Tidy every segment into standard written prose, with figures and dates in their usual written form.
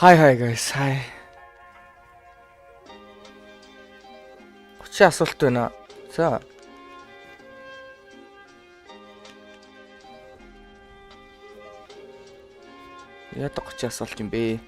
Hi guys, hi. Чи асуулт байна. За. Яадаг 30 асуулт юм бэ?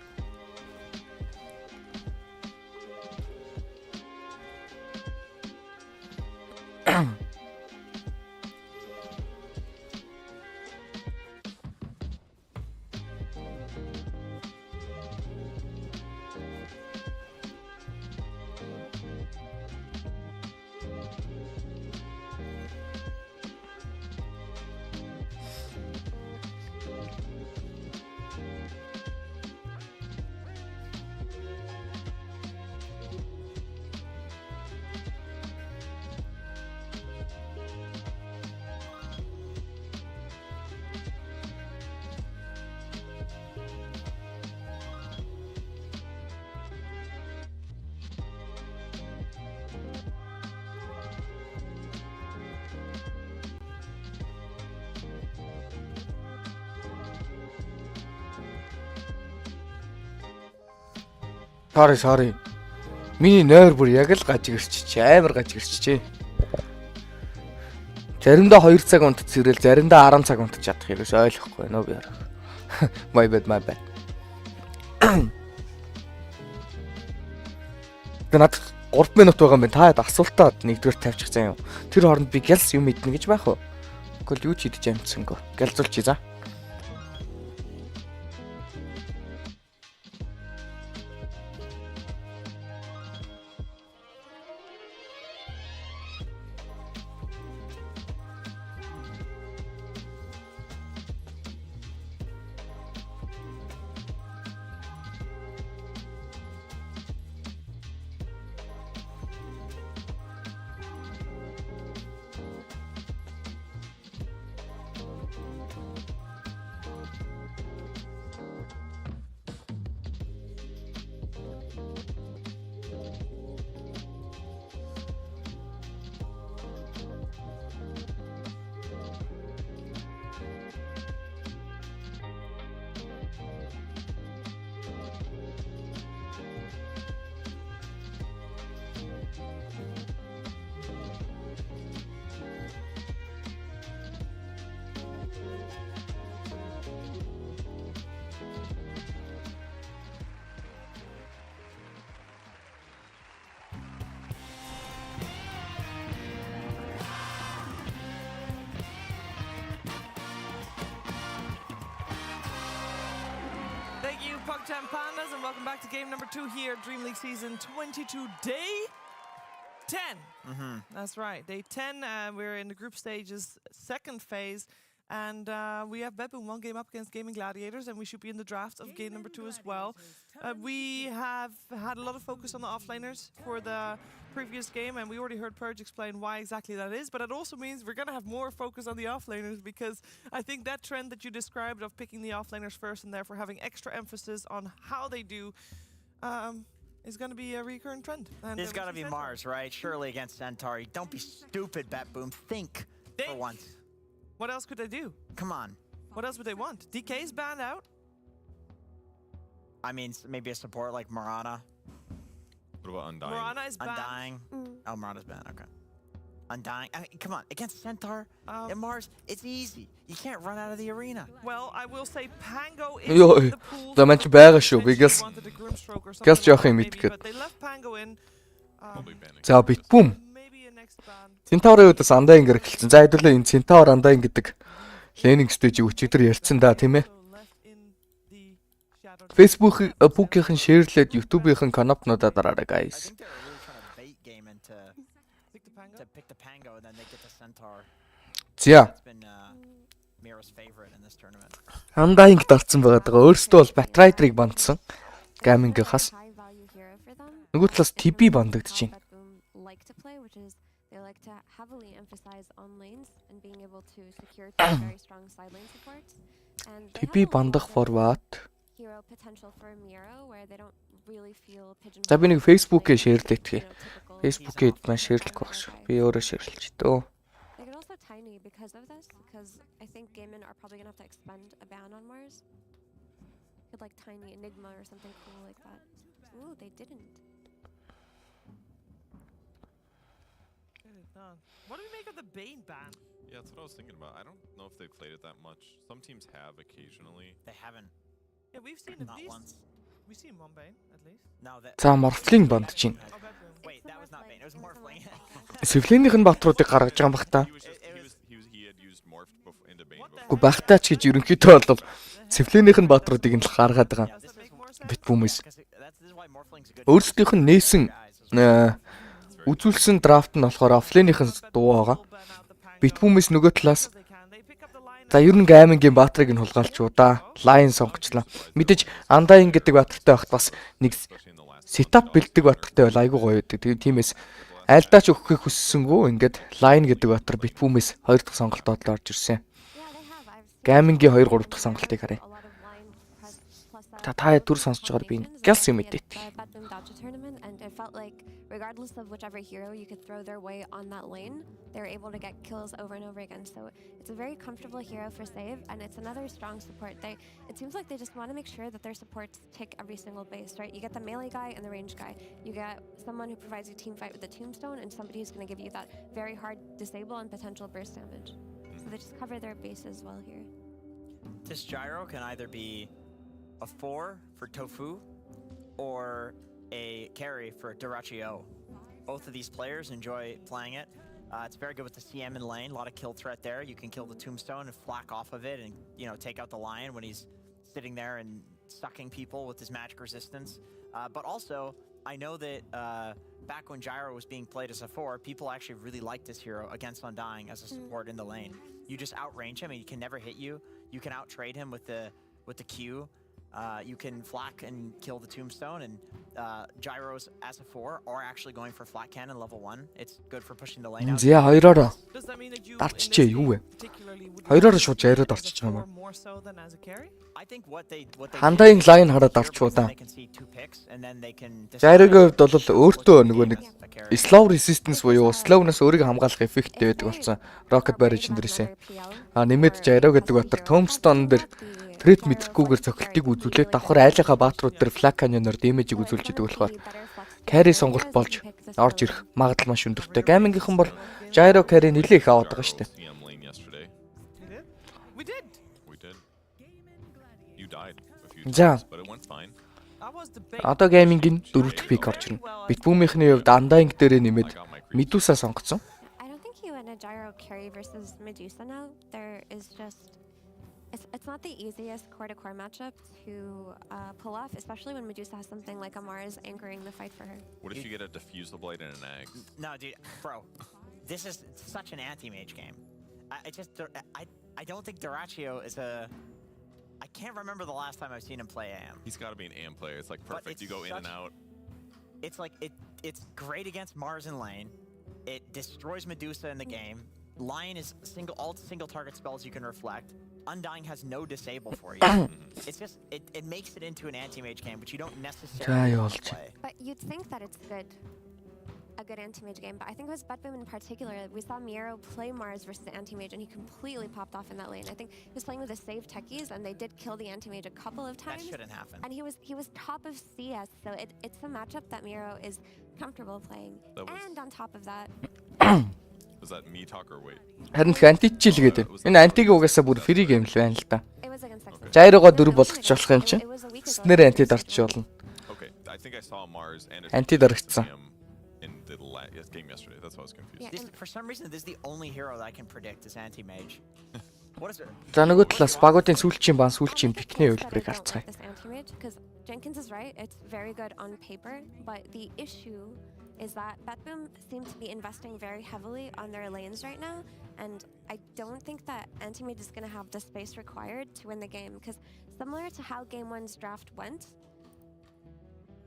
Sorry. Миний нойр бүр яг л гаж гэрчиж, амар гаж гэрчижээ. Заримдаа 2 цаг унтаж ирэл, заримдаа 10 цаг унтаж чадах хэрэгс ойлгохгүй нөө би. My bad. Танад 3 минут байгаа юм байна. Та асуултаа нэгдүгээр тавьчих заяа. Тэр хооронд би гялс юм мэднэ гэж байх уу? Гэхдээ юу ч хийдэж амтсангүй. Гялзуулчих за. Pandas, and welcome back to game number 2 here, Dream League season 22, day 10. That's right, day 10. We're in the group stages, second phase, and we have Beppu 1 game up against Gaming Gladiators, and we should be in the draft of game number 2 as well. We have had a lot of focus on the offlaners for the previous game, and we already heard Purge explain why exactly that is, but it also means we're going to have more focus on the offlaners, because I think that trend that you described of picking the offlaners first and therefore having extra emphasis on how they do is going to be a recurrent trend. It's got to be Mars, right? Surely against Centauri. Don't be stupid, Batboom. Think for once. What else could they do? Come on. What else would they want? DK's banned out? I mean, maybe a support like Marana. What about Undying? Marana is banned. Undying. Oh, Marana's banned. Okay. Undying. I mean, come on. Against Centaur and Mars, it's easy. You can't run out of the arena. Well, I will say Pango is in the pool. За мань байгаа шүү. Бигээс газ жоох юм мэдгээд. But they left Pango in. За битбүм. Центаурын үдээс андаа ингэр эхэлсэн. За хэдүүлээ энэ Центаур андаа ингэдэг лейнинг стейжийг өчигдөр ярьсан да тийм ээ. Facebook-ийн шеэрлээд YouTube-ийн каналнуудаа дараарай guys. За. Андаа ингэ дарцсан байгаа даа. Өөрөөсөө бол Batrider-ыг бандсан. Gaming-ийнхаас. Нөгөө талаас TB бандагдчихээн. They like to heavily emphasize on lanes and being able to secure very strong side lane support. And TB бандах for what? Hero potential for a Miro where they don't really feel pigeonholed. За би нэг Facebook-ээр шеэрлэдэг. Facebook-ид маань шеэрлэх байх шүү. Би өөрөө шеэрлэж дөө. They get also tiny because of this, because I think Gaiman are probably going to have to expend a ban on Mars. expected like tiny Enigma or something cool like that. Ooh, they didn't. What do we make of the Bane ban? Yeah, that's what I was thinking about. I don't know if they've played it that much. Some teams have occasionally. They haven't. Yeah, we've seen at Not least. once. We've seen one Bane at least. No, that. За морфлинг банд чинь. Oh, Bad Boom. Wait, that was not Bane. It was Morphling. Сэвлийнийх нь баатруудыг гаргаж байгаа юм бах та. He had used morph into Bane What the before. Гэхдээ багтаач гэж ерөнхийдөө бол сэвлийнийх нь баатруудыг нь л гаргаад байгаа. Does it make more sense? Битбүүмээс This is why Morphling's a good. өөрсдийнх нь нээсэн үзүүлсэн драфт нь болохоор офлайныхын дуу байгаа. Битбүүмээс нөгөө талаас за ер нь гаймингийн баатрыг нь хулгайлчудаа лайн сонгочлаа. Мэдээж Undying гэдэг баатартай байхад бас нэг сетап бэлддэг баатартай бол айгүй гоё байдаг. Тэгээд тиймээс айлдаач өгөхийг хүссэнгүү ингээд лайн гэдэг баатар битбүүмээс 2 дахь сонголтоод л орж ирсэн. Гаймингийн 2 3 дахь сонголтыг харъя. Та түр сонсож байгаа би гэлс юм мэдээ. Regardless of whichever hero you could throw their way on that lane, they're able to get kills over and over again. So it's a very comfortable hero for save, and it's another strong support. It seems like they just want to make sure that their supports tick every single base, right? You get the melee guy and the range guy. You get someone who provides you team fight with the tombstone, and somebody who's going to give you that very hard disable and potential burst damage. So they just cover their bases well here. This gyro can either be a 4 for Tofu or a carry for Durachio. Both of these players enjoy playing it. It's very good with the CM in lane. A lot of kill threat there. You can kill the tombstone and flack off of it, and take out the lion when he's sitting there and sucking people with his magic resistance. But also, I know that back when Gyro was being played as a 4, people actually really liked this hero against Undying as a support in the lane. You just outrange him and he can never hit you. You can outtrade him with the Q. You can flak and kill the tombstone, and gyros as a 4 are actually going for flat cannon level 1. It's good for pushing the lane out. Зя хоёроор Does that mean that you дарччээ юу вэ? particularly would Хоёроор шууд жайраад орчиж байгаа юм аа. more so than as a carry? I think what they Хандагийн лайн хараад дарчуудаа. they can see 2 picks and then they can Жайрогийн хувьд бол өөртөө нөгөө нэг slow resistance буюу slowness өөрийг хамгаалах эффекттэй байдаг болсон. Rocket barrage дээрээсээ. Нэмээд Жайро гэдэг батар Tombstone дээр threat мэдрэхгүйгээр цохилтыг үзүүлээд давхар айлынхаа баатрууд дээр flag canyon-оор damage-ийг үзүүлж идэг болохоор carry сонголт болж орж ирэх магадлал маш өндөртэй. Gaming-ийнхэн бол Gyro carry нэлээ их аваад байгаа шүү дээ. CM lane yesterday. We did. We did. You died a few За. times, but it went fine. That was the bait. Одоо Gaming-ийн 4 дахь pick орж ирнэ. Bitboom-ийнхний хувьд Undying дээрээ нэмээд Medusa сонгоцсон. I don't think you win a gyro carry versus Medusa now. There is just it's not the easiest core-to-core matchup to pull off, especially when Medusa has something like a Mars anchoring the fight for her. What if you get a diffusal blade and an egg? No, dude, bro. This is such an anti-mage game. I don't think Durachio is a... I can't remember the last time I've seen him play AM. He's got to be an AM player. It's like perfect. it's You go in and such- out. It's like it's great against Mars in lane. It destroys Medusa in the game. Lion is all single target spells you can reflect. Undying has no disable for you. It's just it makes it into an anti-mage game, which you don't necessarily want to play. But you'd think that it's a good anti-mage game, but I think it was Budboom in particular. We saw Miro play Mars versus the anti-mage, and he completely popped off in that lane. I think he was playing with the save techies, and they did kill the anti-mage a couple of That times. shouldn't happen. And he was top of CS, so it's a matchup that Miro is comfortable playing. That was- And on top of that, Was that me talk or wait? Харин их античилгээд байна. Энэ антиг угаасаа бүр free game л байна л да. it was against Sexton. Жайрогоо 4 болгочих болох юм чинь. It was a week ago. Снэр анти дарчих болно. Okay, I think I saw Mars and Анти дарагдсан. in the game yesterday. That's why I was confused. Yeah, and For some reason, this is the only hero that I can predict is anti-mage. What is it? За нөгөө талаас багуудын сүүлчийн бан сүүлчийн пикний хөлбрийг харцгаая. This anti-mage, because Jenkins is right, it's very good on paper, but the issue is that Batboom seem to be investing very heavily on their lanes right now, and I don't think that anti-mage is going to have the space required to win the game, because similar to how Game 1's draft went,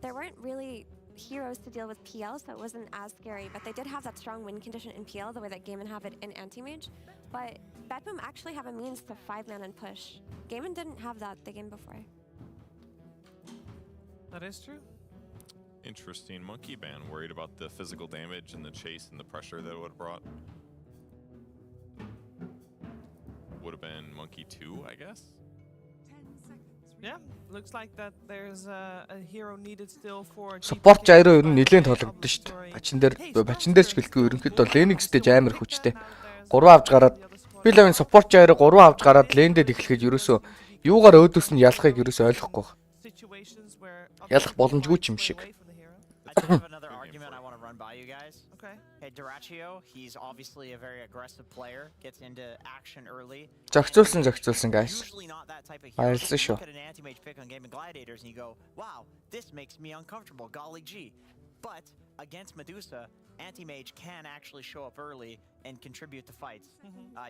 there weren't really heroes to deal with PL, so it wasn't as scary, but they did have that strong win condition in PL, the way that Gaiman have it in anti-mage, but Batboom actually have a means to 5-man and push. Gaiman didn't have that the game before. That is true. Interesting monkey ban. Worried about the physical damage and the chase and the pressure that it would have brought. Would have been monkey 2, I guess. Yeah, looks like that there's a hero needed still for Support gyro ер нь нэлээд тоологдсон шүү дээ. Бачин дээр ч гэлгүй ерөнхийдөө Lennox stage амар хүчтэй. 3 авч гараад би л энэ support gyro 3 авч гараад лендэд эхлэхэд ерөөсөө юугаар өөдөөс нь ялахыг ерөөсөө ойлгохгүй байна. Ялах боломжгүй ч юм шиг. I do have another argument I want to run by you guys. Okay. Hey, Duraccio, he's obviously a very aggressive player, gets into action early. Зохицуулсан guys. Usually not that type of hero. Баярлалаа You шүү. look at an anti-mage pick on Gaming Gladiators and you go, wow, this makes me uncomfortable, golly gee. But against Medusa, anti-mage can actually show up early and contribute to fights.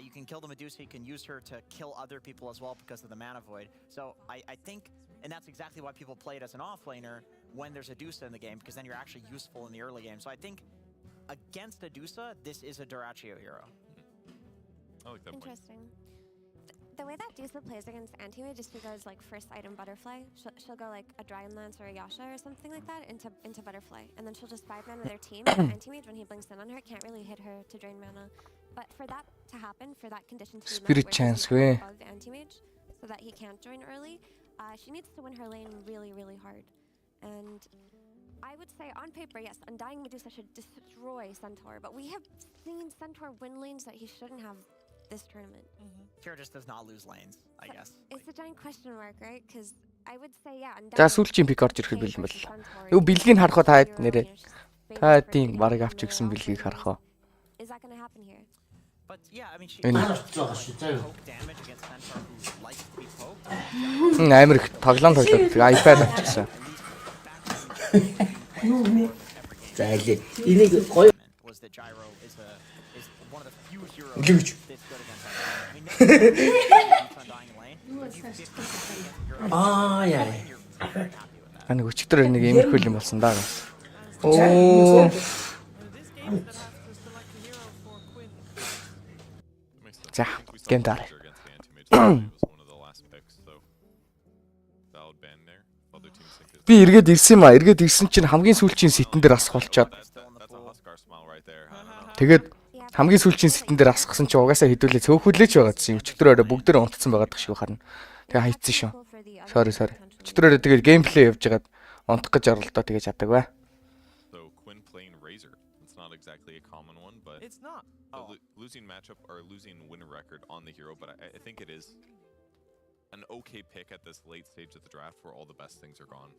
You can kill the Medusa, you can use her to kill other people as well because of the mana void. So I think, and that's exactly why people play it as an offlaner when there's a Dusa in the game, because then you're actually useful in the early game. So I think against a Dusa, this is a Duraccio hero. I like that point. Interesting. The way that Dusa plays against anti-mage is she goes like first item butterfly. She'll go like a Dragon Lance or a Yasha or something like that into butterfly, and then she'll just 5-man with her team. And anti-mage, when he blinks in on her, can't really hit her to drain mana. But for that to happen, for that condition to be met, Spirit where she's chance, not we. above the anti-mage, so that he can't join early, she needs to win her lane really, really hard. And I would say on paper, yes, Undying Medusa should destroy Centaur, but we have seen Centaur win lanes that he shouldn't have this tournament. Hero just does not lose lanes, I But guess. it's a giant question mark, right? Because I would say, yeah, За Undying сүүлчийн пик орж ирэх Centaur бэлэн бол. Centaur Юу is бэлгийг харах та хэд hero нэрээ. and it's just Та famous for хэдийн hitting бараг really авч ирсэн well бэлгийг and харах уу. Is that going to happen here? But yeah, I mean, she Энэ poke damage against Centaur who likes to be poked. амар их тоглоом тоглоод iPad авчихсан. За хэлээ. Энийг гоё Was that Gyro is one of the few heroes Luge. that's good against Undying. I mean, never beats Undying lane, but you 50% against heroes. аа яа. You're very happy with that. Ань өчтөр нэг иймэрхүү юм болсон даа. Оо. In this game, it's enough to select a hero for Quinn. That makes sense. За, I think we saw гейм дараа. Roger against the anti-mage. It was one of the last picks, so valid ban there. Other teams think it's Би эргээд ирсэн юм а. Эргээд ирсэн чинь хамгийн сүүлчийн сэтэн дээр асах болчоод. that's a Huskar smile right there. I don't know. Тэгээд хамгийн сүүлчийн сэтэн дээр асгасан чинь угаасаа хэдүүлээ цөөхүүлээч байгаа гэсэн. Өчтөрөөрөө бүгд дээр унтцсан байгаа шиг харна. Тэгээ хайцсан шүү. Sorry. Өчтөрөөрөө тэгээд геймплей явж байгаад унтах гэж оролдоо тэгээ чаддаг бай. So Quinn playing Razor. It's not exactly a common one, but It's not. a losing matchup or losing win record on the hero. But I think it is an okay pick at this late stage of the draft where all the best things are gone.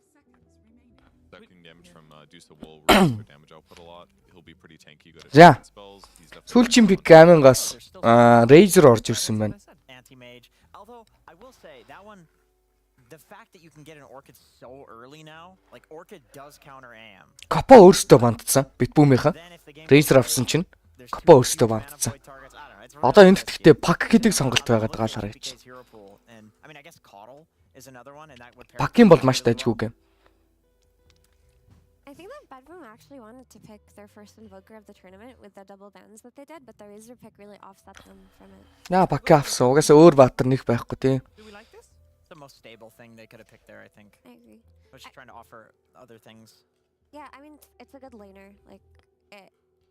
Second damage from Dusa will reduce their damage output a lot. He'll be pretty tanky, good at Yeah. spells. He's definitely Сүүлчийн пик амингаас Razer орж ирсэн байна. Anti-mage. Although, I will say, that one, the fact that you can get an Orchid so early now, like, Orchid does counter AM. Капо өөртөө бандцсан. Битбүүмийнхэн. Then if the game Razer авсан чинь there's Капо two өөртөө mana бандцсан. void targets, I don't know, it's Одоо really энд гэхдээ пак гэдэг сонголт байгаад байгаа л хараач. PK's hero pool, and I mean, I guess Coddle is another one, and that would pair Пакийн бол with маш Razer as дайггүй well. гэм. I think that Bedroom actually wanted to pick their first Invoker of the tournament with the double bans that they did, but the Razor pick really offset them from it. Яа пак авсан. Угаасаа өөр баатар нэг байхгүй тий. Do we like this? The most stable thing they could have picked there, I think. I agree. I was just trying to offer other things. Yeah, I mean, it's a good laner. Like,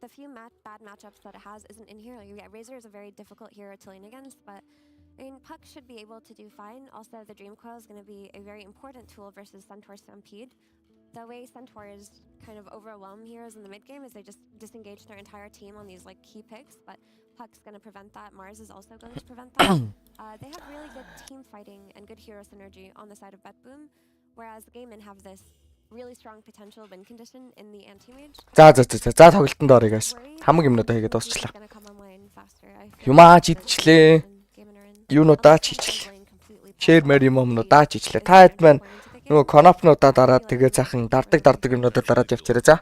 the few bad matchups that it has isn't in here. Like, yeah, Razor is a very difficult hero to lane against, but I mean, Puck should be able to do fine. Also, the Dream Coil is going to be a very important tool versus Centaur Stampede. The way Centaurs kind of overwhelm heroes in the mid game is they just disengage their entire team on these like key picks, but Puck's going to prevent that. Mars is also going to prevent that. They have really good team fighting and good hero synergy on the side of Betboom, whereas Gaimin have this really strong potential win condition in the anti-mage. За тоглолтонд орё guys. Хамаг юмнуудаа хийгээд дуусчлаа. Юмаа чийдчлээ. Юунуудаа чийчлээ. Share мэр юмнуудаа чийчлээ. Та хэд маань нөгөө конопнуудаа дараад тэгээ цаахан дардаг юмнуудаа дараад явцаарай за.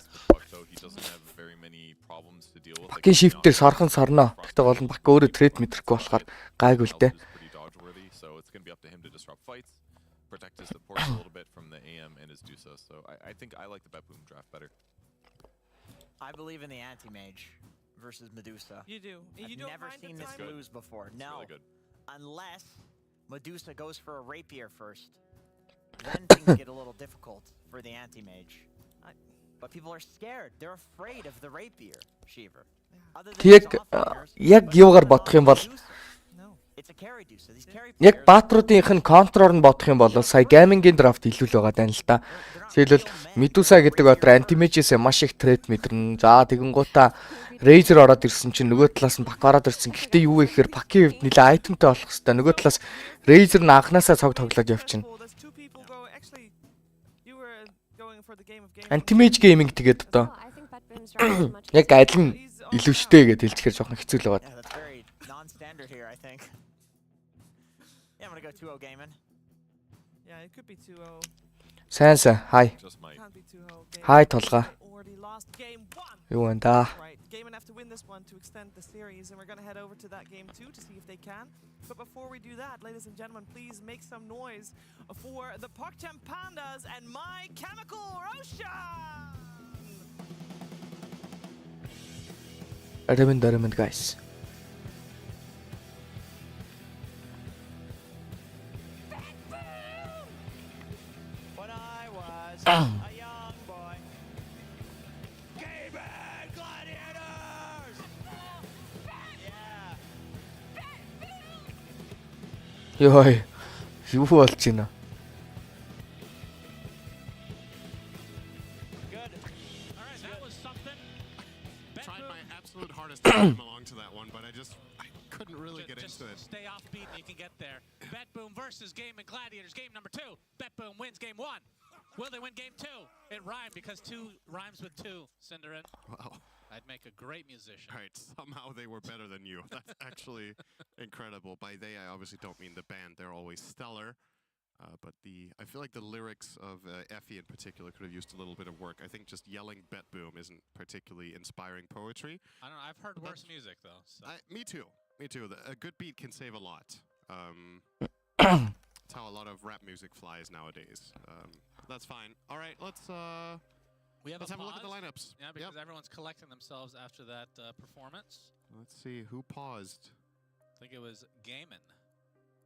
so he doesn't have very many problems to deal with. Пакийн shift дээр сорхон сорноо. Гэхдээ гол нь пак өөрөө трейд мэдрэхгүй болохоор гайгүй л дээ. Pretty dodge worthy, so it's going to be up to him to disrupt fights, protect his support a little bit from the AM and his Dusa. So I think I like the Betboom draft better. I believe in the anti-mage versus Medusa. You do. I've You don't never mind the seen this timing? lose before. It's No, really good. unless Medusa goes for a rapier first. Then things get a little difficult for the anti-mage. But people are scared. They're afraid of the rapier, Shiver. Other than Тэг these offliners, яг юугаар бодох юм бол No. it's a carry Dusa. These carry Яг players. баатруудынх нь контроор нь бодох юм бол сая геймингийн драфт илүү л байгаа даа л та. Жишээлбэл Medusa гэдэг баатар антимэжээс маш их трейд мэдэрнэ. За тэгэнгуутаа Razer ороод ирсэн чинь нөгөө талаас нь Пак ороод ирсэн. Гэхдээ юу вэ гэхээр Пакийн хувьд нэлээ айтемтай болох хэвээр. Нөгөө талаас Razer нь анханасаа цог тоглоод явчихна. There's two people go. Actually, you were going for the game of gaming. Антимэж гейминг тэгээд одоо Well, I think Batboom's right is much яг адил нь илүү штэй гэдээ хэлчихээр жоохон хэцүү л байгаа. Yeah, that's very non-standard here, I think. Yeah, I'm gonna go 2-0 gaming. Yeah, it could be 2-0. Сайн хай. Just might. Can't be 2-0. Gaming. Хай толгой. Already lost game 1. Юу вэ да? Right, Gaming have to win this one to extend the series, and we're going to head over to that game 2 to see if they can. But before we do that, ladies and gentlemen, please make some noise for the PogChamp Pandas and My Chemical Ocean! Adamant guys. When I was a young boy. Gaming Gladiators! Yeah. Йой. Юу болж байна? Good. All right, that was something. Tried my absolute hardest to come along to that one, but I couldn't really get Just into it. stay offbeat and you can get there. Betboom versus Gaming Gladiators, game number 2. Betboom wins game 1. Will they win game 2? It rhymed because 2 rhymes with 2, Cinderin. Wow. I'd make a great musician. All right, somehow they were better than you. That's actually incredible. By they, I obviously don't mean the band. They're always stellar. But I feel like the lyrics of Effie in particular could have used a little bit of work. I think just yelling Bet Boom isn't particularly inspiring poetry. I don't know. I've heard worse music though. So. Me too. A good beat can save a lot. That's how a lot of rap music flies nowadays. That's fine. All right, let's have a look at the lineups. Yeah, because everyone's collecting themselves after that performance. Let's see who paused. I think it was Gaiman.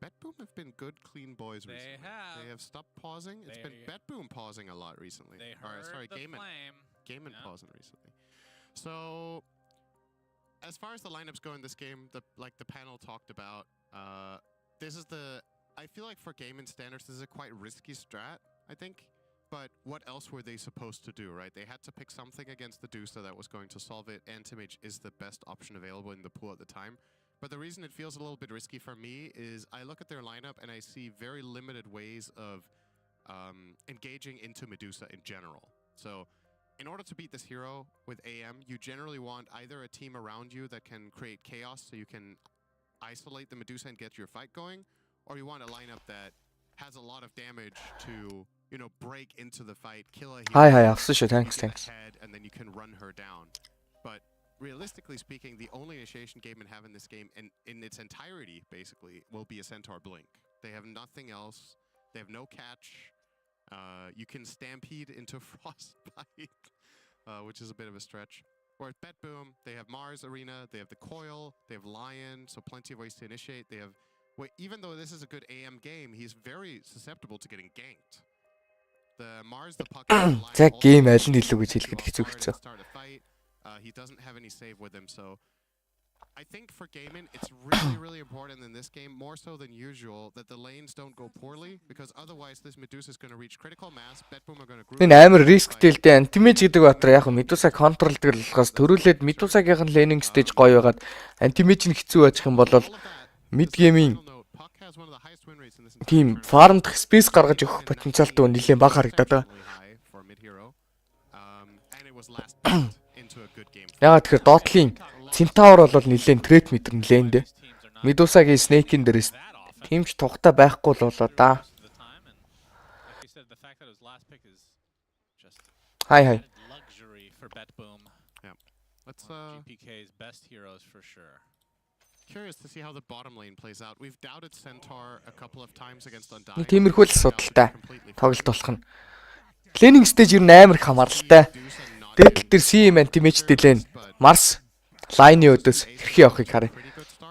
BetBoom have been good, clean boys They recently. have. They have stopped pausing. It's been BetBoom pausing a lot recently. They Or, heard sorry, the Gaiman. flame. Gaiman Yeah. pausing recently. So, as far as the lineups go in this game, like the panel talked about, this is I feel like for Gaiman standards, this is a quite risky strat, I think. But what else were they supposed to do, right? They had to pick something against the Dusa that was going to solve it. Anti-Mage is the best option available in the pool at the time. But the reason it feels a little bit risky for me is I look at their lineup and I see very limited ways of engaging into Medusa in general. So in order to beat this hero with AM, you generally want either a team around you that can create chaos so you can isolate the Medusa and get your fight going, or you want a lineup that has a lot of damage to, break into the fight, kill a hero, Hi, авсан шүү. Thanks. ahead, and then you can run her down. But realistically speaking, the only initiation Gaiman have in this game, and in its entirety, basically, will be a Centaur Blink. They have nothing else. They have no catch. You can stampede into Frostbite, which is a bit of a stretch. Or at Bet Boom, they have Mars Arena, they have the Coil, they have Lion, so plenty of ways to initiate. They have, even though this is a good AM game, he's very susceptible to getting ganked. The Mars, the Puck, За гейм аль нь илүү гэж хэлэхэд хэцүү хэцүү. start a fight. He doesn't have any save with him, so I think for Gaiman, it's really, really important in this game, more so than usual, that the lanes don't go poorly, because otherwise this Medusa is going to reach critical mass, Betboom are going to group. Энэ амар рисктэй л дээ. Антимэж гэдэг баатар яг Medusa контролдог болохоос төрүүлээд Medusa-гийнх нь laning stage гоё байгаад антимэж нь хэцүү байж юм бол mid game-ийн team farm дэх space гаргаж өгөх потенциалтай нэлээд бага харагдаад байгаа. Яагаад тэгэхээр Dotling Centaur бол нэлээд threat meter нэлээд дээ. Medusa-гийн Snake-ин дээрээс тимч тухтай байхгүй л болоо да. Hi. Luxury for Betboom. Yeah. Let's GPK's best heroes for sure. Curious to see how the bottom lane plays out. We've doubted Centaur a couple of times against Undying. Тиймэрхүү л судалтай тоглолт болох нь. Laning stage ер нь амар их хамааралтай. Дээдл дээр CM anti-mage дэлэн Mars line-ийн өдөөс хэрхэн явахыг харъя.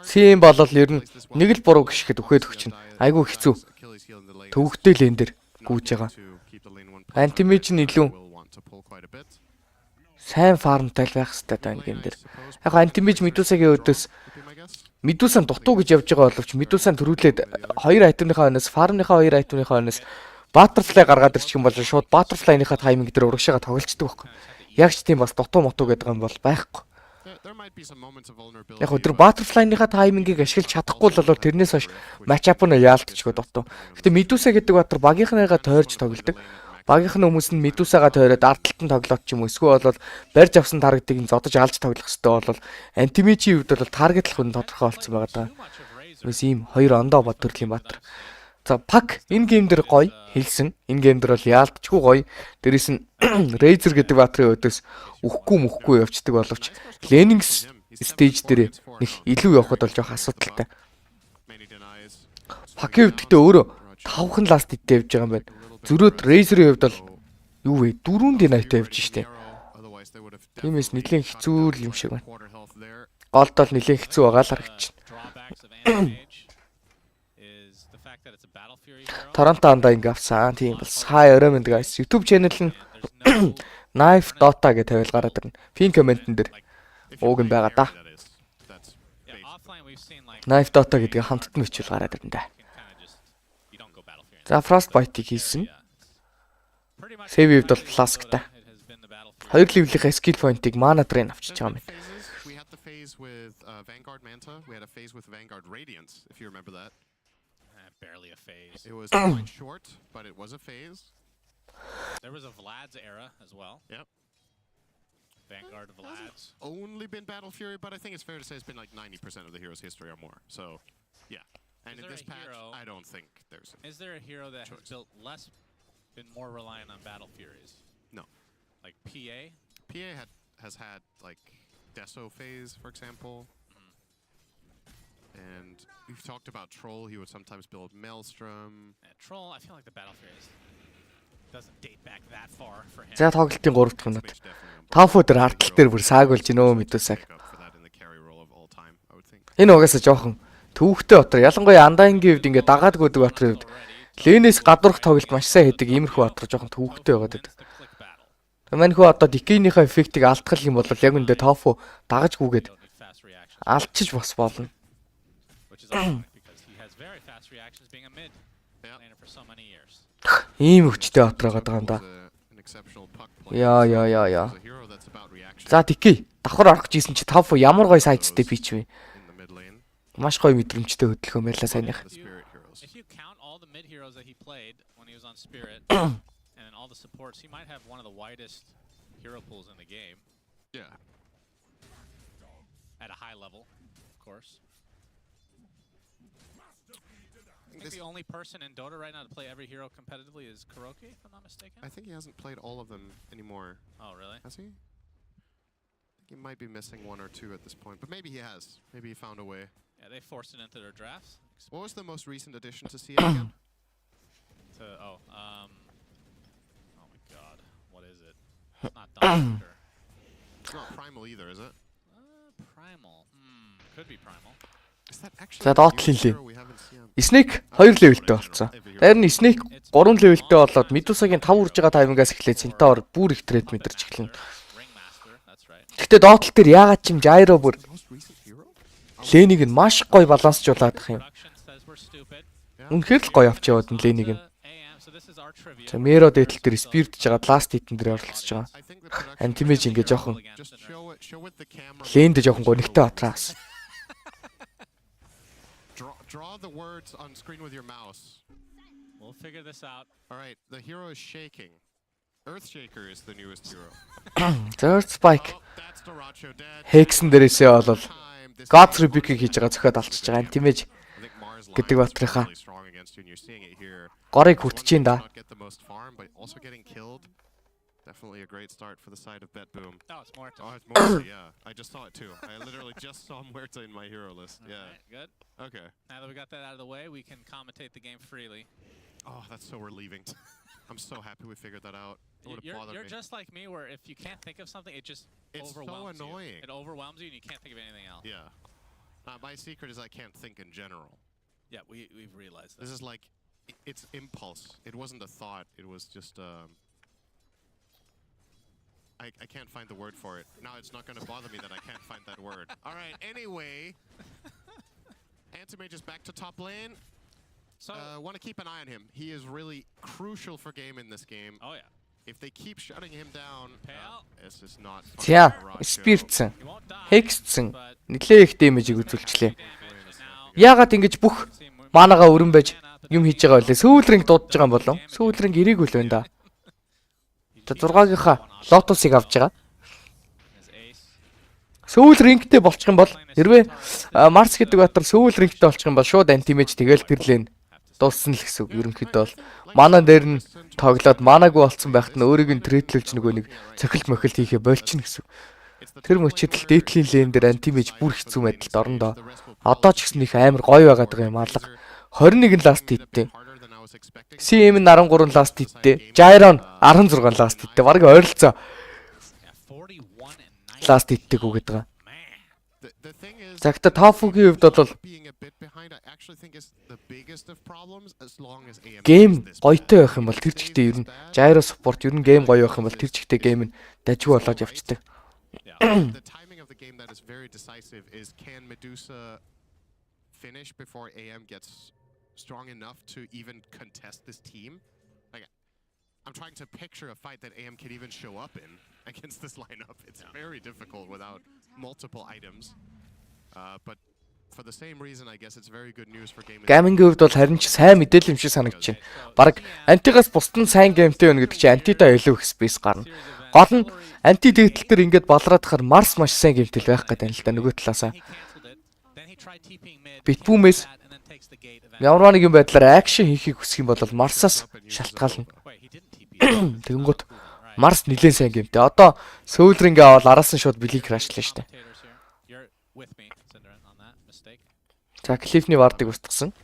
CM болол ер нь нэг л буруу гიშгэд өгөөд өгчин. Айгүй хэцүү. Төвөгтэй лен дээр гүйж байгаа. Anti-mage нь илүү сайн фармтай л байх хэрэгтэй тань гэн дээр. Яг anti-mage Medusa-гийн өдөөс Медусан дутуу гэж явж байгаа боловч Медусан төрүүлээд хоёр айтомныхаа хойноос, фармныхаа хоёр айтомныхаа хойноос Butterfly гаргаад ирчих юм бол шууд Butterfly-ныхаа тайминг дээр урагшаага тоглолцдог байхгүй. Яг ч тийм бас дутуу мотуу гэдэг юм бол байхгүй. Яг өдөр Butterfly-ныхаа таймингийг ашиглаж чадахгүй л бол тэрнээс хойш матч ап нь яалтчгүй дутуу. Гэтэ Медуса гэдэг баатар багийнхныгаа тойрч тоглодог. Багийнхны хүмүүс нь Медусагаа тойроод ардталтан тоглоод ч юм уу эсвэл бол барьж авсан таргетыг нь зодож алж тоглох хэрэгтэй бол антимичийн хувьд бол таргетлах нь тодорхой болсон байгаа даа. Үс ийм хоёр ондоо бод төрлийн баатар. За пак энэ гейм дээр гоё хэлсэн. Энэ гейм дээр бол яалтчгүй гоё. Дээрээс нь Razer гэдэг баатрын өдөөс үхгүй явцдаг боловч Learning stage дээр нэг илүү явхад бол жоох асуудалтай. Пакийн хувьд гэхдээ өөрөө 5хан ласт идтэй явж байгаа юм байна. Зөрөөд Razer-ийн хувьд бол юу вэ? 4 динайтай явж штэ. Тиймээс нэлээд хэцүү юм шиг байна. Голд бол нэлээд хэцүү байгаа л харагдчихна. Тарантаанда ингэ авсан. Тийм бол хай орой мэд guys. YouTube channel нь Knife Dota гэж тавил гараад ирнэ. Pin comment-н дээр ууг нь байгаа да. Knife Dota гэдгийг хамтдаа бичвэл гараад ирнэ да. За Frostbite-ийг хийсэн. Save-д бол Flask-тай. Хоёр level-ийн skill point-ыг mana drain авчиж байгаа юм. We had the phase with Vanguard Manta. We had a phase with Vanguard Radiance, if you remember that. Barely a phase. It was quite short, but it was a phase. There was a Vlad's era as well. Yep. Vanguard Vlad's. Only been Battle Fury, but I think it's fair to say it's been like 90% of the hero's history or more. So, yeah. And in this patch, I don't think there's. Is there a hero that has built less, been more reliant on Battle Furies? No. Like PA? PA has had like Deso phase, for example. And we've talked about Troll. He would sometimes build Maelstrom. Troll, I feel like the Battle Furies doesn't date back that far for him. За тоглолтын 3 дахь минут. Тафо дээр ардтал дээр бүр сааг болж гинөө Медусаг. Энэ угаасаа жоохон төвөгтэй батар. Ялангуяа Андаингийн хувьд ингээд дагаад гүдэг батрын хувьд Лэнээс гадуурх тоглолт маш сайн хийдэг иймэрхүү батар жоохон төвөгтэй байгаад байдаг. Манайхуу одоо Decay-ийнхаа эффектийг алдах юм бол яг үндэ Тафо дагаж гүгээд алдчих бас болно. Because he has very fast reactions being a mid laner for so many years. Ийм хүчтэй батар байгаа юм да. Яа. За Decay давхар орох гэсэн чи Тафо ямар гоё сайжтай бич вэ? Маш гоё мэдрэмжтэй хөдөлгөөн байлаа саяных. If you count all the mid heroes that he played when he was on Spirit and then all the supports, he might have one of the widest hero pools in the game. Yeah. At a high level, of course. I think the only person in Dota right now to play every hero competitively is Kuroki, if I'm not mistaken. I think he hasn't played all of them anymore. Oh, really? Has he? I think he might be missing one or two at this point, but maybe he has. Maybe he found a way. Yeah, they forced it into their drafts. What was the most recent addition to CA again? Oh my god, what is it? It's not Doctor. It's not Primal either, is it? Primal. Could be Primal. За дот хэлээ. Snake 2 левелтэй болцсон. Харин Snake 3 левелтэй болоод Медусагийн 5 урж байгаа таймингаас эхлээд Centaur бүр их тред мэдэрч эхэлнэ. Гэтэ доотлол дээр яагаад ч юм Gyro бүр Ленийг нь маш гоё балансжуулаад ах юм. Үнэхээр л гоё авч яваад нь Ленийг нь. За Mero дээдл дээр Spirit ч жагаад last hit-эн дээр оролцож байгаа. Anti-mage ингээ жоохон Ленд жоохон гонигтай батраас. Draw the words on screen with your mouse. We'll figure this out. All right, the hero is shaking. Earthshaker is the newest hero. Third Spike. That's Daracho dead. Hexen дээрээсээ болол God's Rebuke-ийг хийж байгаа зөхиод алчиж байгаа Anti-mage гэдэг батрынхаа горыг хүртэж да. Definitely a great start for the side of BetBoom. Oh, it's Muerta. Oh, it's Muerta, yeah. I just saw it too. I literally just saw Muerta in my hero list. Yeah. Good. Okay. Now that we got that out of the way, we can commentate the game freely. Oh, that's so relieving. I'm so happy we figured that out. It would have bothered me. You're just like me, where if you can't think of something, it just overwhelms so annoying. you. It overwhelms you, and you can't think of anything else. Yeah. My secret is I can't think in general. Yeah, we've realized that. This is like, it's impulse. It wasn't a thought. It was just I can't find the word for it. Now it's not going to bother me that I can't find that word. All right, anyway. Anti-Mage is back to top lane. So, Want to keep an eye on him. He is really crucial for game in this game. oh yeah. If they keep shutting him down, this is not fun За, for Raj. спиртсэн, He won't die. хекссэн, But нэлээ их дэмэжийг үзүүлчлээ. now Яагаад ингэж бүх манагаа өрөн байж юм хийж байгаа вэ? Сүүл ринг дуудаж байгаа юм болов? Сүүл ринг ирээгүй л байна да. За 6-гийнхаа лотосыг авч байгаа. his ace. Сүүл рингтэй болчих юм бол хэрвээ Марс гэдэг баатар сүүл рингтэй болчих юм бол шууд антимэж тэгэл тэр лэн дууссан л гэсэн үг. Ерөнхийдөө бол мана дээр нь тоглоод манаагүй болцсон байхад нь өөрийг нь трэдлүүлж нөгөө нэг цохилт мохилт хийхэ болчихно гэсэн. Тэр мөчөдөл дээдлийн лэн дээр антимэж бүр хэцүү байдалд орно доо. Одоо ч гэсэн их амар гоё байгаад байгаа юм алга. 21 ласт хиттэй. CM нь 13 ласт хиттэй. Gyron 16 ласт хиттэй. Бараг ойролцоо Yeah, 41 and 9. ласт хиттэй гүгээд байгаа. The thing is, За гэхдээ Tofu-гийн хувьд бол being a bit behind, I actually think is the biggest of problems as long as AM гейм is this гоётой байх юм бол тэр чигтээ ер нь Gyro support ер нь гейм гоё байх юм бол тэр чигтээ гейм нь дажгүй болоод явцдаг. The timing of the game that is very decisive is can Medusa finish before AM gets strong enough to even contest this team? Like, I'm trying to picture a fight that AM can even show up in against this lineup. It's very difficult without multiple items. But for the same reason, I guess it's very good news for game. Гамингийн хувьд бол харин ч сайн мэдээлэл юм шиг санагдаж байна. Бараг антигаас бусд нь сайн геймтэй байна гэдэг чинь антидаа илүү их спейс гарна. Гол нь анти дээдэл төр ингээд балраадахаар Марс маш сайн геймтэл байх гэдэг юм л да нөгөө талаасаа. He canceled it. Then he tried TPing mid. Битбүүмээс And then takes the gate eventually. ямар нэгэн байдлаар акшн хийхийг хүсэх юм бол Марсаас шалтгаална. Wait, he didn't TP. Тэгэнгүүт Марс нэлээд сайн геймтэй. Одоо Soul Ring-гээ аваад араас нь šууд билийг крашлаа штэ. Commentators here. You're with me, Synderen, on that mistake. За Cliff-ний вардыг устгасан.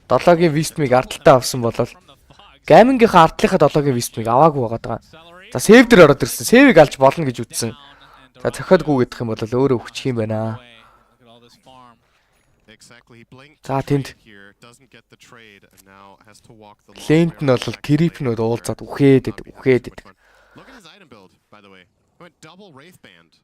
7-гийн Wisp-ыг ардталтаа авсан болол From the fog. Гамингийнхаа ардлынхаа 7-гийн Wisp-ыг аваагүй байгаа даа. Celery. За save дээр ороод ирсэн. Save-ийг алж болно гэж үзсэн. Down and За цохиодгүй гэдэх юм бол өөрөө өгчих юм байна. away. Look at all this farm. Exactly. He blinked За тэнд here, doesn't get the trade, and now has to walk the long Лент нь way. бол крипнүүд уулзаад үхээд идэг. Look at his item build, by the way. He went double Wraith Band.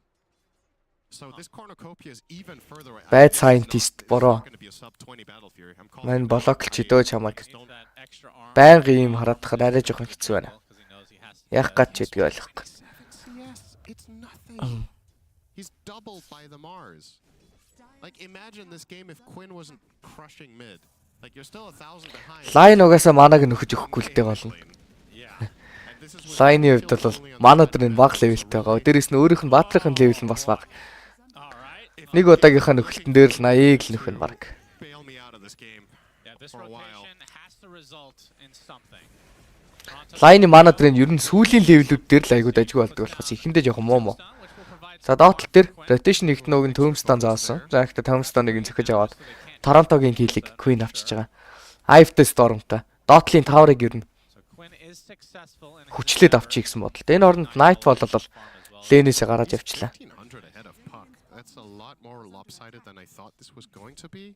So this cornucopia is even further away. Bad This is scientist not бороо. gonna be a sub 20 battle fury. I'm calling Мань it now. блоклч идөө чамайг. That extra arm. Байнга юм хараадахаар арай жоохон хэцүү байна. Because he knows he has to. Яах гэж гэдгийг ойлгохгүй. 7 CS, it's nothing. He's doubled by the Mars. Like imagine this game if Quinn wasn't crushing mid. Like you're still 1,000 behind. Лайн угаасаа манаг нөхөж өгөхгүй л дээ болно. Yeah. And this is with Лайны хувьд still бол only on манад нь баг левелтэй байгаа. Дээрээс нь өөрийнх нь баатрахын левел нь бас баг. All right. Нэг удаагийнхаа нөхөлтөн дээр л 80-ыг л нөхөн баг. bail me out of this game. Yeah, this For a while. rotation has to result in something. Toronto Лайны манад нь ер нь сүүлийн левелүүд дээр л айгуу дажгүй болдог болохоос ихэндээ жоохон муу муу. which will provide За доотлол дээр rotation нэгт нөгөөг нь Tombstone заасан. За ихтэй Tombstone-ыг нь зөхиж аваад Торонтогийн килийг Queen авчиж байгаа. Hive-тэй Storm-тай. Dootlын Tower-ыг ер нь so Quinn is successful in хүчлээд авчих гэсэн бодолтой. Энэ оронд Nightfall бол Лэнээсээ гараад явчлаа. 1500 ahead of puck. That's a lot more lopsided than I thought this was going to be.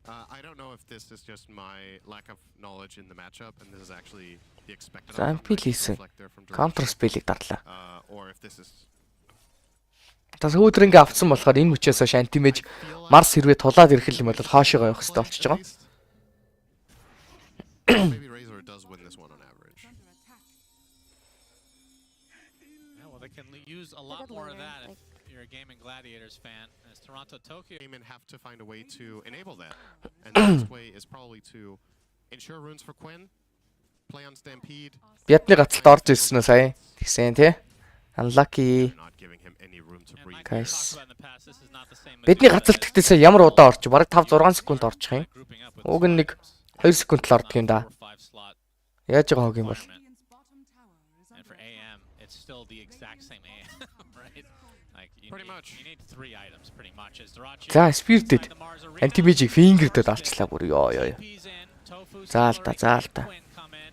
I don't know if this is just my lack of knowledge in the matchup and this is actually the expected За outcome. Ampil хийсэн. Reflector from Counter Direction. spell-ийг дарлаа. Or if this is Тас хөөдрөнгө авцсан болохоор энэ мөчөөс хойш антимэж Марс хэрвээ тулаад ирэх юм бол хоошоо явах хэрэгтэй болчихж байгаа. maybe Razor does win this one on average. Yeah, well, they can use a lot Good more of learner, that like- if you're a Gaming Gladiators fan. As Toronto Tokyo. Game and have to find a way to enable that. And the best way is probably to ensure runes for Quinn, play on Stampede, Бядны гацалд орж ирсэн үү сая? Тэгсэн тий. Unlucky. not giving him any room to And breathe. like we Guys. talked about in the past, this is not the same Бидний Medusa гацалт that гэхдээ ямар удаа орчих? Бараг 5 6 секунд орчих юм. grouping up with Уг нь нэг 2 секунд л ордог юм да. 4-5 slot Яаж байгаа хог юм бол. requirement. And for AM, it's still the exact same AM, right? Like you Pretty need, much. you need 3 items pretty much. As Dirachi За Spirited inside the Mars arena, антимэжийг фингердэд алчлаа бүр ёо ёо. TP's in, Tofu, Заалта, Celery, заалта. Quinn come in.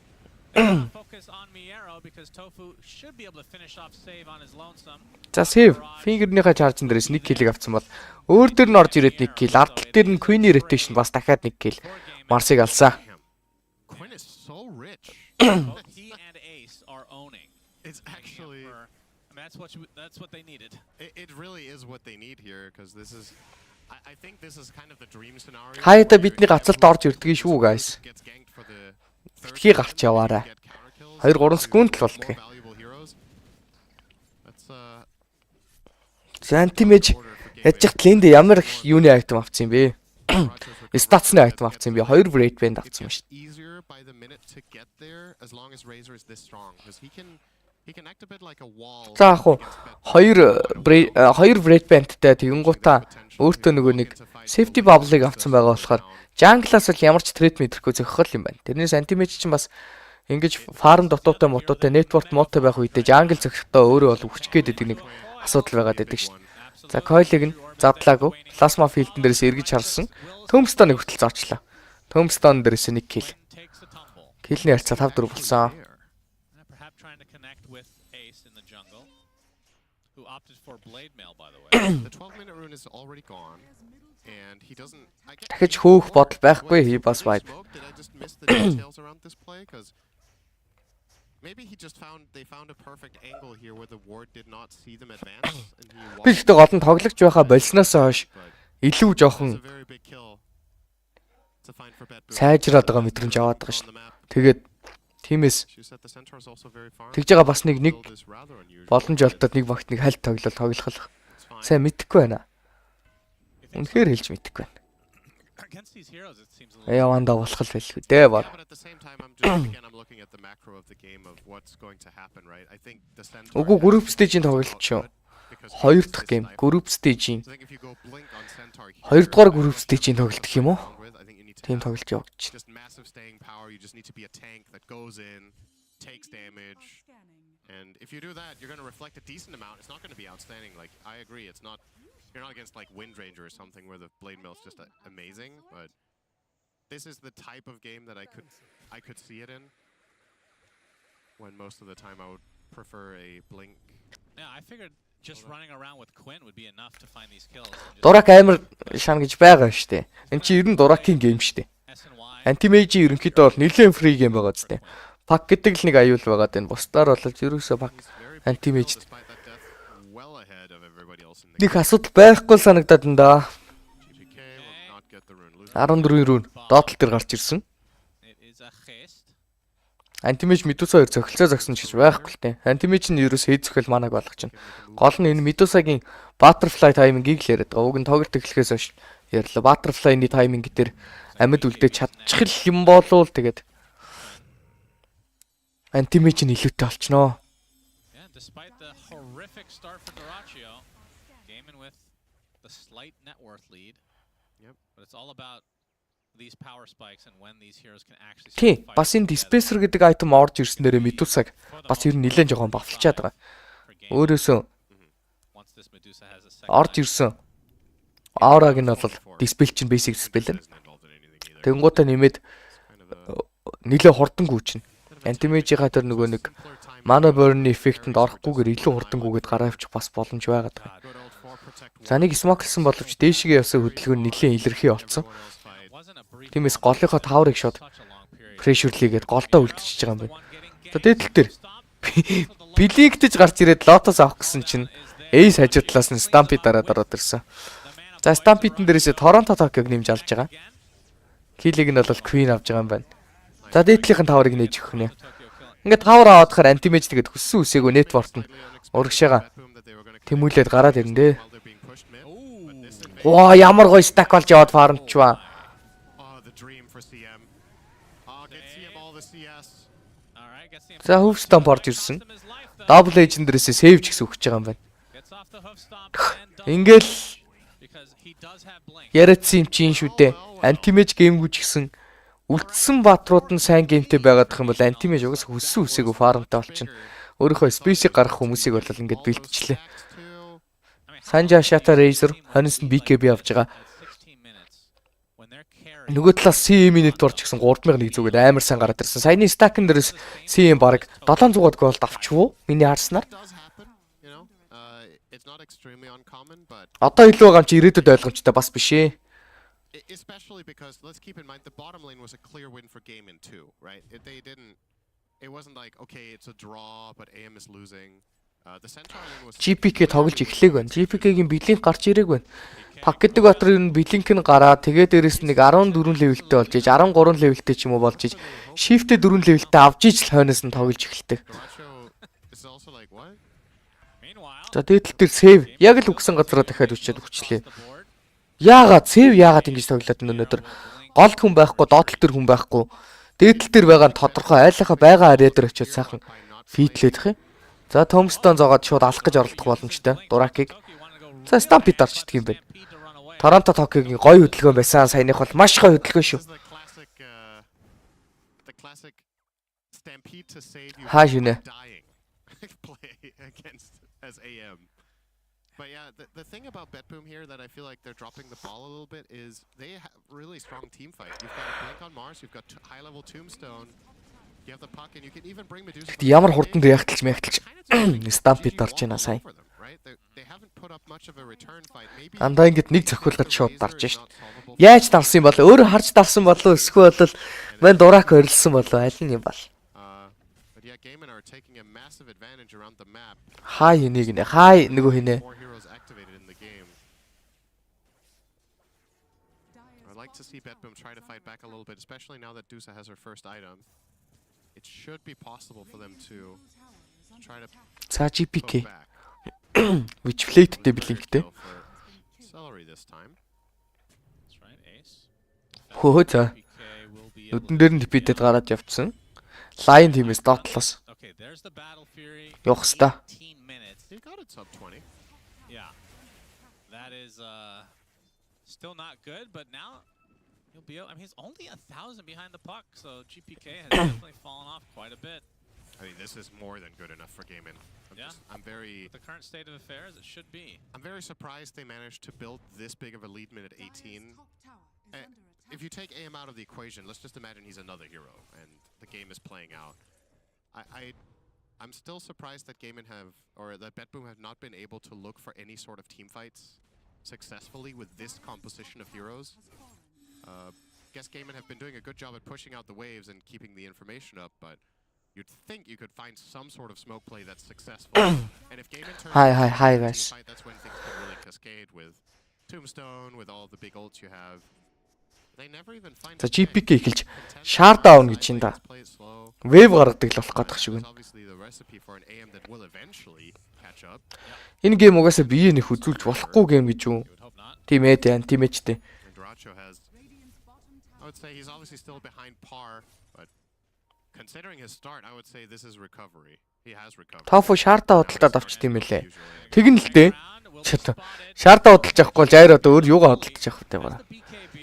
They're gonna focus on Miero because Tofu should be able to finish off save on his lonesome. За save фингернийхаа чаржн дээрээс 1 киллийг авсан бол өөр дөр нь орж ирээд 1 килл, ардтал дээр нь Queen-ийн rotation бас дахиад 1 килл Марсыг алсан. Damn. Quinn is so rich. Both he and Ace are owning. It's actually, I mean, that's what they needed. it really is what they need here because this is I think this is kind of the dream scenario. Хаяада бидний гацалд орж ирдгийг шүү guys. Битгий гарч яваарай. 2-3 секунд л болтгий. Сантимэж яжчих лэнд ямар их юуны айтем авсан юм бэ? Статсны айтем авсан юм би. 2 break band авсан юм шүү. За яг хуу 2 break bandтай тэгэнгуутаа өөртөө нөгөө нэг safety bubble-ыг авсан байгаа болохоор jungle-аас л ямар ч threat мэдрэхгүй зөхөх юм байна. Тэрнээс anti-mage чинь бас ингэж farm дотоотой мотоотой network мотой байх үедээ jungle зөхөхдөө өөрөө бол хүчгээд идэг нэг асуудал байгаад байдаг шин. За coil-ыг нь задлаагүй plasma field-эн дээрээс эргэж харсан. Tombstone-ыг хүртэл зоочлаа. Tombstone дээрээс нэг kill. Kill-ний харьцаа 5-4 болсон. Дахиж хөөх бодол байхгүй хий бас vibe. Maybe he just they found a perfect angle here where the ward did not see them advance and he Би ихтэй гол нь тоглож байхаа болсноос хойш илүү жоохон сайжраад байгаа мэдрэмж аваад байгаа шин. Тэгээд тиймээс тэгж байгаа бас нэг боломж олдоод нэг багт нэг хальт тоглох. Сайн мэдэхгүй байна. Үнэхээр хэлж мэдэхгүй байна. Яванда болох л байлгүй дээ баг. Үгүй group stage-ийн тоглолт шүү. 2 дахь гейм group stage-ийн 2 дугаар group stage-ийн тоглолт гэх юм уу? Тийм тоглолт явагдаж байна. And if you do that, you're going to reflect a decent amount. It's not going to be outstanding. Like, I agree. You're not against like Wind Ranger or something where the blade mill's just amazing, but this is the type of game that I could see it in. When most of the time I would prefer a blink. Yeah, I figured just running around with Quinn would be enough to find these kills. Дурак амар шан гэж байгаа штэ. Энд чи ер нь дуракийн гейм штэ. Anti-mage ерөнхийдөө бол нэлээд free game байгаа зү. Пак гэдэг л нэг аюул байгаад байна. Бусдаар бол ерөөсөө пак anti-mage. Нэг асуудал байхгүй санагдаад энэ да. 14 рүү доотлол дээр гарч ирсэн. Anti-mage Medusa 2 цохилцоо зогсон гэж байхгүй л те. Anti-mage нь ерөөс хэд зөхөл манаг болгож чинь. Гол нь энэ Medusa-гийн butterfly timing-ийг л яриад байгаа. Уг нь тоглолт эхлэхээс хойш ярьлаа. Butterfly-ны timing дээр амьд үлдээж чадчих юм болов тэгээд Anti-mage нь илүүтэй болчихноо. Despite the horrific start for Duraccio, gaming with the slight net worth lead. Yep. But it's all about these power spikes and when these heroes can actually Тий, бас энэ dispenser гэдэг item орж ирснээр Medusa-г бас ер нь нэлээд жоохон бавлчаад байгаа. Өөрөөсөө орж ирсэн aura-г нь бол dispel чинь basic dispel. Тэнгуутаа нэмээд нэлээд хурдангуй чинь. Anti-mage-ийн тэр нөгөө нэг mana burn-ийн эффектэнд орохгүйгээр илүү хурдангүйгээд гараа авчих бас боломж байгаад байгаа. За нэг smoke-лсан боловч дээшгээ явсан хөдөлгөөн нэлээд илэрхий болсон. Тиймээс голынхоо таврыг шууд pressure-лийгээд голдоо үлдчихэж байгаа юм байна. За дээдл дээр блинктэж гарч ирээд Lotus авах гэсэн чинь Ace хажуу талаас нь Stampede дараад ороод ирсэн. За Stampede-эн дээрээс Toronto Tokyo-г нэмж алж байгаа. Kill-ийг нь бол Queen авж байгаа юм байна. За дээдлийнхэн таврыг нээж өгөх нэ. Ингээд тавар аваад хахаар anti-mage тэгээд хүссэн үсээгөө network нь урагшаага тэмүүлээд гараад ирнэ дээ. Ваа ямар гоё stack болж яваад фармчваа. За hoof stomp орж ирсэн. Double agent дээрээс save ч гэсэн өгч байгаа юм байна. Ингээл яриадсан юм чинь шүү дээ. Anti-mage геймгүй ч гэсэн үлдсэн баатрууд нь сайн геймтэй байгаад их юм бол anti-mage угс хүссэн үсээгөө фармтай болчихно. Өөрийнхөө спейсийг гаргах хүмүүсийг бол ингээд бэлтжлээ. Санжа Shata Razor хоньс нь BKB авж байгаа. Нөгөө талаас CM минут орж гисэн 3000 зүгээр амар сайн гараад ирсэн. Саяны stack-ын дээрээс CM баг 700-аад голд авчихв уу? Миний харснаар. Одоо илүү байгаа юм чи ирээдүйд ойлгомжтой бас биш ээ. Especially because let's keep in mind the bottom lane was a clear win for Game in 2, right? It wasn't like okay, it's a draw but AM is losing. The Centaur lane was GPK тоглож эхлээг байна. GPK-гийн Блинк гарч ирээг байна. Пак гэдэг батар юу Блинк нь гараа тэгээ дээрэс нэг 14 левелтэй болж иж 13 левелтэй ч юм уу болж иж Shift-тэй 4 левелтэй авж иж л хойноос нь тоглож эхэлдэг. Duracho is also like what? За дээдл дээр сейв яг л үгсэн газараа дахиад үчээд өгчлээ. Яагаад сейв яагаад ингэж тоглоод энэ өнөөдөр голд хүн байхгүй, доотлол дээр хүн байхгүй. Дээдл дээр байгаа нь тодорхой айлхаа байгаа арья дээр очиод сайхан фидлээд их юм. За Томстон зоогоод шууд алах гэж оролдох боломжтой. Дуракийг. За Stampede дарчдаг юм байна. Торонто Токиогийн гоё хөдөлгөөн байсан. Саяных бол маш гоё хөдөлгөөн шүү. The classic stampede to save you Хаа from шинэ. dying play against as AM. But yeah, the thing about Betboom here that I feel like they're dropping the ball a little bit is they have really strong team fight. You've got a Blink on Mars, you've got high level Tombstone, you have the puck, and you can even bring Medusa. Ямар хурдан реакталж мягталж Stampede дарж байна сая. They haven't put up much of a return fight. Maybe Андаа ингэж нэг цохиулгад шууд дарж шít. Яаж дарсан юм бол өөрөө харж дарсан болов эсвэл мань дурак орилсон болов аль нь юм бол. but yeah, Gaiman are taking a massive advantage around the map. Хаа энийг нэ хаа нөгөө хинэ. Four heroes activated in the game. I'd like to see Betboom try to fight back a little bit, especially now that Dusa has her first item. It should be possible for them to try to За poke GPK back. which flateтэй Blinkтэй. Go for Celery this time. That's right, Ace. Хөө за. PK will be able Нүдэн дээр нь дипэдэд гараад явцсан. Lion team-с дотлоос Okay, there's the Battle Fury. явах хэвээр. 18 minutes. He got it sub 20. Yeah. That is still not good, but now he'll be I mean he's only 1,000 behind the puck, so GPK has definitely fallen off quite a bit. I mean, this is more than good enough for Gaiman. Yeah. I'm very The current state of affairs, it should be. surprised they managed to build this big of a lead minute 18. If you take AM out of the equation, let's just imagine he's another hero and the game is playing out. I'm still surprised that Gaiman that Betboom have not been able to look for any sort of team fights successfully with this composition of heroes. Guess Gaiman have been doing a good job at pushing out the waves and keeping the information up, but you'd think you could find some sort of smoke play that's successful. And if Gaiman turns Hi, into hi, a hi, team guys. fight, that's when things can really cascade with Tombstone, with all the big ults you have. They never even find За a way. GPK эхэлж шаар даун гэж юм да. Play it slow. Wave гаргадаг л болох гадах шиг There's байна. obviously the recipe for an AM that will eventually catch up. Энэ гейм угаасаа бие нэх үзүүлж болохгүй гейм гэж юу? You would hope not. Тимээд яа, тимээчтэй. And Duracho has, I would say he's obviously still behind par, but considering his start, I would say this is recovery. He has recovered. Тофо шаартаа худалдаад авчт юм байлээ. Usually. Тэгнэ л дээ. Round will be Чата. spotted. Шаартаа худалж авахгүй бол Jair одоо өөр юугаа худалдаж авах вэ bara. The BKB.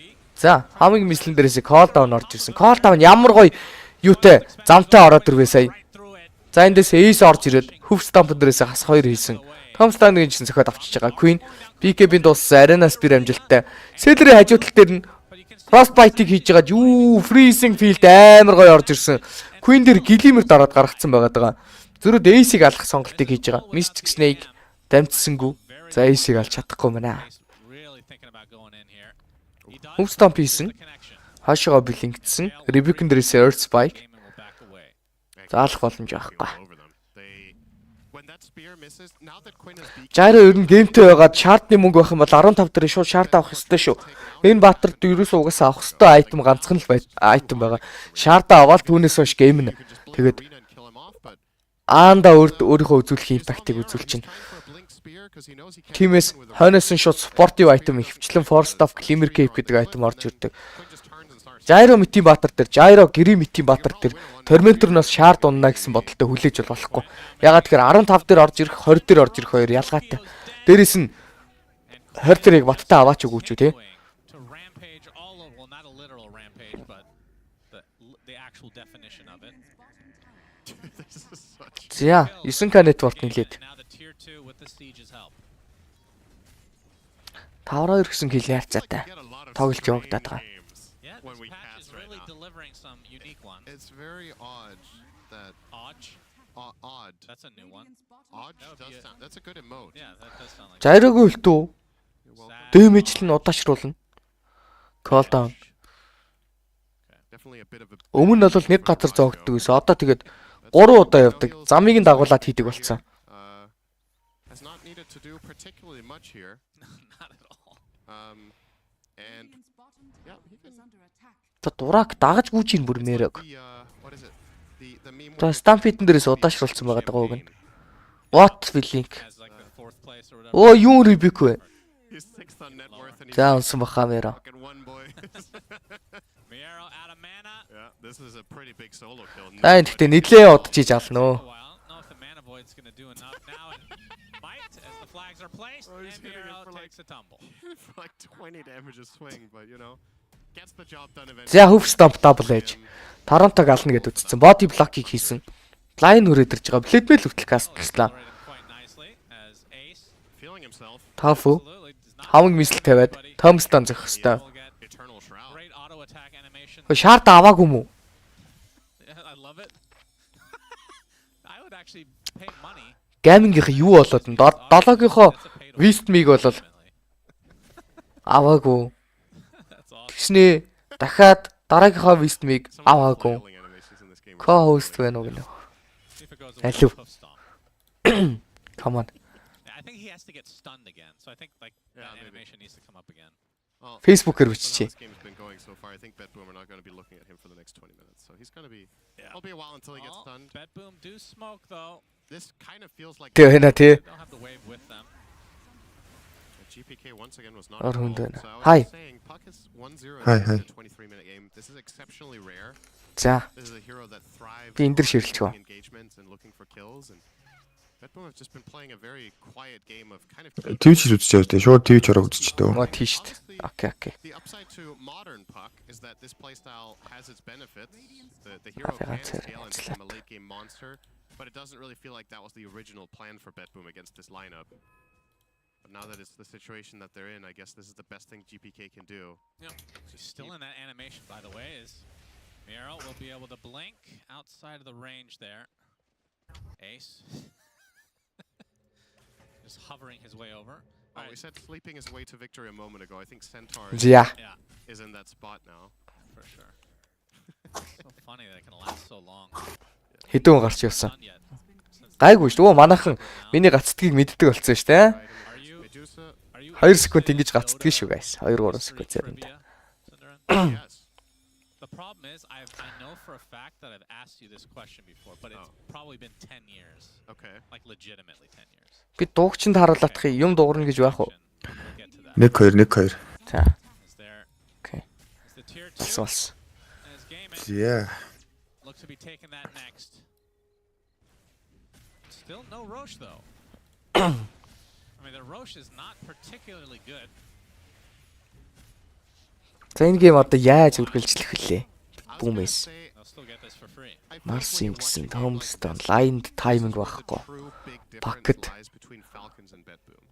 За, хамгийн мэслэн дээрээс call down орж ирсэн. Call down ямар гоё юутай замтай ороод ирвэ сая. Right through it. За эндээс Ace орж ирээд Hoof Stomp дээрээс хас 2 хийсэн. Tom Stanley гэсэн зөхиод авчиж байгаа. Queen BKB-ийн дууссан Arena Spear амжилттай. Celery хажуу тал дээр нь But you can see Frostbite-ийг хийж байгаа. Юу, Freezing Field амар гоё орж ирсэн. Queen дээр Glimmer дараад гаргацсан байгаад байгаа. Зөрүүд Ace-ийг алах сонголтыг хийж байгаа. Mystic Snake дамжсангүй. За Ace-ийг алж чадахгүй мэнэ. Ace really thinking about going in here. He does. Hoof Stomp Here's хийсэн. the connection. Хаашаа блинкдсэн. Rebuke дээрээс Earth Spike. Gaiman will back away. Заалах боломж байхгүй. All over them. When that spear misses, now that Quinn has beaten, Jairo ер нь геймтэй байгаад шаардны мөнгө байх юм бол 15 дээр шууд шаард авах ёстой шүү. Энэ баатард ерөөс угаасаа авах ёстой айтем ганцхан л айтем байгаа. Шаардаа аваад түүнээс хойш гейм нь тэгээд arena and kill him off, but аанда өөрийнхөө үзүүлэх импактыг үзүүл чинь. trying for a blink spear because he knows he can't Тимээс win with a хойноос нь шууд supportive item ихвчлэн force of Glimmer Cape гэдэг item орж ирдэг. Quinn just turns and starts. Jairo митийн баатар дээр, Jairo гэрээ митийн баатар дээр Tormentor-ноос шаард унна гэсэн бодолтой хүлээж болохгүй. Ягаад тэгэхээр 15 дээр орж ирэх, 20 дээр орж ирэх хоёр ялгаатай. Дээрээс нь 20 дээрийг баттай аваач өгөөч үү те. To rampage all over, well, not a literal rampage, but the actual definition of it. This is such. За 9K network нилээд. Now the tier 2 with the siege's help. 5-2 гэсэн хил яарцаатай. Get a lot of Тоглож strange явагдаад байгаа. games Yeah, when this we patch cast is right really now. delivering some unique ones. It's very odd that Odge, odd. that's a new one. Odd That would does be a- sound. That's a good emote. Yeah, that does sound like Жайрогийн үлтүү You're welcome. дэмэжл нь удаашруулна. Call down. Definitely a bit of a. Өмнө нь бол нэг газар зоогддог гэсэн. Одоо тэгээд 3 удаа явдаг. Замыг нь дагуулад хийдэг болсон. has not needed to do particularly much here. Not at all. And yeah, he can. Дурак дагаж гүйж ийн бүр нэрэг. What is it? The meme. Та Stampede дээрээс удаашруулсан байгаа даа уг нь. What feeling? As like the 4th place or whatever. Оо юу рибик вэ? He's 6th on net worth and he's За унсан ба камера. fucking one boy. Miero out of mana. Yeah, this is a pretty big solo kill. За энэ гэхдээ нилээ удаж хийж ална A нөө. while. I don't know if the mana void's going to do enough now. And might as the flags are placed, Oh, he's and hitting it Miero for like- takes a tumble. For like 20 damage a swing, but you know, gets the job done eventually. За хөв stomp double edge. Торонтог ална гэд үзсэн. Body block-ийг хийсэн. Line хүрээд ирж байгаа. Блэдмэл хүртэл кастлаа. Accelerated quite nicely as Ace Feeling himself. Тофу absolutely does not хавг мисл тавиад Томстон зөх хөстэй. will get Eternal Shroud. great auto attack animation. Хөө шаард аваагүй мүү? Yeah, I love it. I would actually pay money. Гамингийнх юу болоод н 7-гийнхоо Wistmig болол аваагүй. That's awesome. Тэгснээ дахиад дараагийнхаа Wistmig Some of the аваагүй. flailing animations in this game are Co-host байна уу гэнэ. See if it goes Hello. away with Hoof Stomp. Come on. Yeah, I think he has to get stunned again. So I think like Yeah, that maybe. animation needs to come up again. Well, Facebook-ээр based on how биччихье. this game's been going so far, I think BetBoom are not going to be looking at him for the next 20 minutes. So he's going to be. It'll be a while until he gets Oh, stunned. Bet Boom do smoke though. This kind of feels like. Тэ байна тий. They don't have the wave with them. GPK once again was not Or involved. Hundana. So I Hi. was saying, Puck is 1-0 Hi, in hi. the 23-minute game. This is exceptionally rare. За. This is a hero that thrives Би энэ дэр on ширэлж winning байгаа. engagements and looking for kills, and BetBoom have just been playing a very quiet game of kind of. Twitch л үзчихээ тэ. Шууд Twitch ороо үзчихдэг. Мод тийшт. Окей, окей. The upside to modern Puck is that this playstyle has its benefits. The hero Okay, can that's it. scale and That's become a late game monster, but it doesn't really feel like that was the original plan for BetBoom against this lineup. But now that it's the situation that they're in, I guess this is the best thing GPK can do. He's still in that animation, by the way, is Miero will be able to blink outside of the range there. Ace. Just hovering his way over. Oh, we Alright, said sleeping his way to victory a moment ago. I think Centaur За. yeah, is in that spot now. for sure. So funny that it can last so long. Хэдэн гарч явсан. Not yet. Гайгүй шүү. Өө манайхан миний гацдгийг мэддэг болсон шүү дээ. Are you Medusa, 2 секунд ингэж гацдгийг шүү guys. 2-3 секунд заримдаа. yes. The problem is, I know for a fact that I've asked you this question before, but it's probably been 10 years. Okay. Like legitimately 10 years. Би дуугчинд харуулах юм дуурна гэж байх уу? We'll get to that. 1-2. За. Is there Okay. is the tier 2 Болсон болсон. as game Yeah. looks to be taking that next. Still no Roche though. I mean the Roche is not particularly good. За энэ гейм одоо яаж үргэлжлэх вүлээ? I was gonna Boomers. say, They'll still get this for free. I feel like Mars when you're Simpson, watching a game like Tombstone, this, lined this is timing where the байхгүй. true big difference Bucket. lies between Falcons and BetBoom.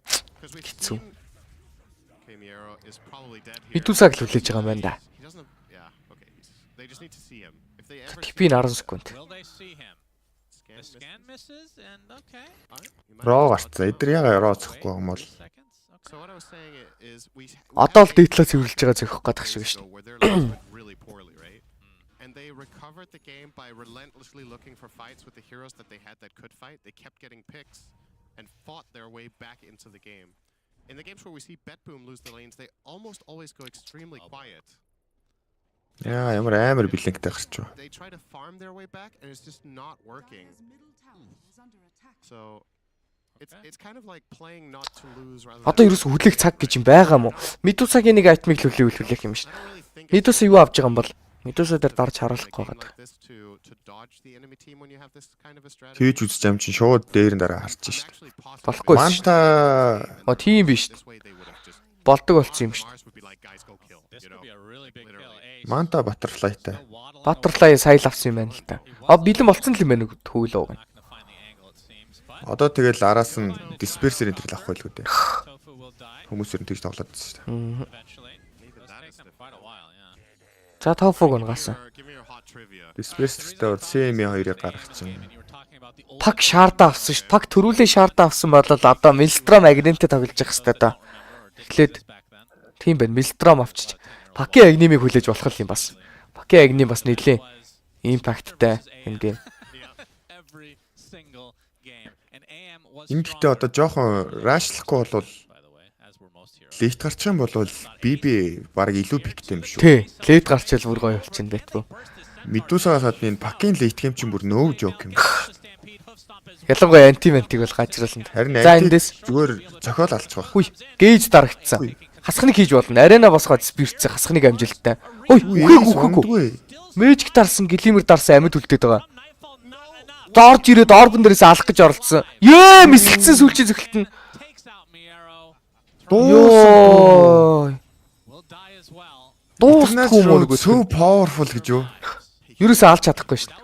'Cause we've Хэцүү. seen Miero is probably dead here. Медусаг л хүлээж байгаа юм байна да. He doesn't have, yeah, okay. They just need to see him. If they ever TP н 10 секунд. Will they see him? scan, The scan misses and okay. he might Роо just гарцсан. Эдгээр яга роо цохгүй юм бол. 3 seconds. So what I was saying is we Одоо л дээдлээ цэвэрлж байгаа зөхөх гадах шиг шүү. where their lines went really poorly, right? And they recovered the game by relentlessly looking for fights with the heroes that they had that could fight. They kept getting picks and fought their way back into the game. In the games where we see BetBoom lose the lanes, they almost always go extremely quiet. Яа ямар амар бэлэнктэй гарч байгаа. They try to farm their way back, and it's just not working. So it's kind of like playing not to lose rather Одоо than. ерөөсө хүлээх цаг гэж юм байгаа мó. Медусагийн нэг айтмыг л хүлээх юм I шин. don't really think it's Медуса юу авч байгаа юм бол? Медуса дээр дарж like харуулахгүй game байгаа. like this to dodge the enemy team when you have this kind of a strategy. Twitch үзэж ам чинь шууд дээр нь дараа харж I'm шít. actually positive Болохгүй it's шүү. Манта Оо тийм биш. this way they would have just Болдог болсон юм шин. Mars would be like, guys, go kill, This you could know. be a really big kill. Literally. Ace. Манта баттерфлайтай. Still waddling Батерлай away. сайл авсан юм байна л да. А бэлэн болцсон л юм байна төвөл ууг. Not gonna find the angle it seems, but Одоо тэгэл араас нь дисперсер энэ төр авах байлгүй дээ. Tofu will die Хүмүүс ер нь тэгж тоглоод байсан шүү дээ. eventually. It'll that take is them quite a while, yeah. За тофог унгасан. Give me your hot trivia. Дисперсертэй бол CM2-ыг гаргачихсан. Пак шаардаа авсан ш. Пак төрүүлээ шаардаа авсан бол одоо Милстром агнемтэй тоглож явах хэрэгтэй да. Эхлээд тийм байна. Милстром авчиж Паки агнемийг хүлээж болох юм бас. Паки агнем бас нэлээ импакттай юм гээ. Every single game. And AM Энэ гэхдээ одоо жоохон рашлахгүй болвол лейт гарчих юм бол BB баг илүү пиктэй юм шүү. Тий, лейт гарчил бүр гоё болчихно байтгүй. Медусагаас гадна энэ пакийн лейт гейм чинь бүр нөө жоок юм. Ялангуяа антиментиг бол гажруулна. Харин За эндээс зүгээр зохиол алчих байх. хүй, гейж дарагдсан. Хасхныг хийж болно. Арена босгоод спиртс хасхныг амжилттай. Ой, үхээгүй. Мэжик дарсан, глимер дарсан амьд үлдээд байгаа. Дорж ирээд орбон дээрээс алах гэж оролцсон. Ёо, мисэлцэн сүлжээ зөхөлтөн. Ёо. Дуусахгүй мөн үгүй. So powerful гэж юу? Юурээс алж чадахгүй шүү дээ.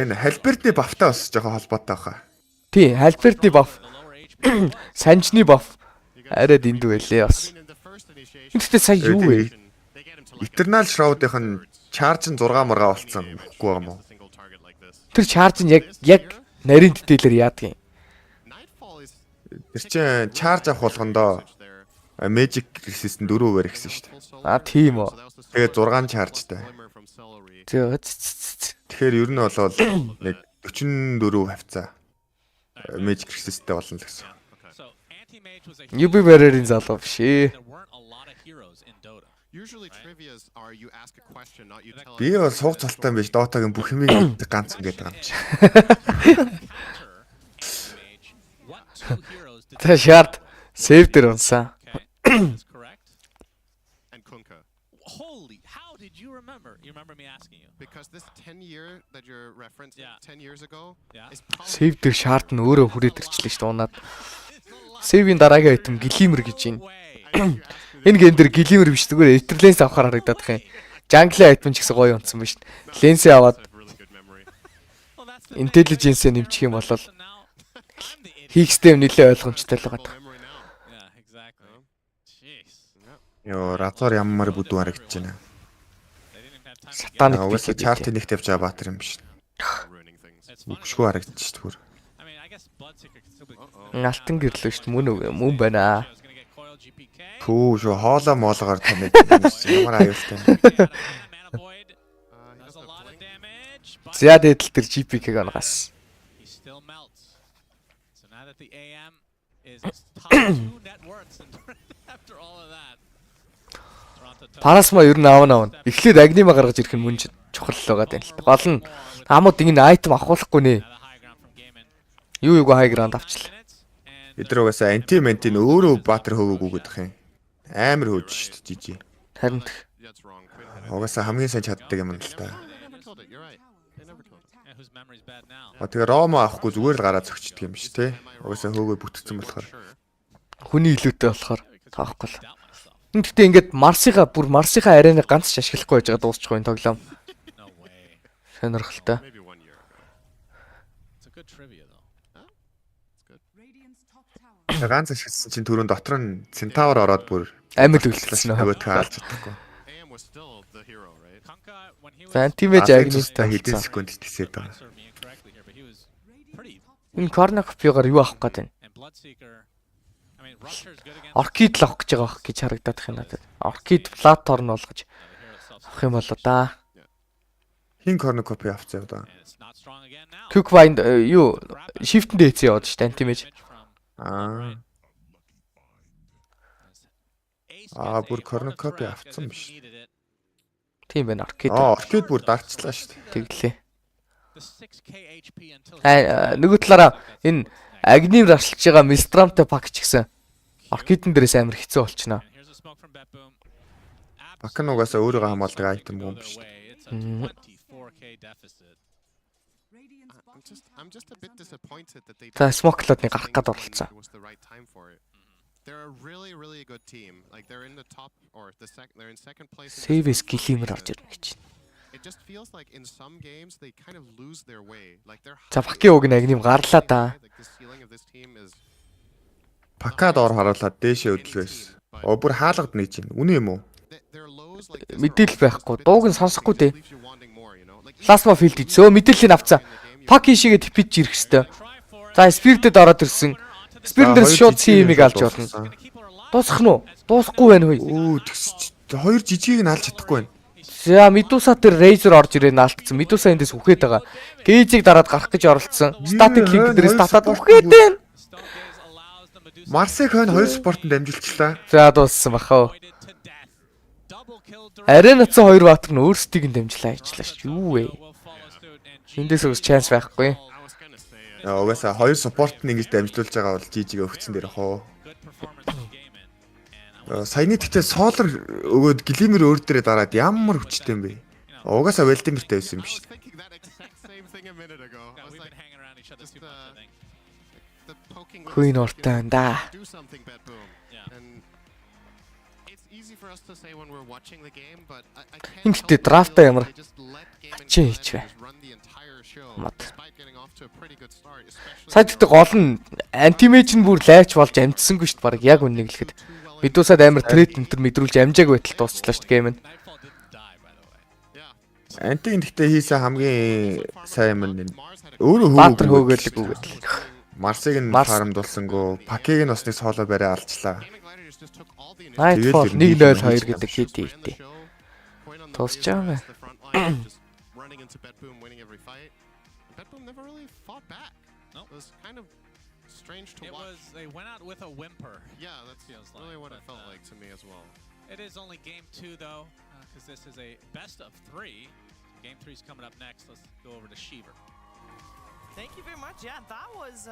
Энэ Халбертны бафтай бас жоохон холбоотой баха. Тий, Халбертны баф. Санжны баф. Арай дэндүү байлээ бас. Гэхдээ сая юу вэ? Eternal Shroud-ийнх нь charge нь 6 маргаа болцсон үгүй юм уу? Тэр charge нь яг нарийн дэтэлээр яадаг юм. Тэр чинь charge авах болгондоо magic resist 4% гэсэн шүү дээ. Аа тийм үү. Тэгээ 6 chargeтай. Тэгэхээр ер нь бол нэг 44 хавцаа magic resistтэй болно л гэсэн. UB barrier-ийн залуу биш ээ. Би бол сууг цалтай юм биш. Dota-гийн бүх юмыг ганц ингэж байгаа юм чи. Тэ шарт save дээр унсан. Holy, how did you remember? You remember me asking you? Because this 10 year that you're referencing 10 years ago is Save дээр шарт нь өөрөө хүрээд ирчлээ шүү дээ унаад. Save-ийн дараагийн item глимер гэж байна. Энэ гейм дээр глимер биш зүгээр этерленс авахаар харагдаад их юм. Jungle item ч гэсэн гоё унтсан биш. Ленсээ аваад intelligence нэмчих юм бол хийхстэй нэлээ ойлгомжтой л байгаа. Йоо, разор ямар бүдүү харагдаж байна. Сатаник угаасаа чарт нэгт явж байгаа баатар юм биш. Үгшгүй харагдаж шүү дээ. Алтан гэрлөө шүү дээ мөн байна. Түү шүү хоолоо моолгоор таньд ямар аюултай. За дэдэл тэр GP-г онгаас. Парасма ер нь аав. Эхлээд агнима гаргаж ирэх нь мөн чухал л байгаа юм л. Гол нь хамууд ингэ айтем авахуулахгүй нэ. Юу high ground авчлаа. Эдгээр угаасаа anti-menti өөрөө баатар хөвөөгүй гэдэг юм. Амар хөөж шүү дээ жижи. Харин угаасаа хамгийн сайн чаддаг юм л та. Тэгээ Ромо авахгүй зүгээр л гараа зөгчдөг юм биш те. Угаасаа хөөгөө бүтцсэн болохоор. Хүний илүүтэй болохоор таахгүй л. Гэхдээ ингээд Марсийнхаа ареныг ганц ч ашиглахгүй байж байгаа дуусчихгүй энэ тоглоом. Сонирхолтой. Ганц ашигласан чинь түрүүн дотор нь Centaur ороод бүр амьд үлдсэн нөө. Нөгөөдхөө алж чадахгүй. Антимэж агнистай хэдэн секунд тисээд байгаа. Энэ корner копиогоор юу авах гээд байна? Оркид л авах гэж байгаа гэж харагдаад байна надад. Оркид платформ болгож авах юм болоо да. Хин корner копи авцгаа да. Quick find юу shift-д хийцээ яваад шүү дээ антимэж. Бүр корner копи авцсан биш. Тийм байна оркид. Оркид бүр дарчлаа шүү дээ. Тэглээ. Нөгөө талаараа энэ агним рашлж байгаа Мистрамтай пак ч гэсэн оркидэн дээрээс амар хэцүү болчихно. Пак нь угаасаа өөрийгөө хамгаалдаг айтем юм биш. Та смоклодны гарах гээд оролцсон. Сейвэс глимер орж ирнэ гэж. За паки уг нэг юм гарлаа да. Пакад ор харуулаад дээшээ өдлгөөс. Бүр хаалгад нэгж байна. Үнэ юм уу? Мэдээлэл байхгүй. Дууг нь сонсохгүй дээ. Plasma field хийцөө мэдээллийг авцсан. Пак ишигээ типиж ирэх хэвээр. За спиртэд ороод ирсэн. Спирт дээрс шууд CM-ийг алж болно. Дуусах нь уу? Дуусахгүй байна хөөе. Хоёр жижигийг нь алж чадахгүй байна. За Медуса тэр Razor орж ирээ наалтсан. Медуса эндээс үхээд байгаа. Гейжийг дараад гарах гэж оролцсон. Static link дээрээс татаад үхээд байна. Марсыг хойно хоёр спортод дамжуулчлаа. За дууссан бахаа. Арен атсан хоёр баатар нь өөрсдийг нь дамжлаа ажиллаа ш. Юу вэ? Эндээс ус chance байхгүй. Угаасаа хоёр спорт нь ингэж дамжуулж байгаа бол GG-гээ өгцөн дээр хоо. Саяны тэгтээ Solar өгөөд Glimmer өөр дээрээ дараад ямар хүчтэй юм бэ? Угаасаа Weldimerтэй байсан юм биш. Queen Orton да. Ингээд драфта ямар чи хийч вэ? Мод. Саяд гол нь антимэж нь бүр лайч болж амжсангүй шүү дээ. Бараг яг үннийг хэлэхэд. Медусад амар трейд энтер мэдрүүлж амжааг байтал дуусчлаа шүү дээ гейм нь. Антиг гэхдээ хийсэн хамгийн сайн юм нь өөрөө Баатар хөөгөлөг үгээд. Марсыг нь фармдулсангүй, Пакиг нь бас нэг соло барай алчлаа. Nightfall 1-0-2 гэдэг хэд ийтэй. Тусч байгаа юм. It was they went out with a whimper. Yeah, that's really what it felt like to me as well. It is only game 2 though, because this is a best of 3. Game 3 is coming up next. Let's go over to Sheever. Thank you very much. Yeah, that was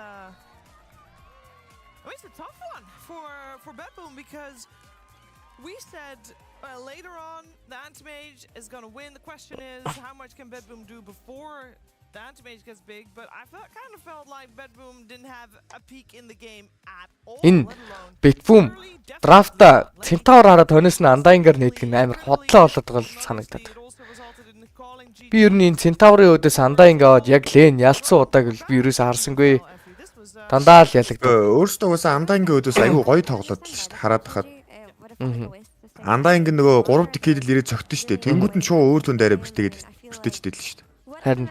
it's a tough one for Bedboom because we said later on the Anti-Mage is going to win. The question is how much can Bedboom do before the Anti-Mage gets big, but I kind of felt like Bedboom didn't have a peak in the game at all. Энэ Bedboom драфта Centaur хараад хонос нь Undying-аар нээдэг нь амар хотлоо болоод байгаа л санагдаад. Би ер нь энэ Centaur-ын өдөөс Undying аваад яг лен ялцсан удааг л би ерөөсөө харсангүй. Дандаа л ялагдав. Өөрөөсөө угаасаа Undying-ийн өдөөс айгүй гоё тоглоод л шүү дээ. Хараад хахад. Undying нөгөө 3 decade л ирээд цогтөн шүү дээ. Тэнгүүд нь шууд өөр түн дээрээ бэртээчтэй л шүү дээ. Харин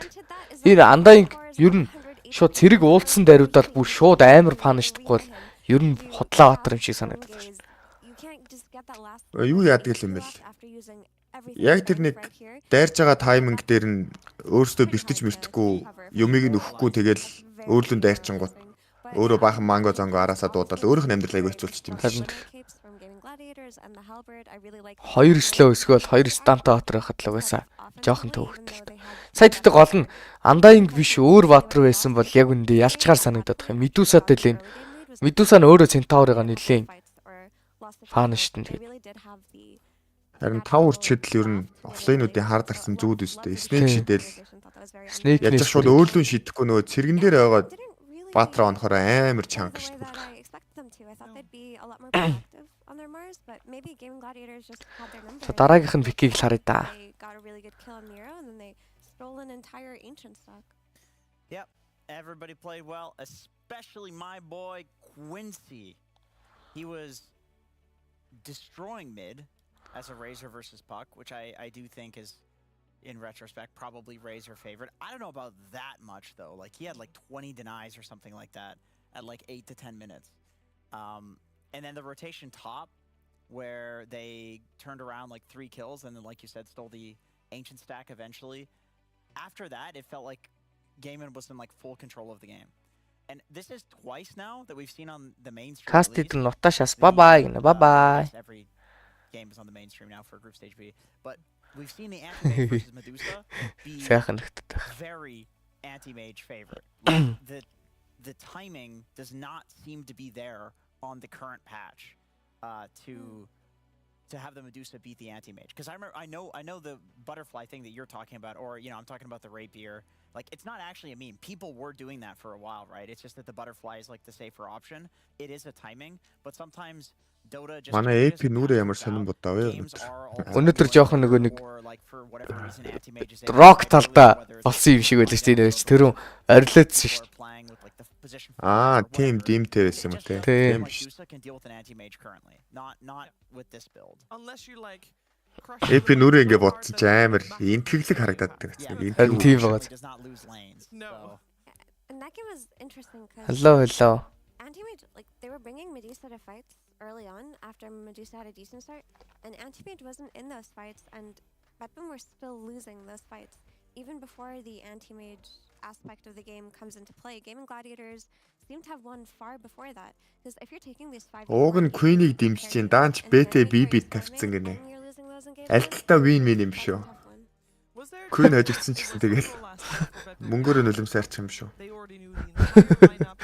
энэ Undying ер нь шууд цэрэг уулцсан даруйдаар бүр шууд амар паништахгүй бол ер нь хотлоо баатар юм шиг санагдаад байна. Юу яадаг юм бэ? Яг тэр нэг дайрж байгаа тайминг дээр нь өөрөөсөө бэртэж мэртэхгүй юмыг нь өгөхгүй тэгэл өөрлөн дайрчингууд өөрөө баахан манго зонго араасаа дуудаад өөрийнх нь амьдрал айгүй хэцүүлчих юм байна. Хоёр слоу эсвэл хоёр станта баатар байхад л угаасаа жоохон төвөгдөлтэй. Сая тэгтээ гол нь Undying биш өөр баатар байсан бол яг үндэ ялчгаар санагдаад байгаа юм. Медусатай л энэ. Медуса нь өөрөө Centaur-ыг нэлээн фан штэн тэгээд. Харин 5 үрчгэд л ер нь офлайнуудын хард гарсан зүүд үстэй. Снэйк шидэл. Снэйк яаж шууд өөрлөн шидэхгүй нөгөө цэргэн дээр байгаа баатар онохоор амар чанга шүү дээ. За дараагийнх нь пикийг л харъя да. Yep, everybody played well, especially my boy Quincy. He was destroying mid as a Razor versus Puck, which I do think is, in retrospect, probably Razor favorite. I don't know about that much though. Like he had like 20 denies or something like that at like 8 to 10 minutes. And then the rotation top, where they turned around like 3 kills and then, like you said, stole the ancient stack eventually. After that, it felt like Gaiman was in like full control of the game. And this is twice now that we've seen on the mainstream. Bye-bye. Every game is on the mainstream now for Group Stage B. But we've seen the Anti-Mage versus Medusa be very Anti-Mage favorite. Like the timing does not seem to be there on the current patch to have the Medusa beat the Anti-Mage. Because I know the butterfly thing that you're talking about, or I'm talking about the rapier. Like it's not actually a meme. People were doing that for a while, right? It's just that the butterfly is like the safer option. It is a timing, but sometimes Dota just манай AP нүрэ ямар сонирн бодоо вэ? Өнөөдөр жоохон нөгөө нэг rock талдаа болсон юм шиг байлаа шүү дээ. Тэрүүн орилоодсэн шүү дээ. Тийм димтэй байсан юм те. Тийм биш. AP нүрэ ингэ бодсон чи амар интгэлэг харагдаад байгаа. Харин тийм байгаа. Hello. Anti-Mage, like, they were bringing Medusa to fights early on after Medusa had a decent start, and Anti-Mage wasn't in those fights, and Bedboom were still losing those fights, even before the Anti-Mage aspect of the game comes into play. Gaming Gladiators seem to have won far before that. Because if you're taking these 5 Ууг нь Queen-ийг дэмжиж чинь даанч BT BB тавьчихсан гинэ. Аль талтаа win win юм шүү. Was there Queen хожигдсан ч гэсэн тэгэл мөнгөөр нь үлэмсээрч юм шүү. They already knew the entire lineup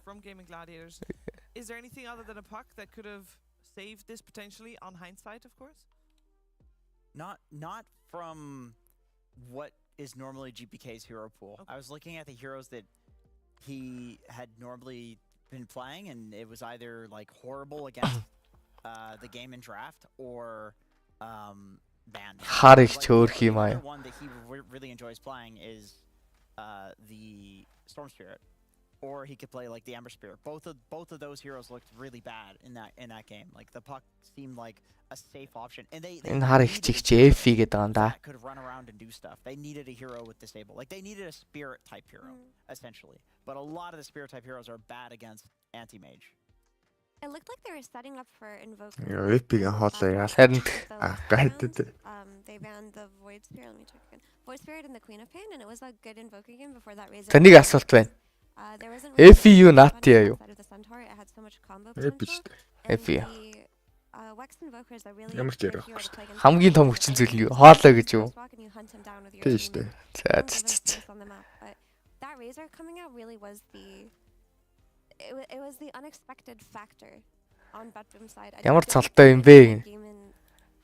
from Gaming Gladiators. Is there anything other than a puck that could have saved this potentially on hindsight, of course? Not from what is normally GPK's hero pool. Okay. I was looking at the heroes that he had normally been playing, and it was either like horrible against the game in draft or banned. Хар их Like, чөөрх the юм аа. other one that he really enjoys playing is the Storm Spirit, or he could play like the Ember Spirit. Both of those heroes looked really bad in that game. Like the puck seemed like a safe option, and they Энэ хар их needed чигч heroes F гэдэг юм да. that could run around and do stuff. They needed a hero with disable. Like they needed a spirit type hero, essentially. But a lot of the spirit type heroes are bad against anti-mage. It looked like they were setting up for Invoker. Epic-ийн хоолой яа. Харин гайдад. They banned the Void Spirit. Let me check again. Void Spirit and the Queen of Pain, and it was a good Invoker game before that Razor. Таныг асуулт байна. There wasn't FEU наати яа юу? outside of the Centaur. It had so much combo Epic potential. шүү. And FEU. the, Wax Invokers are really Ямар ч good яриа hero to байхгүй play against Хамгийн том enemies. хүчин зүйл нь юу? Хоолой гэж юу? Crosswalk and you hunt him down with your Тийм team. шүү. You За don't give him space on the map. But that Razor coming out really was it was the unexpected factor on Batboom's side. I Ямар don't think цалтай юм бэ? Gaming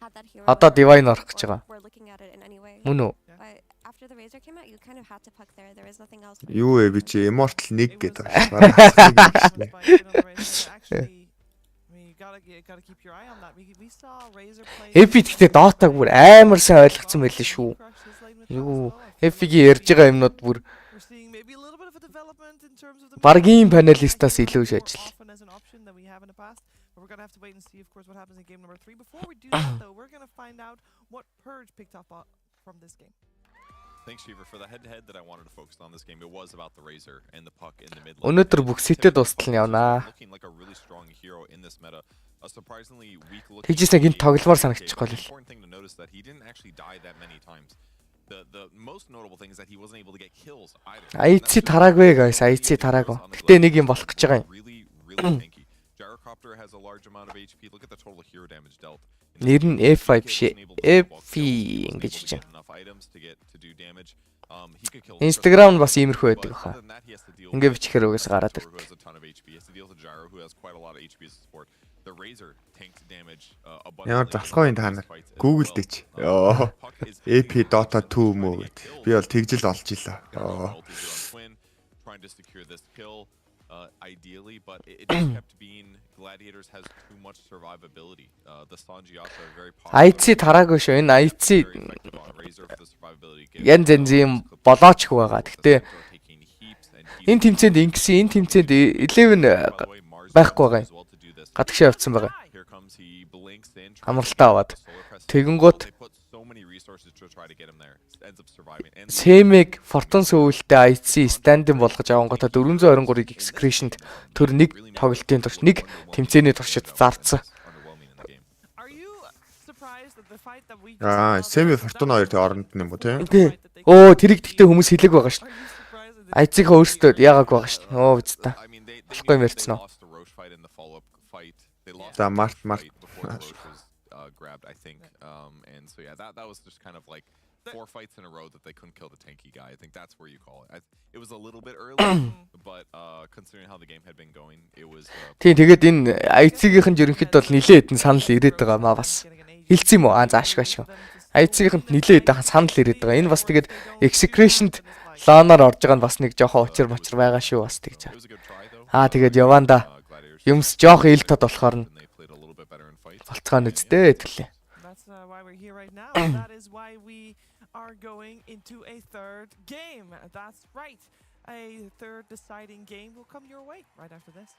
had that hero Одоо in Divine mind орох гэж or байгаа. were looking at it in any way. Мөн үү? But after the Razor came out, you kind of had to puck there. There was nothing else. Юу вэ би чи Immortal 1 гэдэг It байна. Actually, I mean, you gotta keep your eye on that. We saw Razor play. Epic гэхдээ Dota-г бүр амар сайн ойлгоцсон байлээ шүү. Юу Epic-ийн ярьж байгаа юмнууд бүр We're seeing maybe a little bit of a development in terms of the Баргийн панелистаас илүү шажил. often as an option than we have in the past. But we're gonna have to wait and see, of course, what happens in game number 3. Before we do that, though, we're gonna find out what Purge picked up from this game. Thanks, Shiva, for the head-to-head that I wanted to focus on this game. It was about the Razor and the puck in the mid lane. Өнөөдөр бүх сетэд устал нь явнаа. Looking like a really strong hero in this meta. A surprisingly weak looking. Тэгжсэн гинт тогломоор санагдчихгүй л. Important thing to notice that he didn't actually die that many times. The most notable thing is that he wasn't able to get kills either. IC тараагүй guys, IC тараагүй. Гэтэ нэг юм болох гэж байгаа юм. Really tanky. Gyrocopter has a large amount of HP. Look at the total hero damage dealt. Нэр нь F5 шээ. FE ингэж хийж байна. Instagram нь бас иймэрхүү байдаг хаа. Ингээ бичихэр угаас гараад ирт. Ямар залхуу юм та нар. Google дэч. Йоо. AP Dota 2 юм уу гэд. Би бол тэгжил олж илаа. Йоо. Trying to secure this kill ideally, but it just kept being Gladiators has too much survivability. The Sanjiata are very popular. IC тараагүй шүү. Энэ IC янз янзын болооч хүү байгаа. Гэтэ энэ тэмцээнд ингэсэн, энэ тэмцээнд 11 байхгүй байгаа юм. Гадагшаа явцсан байгаа. Амралтаа аваад. Тэгэнгუთ Сэмэг Фортун сүүлдээ IC стандин болгож авангуудаа 423-ыг Excretion-д төр нэг тоглолтын турш нэг тэмцээний туршид зарцсан. Сэмэг Фортун 2 тэ оронд нь юм уу тийм? Оо тэрийг тэгтээ хүмүүс хэлэг байгаа шүү. IC-ийнхаа өөрсдөө яагаагүй байгаа шүү. Оо биз та. Болохгүй юм ярьсан уу? За Март grabbed, I think. And so yeah, that was just kind of like 4 fights in a row that they couldn't kill the tanky guy. I think that's where you call it. It was a little bit early, but considering how the game had been going, it was. Тийм тэгээд энэ IC-ийн жирэмхэд бол нилээ хэдэн санал ирээд байгаа маа бас. Хилцсэн юм уу? Заашгүй. IC-ийнхэнд нилээ хэдэн санал ирээд байгаа. Энэ бас тэгээд Excretion-д лаанаар орж байгаа нь бас нэг жоохон учир мочир байгаа шүү бас тэгж. Тэгээд яванда юмс жоох ил тод болохоор нь болцгоо үздэй төлөө. That's why we're here right now. That is why we are going into a third game. That's right. A third deciding game will come your way right after this.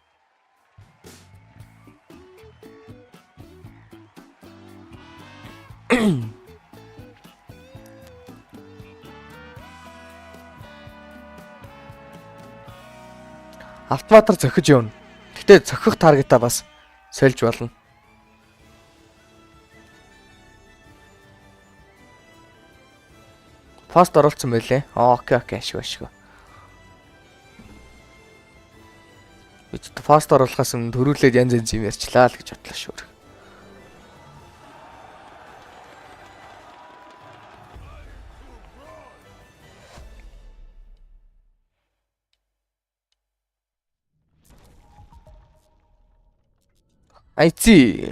Автоматар зөхөж явна. Гэтэ зөхөх таргетаа бас сольж болно. Фаст оролцсон байлээ. Окей, ашиг. Бид фаст оруулахаас өмнө төрүүлээд янз янз юм ярьчлаа л гэж бодлоо шүү. Айци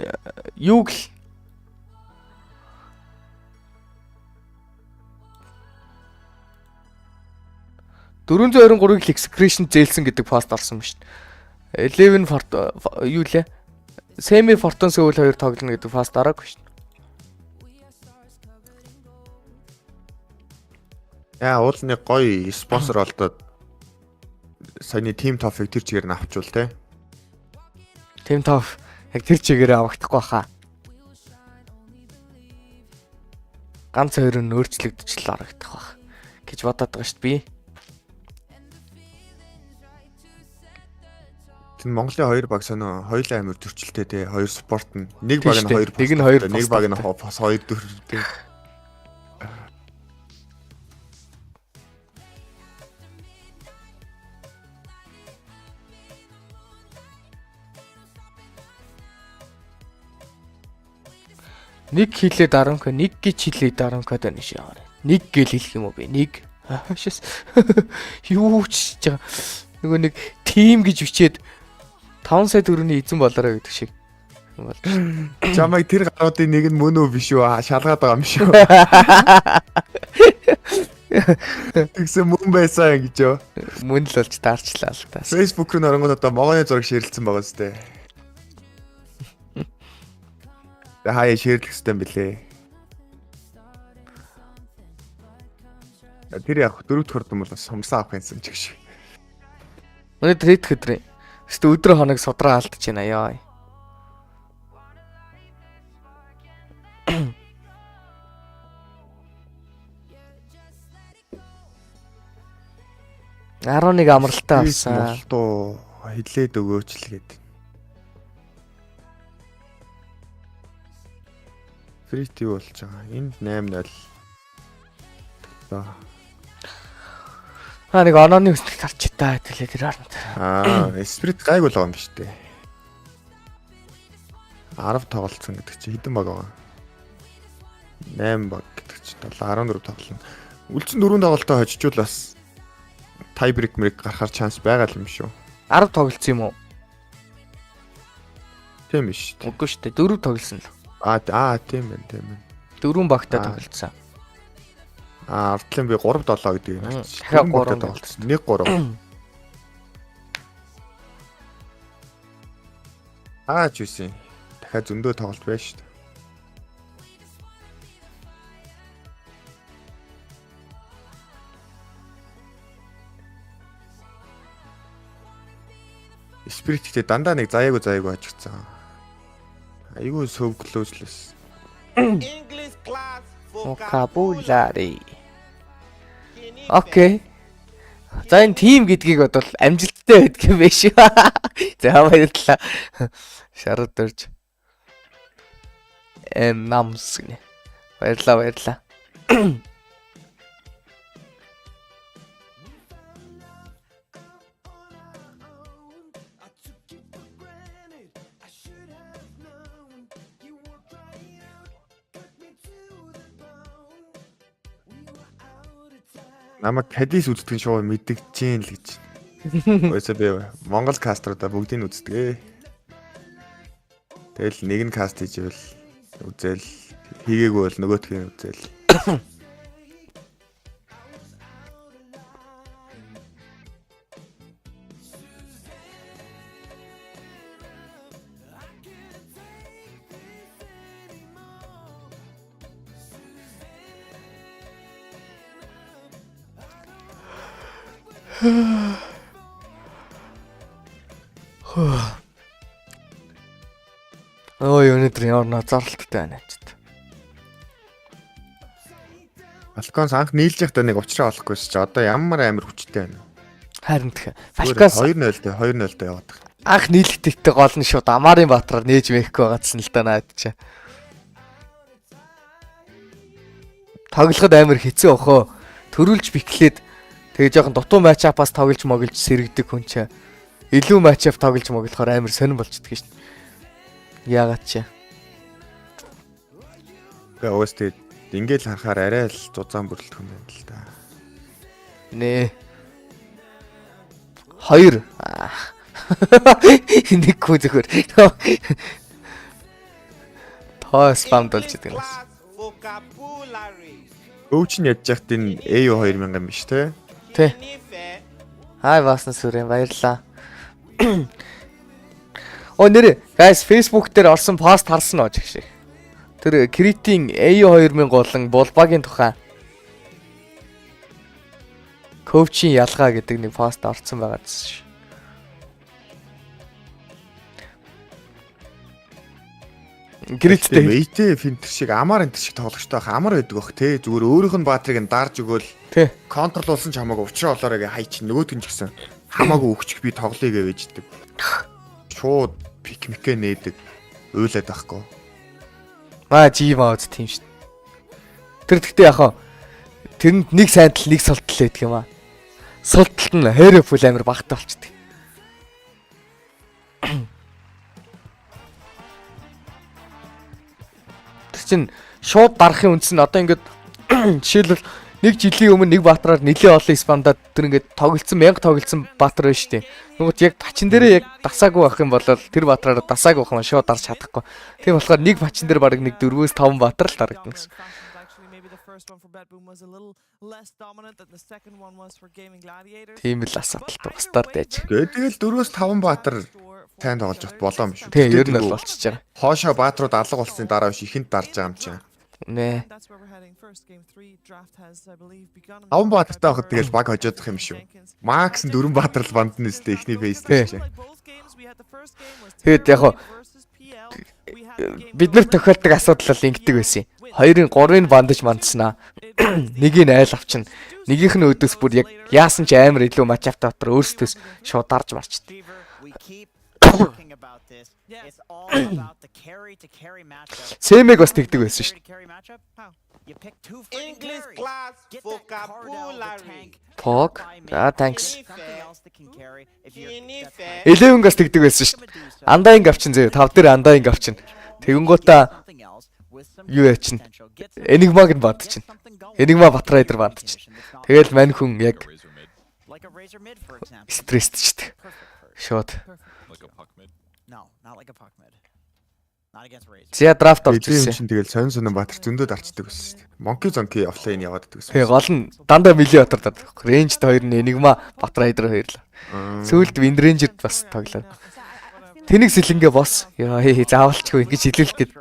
юу гэл 423-ыг execution зээлсэн гэдэг пост орсон ба шүү. 11 юу лээ? Semi Fortune Soul 2 тоглоно гэдэг пост ороогүй шүү. Яа, уул нэг гоё спонсор олдоод саяны Team Top-ыг тэр чигээр нь авчвал те. Team Top яг тэр чигээр авахдахгүй хаа. Ганц хоёр нь өөрчлөгдөж л харагдах байх гэж бодоод байгаа шүү би. Монголын хоёр баг сонио хоёулаа амир төрчлөлтэй те. Хоёр спорт нь нэг баг нь хоёр нэг баг нь бас хоёр дөрвтэй. Нэг хилээ дарамка, нэг гэж хилээ дарамка даа нэш яваа. Нэг гэл хэлэх юм уу бэ? Нэг. Хаашаас юу ч жаа. Нөгөө нэг тим гэж бичээд 5 сая төгрөгийн эзэн болоорой гэдэг шиг. Чамайг тэр гаруудын нэг нь мөн үү биш үү? Шалгаад байгаа юм шүү. Тэгсэн мөн байсан гэж юу? Мөн л болж таарчлаа л таа. Facebook руу оронгод одоо могооны зураг ширэлцсэн байгаа зү. Хаяа ширлэх хэвээр билээ. Тэр яг дөрөвд хурдан бол сумсаа авах юмсан ч гэж. Өнөөдөр хэд өдрөө. Өстө өдрөө хоног судраа алдаж байна ёо. Нэг амралтай авсан. Болтоо хилээд өгөөч л гээд. Фрити болж байгаа. Энд 8-0. Нэг онооны үстэй тарч та хэлээ тэр харна. Спирит гайг бол байгаа юм биш үү? 10 тоглолцсон гэдэг чи хэдэн баг байгаа? 8 баг гэдэг чи 14 тоглолно. Үлдсэн 4 тоглолтоо хожижвол бас тайбрек мэрэг гарахар шанс байгаа юм шүү. 10 тоглолцсон юм уу? Тийм биш. Үгүй шүү дээ. 4 тоглосон л. Тийм байна. 4 багтаа тоглолцсон. Ардлын би 3-7 гэдэг юм. Дахиад 3 тоглолцсон. 1-3. Ч үсэн. Дахиад зөндөө тоглолт байна шүү дээ. Спирит гэдэг дандаа нэг заяагүй хажигдсан. Айгуу сөв клоуслес. English class vocabulary. Окей. За энэ тим гэдгийг бодвол амжилттай байдаг юм биш үү? За баярлалаа. Шарууд дөрж. Намс гинэ. Баярлалаа. Намайг Кадис үздэг шоу мэддэг чинь л гэж. Oysa би Монгол каструудаа бүгдийг үздэг. Тэгэл нэг нь каст хийжвэл үзэл хийгээгүй бол нөгөөтгөө үзэл. Өнөөдөр ямар зарлттай байна ч гэдэг. Балконс анх нийлж явахдаа нэг уучраа олохгүйс чи одоо ямар амар хүчтэй байна. Харин тэгэхээр Балконс 2-0 дээр яваад. Анх нийлэгдэхтэй гол нь шууд Амарын Баатраар нээж мэхгүй байгаадсан л да наад чи. Тоглоход амар хэцүү өхөө. төрүүлж биклээд тэгээ жоохон дутуу матчапаас тоглож моглож сэргдэг хүн ч илүү матчап тоглож моглохоор амар сонирн болчихдөг шин. Яагаад ч. Өөстэй ингээл харахаар арай л зузаан бүрэлдэх юм байна л да. Нэ. 2. Нэг хүү зөвхөр. Тоо спамд болж идэг юм. Vocabulary. Өвч нь ядж яхад энэ AU 2000 юм биш те. Тэ. Хай баасан сүрэн баярлаа. Оо нэрэ guys Facebook дээр орсон пост харсан уу гэж шиг. Тэр Критийн AU 2000 болон Булбагийн тухай коучийн ялгаа гэдэг нэг пост орсон байгаа зү. Криттэй Мэйтэй финтер шиг амар энтер шиг тоглогчтой байх амар байдаг бах те. Зүгээр өөрийнх нь баатрыг нь дарж өгөөл контролуулсан ч хамаагүй учраа олоороо хай чинь нөгөөт нь ч гэсэн хамаагүй өгчих би тоглоё гэвэждэг. Шууд пикмикэ нээдэг уйлаад байхгүй. Маа жимааз тийм шүү. Тэр гэхдээ яхаа тэрэнд нэг сайдл нэг султал байдаг юм аа. Султалт нь хайраа фул амир багтаа болчихдээ. Тэр чин шууд дарахын үндс нь одоо ингээд жишээлбэл нэг жилийн өмнө нэг баатраар нэлээ олон спамдаад тэр ингээд тоглолцсон 1000 тоглолцсон баатар байна шүү дээ. Нөгөөт яг бачин дээрээ яг дасаагүй байх юм бол тэр баатраар дасаагүй байх юм шууд дарж чадахгүй. Тийм болохоор нэг бачин дээр баг нэг 4-5 баатар л дарагдана гэсэн. Тийм л асуудалтай бастаар дайж. Тэгэл 4-5 баатар тань тоглож явах болоо юм шүү. Тийм ер нь бол болчихж байгаа. Хоошоо баатрууд алга болсны дараа биш ихэнд дарж байгаа юм чинь. Нэ. 5 баатартай байхад тэгэл баг хожоодох юм шүү. Макс 4 баатар л банд нь өстэй ихний фейс дээр чинь. Тэгэд яг бид нар тохиолдог асуудал бол ингэдэг байсан. 2-ын 3-ын бандаж мандснаа. Нэгийг айл авчин. Нэгийнх нь өдөөс бүр яг яасан ч амар илүү матчаптай дотор өөрсдөөс шууд дарж марчдаг. Сэмэг бас тэгдэг байсан шүү. English class vocabulary. Pog. Thanks. Элевенгас тэгдэг байсан шүү. Андаанг авчин зөө 5 дээр андаанг авчин. Тэгэнгүүтээ юу яачин. Enigma-г нь бандчин. Enigma Batrider бандчин. Тэгэл мань хүн яг стресстэй. Шот. Зя драфт орж ирсэн. Тэгэл сонь сонь баатар зөндөө дарчдаг байсан шүү дээ. Monkey Zonky офлайн яваад байдаг байсан. Тэгээ гол нь дандаа милийн батар даа. Range 2 нь Enigma Batrider 2 л. Сүүлд Wind Ranger бас тоглоо. Тэнийг сэлэнгээ босс. Яа заавалчгүй ингэж хэлүүлэх гээд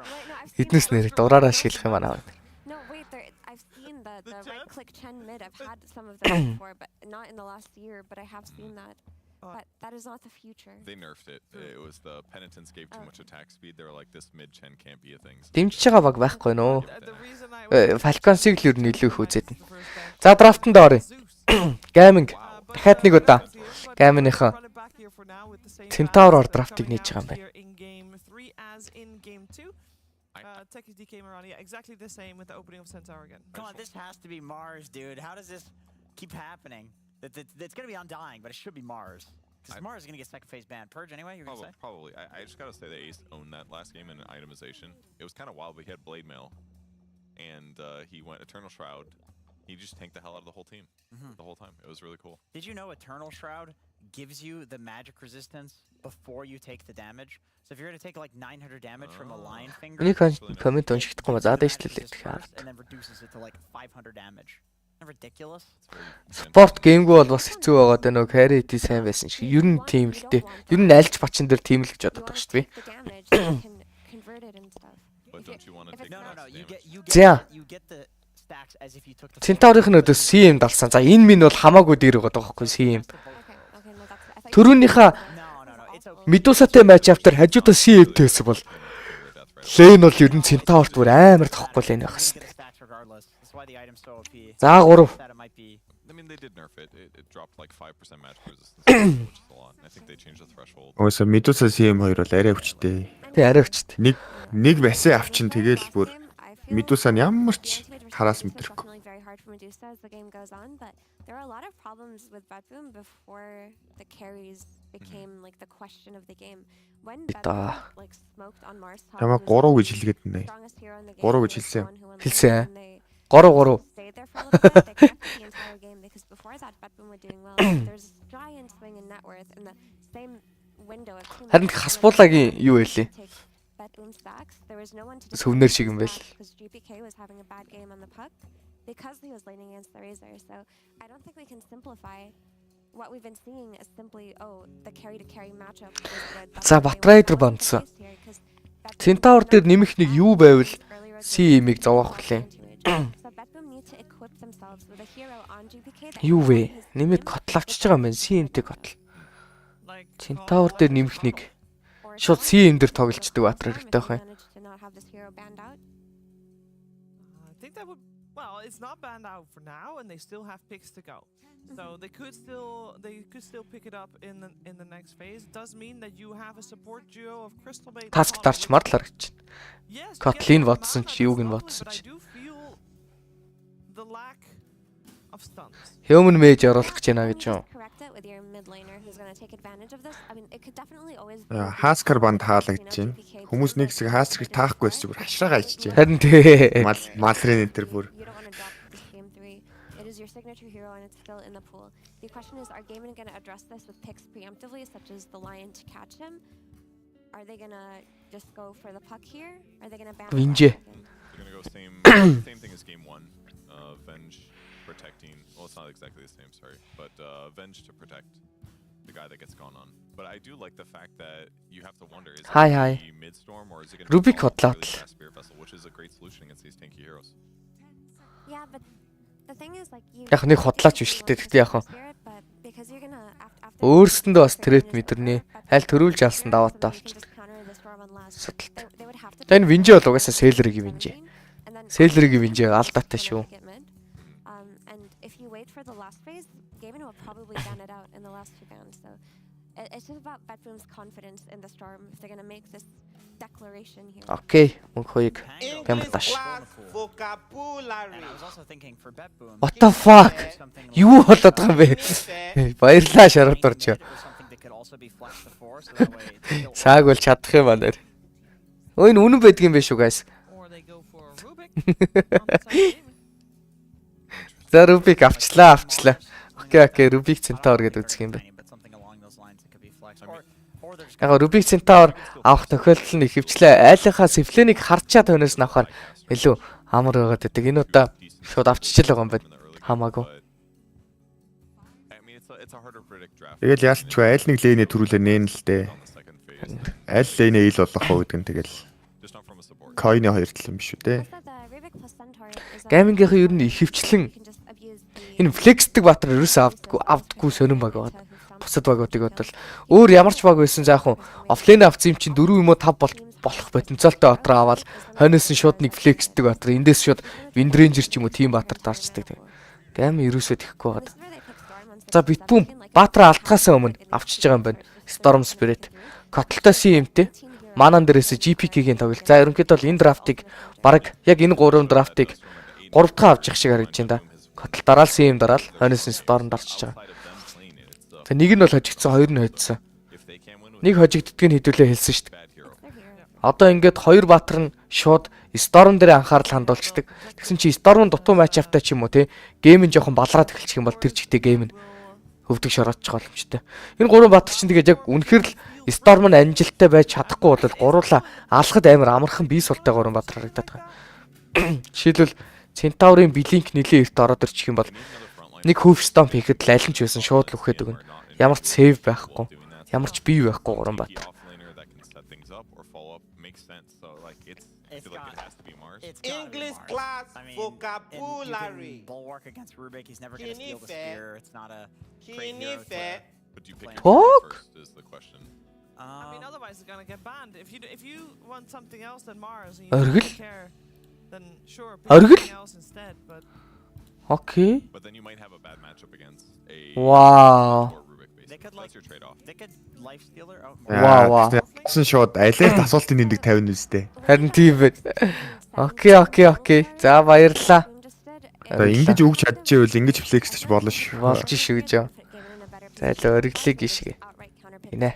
эднэс нэр дураараа шилэх юм аа. No, wait, I've seen the right click Chen mid. I've had some of them before, but not in the last year, but I have seen that. But that is not the future. They nerfed it. It was the penitents gave too much attack speed. They were like, this mid Chen can't be a thing. Дэмжиж байгаа баг байхгүй нөө. Falcons-ыг л ер нь илүү их үзэдэн. За драфтанд оръё. Gaming. Дахиад нэг удаа. Gaming-ийнхаа Centaur-оор драфтыг нээж байгаа юм байна. Techie DK Marani, exactly the same with the opening of Centaur again. Come on, this has to be Mars, dude. How does this keep happening? It's going to be Undying, but it should be Mars. Because Mars is going to get second phase ban. Purge anyway, you're going to say? Probably. I just got to say that Ace owned that last game in itemization. It was kind of wild, but he had Blade Mail. And he went Eternal Shroud. He just tanked the hell out of the whole team. The whole time. It was really cool. Did you know Eternal Shroud gives you the magic resistance before you take the damage? So if you're going to take like 900 damage from a Lion Finger, Нэг комент уншихдаггүй заад ижлэлээ тэгэхээр. and then reduces it to like 500 damage. Isn't that ridiculous? Спорт геймгүй бол бас хэцүү байгаа даа нөө carry тий сайн байсан шиг. Ер нь тийм л дээ. Ер нь альч бачин дээр тийм л гэж бодоод байгаа шүү дээ. The damage, you can convert it and stuff. But don't you want to take No, max you damage? you get the stacks as if you took the Centaur-ийн өдөөс CM дарсан. За энэ минь бол хамаагүй дээр байгаа байхгүй CM. Okay, no, that's. I thought Төрөөнийхөө No, it's okay. Медусатай матч автер хажуудаа CM-тэй байсан бол лейн бол ер нь Centaur-т бүр амар тахгүй лейн байх You хэвээр. get the stats regardless. That's why the item's so OP. За 3. That it might be. I mean, they did nerf it. It dropped like 5% magic resistance, which is a lot. And I think they changed the threshold. Өөсөө Medusa CM2 бол арай хүчтэй. Тий арай өчт. Нэг басээ авчин тэгэл бүр I feel Medusa нь ямар ч хараас мэдрэхгүй. definitely very hard for Medusa as the game goes on, but there were a lot of problems with Betboom before the carries became like the question of the game. When Betboom like smoked on Mars top, Ямаа 3 гэж хэлгээд байна. 3 гэж хэлсэн. Хэлсэн. 3 stayed there for a little bit. They kept the entire game because before that Betboom were doing well. There's a giant swing in net worth in the same window of 2 Харин Хасбуулагийн юу вэ? Betboom stacks. There was no one to Сүвнэр шиг юм байл. because GPK was having a bad game on the puck because he was laning against the Razor. So I don't think we can simplify what we've been seeing as simply the carry to carry matchup. За Батрайдер бандсан. Центавр дээр нэмэх нэг юу байвал CM-ийг зовоох хүлээ. Юу вэ? Нэмээд котл авчиж байгаа юм байна. CM-тэй котл. Центавр дээр нэмэх нэг шууд CM дээр тоглолцдог Батрайдер хэрэгтэй байх юм. I think that would. Well, it's not banned out for now, and they still have picks to go. So they could still pick it up in the next phase. It does mean that you have a support duo of Crystal Bait. Таск дарчмаар л харагч. Котлин бодсон ч юуг нь бодсон ч. The lack of stuns. Human mage оруулах гэж байна гэж юм. Хаскар банд хаалагдаж байна. Хүмүүс нэг хэсэг хаскарыг таахгүй байсан чи бүр хашраагаа ичжээ. Харин тий. Малрын энэ төр бүр. It is your signature hero and it's still in the pool. The question is, are Gaiman going to address this with picks preemptively, such as the Lion to catch him? Are they going to just go for the puck here? Are they going to ban Vinje. They're gonna go same thing as game 1. Venge protecting. Well, it's not exactly the same, sorry, but Venge to protect the guy that gets gone on. But I do like the fact that you have to wonder, is it Hi. be mid-storm or is it going to Rubik be Hotlat. Spirit Vessel, which is a great solution against these tanky heroes. Yeah, but the thing is, like, you Яг нэг хотлаач биш л дээ. Тэгтээ яг өөрсөндөө бас трэт мэдэрнэ. Аль төрүүлж алсан даваатай болчихно. Судалт. Энэ Винжи бол угаасаа Селлерийн Винжи. Селлерийн Винжи алдаатай шүү. and if you wait for the last phase, Gaiman will probably ban it out in the last 2 bans. So it's just about Betboom's confidence in the storm if they're gonna make this declaration here. Окей, мөнхөйг бямташ. Vocabulary. And I was also thinking for Betboom. What the fuck? Юу болоод байгаа юм бэ? Баярлаа шараад орч. Something that could also be flexed before, so that way they don't Сааг бол чадах юм байна. Өө энэ үнэн байдаг юм биш үү guys? Or they go for Rubik. On the side of Gaiman. За Рубик авчлаа. Окей, Рубик Центавр гэдэг үзэх юм байна. but something along those lines that could be flexed. Or they're just Яг Рубик Центавр авах тохиолдол нь ихэвчлэн айлынхаа Сифленийг харчаад өнөөс нь авахаар илүү амар байгаад байдаг. Энэ удаа шууд авчиж л байгаа юм байна. Хамаагүй. I mean, it's a harder to predict draft. Тэгэл яалтчгүй аль нэг лейнээ төрүүлээ нээн л дээ. On the second phase. Аль лейнээ ил болох уу гэдэг нь тэгэл Just not from a support. койны хоёр тал юм биш үү те. Геймингийнхэн ер нь ихэвчлэн энэ флексдэг баатар ерөөсөө авдаггүй сонирн баг байна. Бусад багуудыг бодвол өөр ямар ч баг байсан заах офлайн авсан юм чинь 4 юм уу 5 болох потенциалтай баатар аваад хойноос нь шууд нэг флексдэг баатар эндээс шууд виндренжер ч юм уу тийм баатар дарчдаг. Гейм ерөөсөө тэхгүй байна. За Betboom баатар алдхаас өмнө авчиж байгаа юм байна. Storm Spirit котлтой CM-тэй манан дээрээс GPK-гийн тоглолт. За ерөнхийдөө бол энэ драфтыг баг яг энэ 3 драфтыг 3 дахь авчих шиг харагдаж байна да. Котл дараал CM дараал хойноос нь Storm дарчиж байгаа. За нэг нь бол хожигдсан, хоёр нь хожигдсан. Нэг хожигддгийг нь хэдүүлээ хэлсэн шүү дээ. Одоо ингээд хоёр баатар нь шууд Storm дээр анхаарал хандуулцдаг. Тэгсэн чи Storm дутуу матч автай ч юм уу те. Гейм нь жоохон балраад эхэлчих юм бол тэр чигтээ гейм нь хөвдөг шороодчих боломжтой. Энэ гурван баатар чинь тэгээд яг үнэхээр л Storm нь амжилттай байж чадахгүй бол гуруула алхад амар амархан бие султай гурван баатар харагдаад байгаа. Жишээлбэл Центаврын Блинк нэлээд эрт ороод ирчих юм бол нэг хөвс стомп хийхэд л аль нь ч байсан шууд л үхээд өгнө. Ямар ч сейв байхгүй, ямар ч бие байхгүй гурван баатар. English class vocabulary. Bulwark against Rubik. He's never going to steal the spear. It's not a great hero to But do you pick Talk? first is the question. I mean, otherwise it's gonna get banned. If you want something else than Mars and you Örgül? don't care, then sure, pick Örgül? something else instead. But Окей. But then you might have a bad matchup against a Вау. or Rubik basically. They could That's your trade-off. They could life stealer out. Вау. Тэгсэн шууд алиад асуултын нэмдэг 50 нь үстэй. Харин тийм байна. Окей. За баярлалаа. Ингэж өгч чадчихвэл ингэж флексч болно шүү. Болж шүү гэж юу. За л ориглыг гიშгэ. Гинэ.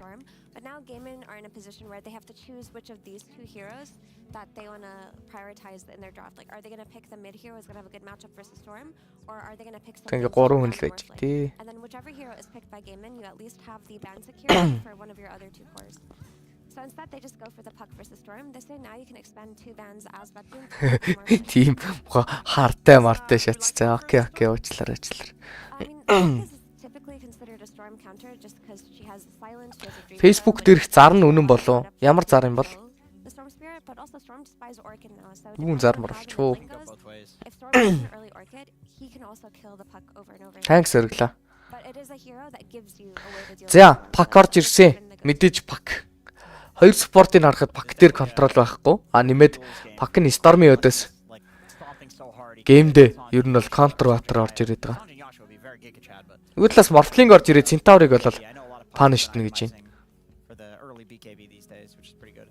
But now Gaiman are in a position where they have to choose which of these two heroes that they want to prioritize in their draft. Like, are they going to pick the mid hero who's going to have a good matchup versus Storm, or are they going to pick something Ингээ so 3 хүн л bad байж Morphling? тий. And then whichever hero is picked by Gaiman, you at least have the ban security for one of your other 2 cores. So instead, they just go for the Puck versus Storm. They say now you can expand 2 bans as Batman. Тийм хартай мартай шатцсан. Окей, уучлаарай. I mean, Puck is typically considered a Storm counter just because she has silence, she has a dream. Facebook дээрх зар нь үнэн болов. Ямар зар юм бол? The Storm Spirit, but also Storm buys Orchid now. So Юун depending зар on how марч the вoo. lane goes, if Storm is an early Orchid, he can also kill the Puck over and over. Thanks өглөө. But it is a hero that gives you a way to deal За, with пак орж ирсэн. Мэдээж пак. Хоёр спортыг харахад пак дээр контрол байхгүй. А нэмээд пак нь Stormy өдөөс геймдээ ер нь бол контр ватер орж ирээд байгаа. Нөгөө талаас Morphling орж ирээд Centaur-ыг бол punishedнэ гэж байна. For the early BKB these days, which is pretty good.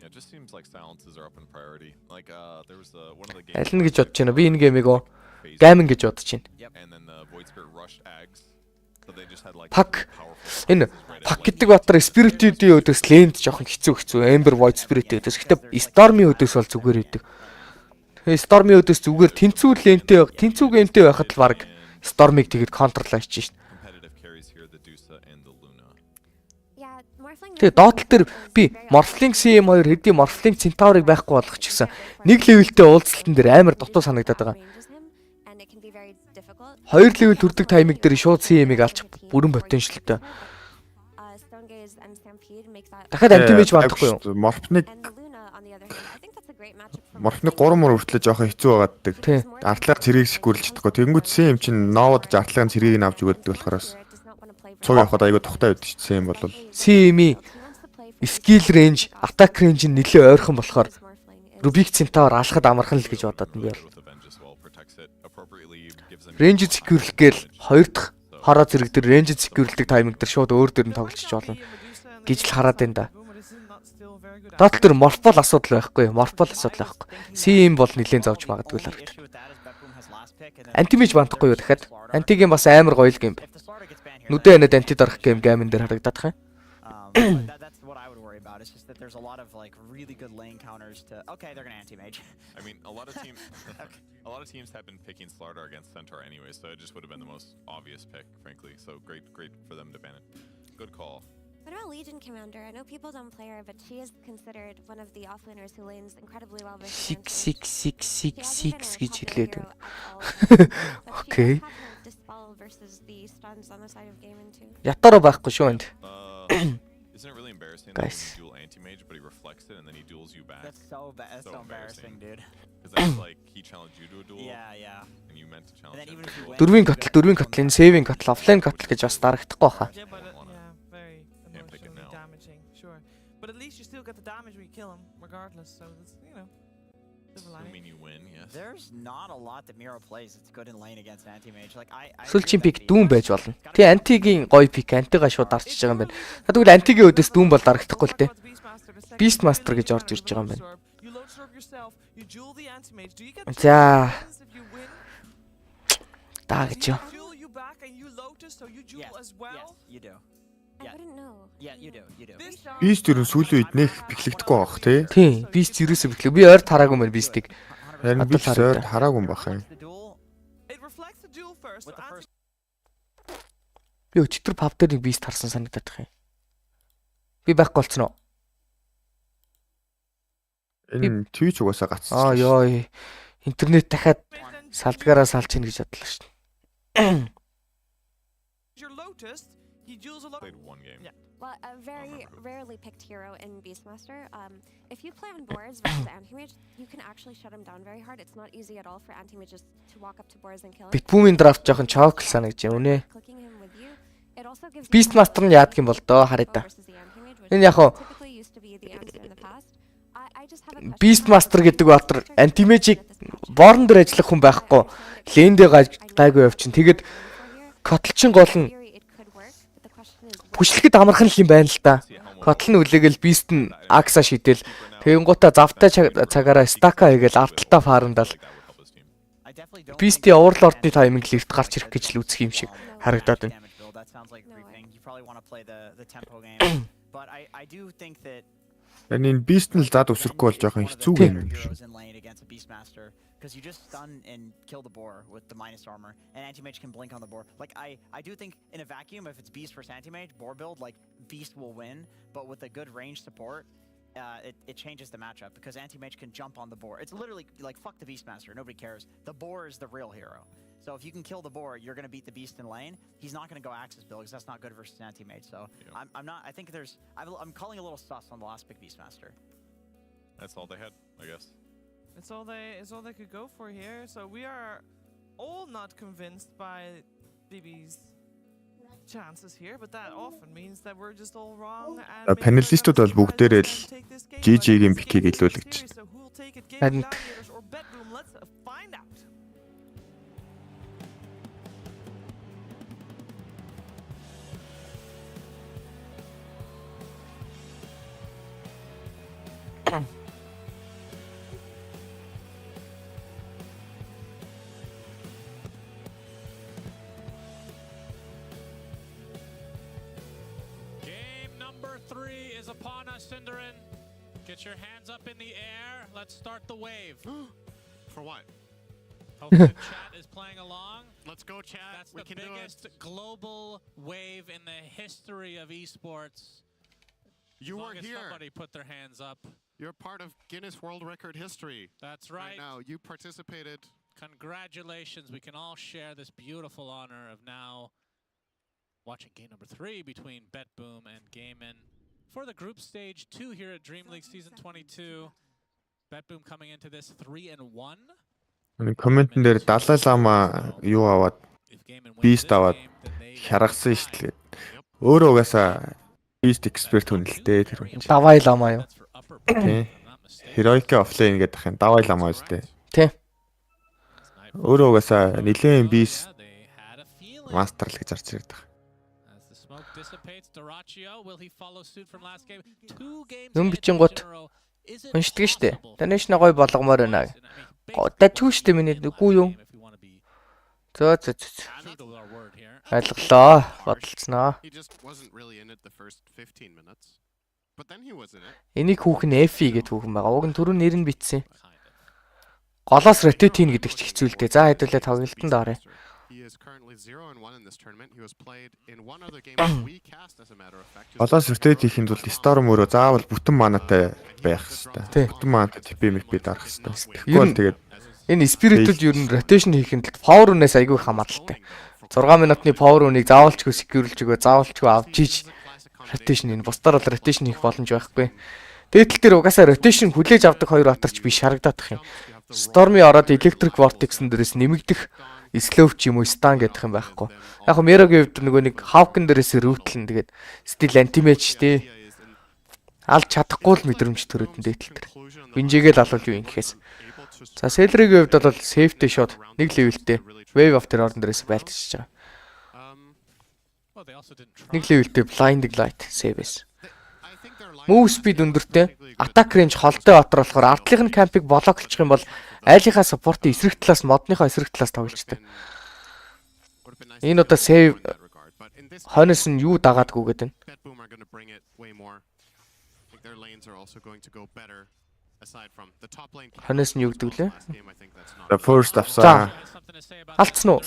Yeah, it just seems like silences are up in priority. Like there was one of the Аль games нь гэж бодож байна. Би энэ геймийг гаймин гэж бодож байна. and then the Void Spirit rushed Ags. So they just had like Пак powerful энэ пак гэдэг батар Spirit-ийн өдөөс лэнд жоохон хэцүү. Ember Void Spirit өдөөс. Гэтэ Stormy өдөөс бол зүгээр идэг. Тэгээ Stormy өдөөс зүгээр тэнцүү лэнтэй тэнцүү геймтэй байхад л баг Stormy-г тэгэд контрлаа хийж шин. competitive carries here, the Dusa and the Luna. Yeah, Morphling. Тэгээ доотлол дээр би Morphling CM2 хэдий Morphling Centaur-ыг байхгүй болгох ч гэсэн нэг левелтэй уулзалтан дээр амар дутуу санагдаад байгаа. And it can be very difficult. 2 левел төрдөг тайминг дээр шууд CM-ыг алж бүрэн потенциалтай. Stone Gaze and Stampede make that. Дахиад антимэж бандахгүй юу? Морфныг And Luna on the other hand, I think that's a great matchup for Морфны 3 мөр хүртлээ жоохон хэцүү байгааддаг. Тий. Артлага цэргийг шигүүлж чадахгүй. Тэнгүүд сэм чинь новод артлага цэргийг нь авч өгödдөг болохоор бас цуг явахад айгу тухтай байдаг шүү дээ сэм бол. CM-ийн skill range, attack range нь нэлээ ойрхон болохоор Rubik Centaur алхахад амархан л гэж бодоод би бол. With Avenge as well protects it appropriately, gives them Range secure гээл 2 дахь хороо зэрэг дээр range secure-дэг тайминг дээр шууд өөр дөр нь тоглож болно гэж л хараад байна да. Доотлол дээр Morphol асуудал байхгүй, Morphol асуудал байхгүй. CM бол нэлээд зовж магадгүй л харагдав. Антимэж бандахгүй юу дахиад? Антигийн бас амар гоё л гейм байна. Нүдэ энэд анти дарах гейм геймэн дээр харагдах юм. That's what I would worry about. It's just that there's a lot of like really good lane counters to. Okay, they're gonna anti-mage. I mean, a lot of teams have been picking Slardar against Centaur anyway, so it just would have been the most obvious pick, frankly. So great for them to ban it. Good call. What about Legion Commander? I know people don't play her, but she is considered one of the offlaners who lanes incredibly well versus Six гэж хэлээд байна. Окей. Ятараа байхгүй шүү энд. Isn't it really embarrassing that Guys. when you duel anti-mage, but he reflects it and then he duels you back? That's so bad. That's so embarrassing, dude. Because that's like he challenged you to a duel, Yeah. and you meant to And challenge then him. even if you win, Дөрвийн катл, энэ saving катл, offline катл гэж бас дарагдахгүй баха. Yeah, but very Can't pick it emotionally now. damaging, sure. But at least you still get the damage when you kill him, regardless. So it's silver lining. Assuming you win, yes. there's not a lot that Miro plays that's good in lane against anti-mage. Like I Сүлжийн пик дүүн байж болно. Тий антигийн гоё пик антига шууд дарчиж байгаа юм байна. Тэгвэл антигийн өдөөс дүүн бол дарагдахгүй л дээ. Beastmaster гэж орж ирж байгаа юм байна. You load serve yourself, you duel the anti-mage. Do you get За if you win? даа гэж юу. Duel you back and you lotus, so you duel as well? you do. I wouldn't know. Yeah, you do. This Бист ер нь сүүлийн үед нэх бичлэгдэхгүй байх тий. Тий, Beast ерөөсөө бичлэг. Би ойр тараагүй мэн Beast-ийг. Харин би ч ойр хараагүй юм бах юм. The duel it reflects the duel first. with the first Би өчтөр pub дээр нэг Beast харсан санагдаад байгаа юм. Би байхгүй болцсон уу? Энэ Twitch угаасаа гацсан. Аа ёо. Интернет дахиад салдгаараа салж ийн гэж бодлоо шүү дээ. your lotus, he duels a lot. Played one game. Yeah. Well, a very rarely picked hero in Beastmaster. If you play on boards versus anti-mage, you can actually shut him down very hard. It's not easy at all for anti-mages to walk up to boards and kill him. Bitboom-ийн драфт жоохон чокл санагдаж байна үнэ. Clicking him with you, it also gives you Beastmaster нь яадаг юм бол доо харъя да. versus the anti-mage, which Энэ яг хоо typically used to be the answer in the past. I just have a question. Beastmaster гэдэг баатар антимежиг борн дээр ажиллах хүн байхгүй. Лэндээ гайгүй явчин. Тэгээд котлчин гол нь Theory, it could work, but the question is хүчлэгэд амархан л юм байна л да. Котл нь үлээгэл Beast нь акса шидэл. Тэгэнгуутаа завтай цагаараа стака хийгээл арталтаа фарандал. That would help his team. Beast-ийн Overlord-ны тайминг лифт гарч ирэх гэж л үзэх юм шиг харагдаад байна. That sounds like briefing. You probably want to play the tempo game. But I do think that Энэ Beast нь л зад өсөхгүй бол жоохон хэцүү юм шиг. in lane against a Beastmaster because you just stun and kill the boar with the minus armor, and anti-mage can blink on the boar. Like I do think in a vacuum, if it's Beast versus anti-mage boar build, like Beast will win, but with a good range support, it changes the matchup because anti-mage can jump on the boar. It's literally like fuck the Beastmaster, nobody cares. The boar is the real hero. So if you can kill the boar, you're going to beat the beast in lane. He's not going to go Axis build because that's not good versus anti-mage. So I'm not. I think I'm calling a little sus on the last pick Beastmaster. That's all they had, I guess. It's all they could go for here. So we are all not convinced by BB's chances here, but that often means that we're just all wrong. And Панелистууд бол бүгдээрээ л GG-ийн пикийг илүүлж. Харин let's find out. Game number 3 is upon us, Cinderin. Get your hands up in the air. Let's start the wave. For what? Hopefully the chat is playing along. Let's go, chat. That's We the can do biggest it. global wave in the history of esports. You As long were as here. somebody put their hands up. You're part of Guinness World Record history. That's right. Now, you participated. Congratulations. We can all share this beautiful honor of now watching game number 3 between BetBoom and Gaimin for the group stage 2 here at Dream League Season 22. BetBoom coming into this 3-1. Комментэн дээр Далай Лама юу аваад Beast аваад харгасан шүү дээ. Өөрөө угаасаа Beast expert хүн л дээ тэр хүн. Давай Лама юу? Тий. Heroic offlane гэдэг юм. Давай Лама үстэй. Тий. Өөрөө угаасаа нэлээд Beast мастер л гэж зарч ирээд байгаа. Юм бичингууд уншдаг штэ. Танайшна гой болгомоор байна. Дажгүй штэ миний үгүй юу? Зөө. Ойлголоо. Бодолцноо. Энийг хүүхэн FE гэдэг хүүхэн байгаа. Уг нь түрүү нэр нь бичсэн. Голоос rotate гэдэг ч хэцүүлдэ. За хэдүүлээ тоглолтонд орё. Голоос rotate хийхэд бол Storm өөрөө заавал бүтэн манатай байх хэрэгтэй. Бүтэн манатай TP дарах хэрэгтэй. Тэгвэл тэгээд энэ спиритүүд ер нь rotation хийхэд power үнээс айгүй хамааралтай. 6 минутны power үнийг заавалчгүй secure-лж өгөө, заавалчгүй авч иж rotation энэ бусдаар бол rotation хийх боломж байхгүй. Дээдл дээр угаасаа rotation хүлээж авдаг хоёр батарч биш харагдах юм. Storm-ы ороод electric vortex-ын дээрээс нэмэгдэх slow ч юм уу stun гэдэг юм байхгүй. Яг нь Meroгийн хувьд нөгөө нэг Hawk-ын дээрээс rootlэн тэгээд still anti-mage тий. Алж чадахгүй л мэдрэмж төрөдөн дээдл дээр. Бинжигээл алуул юу юм гэхээс. За Celery-гийн хувьд бол safety shot нэг level-тэй wave of terror дээрээс байлтчихж байгаа. Нэг level-тэй blinding light save-с. Move speed өндөртэй, attack range холтой батар болохоор артлын кампыг блоклчих юм бол айлынхаа support-ийн эсрэг талаас модныхаа эсрэг талаас тоглолцдог. Энэ удаа save хойноос нь юу дагаадгүй гэдэг нь. Хойноос нь юу гэдэг лээ? the first авсан. Алдсан уу?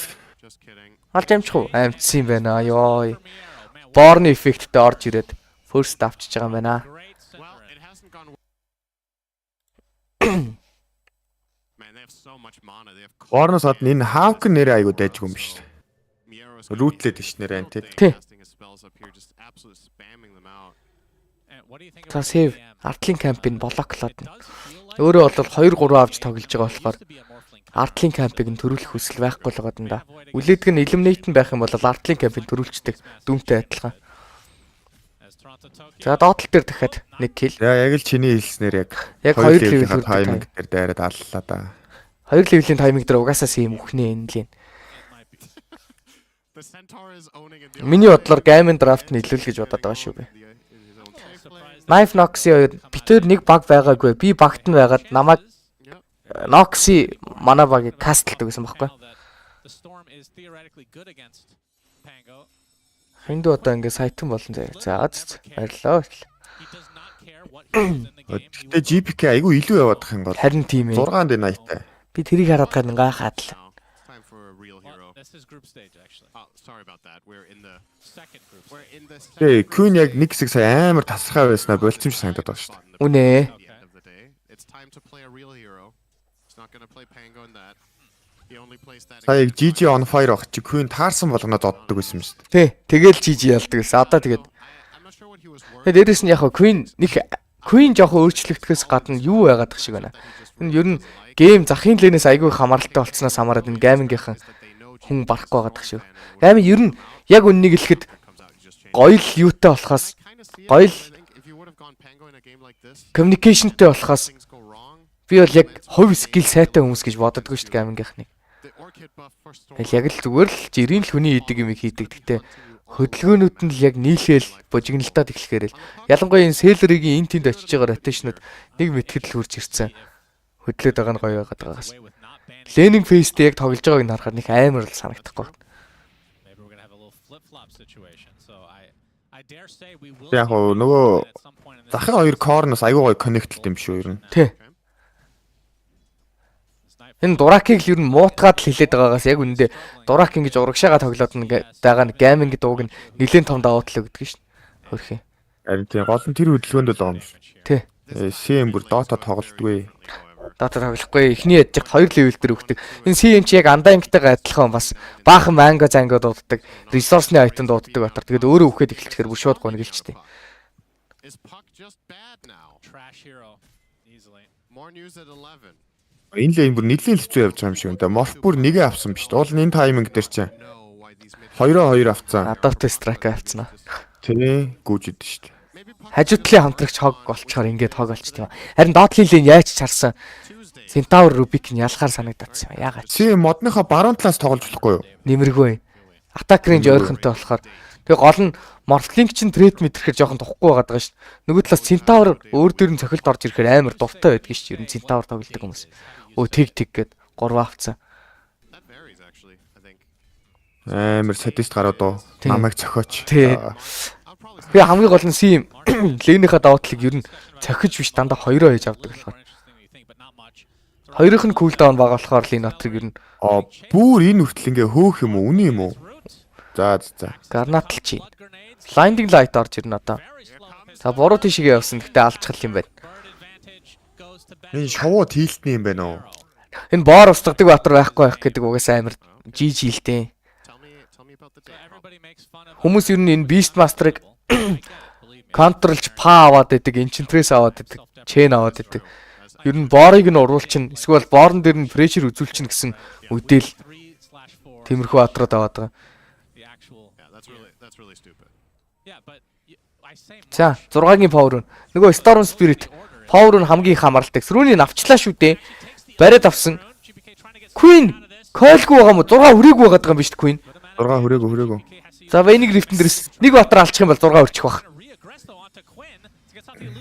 Алж амжих уу? Амжсан юм байна ёо. Born effect-тэй орж ирээд first авчиж байгаа юм байна. Орноос гадна энэ Hawk нэрээ айгуу дайжгүй юм биш. Rootled ш нэрээ энэ тий. За save артлын кампын блоклоод нь. Өөрөө бол 2-3 авч тоглож байгаа болохоор артлын кампыг нь төрүүлэх хүсэл байхгүй л байгаа юм да. Үлээдэг нь eliminate нь байх юм бол артлын кампыг төрүүлчдэг дүнтэй адилхан. За доотлол дээр дахиад нэг kill. Яг л чиний хэлснээр яг 2 level тайминг дээр дайраад аллаа да. 2 level-ийн тайминг дээр угаасаа юм үхнээ энэ л юм. Миний бодлоор Gaimin draft нь илүүл гэж бодоод байгаа шүү би. Knife Nox-ийн битээр нэг баг байгаагүй. Би багт нь байгаад намайг Noxy манай багийг кастлдаг гэсэн баггүй. Хиндүү одоо ингээ сайтан болон заяа. За баярлалаа. Гэтэ GPK айгүй илүү яваад их юм бол. Харин тийм ээ. 6-нд 80-тай. Би тэрийг хараад гань гайхаад л. Time for a real hero. This is group stage actually. Oh, sorry about that. We're in the Second group we're stage. in the Тэ Queen яг нэг хэсэг сая амар тасархай байснаа болцсон шиг санагдаад байна шүү дээ. Үнэ. It's time to play a real hero. He's not going to play Pango in that. He only plays that. Сая яг GG on fire баг чи Queen таарсан болгоноо доддог байсан шүү дээ. Тэ тэгэл GG ялдаг гэсэн. Одоо тэгээд I'm not sure what he was worried. тэгээд дээрэс нь яг Queen жоохон өөрчлөгдөхөөс гадна юу байгаад их шиг байна. Энэ ер нь гейм захын лэнээс айгүй хамааралтай болцсноос хамаарат энэ геймингийнхэн хүн барахгүй байгаад их шүү. Гейм ер нь яг үннийг хэлэхэд гоё л юутай болохоос гоё л communicationтэй болохоос би бол яг хувь скил сайтай хүмүүс гэж боддоггүй шүү дээ геймингийнхнийг. Тэгэл яг л зүгээр л жирийн л хүний хийдэг юм хийдэг. Гэтэ хөдөлгөөнүүд нь л яг нийлээл божигналтад эхлэхээр л ялангуяа энэ селлеригийн эн тэнд очиж байгаа ротейшнууд нэг мэтгэл хурж ирсэн. Хөдлөөд байгаа нь гоё байгаад байгаас. Ленинг фейстэй яг тоглож байгааг нь харахад нэг амар л санагдахгүй. Яг нөгөө захын хоёр корноос айгүй гоё коннектэлт юм шүү ер нь. Тий. Энэ дуракийг л ер нь муутгаад л хилээд байгаагаас яг үндэ дурак ингэж урагшаага тоглоод байгаа нь гейминг дууг нь нэлээд том давуу тал өгдөг шин. Хөрхий. Харин тийм гол нь тэр хөдөлгөөнд л байгаа юм шүү. Тий. CM бүр Dota тоглолтгүй. Dota тоглохгүй эхний ядчигт 2 левел дээр өгдөг. Энэ CM чи яг андаангтайгаа адилхан бас баахан манго занго дууддаг. Ресурсны айтан дууддаг батар. Тэгээд өөрөө үхээд эхэлчихээр бүр шууд гоног илчтэй. Is Puck just bad now? Trash hero easily. More news at 11. Энэ лейн бүр нэлийн хэцүү явж байгаа юм шиг үнэ. Morph бүр нэгэ авсан биш. Уул энэ тайминг дээр чинь 2-2 авцсан. Adaptive strike авцсан аа. Тий, гүйж идэв шүү дээ. Хажуудлын хамтрагч хог болчоор ингээд хог болч тийм. Харин Dota-ийн лейн яаж чарсан. Centaur Rubik нь ялахаар санагдчихсан. Яагаад? Чи модныхоо баруун талаас тоглож болохгүй юу? Нэмэргүй. Attack range ойрхонтой болохоор. Тэгээ гол нь Morphling чинь трейд мэдрэхээр жоохон тухгүй байгаад байгаа шүү. Нөгөө талаас Centaur өөр дөр нь цохилт орж ирэхээр амар дуртай байдаг шүү. Ер нь Centaur тоглодог хүмүүс. Тэг гэд 3 авцсан. Амар садист гараад уу. Намайг цохиоч. Би хамгийн гол нь CM лейнийхээ давуу талыг ер нь цохиж биш дандаа 2-оо хийж авдаг болохоор. Хоёрын нь кулдаун бага болохоор лейн отрыг ер нь бүр энэ хүртэл ингээ хөөх юм уу? Үний юм уу? За. Гарнатл чи. Blinding light орж ирнэ одоо. За буруу тийшээ явсан. Гэтэ алчхал юм байна. Энэ шовоо тийлтний юм байна уу? Энэ боор устгадаг баатар байхгүй байх гэдэг угаас амар GG л дээ. Хүмүүс ер нь энэ Beastmaster-ыг контролж па аваад идэг, Enchantress аваад идэг, Chain аваад идэг. Ер нь боорыг нь уруулчин, эсвэл боорн дээр нь pressure үзүүлчин гэсэн үдэл тиймэрхүү баатрууд аваад байгаа. За 6-гийн power. Нөгөө Storm Spirit power нь хамгийн их хамааралтай. Срүүнийг авчлаа шүү дээ. Бариад авсан. Queen койлгүй байгаа юм уу? 6 хүрээгүй байгаа юм биш үү Queen? 6 хүрээгүй. За энийг Rift дээрс нэг батар алчих юм бол 6 өрчих бах.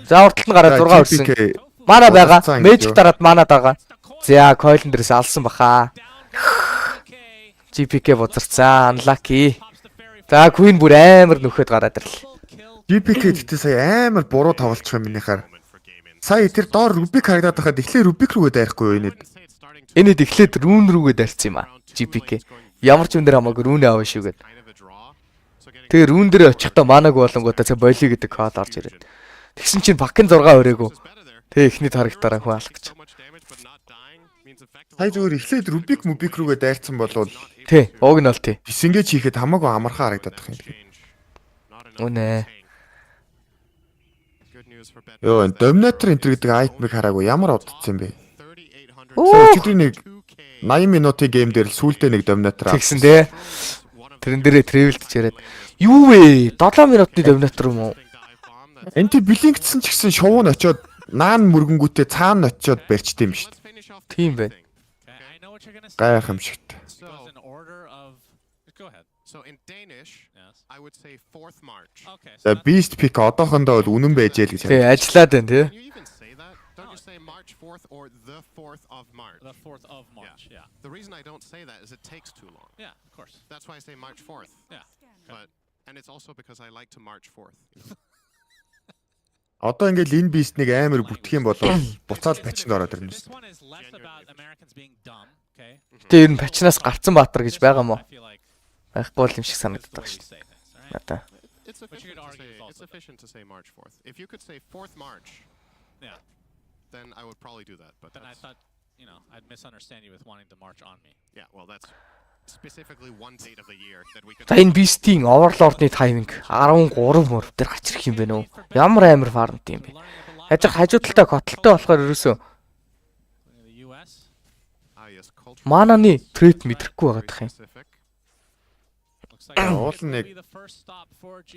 За урталт нь гараад 6 өрсөн. Мана байгаа. Magic дараад мана байгаа. За койлн дээрс алсан баха. GPK бузарцсан. Unlucky. За Queen бүр амар нөхөд гараад ирлээ. GPK гэхдээ сая амар буруу тоглолцох юм минийхаар. Сая тэр доор Rubik харагдаад байхад эхлээ Rubik рүүгээ дайрахгүй юу энэ. Энэд эхлээд Rune рүүгээ дайрсан юм аа. GPK. Ямар ч юм дээр хамаагүй Rune аваа шүүгээд. Тэгээ Rune дээр очихдоо манаг болонгуудаа цаа боли гэдэг код орж ирээд. Тэгсэн чинь Puck-ын 6 өрөөгөө. Тэгээ эхний тарагтаараа хүн алах гэж. Сая зүгээр эхлээд Rubik рүүгээ дайрсан болвол тий, уг нь бол тий. Disengage хийхэд хамаагүй амархан харагдаад байх юм. Үнэ. Йоо, Dominator энтер гэдэг айтмыг хараагүй ямар удацсан бэ? Өчигдөр нэг 80 минутын гейм дээр л сүүлдээ нэг Dominator авсан. Тэгсэн дээ. Тэрэн дээрээ travel-д чирээд. Юу вэ? 7 минутын Dominator юм уу? Энти блинкдсэн ч гэсэн шувуу нь очиод наан мөргөнгүүтээ цаана очиод барьчт юм шүү дээ. Тийм байна. Гайх юм шигт. So in Danish, I would say 4th March. За Beast Pick одоохондоо бол үнэн байжээ л гэж. Тий, ажиллаад байна тий. March 4th or the 4th of March. The 4th of March, yeah. The reason I don't say that is it takes too long. Yeah, of course. That's why I say March 4th. Yeah. And it's also because I like to March 4th. Одоо ингээл энэ бистнийг амар бүтэх юм бол буцаад патчнд ороод ирнэ. This one is less about Americans being dumb, okay? Тэ ер нь патчнаас гарцсан баатар гэж байгаа мó. Байхгүй бол юм шиг санагддаг шүү. Надаа. It's efficient to say March 4th. If you could say 4th March, yeah, then I would probably do that. But then I thought, I'd misunderstand you with wanting to march on me. Yeah, well, that's specifically one date of the year that we could. За энэ бистийн Overlord-ны тайминг 13 мөр дээр гарч ирэх юм бэ нөө. Ямар амар фармт юм бэ? Яаж хажуу талтай котлтой болохоор ерөөсөө мананы трейд мэдрэхгүй байгаад юм. Уул нэг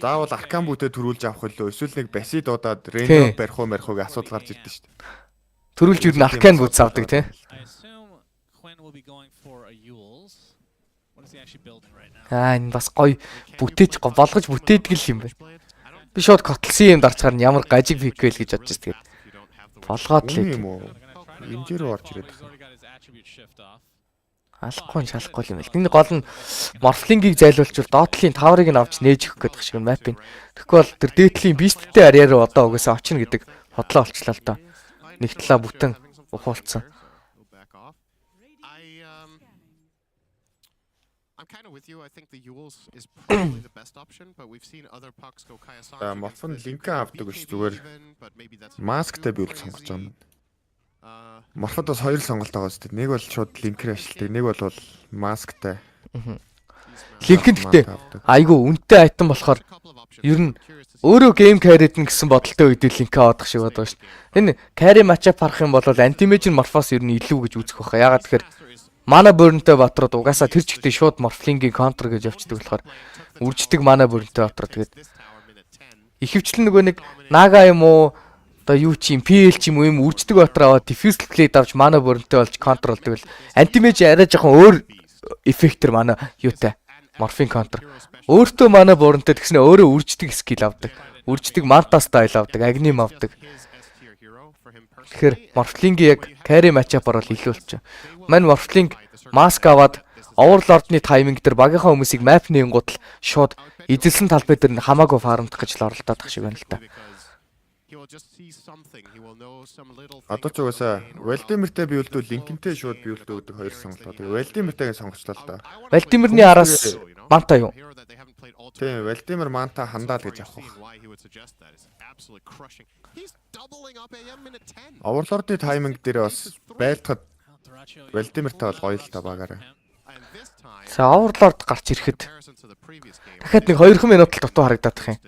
заавал аркан бүтээ төрүүлж авах хөлөө эсвэл нэг баси дуудаад рендо барих уу марих ууг асуудал гарч ирдэ шүү дээ. Төрүүлж юу н аркан бүт авдаг тий. Энэ бас гоё бүтээж болгож бүтээдэг л юм байна. Би шууд котлсон юм дарчгаар нь ямар гажиг пик вэ гэж бодож байгаа. Болгоод л юм уу? Инжир орж ирээд. Алахгүй шалахгүй юм байл. Тэний гол нь морфлингийг зайлуулчвал доотлын таврыг нь авч нээж өгөх гэдэг шиг мапын. Тэгэхгүй бол тэр дээдлийн бисттэй ариараа одоо угаасаа очно гэдэг бодлоо олчлаа л доо. Нэг талаа бүтэн ухуулсан. I'm kind of with you. I think the Yules is probably the best option, but we've seen other pucks go Kayasaki. Морфон линкэн авдаг гэж зүгээр масктай би үл сонгож байгаа юм. Морфод бас хоёр сонголт байгаа шүү дээ. Нэг бол шууд линкээр ашигладаг, нэг бол масктай. Линкэн гэхдээ айгүй үнэтэй айтан болохоор ер нь өөрөө гейм carry-д гэсэн бодолтой үед линкээ авах шиг байдаг шүү дээ. Энэ carry match-up харах юм бол anti-mage морфоос ер нь илүү гэж үзэх байхаа. Ягаад тэгэхээр мана борнтой батрууд угаасаа тэр чигтээ шууд морфлингийн контр гэж явчихдаг болохоор үрждэг мана борнтой батрууд тэгээд ихэвчлэн нөгөө нэг нага юм уу одоо юу ч юм PL ч юм уу юм үрждэг батраа аваад diffuse play давж мана борнтой болж контролдог бол антимеж арай жоохон өөр эффектер мана юутай морфин контр өөртөө мана борнтой тэгснэ өөрөө үрждэг скил авдаг үрждэг манта стайл авдаг агним авдаг. Тэгэхээр морфлингийн яг carry match-up-аар л илүү болчих. Мань морфлинг маск аваад Overlord-ны тайминг дээр багийнхаа хүмүүсийг map-ны ингуудл шууд эзэлсэн талбай дээр хамаагүй фармдах гэж л оролдоод тах шиг байна л да. Одоо ч угаасаа Валдимиртэй биелдүү линкэнтэй шууд биелдүү гэдэг хоёр сонголт байгаа. Тэгээ Валдимиртайгээ сонгочлаа л да. Валдимирны араас манта юу? Тийм, Валдимир манта хандаал гэж авах. Overlord-ны тайминг дээр бас байлтахад Валдимиртай бол гоё л та багаараа. За Overlord гарч ирэхэд дахиад нэг 2 минут л дутуу харагдаад тах юм.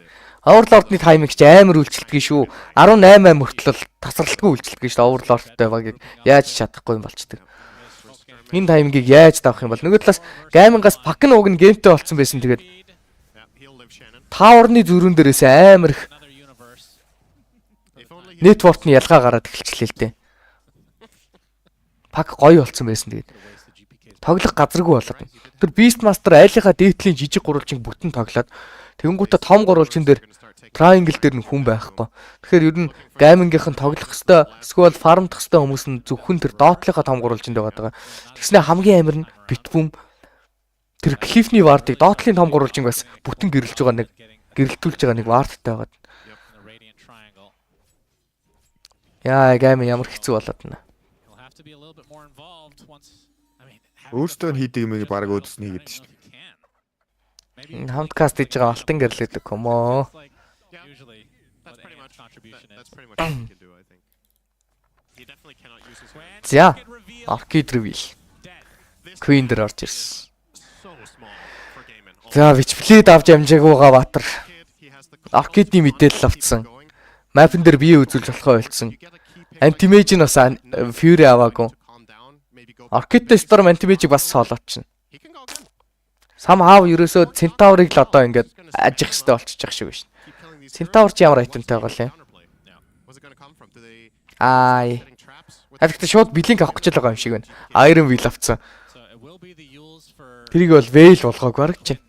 Overlord-ны тайминг ч амар үйлчлдэг шүү. 18 мөртлөл тасралтгүй үйлчлдэг шүү. Overlord-тай багийг яаж чадахгүй юм болчдөг. Энэ таймингийг яаж давах юм бол нөгөө талаас гаймингаас пак нь уг нь геймтэй болцсон байсан тэгээд Tower-ны зүрүүн дээрээс амар их network-ны ялгаа гараад эхэлчихлээ л дээ. Пак гоё болцсон байсан тэгээд тоглох газаргүй болоод. Тэр Beastmaster айлынхаа дээдлийн жижиг гурвалжинг бүтэн тоглоод тэгэнгүүтээ том гурвалжин дээр triangle дээр нь хүн байхгүй. Тэгэхээр ер нь гаймингийнхэн тоглох хэвээр эсвэл фармдах хэвээр хүмүүс нь зөвхөн тэр доотлынхаа том гурвалжинд байгаа. Тэгснэ хамгийн амар нь битбүм тэр Cliff-ний вардыг доотлын том гурвалжинг бас бүтэн гэрэлж байгаа нэг гэрэлтүүлж байгаа нэг вардтай байгаа. Яа, гайм ямар хэцүү болоод байна. Өөртөө хийдэг юмыг баг өөдөснө хийгээд шүү дээ. Хамт каст хийж байгаа алтан гэрлээдэг юм оо. За, Arcade Reveal. Queen дээр орж ирсэн. За, Witchblade авч амжаагүйгаа Баатар. Arcade-ийн мэдээлэл авцсан. Map-н дээр бие үзүүлж болохоо ойлцсон. Anti-mage нь бас Fury аваагүй. Arcade Storm Anti-mage-ийг бас соолоочно. Somehow ерөөсөө Centaur-ыг л одоо ингээд ажих хэвээр болчихж байгаа шиг байна. Centaur ч ямар айтемтай байгаа лээ. Ай. Харин шууд блинк авах гэж байгаа юм шиг байна. Iron Will авцсан. Тэрийг бол Veil болгоог бараг чинь.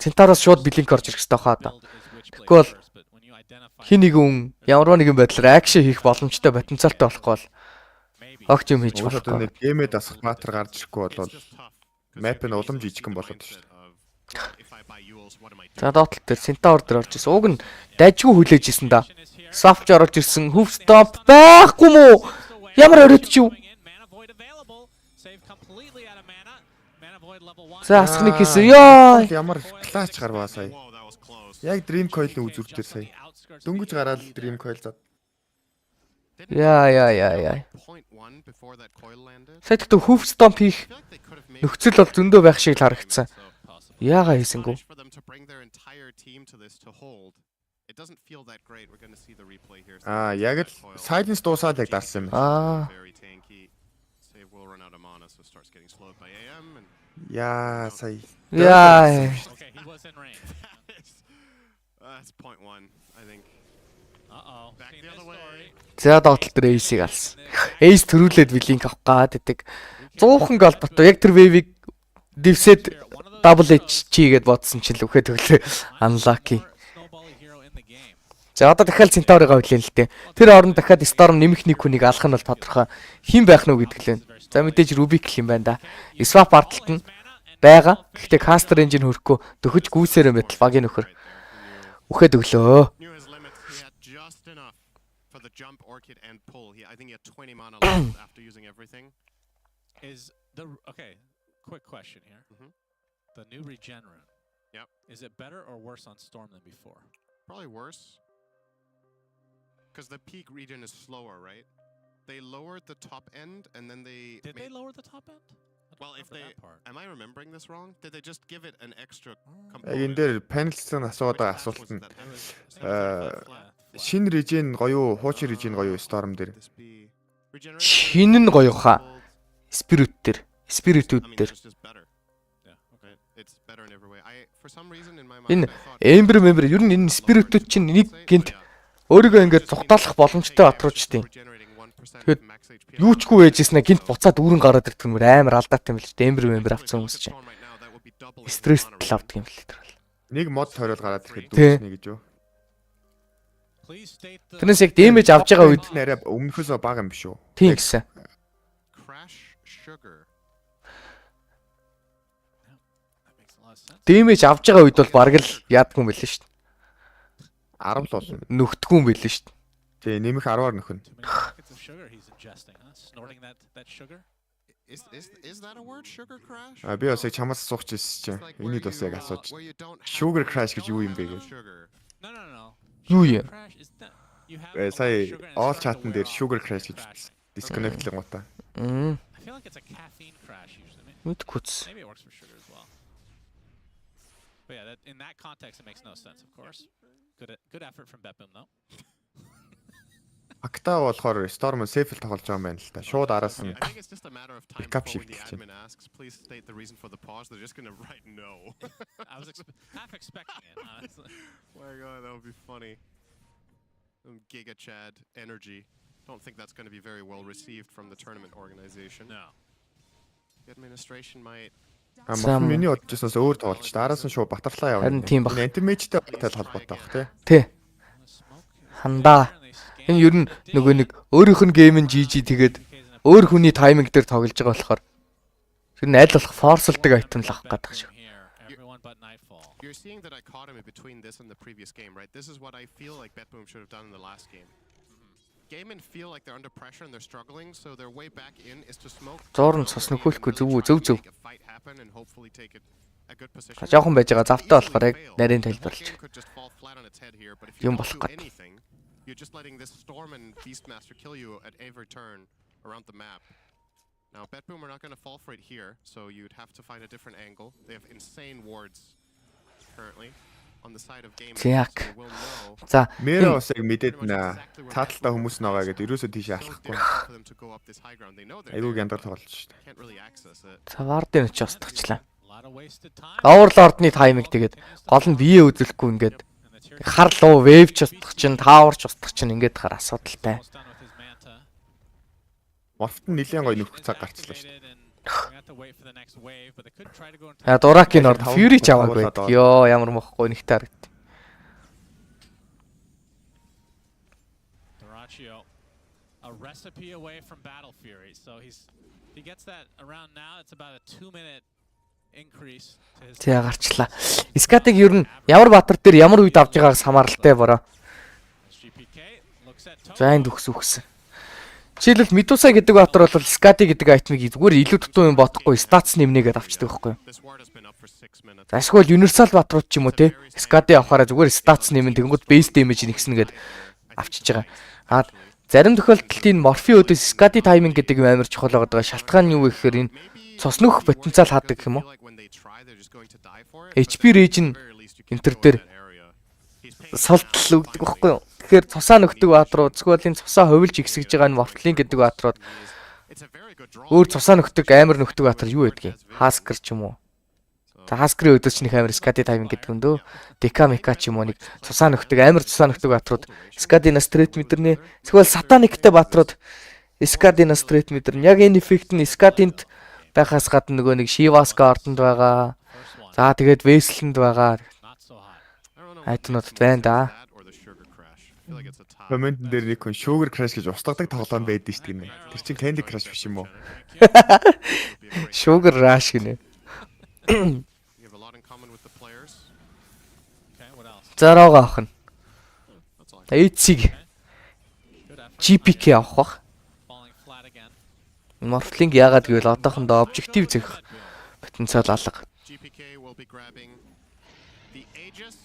Centaur-аас шууд блинк орж ирэх хэрэгтэй хаа одоо. Тэгэхгүй бол хин нэгэн ямар нэгэн байдлаар акшн хийх боломжтой потенциалтай болохгүй бол огт юм хийж Одоо болохгүй. нэг геймээ дасах баатар гарч ирэхгүй бол map нь улам жижигхэн болоод шүү дээ. За доотлол дээр Centaur дээр орж ирсэн. Уг нь дайжгүй хүлээж исэн да. Soft орж ирсэн. Hoof stomp байхгүй мүү? Ямар оройд ч юу? За асхны хийсэн. Ёо. Ямар клач гарваа сая. Яг Dream Coil-ийн үзүр дээр сая. Дөнгөж гараад Dream Coil зад. Яа. Сэтгэв Hoof stomp хийх нөхцөл бол зөндөө байх шиг л харагдсан. Яага хийсэнгүү? Яг л silence дуусаад яг дарсан юм. Яа сая. Яа. За доотлол дээр Ace-ийг алсан. Ace төрүүлээд Blink авах гад идэг. 100хан гол дотоо яг тэр wave-ийг дивсэд double H чигээд бодсон чинь л үхээ төглөө. Unlucky. За одоо дахиад Centaur-ыг авлаа л дээ. Тэр оронд дахиад Storm нэмэх нэг хүнийг алах нь бол тодорхой. Хин байх нь үү гэдэг л байна. За мэдээж Rubik юм байна да. Swap арталт нь байгаа. Гэхдээ caster engine хөрөхгүй дөхөж гүйсээрээ метал багийн нөхөр. Үхээ төглөө. Quick question here. The new regenerate. Yep. Is it better or worse on Storm than before? Probably worse. Because the peak regen is slower, right? They lowered the top end and then they Did they lower the top end? Well, if they am I remembering this wrong? Did they just give it an extra Энэ дээр panel-ийн асууад байгаа асуулт нь шинэ regen гоё уу, хуучин regen гоё уу Storm дээр? Шинэ нь гоё хаа. Spirit дээр. Spirit-үүд дээр. Энэ Ember member ер нь энэ Spirit-үүд чинь нэг гинт өөрийгөө ингээд зугатаалах боломжтой батруучдیں۔ Тэгэхээр юу ч гүй ээжснэ гинт буцаад дүүрэн гараад ирдэг юм амар алдаатай юм л ч Ember member авсан хүмүүс чинь. Стресс авдаг юм л тэр бол. Нэг мод тойрол гараад ирэхэд дүүснэ гэж юу? Тэрнээс яг damage авж байгаа үед арай өмнөхөөсөө бага юм биш үү? Тийм гэсэн. Damage авж байгаа үед бол бараг л яадгүй юм билээ шүү дээ. 10 л болно. Нүхтгүй юм билээ шүү дээ. Тий, нэмэх 10-аар нөхөн. Is that a word, sugar crash? Би бас яг чамаас асуух гэсэн чинь энийг бас яг асууж. Sugar crash гэж юу юм бэ гэж. Юу юм? Сая all chat-н дээр sugar crash гэж үзсэн. Disconnect л гутаа. I feel like it's a caffeine crash usually. Мэдгүй. Maybe it works for sugar as well. But yeah, in that context, it makes no sense, of course. Good effort from Betboom, though. Акта болохоор Storm safe л тоглож байгаа юм байна л та. Шууд араас нь pick up shift хийж байна. Please state the reason for the pause. They're just going to write no. I was half expecting it, honestly. Oh my god, that would be funny. Giga Chad energy. Don't think that's going to be very well received from the tournament organization. No. The administration might Миний бодчихсоос өөр тоглож та. Араас нь шууд батарлаа явна. Харин тийм баг. Anti-mage-тэй холбоотой баг тий. Тий. Хандаа. Энэ ер нь нөгөө нэг өөрийнх нь гейм нь GG тэгээд өөр хүний тайминг дээр тоглож байгаа болохоор ер нь аль болох форсалдаг айтем л авах гэдэг шүү. You're seeing the dichotomy between this and the previous game, right? This is what I feel like Betboom should have done in the last game. Gaming feel like they're under pressure and they're struggling, so their way back in is to smoke. Зурн цус нөхөөлөхгүй зөв. Fight happen and hopefully take it a good position. Жоохон байж байгаа завтай болохоор яг нарийн тайлбарлаж. Юм болох гэдэг. You're just letting this Storm and Beastmaster kill you at every turn around the map. Now Betboom are not going to fall for it here, so you'd have to find a different angle. They have insane wards currently on the side of game. За, Мэрэ бас яг мэдээд нэ цааталтаа хүмүүс байгаа гэдэг ерөөсөө тийш алахгүй. Айгуу гяндар тоглож шүү дээ. За вардын ч устгачлаа. Overlord-ны тайминг тэгээд гол нь бие үзүүлэхгүй ингээд хар луу wave ч устгах чинь, tower ч устгах чинь ингээд гар асуудалтай. Morph нь нэлээд гоё нөхөх цаг гарчлаа шүү дээ. Дуракийн орд Fury ч аваагүй. Йоо, ямар мохгүй нэгтэй харагд. Duraccio, a recipe away from Battle Fury. So he gets that around now. It's about a 2-minute increase to his. Тэгээ гарчлаа. Скатыг ер нь ямар баатар дээр ямар үед авч байгаагаас хамааралтай бороо. За энд үхсэн. Жишээлбэл Медуса гэдэг баатар бол Скати гэдэг айтмыг зүгээр илүү дутуу юм бодохгүй статс нэмнэгээд авчдаг байхгүй юу? За эсвэл Universal баатрууд ч юм уу те. Скати авахаараа зүгээр статс нэмэн тэгэнгүүт base damage нэгснэгээд авчиж байгаа. Зарим тохиолдолд энэ морфи өдөөс Скати тайминг гэдэг юм амар чухал байгаа. Шалтгаан нь юу вэ гэхээр энэ цоснох потенциал хаадаг юм уу? HP regen энтер дээр солтол өгдөг байхгүй юу? Тэгэхээр цусаа нөхдөг баатрууд эсвэл энэ цусаа хувилж ихсэж байгаа энэ морфлин гэдэг баатрууд өөр цусаа нөхдөг амар нөхдөг баатар юу байдгийг? Хаскер ч юм уу? За хаскерийн өдөөс ч нэг амар Скати тайминг гэдэг юм дөө. Декамика ч юм уу нэг цусаа нөхдөг амар цусаа нөхдөг баатрууд Скадина стрейт мэдэрнэ. Эсвэл сатаниктэй баатрууд Скадина стрейт мэдэрнэ. Яг энэ эффект нь Скадинд байхаас гадна нөгөө нэг Шиваска ордонд байгаа. За тэгээд Веслэнд байгаа. Айтнууд байна да. Коммент дээр нэг хүн sugar crash гэж устгадаг тоглоом байдаг шүү дээ. Тэр чинь Candy Crush биш юм уу? Sugar rush гинэ. Зараг авах нь. Эцэг GPK авах бах. Морфлинг яагаад гэвэл одоохондоо обжектив зөх потенциал алга.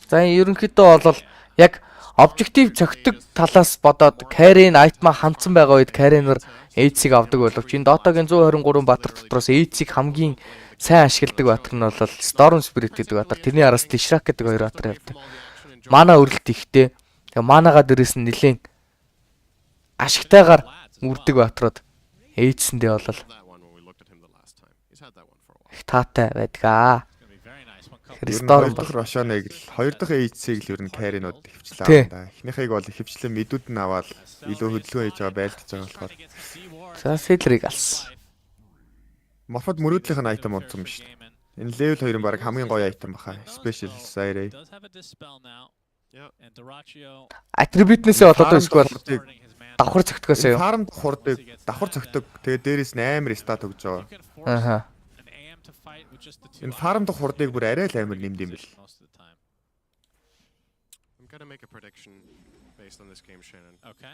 За ерөнхийдөө бол яг обжектив зөгтөг талаас бодоод Карен айтма хандсан байгаа үед Каренер эйцийг авдаг боловч энэ Дотагийн 123 баатар дотроос эйцийг хамгийн сайн ашигладаг баатар нь бол Storm Spirit гэдэг баатар. Тэрний араас Tishrak гэдэг хоёр баатар явдаг. Мана өрөлт ихтэй. Тэгээ манагаа дээрээс нь нэлээд ашигтайгаар үрдэг баатрууд эйцэндээ бол их таатай байдгаа. Storm Рошоныг л 2 дахь эйцийг л ер нь Каренууд хөвчлээ да. Эхнийхийг бол хөвчлэн мэдүүд нь аваад илүү хөдөлгөөн хийж байгаа байлдаж байгаа болохоор. За Фидлерийг алсан. Морфод мөрөөдлийнх нь айтем унтсан биш. Энэ level 2-ын баг хамгийн гоё айтем баха. Special Sire. Атрибутнээсээ болоод эсвэл давхар цогтгоос юу? Фарм хурдаг, давхар цогтөг. Тэгээ дээрээс 8 стат өгж байгаа. Ааха. Энэ фарм дах хурдыг бүр арай л амар нэмд юм бэл.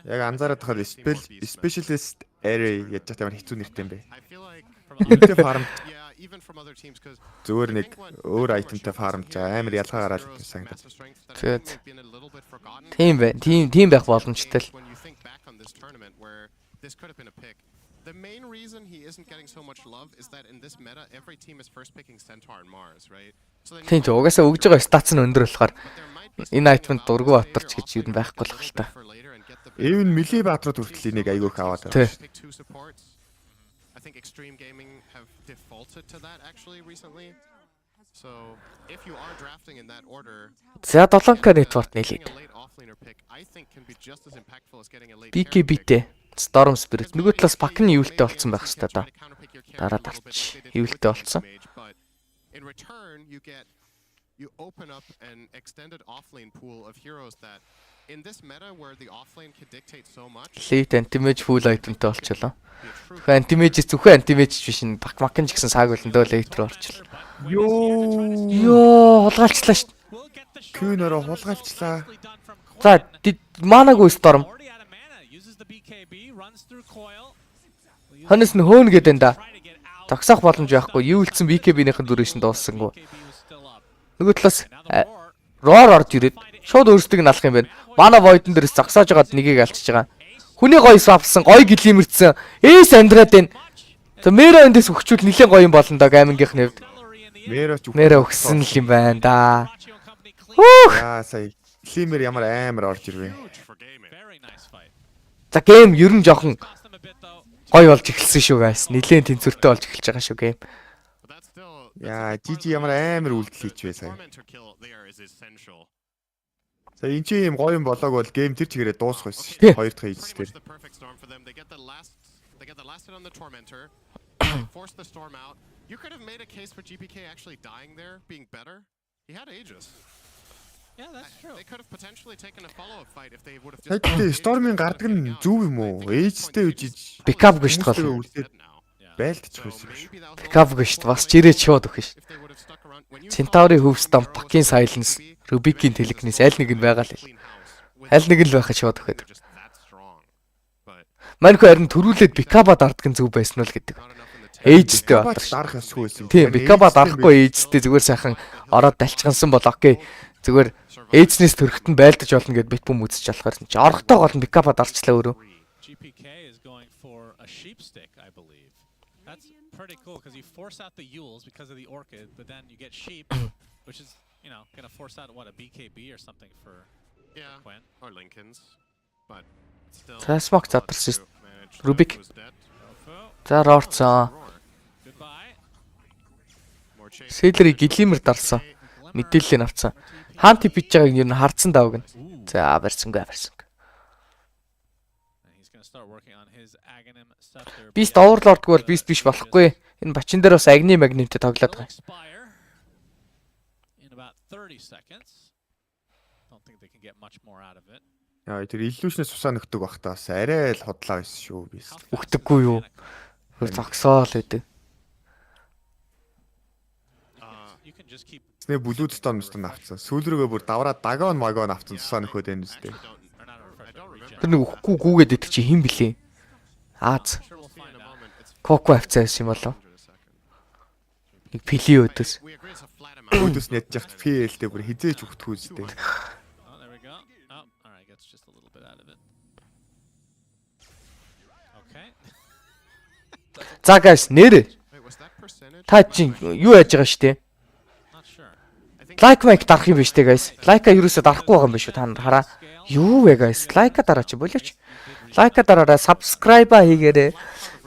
Яг анзаараад тахад specialist array яаж ямар хэцүү нэртэй юм бэ? Энтэй фарм зүгээр нэг өөр айтемтай фармж амар ялгаа гараад санагдав. Тийм бай. Тийм байх боломжтой л. The main reason he isn't getting so much love is that in this meta every team is first picking Centaur and Mars, right? Тийм ч угаасаа өгж байгаа статс нь өндөр болохоор энэ айтманд дургу батарч гэж юу байхгүй л хэл та. Even мили баатрууд хүртэл энийг айгүйх аваад байгаа. I think extreme gaming have defaulted to that actually recently. So if you are drafting in that order, за 7k network нэлээд. I think can be just as impactful as getting a late BKB-тэй Storm Spirit нөгөө талаас пак нь юултай болсон байх хэвээр да. Дараа дарч юултай болсон. In return you open up an extended offlane pool of heroes that in this meta where the offlane can dictate so much. Late anti-mage full itemтай болчихлоо. Тэгэхээр anti-mage зөвхөн anti-mage биш н пак макн ч гэсэн саг болондоо late руу орчихлоо. Йоо хулгайлчлаа шүү. Кюнөрө хулгайлчлаа. За манагүй Storm. Ханаас нь хөөн гэдэг энэ да. Тогсоох боломж байхгүй. Юулцсан BKB-ийнхэн дүрээс нь дууссангүй. Нөгөө талаас roar орж ирээд шууд өөрсдийг нь алах юм байна. Mana void-ын дээрээс зогсоож байгаад нэгийг алчиж байгаа. Хүний гоё свапсан, гоё гэлимэрсэн. Эс Андраад байна. За Мэра эндээс өгчүүл нэлээд гоё юм болно да гаймингийнх нь хэвд. Мэра өгсөн л юм байна да. Яа сая Климер ямар амар орж ирвэ. За гейм ер нь жоохон гоё болж эхэлсэн шүү guys. Нэлээд тэнцвэртэй болж эхэлж байгаа шүү гейм. Яа жижи ямар амар үйлдэл хийж вэ сая. За энэ чи юм гоё юм болоог бол гейм тэр чигээрээ дуусах байсан шүү. Хоёр дахь хийж дээр. Force the storm out. You could have made a case for GPK actually dying there being better. He had Aegis. Yeah, that's true. They could have potentially taken a follow-up fight if they would have Тэг just. тий Storm-ын гардаг нь зүв юм уу? Ээжтэй үжиж Пикап гэж хүмүүстэйгээ тол. үлдээд байлтчих байсан юм шүү. Пикап гэж бас жирээ чууд өгөх шүү. Центаврын хөвстөн Пакийн Silence, Rubik-ийн Telekinesis аль нэг нь байгаа л хэл. Аль нэг нь л байхад шууд өгöd. Манайх харин төрүүлээд Пикаба дарддаг нь зөв байсан уу л гэдэг. Ээжтэй батар. Дарах ёсгүй байсан. Тийм, Пикаба дарахгүй ээжтэй зүгээр сайхан ороод далчгансан бол окей. Зүгээр ээжнээс төрөхт нь байлдаж болно гэд бит бүм үзэж болохоор чи орхтой гол нь Пикаба дарчлаа өөрөө. GPK is going for a sheep stick, I believe. That's pretty cool because you force out the Yules because of the Orchid, but then you get sheep, which is, you know, going to force out what, a BKB or something for Quinn. Or Lincolns. But still. Смок задарсан шүү. Rubik. За орцсон. Селерийг гэлимэр дарсан. Мэдээлэл нь авцсан. Хаан типж байгааг нь харцсан давг нь. За барьсангүй. Бист оверлордгүй бол бист биш болохгүй. Энэ бачин дээр бас агни магниттэй тоглоод байгаа. Яа тэр illusion-ээс тусаа нөхдөг бах та бас арай л хотлаа байсан шүү би. Өгдөггүй юу? Зогсоол гэдэг. Snэ блүүд стон авцсан. Сүүл рүүгээ бүр давраа дагоон магоон авцсан тусаа нөхөд байна үстэй. Тэр нэг өгөхгүй гүүгээд идэх чи хэн блэ? Ааз. Коко авцсан юм болов. Нэг пили өдөөс. Өдөөс нядж явт PL-тэй бүр хизээж өгдөг үстэй. За guys, нэр. Та чинь юу яаж байгаа штэ? Like mic дарах юм биш үү guys? Like-а юусоо дарахгүй байгаа юм биш үү та нар хараа. Юу вэ guys? Like-а дараач болооч. Like-а дараарай, subscribe-а хийгээрэй.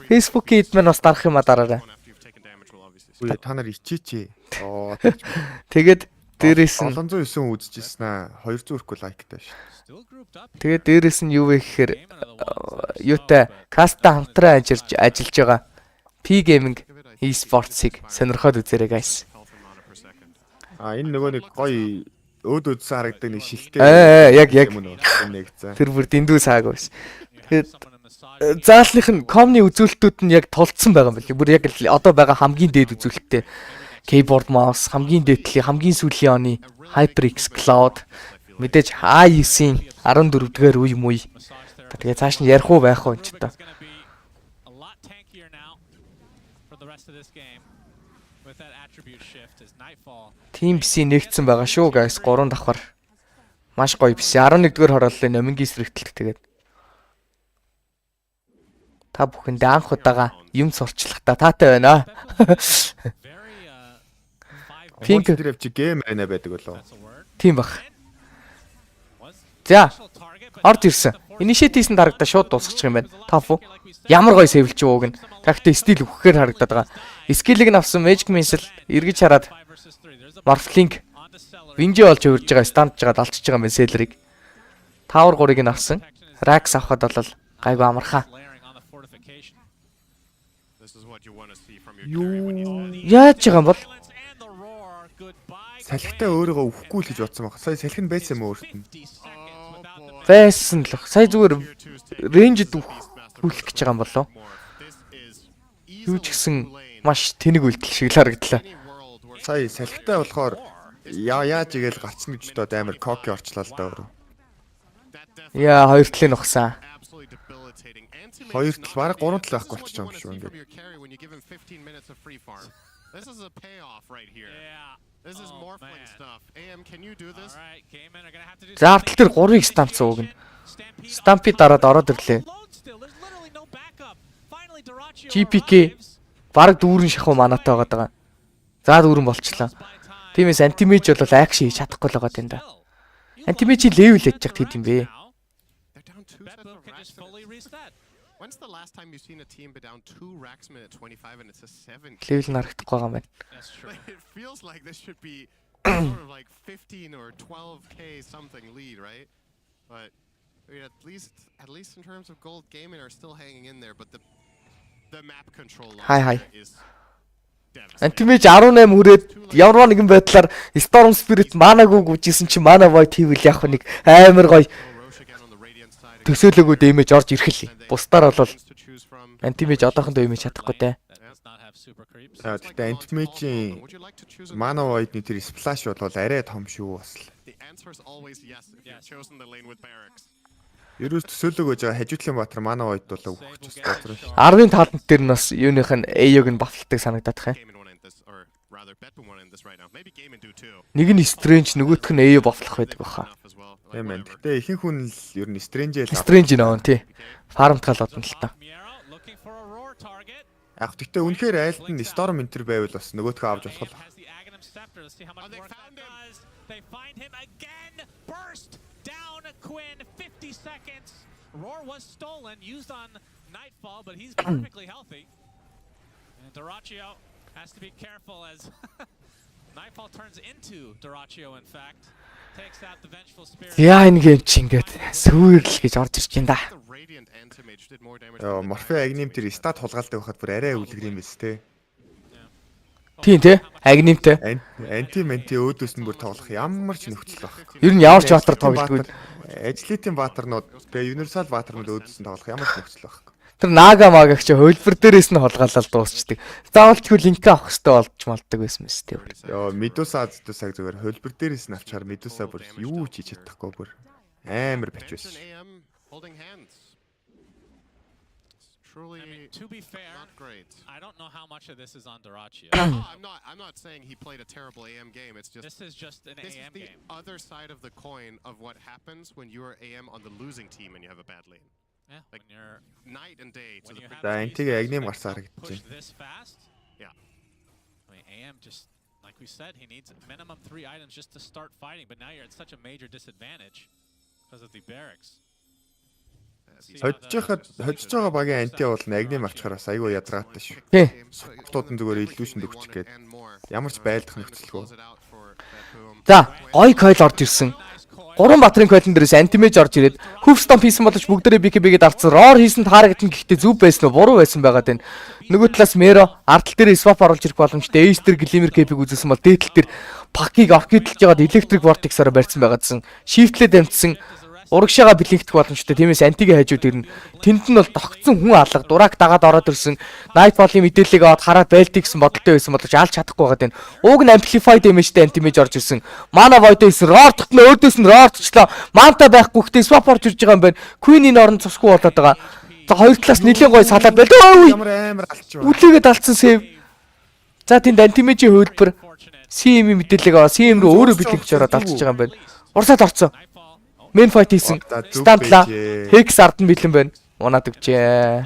Facebook-ийн эдмэн бас дарах юм а дараарай. Үгүй та нар ичээч. Тэгээд дээрээс нь 709 үзчихсэн аа. 200 хүрхгүй лайктай шүү. Тэгээд дээрээс нь юу вэ гэхээр юутай каста хамтран ажиллаж байгаа P Gaming e-sports-ыг сонирхоод үзээрэй guys. Энэ нөгөө нэг гоё өөд өдсөн харагдаг нэг шилтэй. Яг нэгцэн. Тэр бүр дэндүү сааг байсан. Тэгээд заалных нь комны үзүүлэлтүүд нь яг тулцсан байгаа юм байна. Бүр яг одоо байгаа хамгийн дээд үзүүлэлттэй keyboard mouse, хамгийн дээдлийн, хамгийн сүүлийн оны HyperX Cloud мэдээж i9-ийн 14-р үе мүй. Тэгээ цааш нь ярих уу байх уу энэ ч та. Team BC нэгдсэн байгаа шүү guys 3 давхар. Маш гоё BC 11-р хорооллын номингийн сэрэгтэл тэгээд. Та бүхэндээ анх удаага юм сурчлахтаа таатай байна. Pink Drive чи гейм байна байдаг болов. Тийм баг. За. Орж ирсэн. Initiative-ийн дарагдаа шууд дуусчих юм байна. Тофу. Ямар гоё сэвэлч ууг нь. Тагтаа стил өгөхээр харагдаад байгаа. Скиллийг нь авсан Magic Missile эргэж хараад Morphling Винжи олж хөвөрж байгаа стандж жагаад алчж байгаа месселерийг Tower 3-ыг нь авсан. Rax авахад бол гайгүй амархаа. Яаж байгаа юм бол салхитаа өөрийгөө өвөхгүй л гэж бодсон баг. Сая салхи нь байсан юм өөрт нь. Байсан л. Сая зүгээр рейнжд хүлэх гэж байгаа юм болов. Юу ч гэсэн маш тэнэг үйлдэл шиг л харагдлаа. Сая салхитаа болохоор яаж игээл гарцна гэж дод амар коки орчлоо л даа. Яа, хоёр талын ухсан. Хоёр тал бараг гурван тал байхгүй болчих юм шүү ингээд. This is a payoff right here. Yeah. This is morphling stuff. AM, can you do this? All right, Gayman are going to have to do. За артл дээр 3-ыг стампсан үг нь. Стампи дараад ороод ирлээ. GPK бараг дүүрэн шахуу манаатай байгаа. За дүүрэн болчлаа. Тиймээс антимэж бол акшн хийж чадахгүй л байгаа юм да. Антимэж левел хийж чад хэд юм бэ? When's the last time you've seen a team be down 2 racks minute 25 and it's a 7? Левел нарагдахгүй байгаа юм байна. It feels like this should be sort of like 15 or 12k something lead, right? But I mean, at least in terms of gold gaming are still hanging in there, but the map control Hi. is Антимэж 18 хүрээд ямар нэгэн байдлаар Storm Spirit манаагүй гүжсэн чи Mana Void хийвэл яг нэг амар гоё төсөөлөгөө дэмэж орж ирэх л. Бусдаар бол Антимэж одоохондоо имэж чадахгүй те. Тэгтээ Антимэжийн Mana Void-ны тэр splash бол арай том шүү бас л. Ерөөс төсөөлөг гэж байгаа хажуудлын Баатар Mana Void бол өгч байгаа. 10-ын тааланд дээр нь бас юуных нь AO-г нь бафталтыг санагдаад тах юм. Нэг нь Strange, нөгөөх нь AO бафлах байдаг баха. Тийм байна. Гэтэ ихэнх хүн л ер нь Strange нөө тий. Фармд халаад нь л та. Яг тэгтээ үнэхээр айлт нь Storm Enter байвал бас нөгөөдхөө авч болох л. Quinn, 50 seconds. Roar was stolen, used on Nightfall, but he's perfectly healthy. And Doraccio has to be careful as Nightfall turns into Doraccio, in fact. Takes out the vengeful spirit. Яа энэ гейм чи ингээд сүүрл гэж орж ирж байна да. Яа, Morphe Agnim тэр стат хулгаалдаг байхад бүр арай үлгэр юм биз тээ. Тийм те. Агнимтэй. Анти-менти өөдөөс нь бүр тоглох ямар ч нөхцөл баг. Ер нь ямар ч баатар тоглодгүй. Ажлитын баатарнууд тэгээ Universal баатарнууд өөдөөс нь тоглох ямар ч нөхцөл баг. Тэр Нага магагч хөлбөр дээрээс нь холгаалал дуусчдаг. Заавалчгүй линк авах хэрэгтэй болж малдаг байсан мэт тийм. Йоо, Medusa саг зүгээр хөлбөр дээрээс нь авчаар Medusa бүр юу ч хийж чадахгүй бүр амар бич байсан. Truly, to be fair, not great. I don't know how much of this is on Doraccio. I'm not saying he played a terrible AM game. It's just this is just an AM game. This is the other side of the coin of what happens when you are AM on the losing team and you have a bad lane. Yeah, like you're night and day to the За энтигээ Agnim гарсаар гэж. This fast? Yeah. I mean, AM just like we said, he needs minimum 3 items just to start fighting, but now you're at such a major disadvantage because of the barracks. Хожиж байгаа багийн анти бол Agnim авчихаар бас айгүй ядраатай шүү. Тий. Хотуудын зүгээр illusion өгчих гээд ямар ч байлдах нөхцөлгүй. За, гой койл орж ирсэн. 3 батрын койлн дээрээс антимэж орж ирээд Hoofstomp хийсэн боловч бүгдээрээ BKB-гээд авцсан. Roar хийсэн таргет нь гэхдээ зүв байсан уу, буруу байсан байгаад байна. Нөгөө талаас Mero ардтал дээр swap оруулж ирэх боломжтой. Ace дээр Glimmer Cape-ийг үзүүлсэн бол дээдл дээр Puck-ийг орхидэлж ягаад Electric Vortex-аар барьсан байгаадсан. Shift-лээд амтсан. Урагшаага блинкдэх боломжтой. Тиймээс антигийн хажууд ирнэ. Тэнд нь бол тогтсон хүн алга, дурак дагаад ороод ирсэн. Nightfall-ийн мэдээллийг аваад хараад байлт гэсэн бодолтой байсан боловч алж чадахгүй байгаа даа. Уг нь amplify damage-тэй антимэж орж ирсэн. Mana Void ирсэн. Roar тогтно өөдөөс нь Roar точлоо. Manta байхгүй гэхдээ swap орж ирж байгаа юм байна. Queen-ийн оронд цусгүй болоод байгаа. За хоёр талаас нэлийн гой салаад байл. Ямар амар алч байна. Үлээгээд алдсан save. За тэнд антимэжийн хөлбөр CM-ийн мэдээллийг аваа. CM рүү өөрөө блинкж ороод алдчихж байгаа юм байна. Урсаад орцсон. Main fight хийсэн. Стандла. Hex ард нь бэлэн байна. Унаад өгчээ.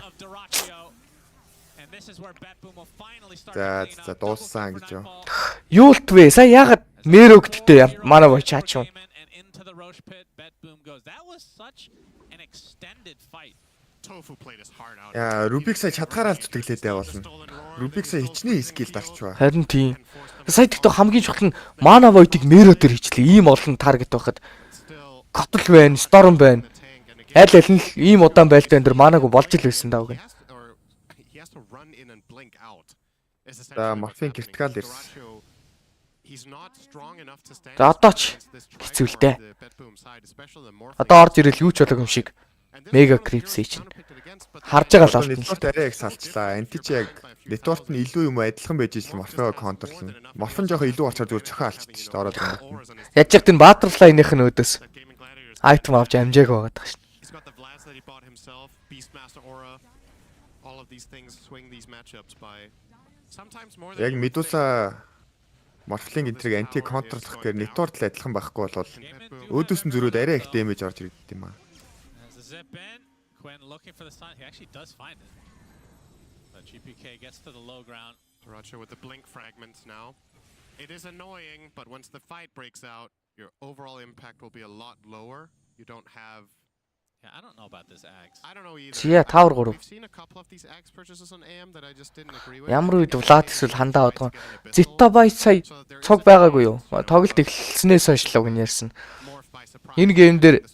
За дууссан гэж юу. Юулт вэ? Сая ягаад Mero гэдэгтэй Mana Void чаач юм. Яа, Rubik сая чадхаараа л зүтгэлээд явуулна. Rubik сая хичнээн скил дарч ба. Харин тийм. Сая тэгтээ хамгийн чухал нь Mana Void-ыг Mero дээр хийчлээ. Ийм олон таргет байхад Котл байна, Storm байна. Аль аль нь ийм удаан байлтай энэ манаагүй болж ил байсан даа үгүй. За Morphe critical ирсэн. За одоо ч хэцүүлтэй. Одоо орж ирэл юу ч болог юм шиг. Mega Creeps чинь. Харж байгаа л алдсан. Network арай их салчлаа. Анти чи яг network нь илүү юм адилхан байж ижил Morphe контрорлно. Morphe нь жоохон илүү очоор зүгээр цохоо алчдаг шүү дээ. Ороод ирнэ. Яаж яг энэ Butterfly-ийнх нь өөдөөс item авч амжааг байгаа даа шүү. Яг Medusa Morphe-ийн энтриг анти контрлох гэхээр network л адилхан байхгүй болвол өөдөөс нь зөрөөд арай их damage орж ирдэг юм аа. Quinn looking for the sign. He actually does find it. But GPK gets to the low ground. Doraccio with the blink fragments now. It is annoying, but once the fight breaks out, your overall impact will be a lot lower. You don't have. Yeah, I don't know about this axe. I don't know either. Чия тавар гурав. We've seen a couple of these axe purchases on AM that I just didn't agree with. Ямар үед Vlad эсвэл хандаа одгоо. Zetabyte сая цог байгаагүй юу? Тоглолт эхэлснээс хойш л уг нь ярьсан. Энэ гейм дээр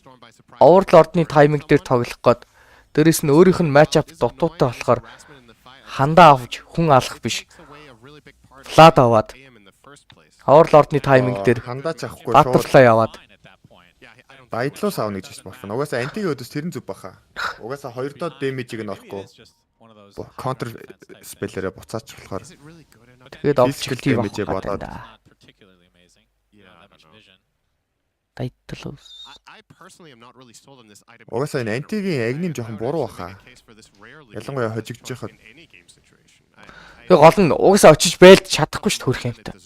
Overlord-ны тайминг дээр тоглох гээд дээрэс нь өөрийнх нь матч ап дутуутай болохоор хандаа авч хүн алах биш. Влад аваад Overlord-ны тайминг дээр хандаач авахгүй Butterfly аваад Дайдлуус аавна гэж хэлсэн байна. Угаасаа антигийн өдөөс тэрэн зүг баха. Угаасаа 2 доод дэмэжийг нь орохгүй. Контр спеллерээ буцаач болохоор. тэгээд objective дэмэжээ бодоод Дайдлуус. Угаасаа энэ антигийн агним жоохон буруу баха. Ялангуяа хожигдж яхад Тэгээ гол нь угаасаа очиж байлж чадахгүй шүү дээ хөрх юмтай.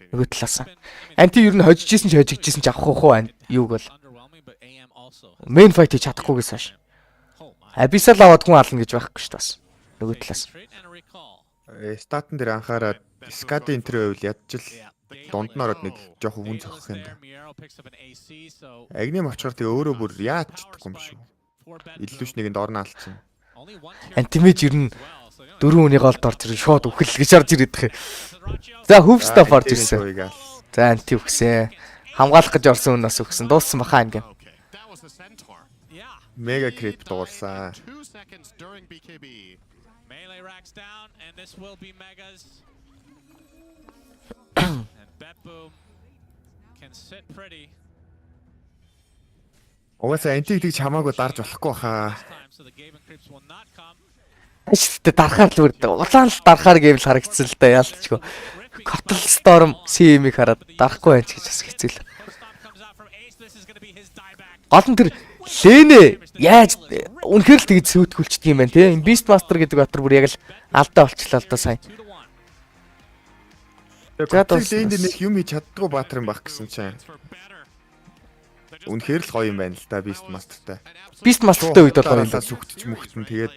Нөгөө талаас. Анти ер нь хожижсэн ч хожигдсэн ч авах уу юуг бол main fight хийж чадахгүйгээс хойш. Abyssal аваад хүн ална гэж байхгүй шүү дээ бас. Нөгөө талаас. статн дээр анхаараад скады интервью үйл ядчил дунд нь ороод нэг жоохон хүн цохох юм да. Агним авчгаар тэгээ өөрөө бүр яаж чадахгүй юм шүү. Илүүч нэгэнд орно алдсан. Антимэж ер нь дөрөв хүний голд орж ирэн шууд үхэл гэж орж ирээд тах. За хөвстаф орж ирсэн. За анти үхсэн. Хамгаалах гэж орсон хүнээс үхсэн. Дууссан баха ангим. Мега крип дуурсан. Melee racks down, and this will be Megas. And Betboom can sit pretty. Угаасаа антиг тэгж хамаагүй дарж болохгүй хаа. So the Gaben creeps will not come. Ашигтай дарахаар л үрдэ. Улаан л дарахаар гэвэл харагдсан л да яалтчгүй. Котл Storm CM-ийг хараад дарахгүй байж гэж бас хэцүү л. Гол нь тэр Лэнэ яаж үнэхээр л тэгж сүйтгүүлчдэг юм байна те. Энэ Beastmaster гэдэг батар бүр яг л алдаа болчлаа л да сайн. Тэгээд энд нэг юм хийж чаддгүй баатар юм баг гэсэн чинь. Үнэхээр л гоё юм байна л да Beastmaster-тай. Beastmaster-тай үед бол гоё юм. Сүгтж мөхтөн тэгээд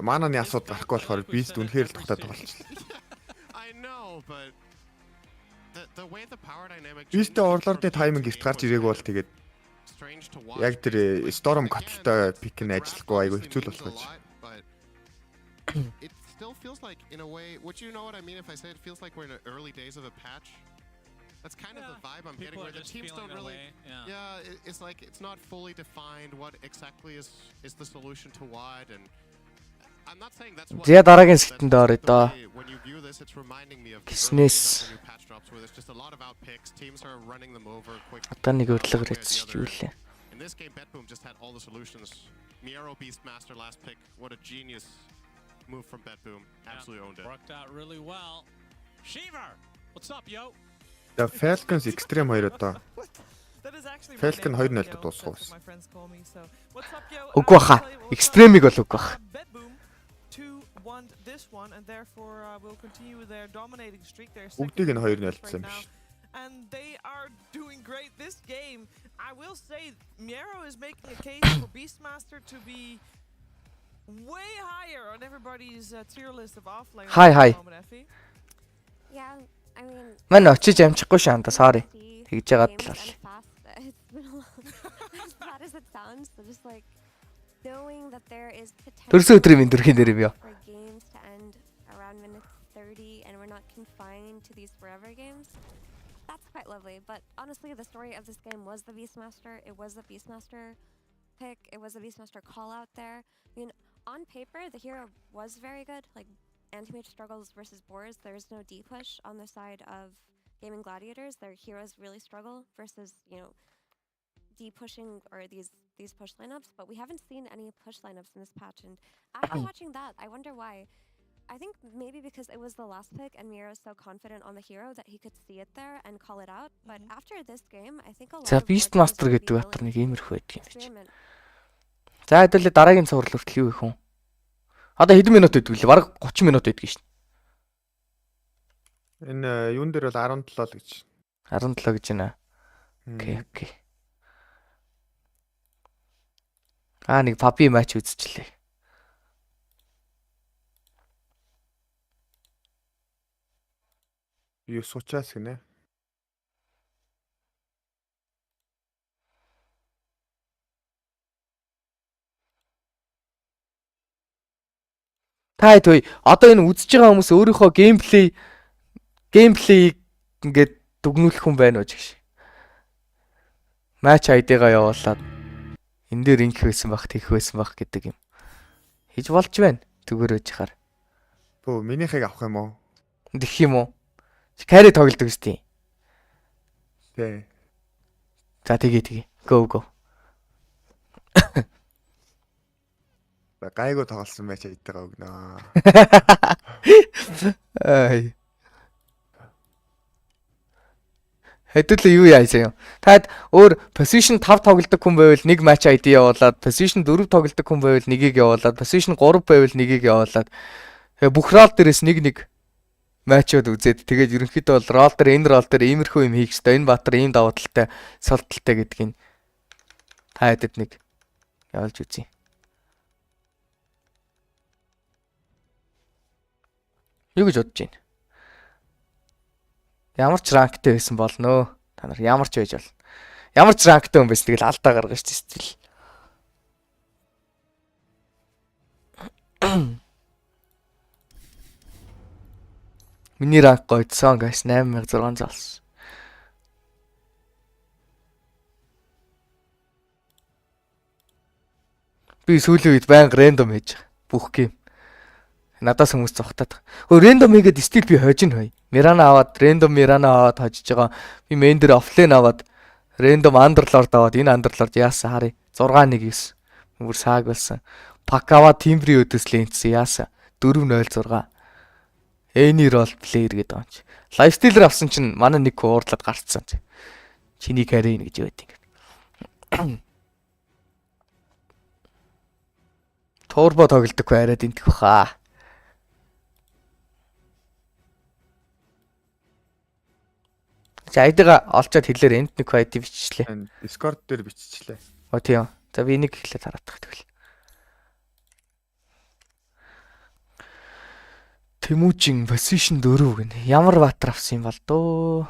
мананы асуудал гарахгүй болохоор Beast үнэхээр л тухтай тоглолчлаа. Beast-тэй Overlord-ны тайминг гэрт гарч ирээгүй бол тэгээд яг тэр Storm Котолтой пик нь ажиллахгүй айгүй хэцүү л болох гэж. It still feels like in a way, would you know what I mean if I say it feels like we're in the early days of a patch? That's kind of the vibe I'm getting where the teams don't really it's like it's not fully defined what exactly is the solution to what, and I'm not saying that's what. Зя дараагийн сэтэн дээр одоо When you view this, it's reminding me of Business. new patch drops where there's just a lot of out picks, teams are running them over quickly. одоо нэг өрлөг хэвчүүлээ. In this game, Betboom just had all the solutions. Miero Beastmaster last pick. What a genius move from Betboom. Absolutely owned it. Worked out really well. Shiver, what's up, yo? The Falcons Extreme 2 одоо Falcon 2-0 дуусах уу? Үгүй баха. Extreme-ийг бол үгүй баха. Бүгдийг нь 2-0 гэсэн юм биш. And they are doing great this game. I will say Miero is making a case for Beastmaster to be way higher on everybody's tier list of offlane. Hi. Yeah, I mean. Мань очиж амжихгүй шаанда sorry. Тэгж яагаад л. It's been a long. As bad as it sounds, so just like knowing that there is potential. Төрсөн өдрийн минь төрхийн дээр юм ёо. For games to end around minute 30, and we're not confined to these forever games. That's quite lovely, but honestly, the story of this game was the Beastmaster. It was the Beastmaster pick. It was the Beastmaster call out there. I mean, on paper, the hero was very good. Like, anti-mage struggles versus boars. There is no D-push on the side of Gaming Gladiators. Their heroes really struggle versus, you know, D-pushing or these push lineups. But we haven't seen any push lineups in this patch. And after watching that, I wonder why. I think maybe because it was the last pick and Miero is so confident on the hero that he could see it there and call it out. But after this game, I think a lot За of Beastmaster гэдэг батар нэг иймэрхүү байдаг юм чи. За хэдүүлээ дараагийн цуврал хүртэл юу их хүн. Одоо хэдэн минут өгдөг лээ? Бараг 30 минут өгдөг шин. Энэ юун дээр бол 17 л гэж. 17 гэж байна. Окей. Нэг папи матч үзчихлээ. Юу сучаас гинэ. Та хэд вэ? Одоо энэ үзэж байгаа хүмүүс өөрийнхөө геймплей ингээд дүгнүүлэх хүн байна уу гэж. Матч ID-гаа явуулаад энэ дээр ингэх байсан байх, тийх байсан байх гэдэг юм. Хийж болж байна. Түгээр үж хахаар. Бөө минийхийг авах юм уу? Дэх юм уу? Carry тоглодог үстэй. Тий. За тэгээ. Go. Гайгүй тоглосон байж айдгаа өгнө. Ай. Хэдүүлээ юу яасан юм? Таад өөр position 5 тоглодог хүн байвал нэг match ID явуулаад, position 4 тоглодог хүн байвал нэгийг явуулаад, position 3 байвал нэгийг явуулаад. Тэгээ бүх рол дээрээс нэг матчуд үзээд тэгээд ерөнхийдөө бол рол дээр энэ рол дээр иймэрхүү юм хийх хэрэгтэй. Энэ баатар ийм даваа талтай, сул талтай гэдгийг та хэдэд нэг явуулж үзье. Юу гэж бодож байна? Ямар ч ранктай байсан болно. Та нар ямар ч байж бол. Ямар ч ранктай хүн байсан тэгэл алдаа гаргаж стил. Миний ранк гойдсон guys 8600 залсан. Би сүүлийн үед байнга рандом хийж бүх гейм. Надаас хүмүүс зогтаад. Рандом хийгээд стил би хожино хой. Мирана аваад рандом аваад хожиж байгаа. Би мейн дээр офлайн аваад рандом андерлорд аваад энэ андерлорд яасан харъя. 619. Бүр сааг болсон. Пак аваад тимбри өдөөс лэнцсэн яасан. 406. Any role player гэдэг юм чи. Lifestealer авсан чинь манай нэг уурлаад гарцсан. Чиний carry гэж яваад ингэ. Турбо тоглодог байраад интэх баха. Айдгаа олцоод хэлээр энд нэг ID биччихлээ. Discord дээр биччихлээ. Оо тийм. За би энийг эхлээд хараадах тэгвэл. Тэмүүжин position 4 гэнэ. Ямар баатар авсан юм бол дөө.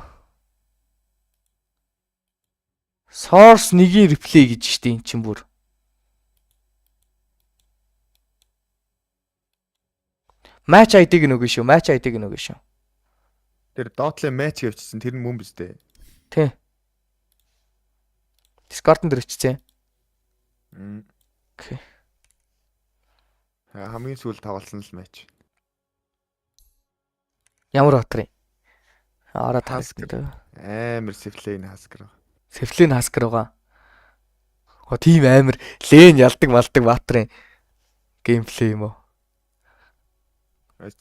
Source 1-ийн replay гэж штий эн чин бүр. Match ID-г нөгөө шүү. Match ID-г нөгөө шүү. Тэр Dotlet match гэвчихсэн тэр нь мөн биз дээ. Тий. Discord-ын дээр ичсэн. Окей. Хамгийн сүүл тоглосон л матч. Ямар батрын? Араа таскэр. Амар Seflane Hasker. Seflane Hasker байгаа. Оо тийм амар лен ялдаг малдаг батрын геймплей юм уу?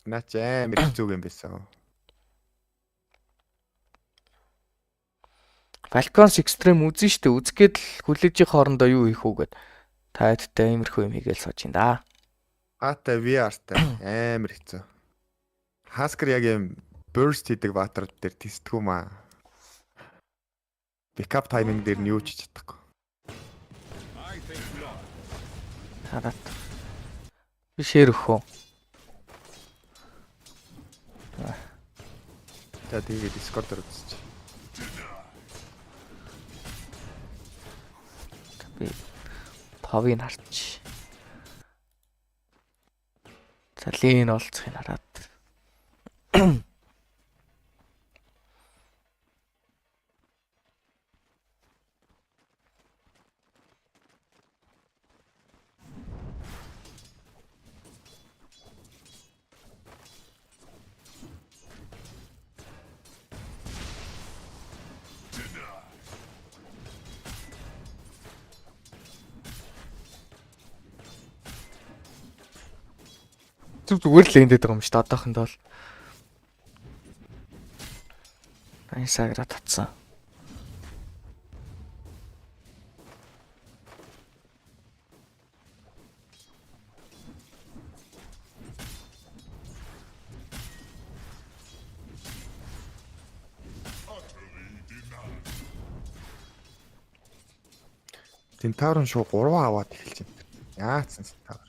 Наач амар хэцүү юм байсан. Falcons Extreme үзэн штэ. Үзгээд л хүлээжийн хоорондоо юу хийх үү гэд таадтай иймэрхүү юм хийгээл сууж ин да. Ата VR-тай амар хэцүү. Hasker яг юм burst хийдэг баатарууд дээр тестгүй маа. Backup timing дээр нь юу ч чадахгүй. Хараад. Би шэр өгөх үү? За тэгээд Discord дээр үзчих. Би тавыг харч. Залын олцохыг хараад. Зүгээр л эндэд байгаа юм шүү дээ одоохондоо л. Айсагра татсан. Тентаврын шуу 3 аваад эхэлж байна. Яатсан Тентавр.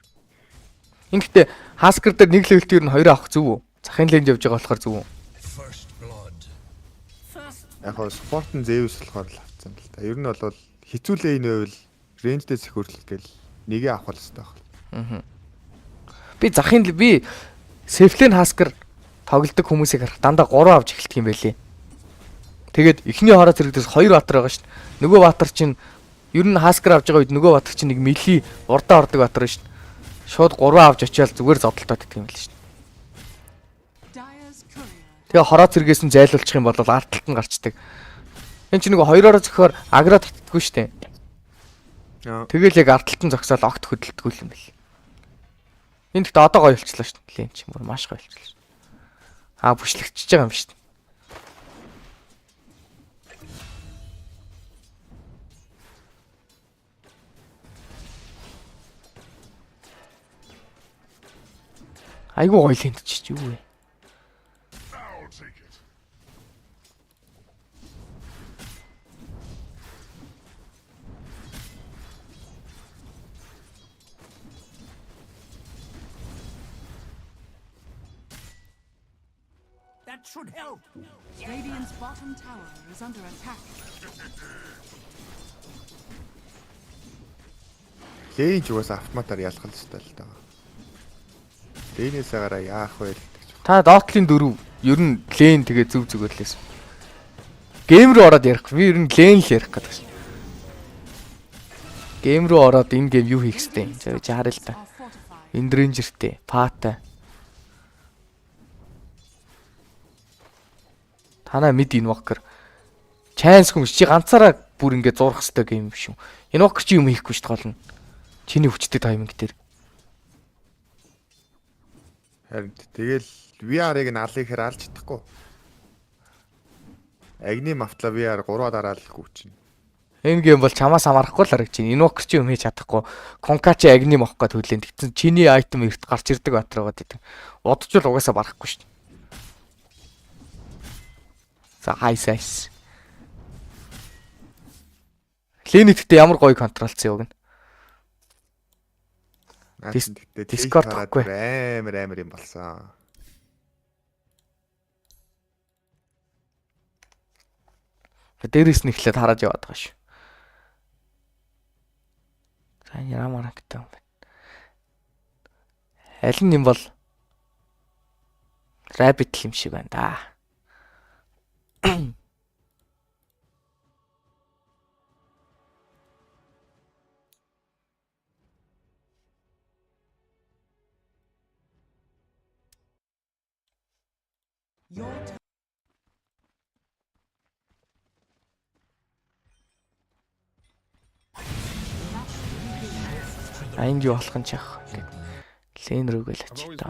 Ингэхдээ Hasker дээр нэг левелтэй ер нь 2 авах зүг үү? Захын ленд явж байгаа болохоор зүг үү? Яг хоо спортын зэвс болохоор л авцсан л та. Ер нь бол хизүүлээ энэ байвал рейнждээ сөхөрлөх гээл нэгээ авах л хэрэгтэй байна. Би захын би Seflane Hasker тоглодог хүмүүсийг харах дандаа 3 авч эхэлдэг юм байлээ. Тэгээд эхний хороо зэрэгдээс 2 баатар байгаа шүү дээ. Нөгөө баатар чинь ер нь Hasker авж байгаа үед нөгөө баатар чинь нэг мили урдаа ордог баатар шүү дээ. Шууд 3 авч очиад зүгээр зодтолтоод идэх юм байл шүү дээ. Тэгээ хороо зэргээс нь зайлуулчих юм бол арталт нь гарчдаг. Энд чи нөгөө хоёроор зөхөөр агро татдаггүй штэ. Тэгэл яг арталт нь зогсоод огт хөдөлдөггүй юм бэл. Энд гэхдээ одоо гоё болчихлоо штэ. Лен чи мөр маш гоё болчихлоо. Бүшлэгчж байгаа юм штэ. Айгуу гоё лент чи юу вэ? That should help. Radiant's bottom tower is under attack. Лейн ч угаасаа автоматар ялгах ёстой л даа. Лейнээсээ гараа яах вэ гэж. Та Дотлын 4 ер нь лейн тэгээ зүг зүгээр л лээсэн. Гейм рүү ороод ярих. Би ер нь лейн л ярих гэдэг шин. Гейм рүү ороод энэ гейм юу хийх хэвтэй. За харъя л та. Эндрэнжертэй, паатай. Танаа мид инвокер. Chance хүн чи ганцаараа бүр ингэ зурх хэвтэй гейм биш юм. Инвокер чи юм хийхгүй шүү дээ гол нь. Чиний хүчтэй тайминг дээр. Харин тэгэл VR-ыг нь алыг хэр алж чадахгүй. Агни мафтла VR 3-аа дараалалгүй чинь. Энэ гейм бол чамаас хамаарахгүй л харагч чинь. Инвокер чи юм хийж чадахгүй. Конка чи агни мох гэж хүлээн. Тэгсэн чиний айтем эрт гарч ирдэг батар байгаа гэдэг. Удажвал угаасаа барахгүй шүү дээ. За хайсайс. Клиниктэй ямар гоё контролцсон юу гэнэ. Discord гэхгүй амар юм болсон. Дээрээс нь эхлээд хараад яваад байгаа шүү. За ямар хэрэгтэй юм бэ? Аль нь юм бол Rabbit юм шиг байна да. Энд юу болох юм чах. Лен рүү гэл очив та.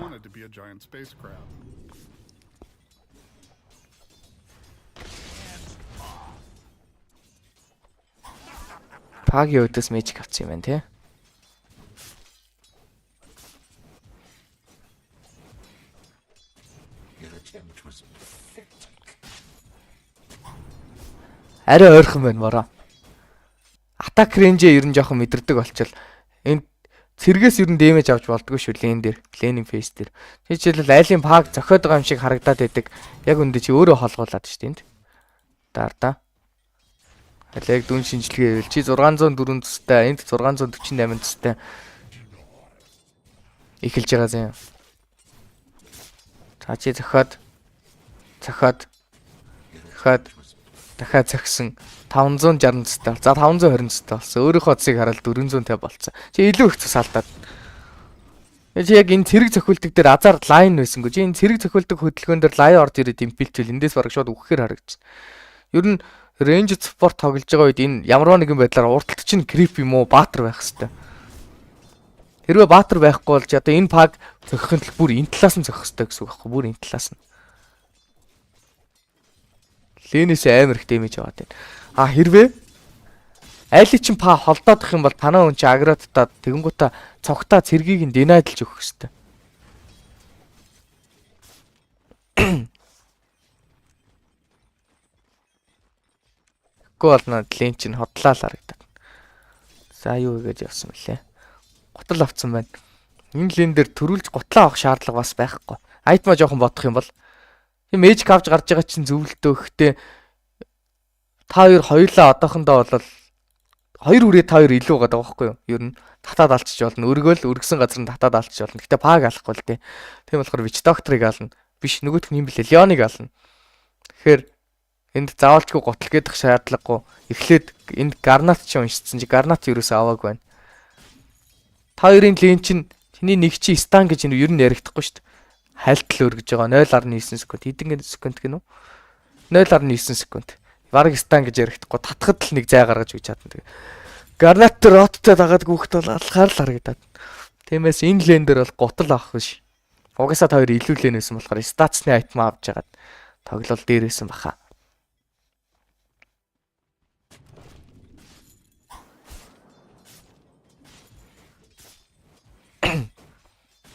Пагийн өдөөс мэжик авсан юм байна те. Арай ойрхон байна бороо. Атак рейнжээ ер нь жоохон мэдэрдэг болчвол энд цэргээс ер нь дэмэж авч болдгоо шүү лен дээр, ленинг фейс дээр. Жишээлбэл айлын паг зохиод байгаа юм шиг харагдаад байдаг. Яг үндэ чи өөрөө холгуулад шүү дээ энд. Даарда. Алиг дүн шинжилгээ хийвэл чи 604 төстэй, энд 648 төстэй. Эхэлж байгаа зэн. За чи зохиод дахиад зохисон 560 цэстэй бол. За 520 цэстэй болсон. Өөрийнхөө цэсийг хараад 450 болцсон. Чи илүү их цэс алдаад. Чи яг энэ цэрэг зохиолдог дээр азар лайн байсангүй. Чи энэ цэрэг зохиолдог хөдөлгөөн дээр лайн орж ирээд импилчвэл эндээс бараг шууд үхэхээр харагдчих. Ер нь range support тоглож байгаа үед энэ ямар нэгэн байдлаар урталт чинь creep юм уу, баатар байх хэвээр. Хэрвээ баатар байхгүй болж одоо энэ паг зохихын тул бүр энэ талаас нь зохих хэрэгтэй гэсэн үг байхгүй. Бүр энэ талаас нь. Ленээс амар их дэмэж аваад байна. Хэрвээ айлын чин па холдоодох юм бол танаа хүн чи агротдаа тэгэнгүүтээ цогтаа цэргийг нь динайдалж өгөх хэрэгтэй. Гол над лен чин хотлаа л харагдаад. За юу гэж явсан бэлээ. Гутал авцсан байна. Энэ лен дээр төрүүлж гутлаа авах шаардлага бас байхгүй. Айтма жоохон бодох юм бол мэжик авч гарч байгаа чинь зөвлөлтөө гэхдээ та хоёр хоёулаа одоохондоо бол 2 үрээ та хоёр илүү байгаа байхгүй юу? Ер нь татаад алчиж болно. Өргөөл өргсөн газар нь татаад алчиж болно. Гэтэ паг алахгүй л дээ. Тийм болохоор вич докторыг ална. Биш нөгөөх нь юм блэ? Леоныг ална. Тэгэхээр энд заавалчгүй гутал гэдэг шаардлагагүй. Эхлээд энд гарнат ч уншицсан чи гарнат ерөөсөө аваагүй байна. Та хоёрын лен чинь чиний нэг чи стан гэж ер нь яригдахгүй шүү дээ. хайлтал өргөж байгаа 0.9 секунд. Хэдэн секунд гинөө? 0.9 секунд. Бараг стан гэж ярихдаггүй татхад л нэг зай гаргаж үж чадна. Тэгээ. Гарнат роттой дагаад гүөхт бол алхаар л харагдаад. Тиймээс энэ лен дээр бол гутал авах биш. Угаасаа та хоёр илүү лен байсан болохоор статсны айтм авч жагаад тоглол дээрээсэн баха.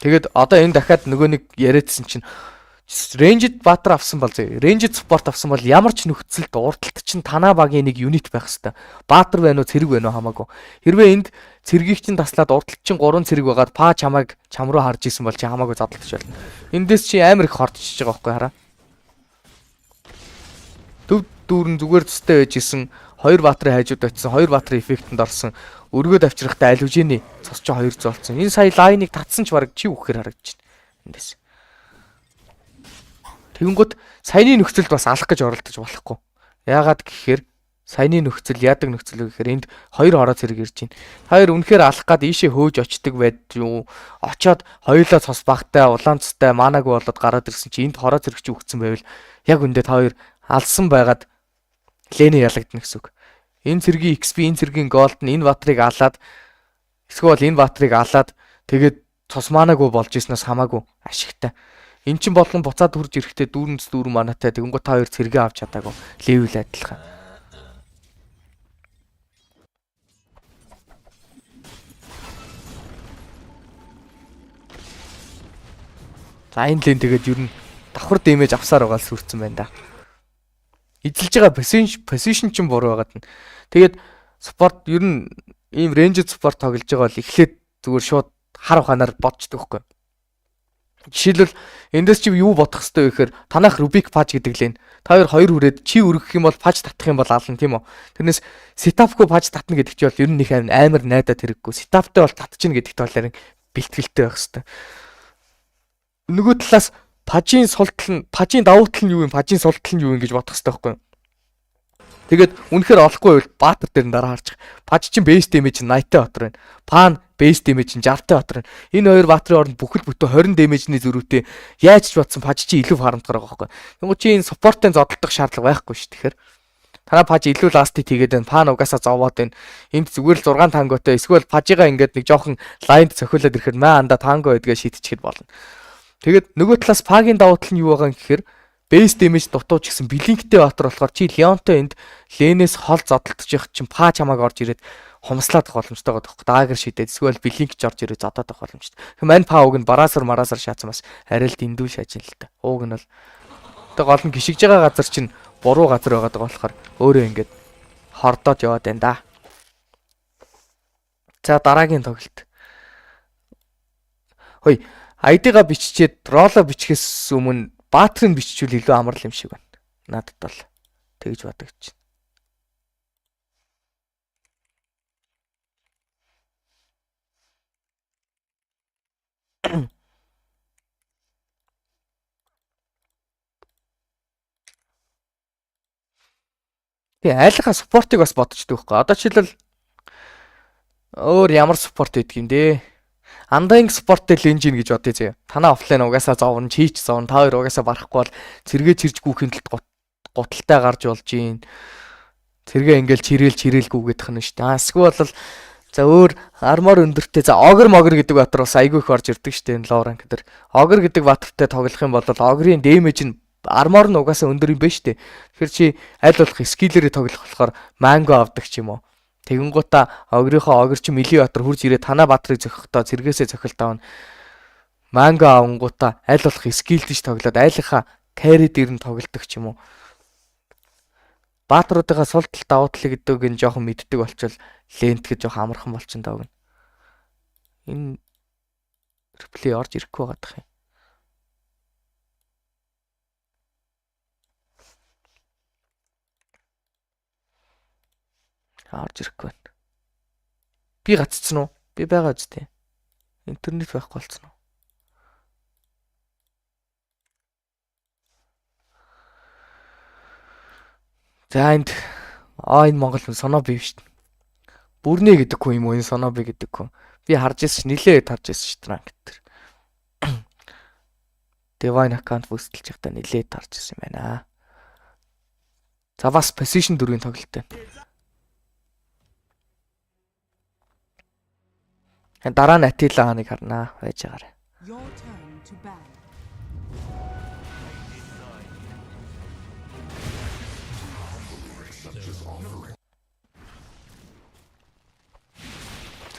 Тэгээд одоо энэ дахиад нөгөө нэг яриадсэн чинь рейнжд баатар авсан бол зөө. Рейнжд спорт авсан бол ямар ч нөхцөлд урдталт чинь танаа багийн нэг юнит байх хэвээр. Баатар байна уу, цэрэг байна уу хамаагүй. Хэрвээ энд цэргийг чинь таслаад урдталт чинь 3 цэрэг байгаад па чамайг чам руу харж исэн бол чи хамаагүй задлагдчих болно. Эндээс чи амар их хортчихж байгаа байхгүй хараа. Төв дүүрэн зүгээр төстэй байж исэн 2 баатарын хайжууд очисон, 2 баатарын эффектэнд орсон. Өргөд авчрахтай аливжээний цус чи 2 зоолцсон. Энэ сая лайныг татсан ч бараг чи үхээр харагдаж байна. Эндээс. Тэгэнгүүт саяны нөхцөлд бас алах гэж оролдож болохгүй. Яагаад гэхээр саяны нөхцөл яадаг нөхцөл вэ гэхээр энд 2 хороо цэрэг ирж байна. Хоёр үнэхээр алах гад ийшээ хөөж очдөг байд юу? Очоод хоёулаа цус багтай, улаанцтай, манаагүй болоод гараад ирсэн чи энд хороо цэрэг чи өгцөн байвал яг үндэ та хоёр алсан байгаад лэнэ ялагдана гэсэн үг. Энэ цэргийн XP, энэ цэргийн голд нь энэ баатрыг алаад эсвэл энэ баатрыг алаад тэгээд цус манаагүй болж ирснээс хамаагүй ашигтай. Эн чин болгон буцаад хурж ирэхдээ дүүрэнц дүүрэн манатай тэгэнгүүт та хоёр цэргээ авч чадаагүй. Левел адилхан. За энэ лэн тэгээд ер нь давхар дэмэж авсаар байгаа л сүрцэн байна да. Эзэлж байгаа position чинь буруу байгаад нь. Тэгээд спорт ер нь ийм рейнжд спорт тоглож байгаа бол эхлээд зүгээр шууд хар ухаанаар бодчихдог байхгүй. Жишээлбэл эндээс чи юу бодох хэвтэй вэ гэхээр танах Rubik паж гэдэг лэн. Та хоёр хүрээд чи өргөх юм бол паж татах юм бол ална тийм үү. Тэрнээс сетапгүй паж татна гэдэг чи бол ер нь их амар найдаад хэрэггүй. Сетаптай бол татчихна гэдэгт бол бэлтгэлтэй байх хэвтэй. Нөгөө талаас пажийн султал нь, пажийн давуу тал нь юу юм, пажийн султал нь юу юм гэж бодох хэвтэй байхгүй. Тэгээд үнэхээр олохгүй байвал баатар дээр нь дараа харчих. Паж чинь base damage 80-тай батар байна. Пан base damage 60-тай батар байна. Энэ хоёр баатарын оронд бүхэл бүтэн 20 damage-ний зөрүүтэй яаж ч бодсон паж чинь илүү харамтгаар байгаа байхгүй. Тэнгуү чи энэ support-ын зодтолдох шаардлага байхгүй шүү. Тэгэхээр танаа паж илүү ластыг хийгээд байна. Пан угаасаа зовоод байна. Энд зүгээр л 6 танготой эсвэл пажигаа ингээд нэг жоохон лайнд цохиулаад ирэхэд маа анда танго гэдгээ шийдчихэд болно. Тэгээд нөгөө талаас пагийн давуу тал нь юу байгаа юм гэхээр base damage дутууч гэсэн блинктэй баатар болохоор чи Leonтой энд лэнээс хол зодтолдож явах чинь па чамааг орж ирээд хумслаад авах боломжтой байгаа тоххой. Даагэр шидэд эсвэл блинк ч орж ирээд зодоод авах боломжтой. Мань па уг нь бараасар мараасар шаацсан бас арай л дэндүү шааж ин л та. Ууг нь бол тэг гол нь гიშгж байгаа газар чинь буруу газар байгаа болохоор өөрөө ингээд хордоод яваад байна да. За дараагийн тоглолт. Хөөе, ID-га биччихэд роло бичгээс өмнө баатрын биччихвэл илүү амар юм шиг байна. Надад бол тэгж бодогч. Тэгээ айлхаа спортыг бас бодчихдог байхгүй. Одоо жишээлбэл өөр ямар спорт гэдэг юм дээ. Андаанг спорттэй ленжин гэж бодъё зөө. Танаа офлайн угаасаа зовно, чийч зовно. Та хоёр угаасаа барахгүй бол цэргээ чирж гүүхийн тулд гуталтай гарч болж гин. Цэргээ ингээл чирээл гүүгээд тахна шүү дээ. Эсвэл бол за өөр армор өндөртэй за огр гэдэг баатар бас айгүй их орж ирдэг шүү дээ энэ лоо ранк дээр. Огр гэдэг баатартай тоглох юм бол огрын дэмэж нь армор нь угаасаа өндөр юм байна шүү дээ. Тэгэхээр чи аль болох скиллэрээ тоглох болохоор манго авдаг ч юм уу. Тэгэнгуутаа огрынхоо огр чи мили баатар хурж ирээ танаа баатрыг зөхөхдөө цэргээсээ цохилт аавна. Манго авангуутаа аль болох скиллдэж тоглоод айлынхаа carry дээр нь тоглодог ч юм уу. Баатруудынхаа сул талд давуу тал гэдгийг нь жоохон мэддэг болчвол лент гэж жоохон амархан болчихно даа. Энэ реплей орж ирэхгүй байгаадах юм. Орж ирэхгүй байна. Би гаццсан уу? Би байгаа үстэй. Интернет байхгүй болцсон уу? За энд энэ Монгол соноо бив шүү дээ. Бүрнэ гэдэггүй юм уу энэ соноо бив гэдэггүй. Би харж ирсэн нилээд харж ирсэн шүү дээ ангит тэр. Divine account бүүсэлж байхдаа нилээд тарж ирсэн юм байна. За бас position 4-ийн тоглолт байна. Дараа нь Attila хааныг харнаа байж байгаарай. Your turn to ban.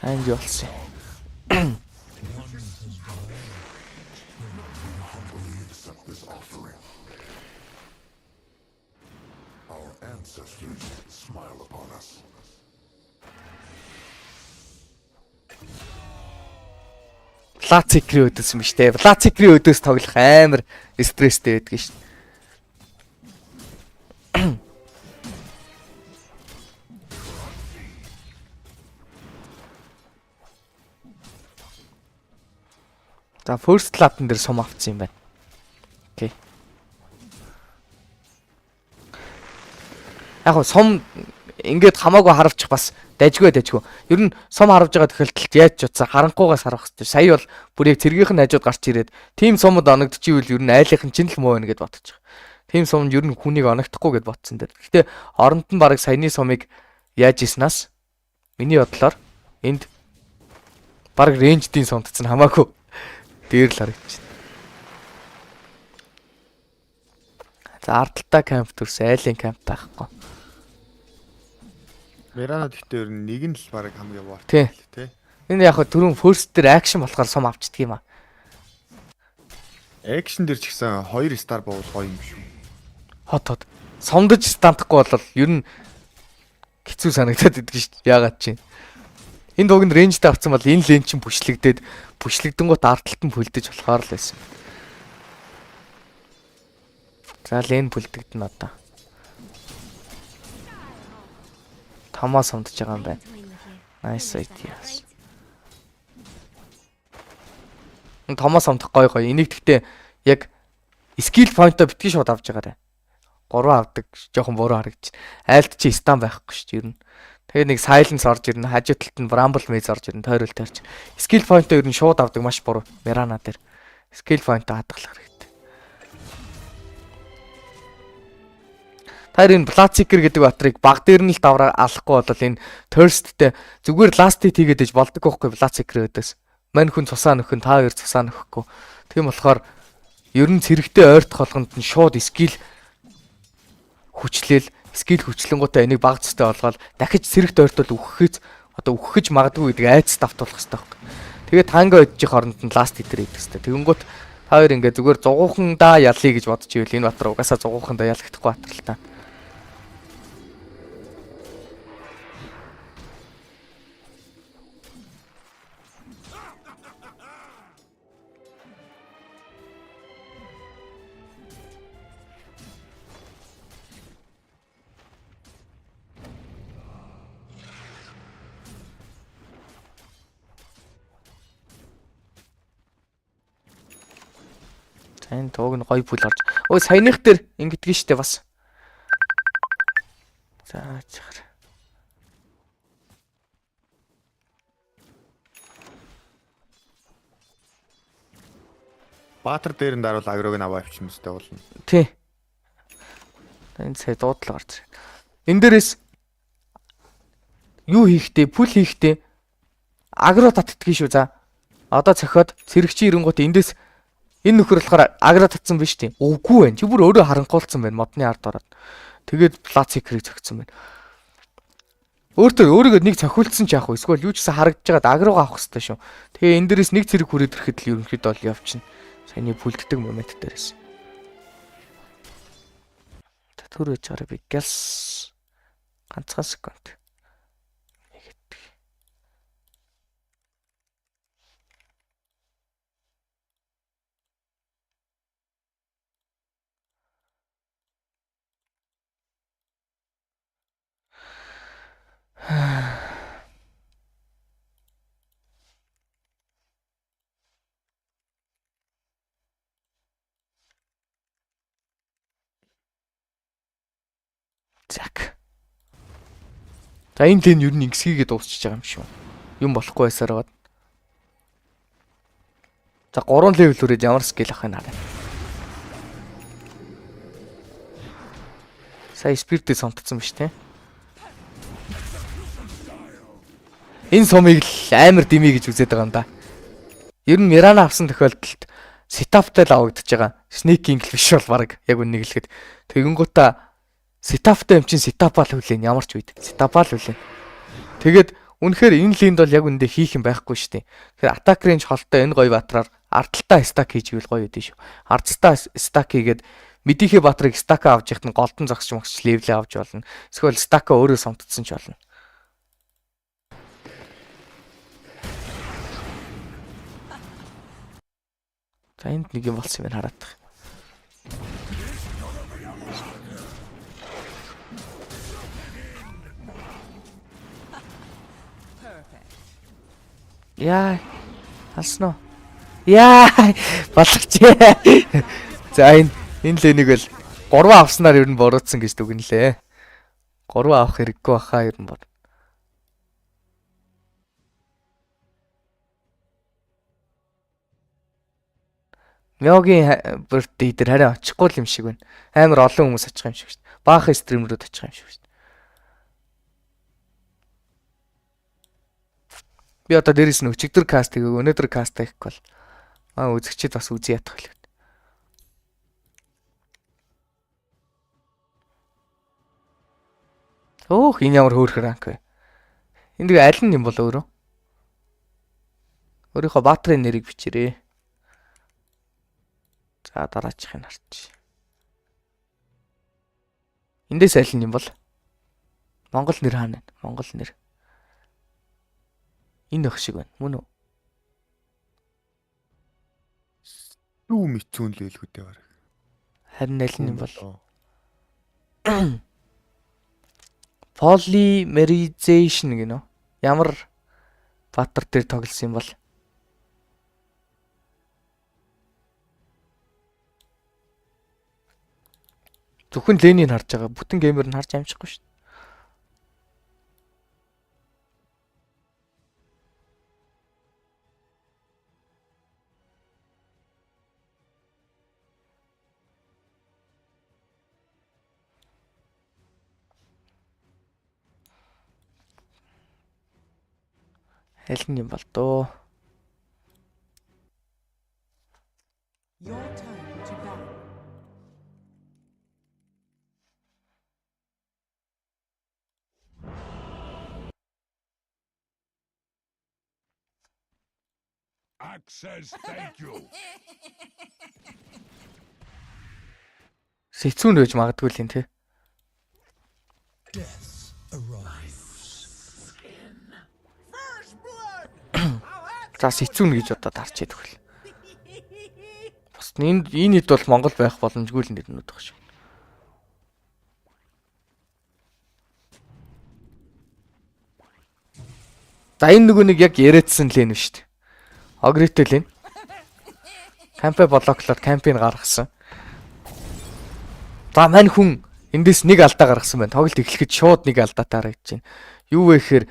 Сайн болсон. Классикрийн өдөөс юм штэ. Классикрийн өдөөс тоглох амар стресстэй байдаг шин. За first ладан дээр сум авцсан юм байна. Окей. Яг гоо сум ингээд хамаагүй харавчих бас дайжгүй. Ер нь сум харавж байгаа тохиолдолд яаж ч утсаа харанхуугаас харах хэрэгтэй. Сая бол бүр яг цэргийнх нь хажууд гарч ирээд тим сумд оногдчихвэл ер нь айлынх нь чинь л муу байна гэд бодчих. Тим сумд ер нь хүнийг оногдохгүй гэд бодсон дээр. Гэхдээ оронд нь баг саяны сумыг яаж ийснаас миний бодлоор энд баг рейнждийн сумдцсан хамаагүй дээр л харагдчихна. За ардталтаа камп төрс айлын камп байхгүй. Верана гэхдээ ер нь нэг нь л баг хамгийн боо. Тий. Энэ яг түрүүн first дээр action болохоор сум авчдаг юм аа. Action дээр ч гэсэн 2 star бовол гоё юм шүү. Хот. Сомдож стандахгүй бол ер нь хэцүү санагдаад идэг шүү дээ. Яагаад чинь. Энэ дуганд рейнжтэй авсан бол энэ лен чинь бүшлэгдэнгүүт ардталт нь бүлдэж болохоор л байсан. За лен бүлдэгдэн одоо. Томоо сомдож байгаа юм байна. Nice ideas. Томоо сомдох гоё. Энийг гэхдээ яг skill point-о битгий шууд авч байгаарэ. 3 авдаг жоохон буруу харагдчих. Айлт чи стан байхгүй шүү дээ ер нь. Тэгээ нэг silence орж ирнэ, хажуу талд нь bramble maze орж ирнэ, тойрол тарьж. Skill point-о ер нь шууд авдаг маш буруу. Mirana дээр. Skill point-о хадгалах хэрэгтэй. Тэр энэ Bloodseeker гэдэг батрыг баг дээр нь л давраа алахгүй бол энэ Thirst-тэй зүгээр last hit хийгээд иж болдог байхгүй Bloodseeker өдөөс. Мань хүн цусаа нөхөн та хоёр цусаа нөхгүй. Тийм болохоор ер нь цэрэгтэй ойртох болгонд нь шууд skill хүчлэнгуудаа энийг баг цустай болгоод дахиж цэрэгт ойртол үхэж магадгүй гэдэг айц давтуулах хэрэгтэй байхгүй. Тэгээд танга өдчих оронд нь last hit-ээр идэх хэрэгтэй. Тэгэнгүүт та хоёр ингээ зүгээр зугуухандаа ялъя гэж бодож ивэл энэ батар угаасаа зугуухандаа ялагдахгүй батар л та. Энэ тууг нь гоё бүл орж. Өө саяных дээр ингэдэгэн штэ бас. За чахар. Баатар дээр нь даруул агрог нь аваа авчих юм өстэй болно. Тий. Энэ сая дуудлага гарч. Энэ дээрээс юу хийхтэй, пул хийхтэй агро татдаггүй шүү за. Одоо цохиод сэрэгчийн ирэнгуут эндээс энэ нөхөр болохоор агро татсан биш тийм. Үгүй байна. Чи бүр өөрөө харанхуулсан байна модны ард ороод. Тэгээд Bloodseeker-ийг зөгцсөн байна. Өөртөө нэг цохиулсан ч яах вэ? Эсвэл юу ч гэсэн харагдаж байгаад агрого авах хэрэгтэй шүү. Тэгээ энэ дээрээс нэг зэрэг хүрээд ирэхэд л ерөнхийдөө бол явчихна. Саяны бүлддэг момент дээрээс. Төрөж гараа би гэлс ганцхан секунд. Зак. За энэ лэн ер нь ингэсгийгээ дуусчихж байгаа юм шүү. Юм болохгүй байсаар байгаа. За 3 level хүрээд ямар скил авах юм аа. Сая спиртээ сонтцсон биз тээ. Энэ сумыг л амар дими гэж үзээд байгаа юм да. Ер нь Мирана авсан тохиолдолд сетаптай л авагдаж байгаа. Sneaking биш бол баг яг үннийг хэлэхэд. Тэгэнгүүтээ сетаптай юм чин сетапаа л хүлээн ямар ч үед. Сетапаа л хүлээн. Тэгээд үнэхээр энэ линд бол яг үндэ хийх юм байхгүй шүү дээ. Тэгэхээр attack range холтой энэ гоё батраар ардталтаа стак хийж ивэл гоё үдэ шүү. Ардталтаа стак хийгээд мэдийнхээ батрыг стака авч яхад нь голдон зогсч могсч левлээ авч болно. Эсвэл стака өөрөө сомтдсон ч болно. За энд нэг юм болсон юм хараад тах. Яа, алсноо. Яа, болгоч. За энэ лэнийг бол 3 авснаар ер нь буруутсан гэж дүгнэлээ. 3 авах хэрэггүй баха ер нь бод. Мягийн birthday дээр харин очихгүй юм шиг байна. Амар олон хүмүүс очих юм шиг шүү дээ. Баахан стримерүүд очих юм шиг шүү дээ. Би одоо дээрээс нь өчигдөр каст хийгээг өнөөдөр каст хийхгүй бол үзэгчид бас үзий ядах байлаа. Өөх энэ ямар хөөрхөр ранк вэ? Энд аль нь юм бол өөрөө? Өөрийнхөө баатрын нэрийг бичээрэй. За дараачихыг харч. Эндээс аль нь юм бол? Монгол нэр хаана вэ? Монгол нэр. Энэ өх шиг байна. Мөн үү? Юу мэдсэн л хэлгүүдээ баг. Харин аль нь юм бол? Polymerization гэнэ үү? Ямар баатар дээр тоглосон юм бол? Зөвхөн Ленийг харж байгаа. Бүтэн геймер нь харж амжихгүй шүү дээ. Аль нь юм бол доо? Your turn to battle. Access, thank you. Сэцүүн байж магадгүй л юм те. Death arrives. За сэцүүн гэж одоо тарчээд өгөл. Бас энэ хэд бол Монгол байх боломжгүй л нэрнүүд баг шүү. За энэ нөгөө нэг яг яриадсан л энэ шүү дээ. Огритэл энэ. Кампэ блоклоод кампийн гаргасан. За мань хүн эндээс нэг алдаа гаргасан байна. Тоглолт эхлэхэд шууд нэг алдаатай харагдаж байна. Юу вэ гэхээр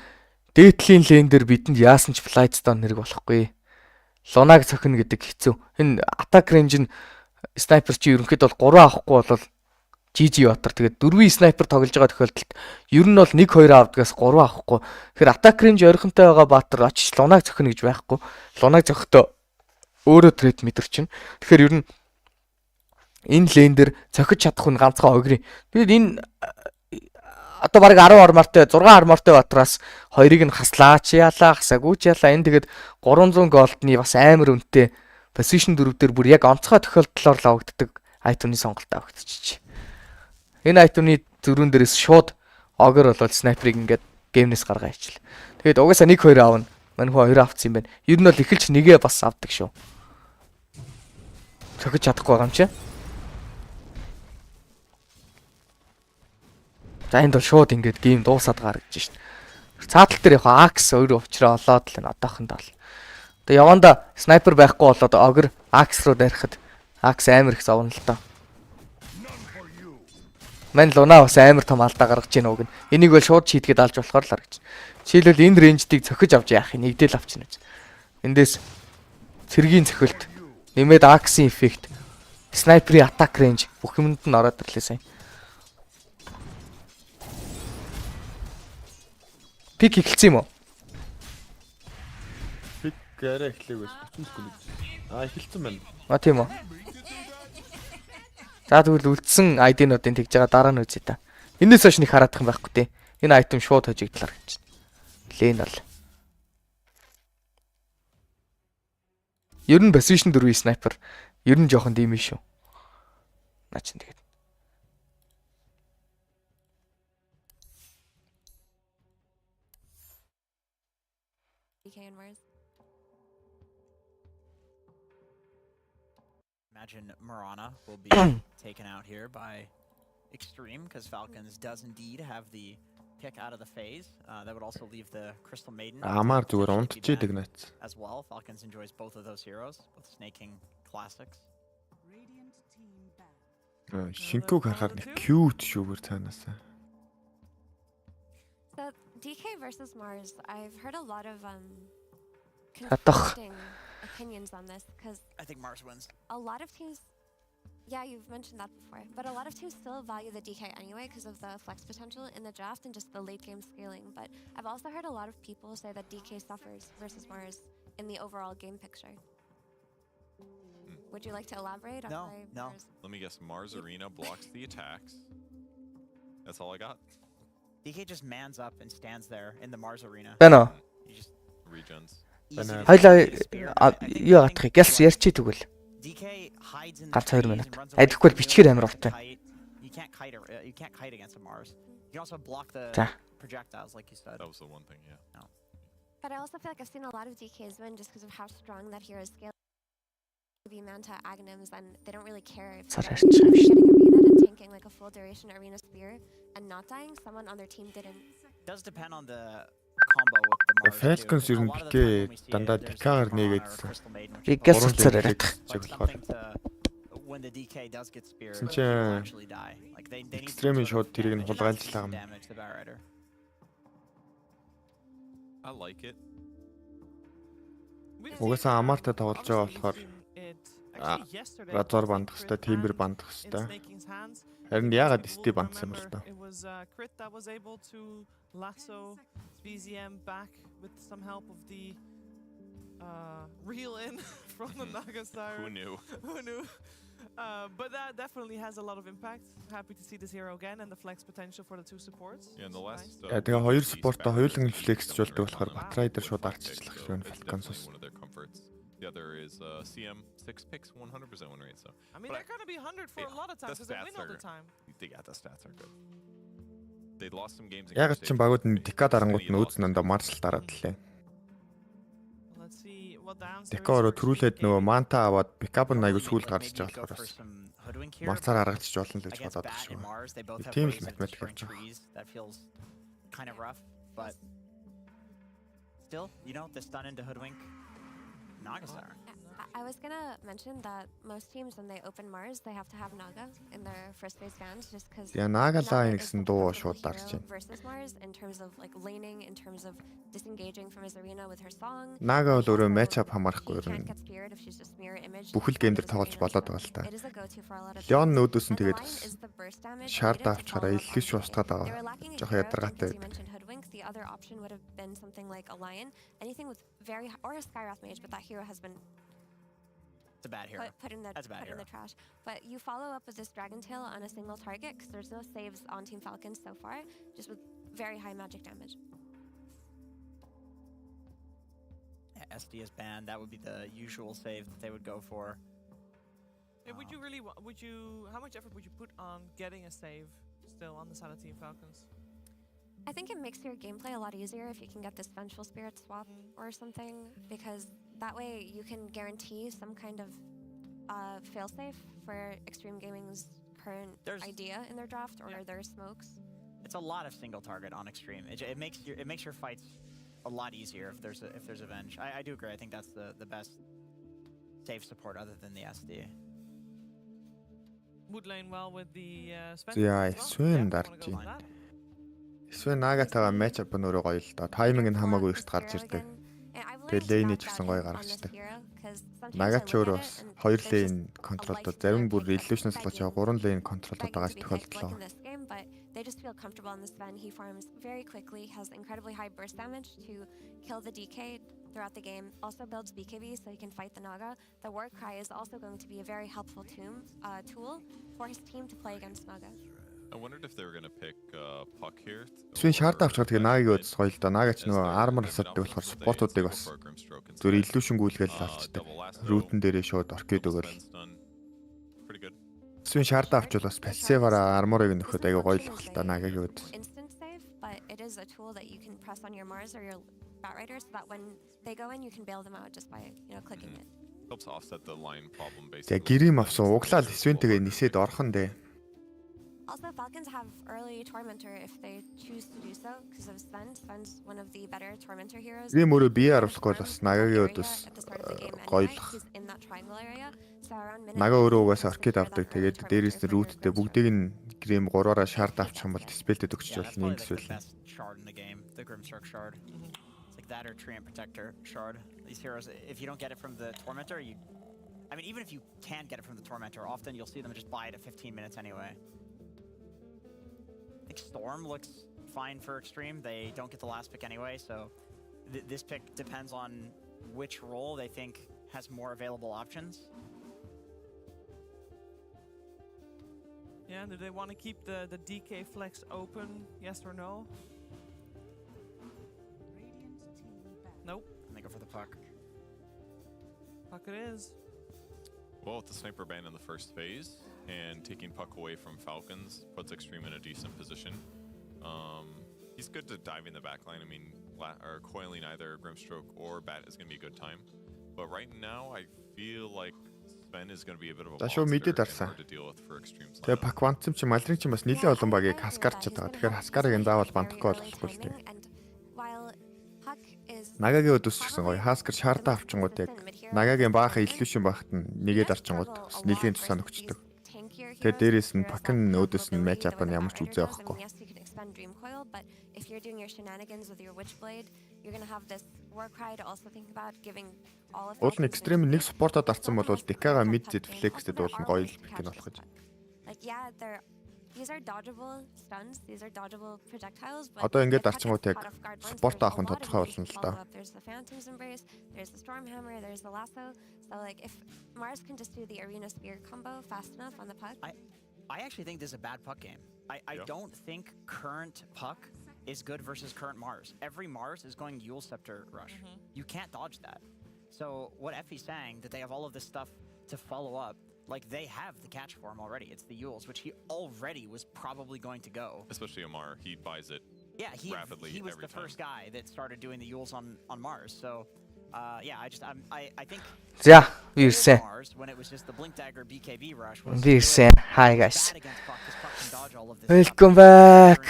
дээдлийн лейн дээр бидэнд яасан ч flight stone нэрэг болохгүй. Лунаг цохино гэдэг хэцүү. Энэ attack range нь снайпер чи ерөнхийдөө бол 3 авахгүй бол GG батар. Тэгээд 4 снайпер тоглож байгаа тохиолдолд ер нь бол 1-2 авдгаас 3 авахгүй. Тэгэхээр attack range ойрхонтой байгаа баатар очиж лунаг цохино гэж байхгүй. Лунаг цохихдоо өөрөө трейд мэдэрчин. Тэгэхээр ер нь энэ лейн дээр цохиж чадах хүн ганцхан огри. Тэгээд энэ одоо баг 10 армортой 6 армортой батраас хоёрыг нь хаслаач яалаа хасаагүй ч яалаа. Энэ тэгээд 300 голдны бас амар үнэтэй position 4 дээр бүр яг онцгой тохиолдлоор л авагддаг айтемны сонголт авагдчих. Энэ айтемны зөрүүн дээрээс шууд огор болоод снайперыг ингээд геймнээс гаргаа ичил. Тэгээд угаасаа 1-2 аавна. Мань хөө 2 авцсан юм байна. Ер нь бол эхэлж нэгээ бас авдаг шүү. Цохиж чадахгүй байгаа юм чи. За энд бол шууд ингээд гейм дуусаад гаргаж шít. Цаатал дээр яг Axe өөрөө уучраа олоод л энэ одоохондоо л. Тэгээ яванда снайпер байхгүй болоод огр Axe руу дайрахад Axe амар их зовно л доо. Мань луна бас амар том алдаа гаргаж ийн үг нь. Энийг бол шууд шийдгээд алж болохоор л харагч. Жишээлбэл энэ рейнждийг цохиж авч яах юм нэгдэл авчихна гэж. Эндээс цэргийн цохилт нэмээд Axe-ийн эффект, снайперийн attack range бүх юмд нь ороод ирлээ сайн. Пик эхэлсэн юм уу? Пик арай эхлэв байсан. 30 секунд. Эхэлсэн байна. Тийм үү. За тэгвэл үлдсэн ID-нуудын тэгж байгаа дараа нь үзье та. Энэс хойш нэг хараадах юм байхгүй тий. Энэ айтем шууд хожигдлаар гэж. Лен бол. Ер нь position 4 снайпер. Ер нь жоохон дим шүү. Наа чин тэгээд. Imagine Marana will be taken out here by Extreme because Falcons does indeed have the pick out of the phase. That would also leave the Crystal Maiden Амар зүгээр унтчихийдэг нац. as well. Falcons enjoys both of those heroes, both Snake King classics. Шинкүүг харахаар нэг cute шүүгэр цаанаасаа. So DK versus Mars, I've heard a lot of Хатах. conflicting opinions on this because I think Mars wins. a lot of teams, yeah, you've mentioned that before, but a lot of teams still value the DK anyway because of the flex potential in the draft and just the late game scaling. But I've also heard a lot of people say that DK suffers versus Mars in the overall game picture. Would you like to elaborate on why No. Mars? Let me guess. Mars Arena blocks the attacks. That's all I got. DK just mans up and stands there in the Mars Arena. Байна уу? He just Regens. Хоёлаа юу атах гэлс ярьчи тэгвэл. DK hides in the Ганц 2 trees минут. and runs Айдахгүй away. бичгээр амар уртай. You can't kite against a Mars. You can also block the За. projectiles like you said. That was the one thing, yeah. No. But I also feel like I've seen a lot of DKs win just because of how strong that hero is scaling. Be Manta Aghanims and they don't really care if Sorry, they're getting arena and tanking like a full duration arena spear and not dying. Someone on their team didn't. Does depend on the combo with the Mars. Falcons ер нь бикээ дандаа дикагаар нээгээдсэн. Бигээс цацаар яриад. When the DK does get speared, Since, people actually die. Like they need Extreme some шууд sort of, тэрийг нь хулгайлжлаа юм. damage to the Batrider. I like it. Угаасаа амаартай тоглож байгаа болохоор Разор бандах хэвээр, Timber бандах хэвээр. Харин яагаад ST бандсан юм бол та? It was Crit that was able to lasso BZM back with some help of the reel in from the Naga Siren. Who knew? Who knew? But that definitely has a lot of impact. Happy to see this hero again and the flex potential for the two supports. Yeah, in the last. Тэгээ хоёр спортоо хоёуланг флексжүүлдэг болохоор Batrider шууд арчилах шүү нь Falcons. One of their comforts. The other is CM 6 picks 100% win rate. So I mean, they're going to be 100 for a lot of times because they win all the time. Yeah, the stats are good. They lost some games. Яг ч багууд нь Дика дарангууд нь өөд нандаа Марсл дараад лээ. Let's see what the answer Дикаороо төрүүлээд нөгөө Манта аваад пикап нь аягүй сүүлд гарч байгаа болохоор бас Марсаар аргачих жолно л гэж бодоод байгаа шүү. Тийм л математик явж байгаа. That feels kind of rough, but still, you know, the stun into hoodwink Naga Siren. I was gonna mention that most teams when they open Mars they have to have Naga in their first phase bans just because. Yeah, Naga line гэсэн дуу шууд дарж байна. Versus Mars in terms of like laning, in terms of disengaging from his arena with her song. Naga бол өөрөө match-up хамаарахгүй ер нь. Can't get speared if she's just mirror image. Бүхэл гейм дээр тоглож болоод байгаа л та. It is a go-to for a lot of. Leon нөөдөөс нь тэгээд Line is the burst damage шард needed to авчаараа follow up илүү on шүү устгаад They байгаа. were lacking a Жохо hero, ядаргаатай. because you mentioned Hoodwink. The other option would have been something like a Lion, anything with very or a Skyrath Mage, but that hero has been It's a bad hero. put in the That's a bad put in hero. the trash. But you follow up with this Dragon Tail on a single target because there's no saves on Team Falcons so far, just with very high magic damage. Yeah, SD is banned. That would be the usual save that they would go for. Hey, would you really? Would you? How much effort would you put on getting a save still on the side of Team Falcons? I think it makes your gameplay a lot easier if you can get this Vengeful Spirit swap or something, because that way you can guarantee some kind of failsafe for Extreme Gaming's current idea in their draft or their smokes. It's a lot of single target on Extreme. It makes your fights a lot easier if there's a Venge. I do agree. I think that's the best save support other than the SD. Would lane well with the Яа, Swin дарж байна. Swin Nagatайгаа match-up нь өөрөө гоё л доо. Timing нь хамаагүй эрт гарч ирдэг. Тэгээ lane ч гэсэн гоё гаргачдаг. Nagaч өөрөө бас 2 lane контролдод зарим бүр illusion-с болж байгаа 3 lane контролдод байгаа тохиолдлоо. they just feel comfortable on the Sven. He farms very quickly, has incredibly high burst damage to kill the DK throughout the game. Also builds BKB so he can fight the Naga. The War Cry is also going to be a very helpful tool for his team to play against Naga. I wondered if they were going to pick Puck here. Swin шаард авч байгаа Нагагийн үдс гоё л да. Нагач нөгөө armor асаддаг болохоор спортуудыг бас зөв illusion гүйлгээл авчдаг. Root-н дээрээ шууд оркид өгөөл. Swin шаард авч бол бас passive-аараа armor-ыг нөхөд аяга гоё л баг л да Нагагийн үдс. Instant save, but it is a tool that you can press on your Mars or your Batrider so that when they go in you can bail them out just by, clicking it. Helps offset the line problem basically. За гэрим авсан углаал Swin-тэйгээ нисээд орхон дээ. Also, Falcons have early Tormentor if they choose to do so because of Sven. Sven's one of the better Tormentor heroes. Гэрим өөрөө бие харуулахгүй бас Нагагийн үдс гоёлох. In that triangle area. So around minute. Нага өөрөө угаасаа оркид авдаг. Тэгээд дээрээс нь root-тэй бүгдийг нь грим 3-аараа шаард авчих юм бол dispel-тэй өгч болно ингэсвэл. Shard in the game, the Grimstroke shard. It's like that or Treant Protector shard. These heroes, if you don't get it from the Tormentor, even if you can get it from the Tormentor, often you'll see them just buy it at 15 minutes anyway. I think Storm looks fine for Extreme. They don't get the last pick anyway, so this pick depends on which role they think has more available options. Yeah, do they want to keep the DK flex open? Yes or no? Nope. And they go for the Puck. Puck it is. Well, with the sniper ban in the first phase and taking Puck away from Falcons puts Extreme in a decent position. He's good to dive in the backline. I mean, coiling either Grimstroke or Bat is going to be a good time. But right now, I feel like Sven is going to be a bit of a monster and hard to deal with for Extreme's lineup. Тэгээ Puck ванцсан чи Малрин чи бас нэлээд олон багийг хаскарч чадгаа. Тэгэхээр хаскарыг энэ заавал бандахгүй болохгүй л дээ. Нагагийн өдөөс ч гэсэн гоё хаскар шаардаа авчингууд яг Нагагийн баахан illusion багт нь нэгээд арчингууд бас нэлийн тусаа нөгчдөг. Тэгээ дээрээс нь Puck-ын өдөөс нь match up нь ямар ч үзээ авахгүй. But if you're doing your shenanigans with your Witchblade, you're going to have this War Cry to also think about giving all of Уул нь Extreme нэг support-од арцсан бол Deka-га mid-zed flex-тэй дуулна гоё л pick нь болох гэж. Like yeah, these are dodgeable stuns, these are dodgeable projectiles, but Одоо ингээд арчингууд яг support авах нь тодорхой болно л да. There's the Phantom's Embrace, there's the Stormhammer, there's the Lasso. So like if Mars can just do the Arena Spear combo fast enough on the Puck. I actually think this is a bad Puck game. I don't think current Puck is good versus current Mars. Every Mars is going Yule Scepter Rush. You can't dodge that. So what Effie's saying, that they have all of this stuff to follow up, like they have the catch for him already. It's the Yules, which he already was probably going to go. Especially Amar, he buys it rapidly. He was the first guy that started doing the Yules on Mars. So I think За, вирсэн. Вирсэн. Hi guys. Welcome back.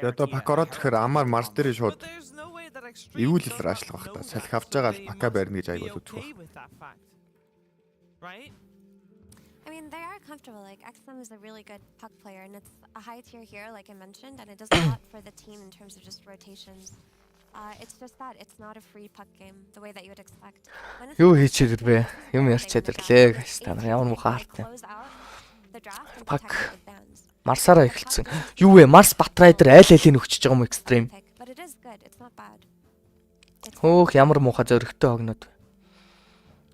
Одоо Puck ороод ирэхээр Amar Mars дээр шууд эвүүл ил раашлах байх та. Салхи авч байгаа л Puck-а барьна гэж айгуул үзэх байх. Right? I mean, they are comfortable. Like, XM is a really good Puck player, and it's a high-tier hero, like I mentioned, and it does a lot for the team in terms of just rotations. It's just that it's not a free Puck game the way that you would expect. Юу хийчихэр бэ? Юм ярьчаад ирлээ guys. Та нар ямар муухай хартай. Puck Марсаараа эхэлсэн. Юу вэ? Mars Batrider айл-айлыг өгчөж байгаа юм Extreme. But it is good. It's not bad. Хөөх ямар муухай зөрөгтэй хогнод.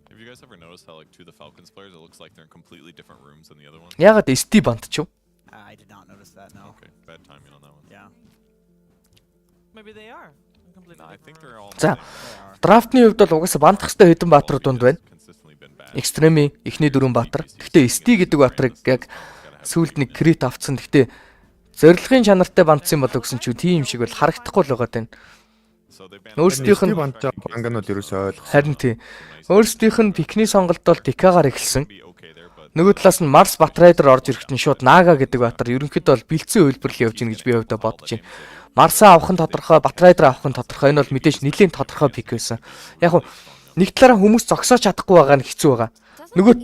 Have you guys ever noticed how like two of the Falcons players it looks like they're in completely different рooms than the other one? Ягаад ST бантч юу? I did not notice that. No. Okay, bad timing on that one. Yeah. Maybe they are. No, I think they're all. За. Драфтны хувьд бол угаасаа бандах хэвээр хэдэн баатар дунд байна. Extreme ихний дөрвөн баатар. Гэхдээ ST гэдэг баатрыг яг сүүлд нэг крит авцсан. Гэхдээ зорилгын чанартай бандсан болов гэсэн чинь тийм шиг бол харагдахгүй л байгаа тань. Өөрсдийнх нь банганууд ерөөсөө ойлгох. Харин тийм. Өөрсдийнх нь пикний сонголт бол Deka-гаар эхэлсэн. Нөгөө талаас нь Mars Batrider орж ирэхэд нь шууд Naga гэдэг баатар ерөнхийдөө бол бэлдсэн үйлбэрлэл явж гин гэж би хувьдаа бодож байна. Mars-аа авах нь тодорхой, Batrider авах нь тодорхой. Энэ бол мэдээж нэлийн тодорхой пик байсан. Яг нь нэг талаараа хүмүүс зогсоож чадахгүй байгаа нь хэцүү байгаа. Нөгөө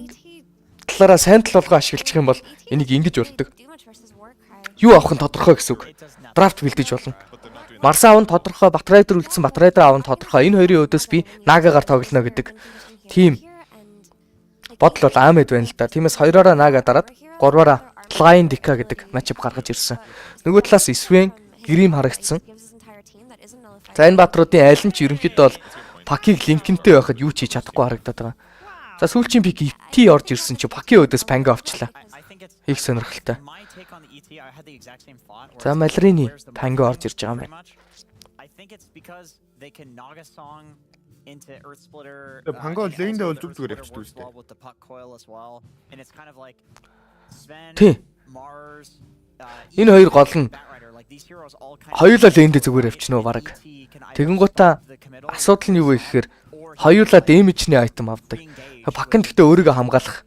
талаараа сайн тал болгоо ашиглах юм бол энийг ингэж болдог. Юу авах нь тодорхой гэсэн үг. Драфт бэлдэж болно. Mars аав нь тодорхой, Batrider үлдсэн Batrider аав нь тодорхой. Энэ хоёрын өдөөс би Naga-гаар тоглоно гэдэг тийм бодол бол аамэд байна л да. Тиймээс 2-ороо Naga дараад 3-ороо Lion Dika гэдэг матчап гаргаж ирсэн. Нөгөө талаас Sven, Grim харагдсан. За энэ баатруудын аль нь ч ерөнхийдөө бол Пакиг линкэнтэй байхад юу ч хийж чадахгүй харагдаад байгаа. За сүүлчийн пик ET орж ирсэн чи Паки өдөөс панга авчлаа. Их сонирхолтой. За Малрины панга орж ирж байгаа юм байна. Панга лейндээ бол зүг зүгээр явчихдаг үстэй. Тий. Энэ хоёр гол нь хоёулаа лейндээ зүгээр явчихна уу баг. Тэгэнгуутаа асуудал нь юу вэ гэхээр хоёулаа дэмэжний айтем авдаг. Пак нь гэхдээ өөрийгөө хамгаалах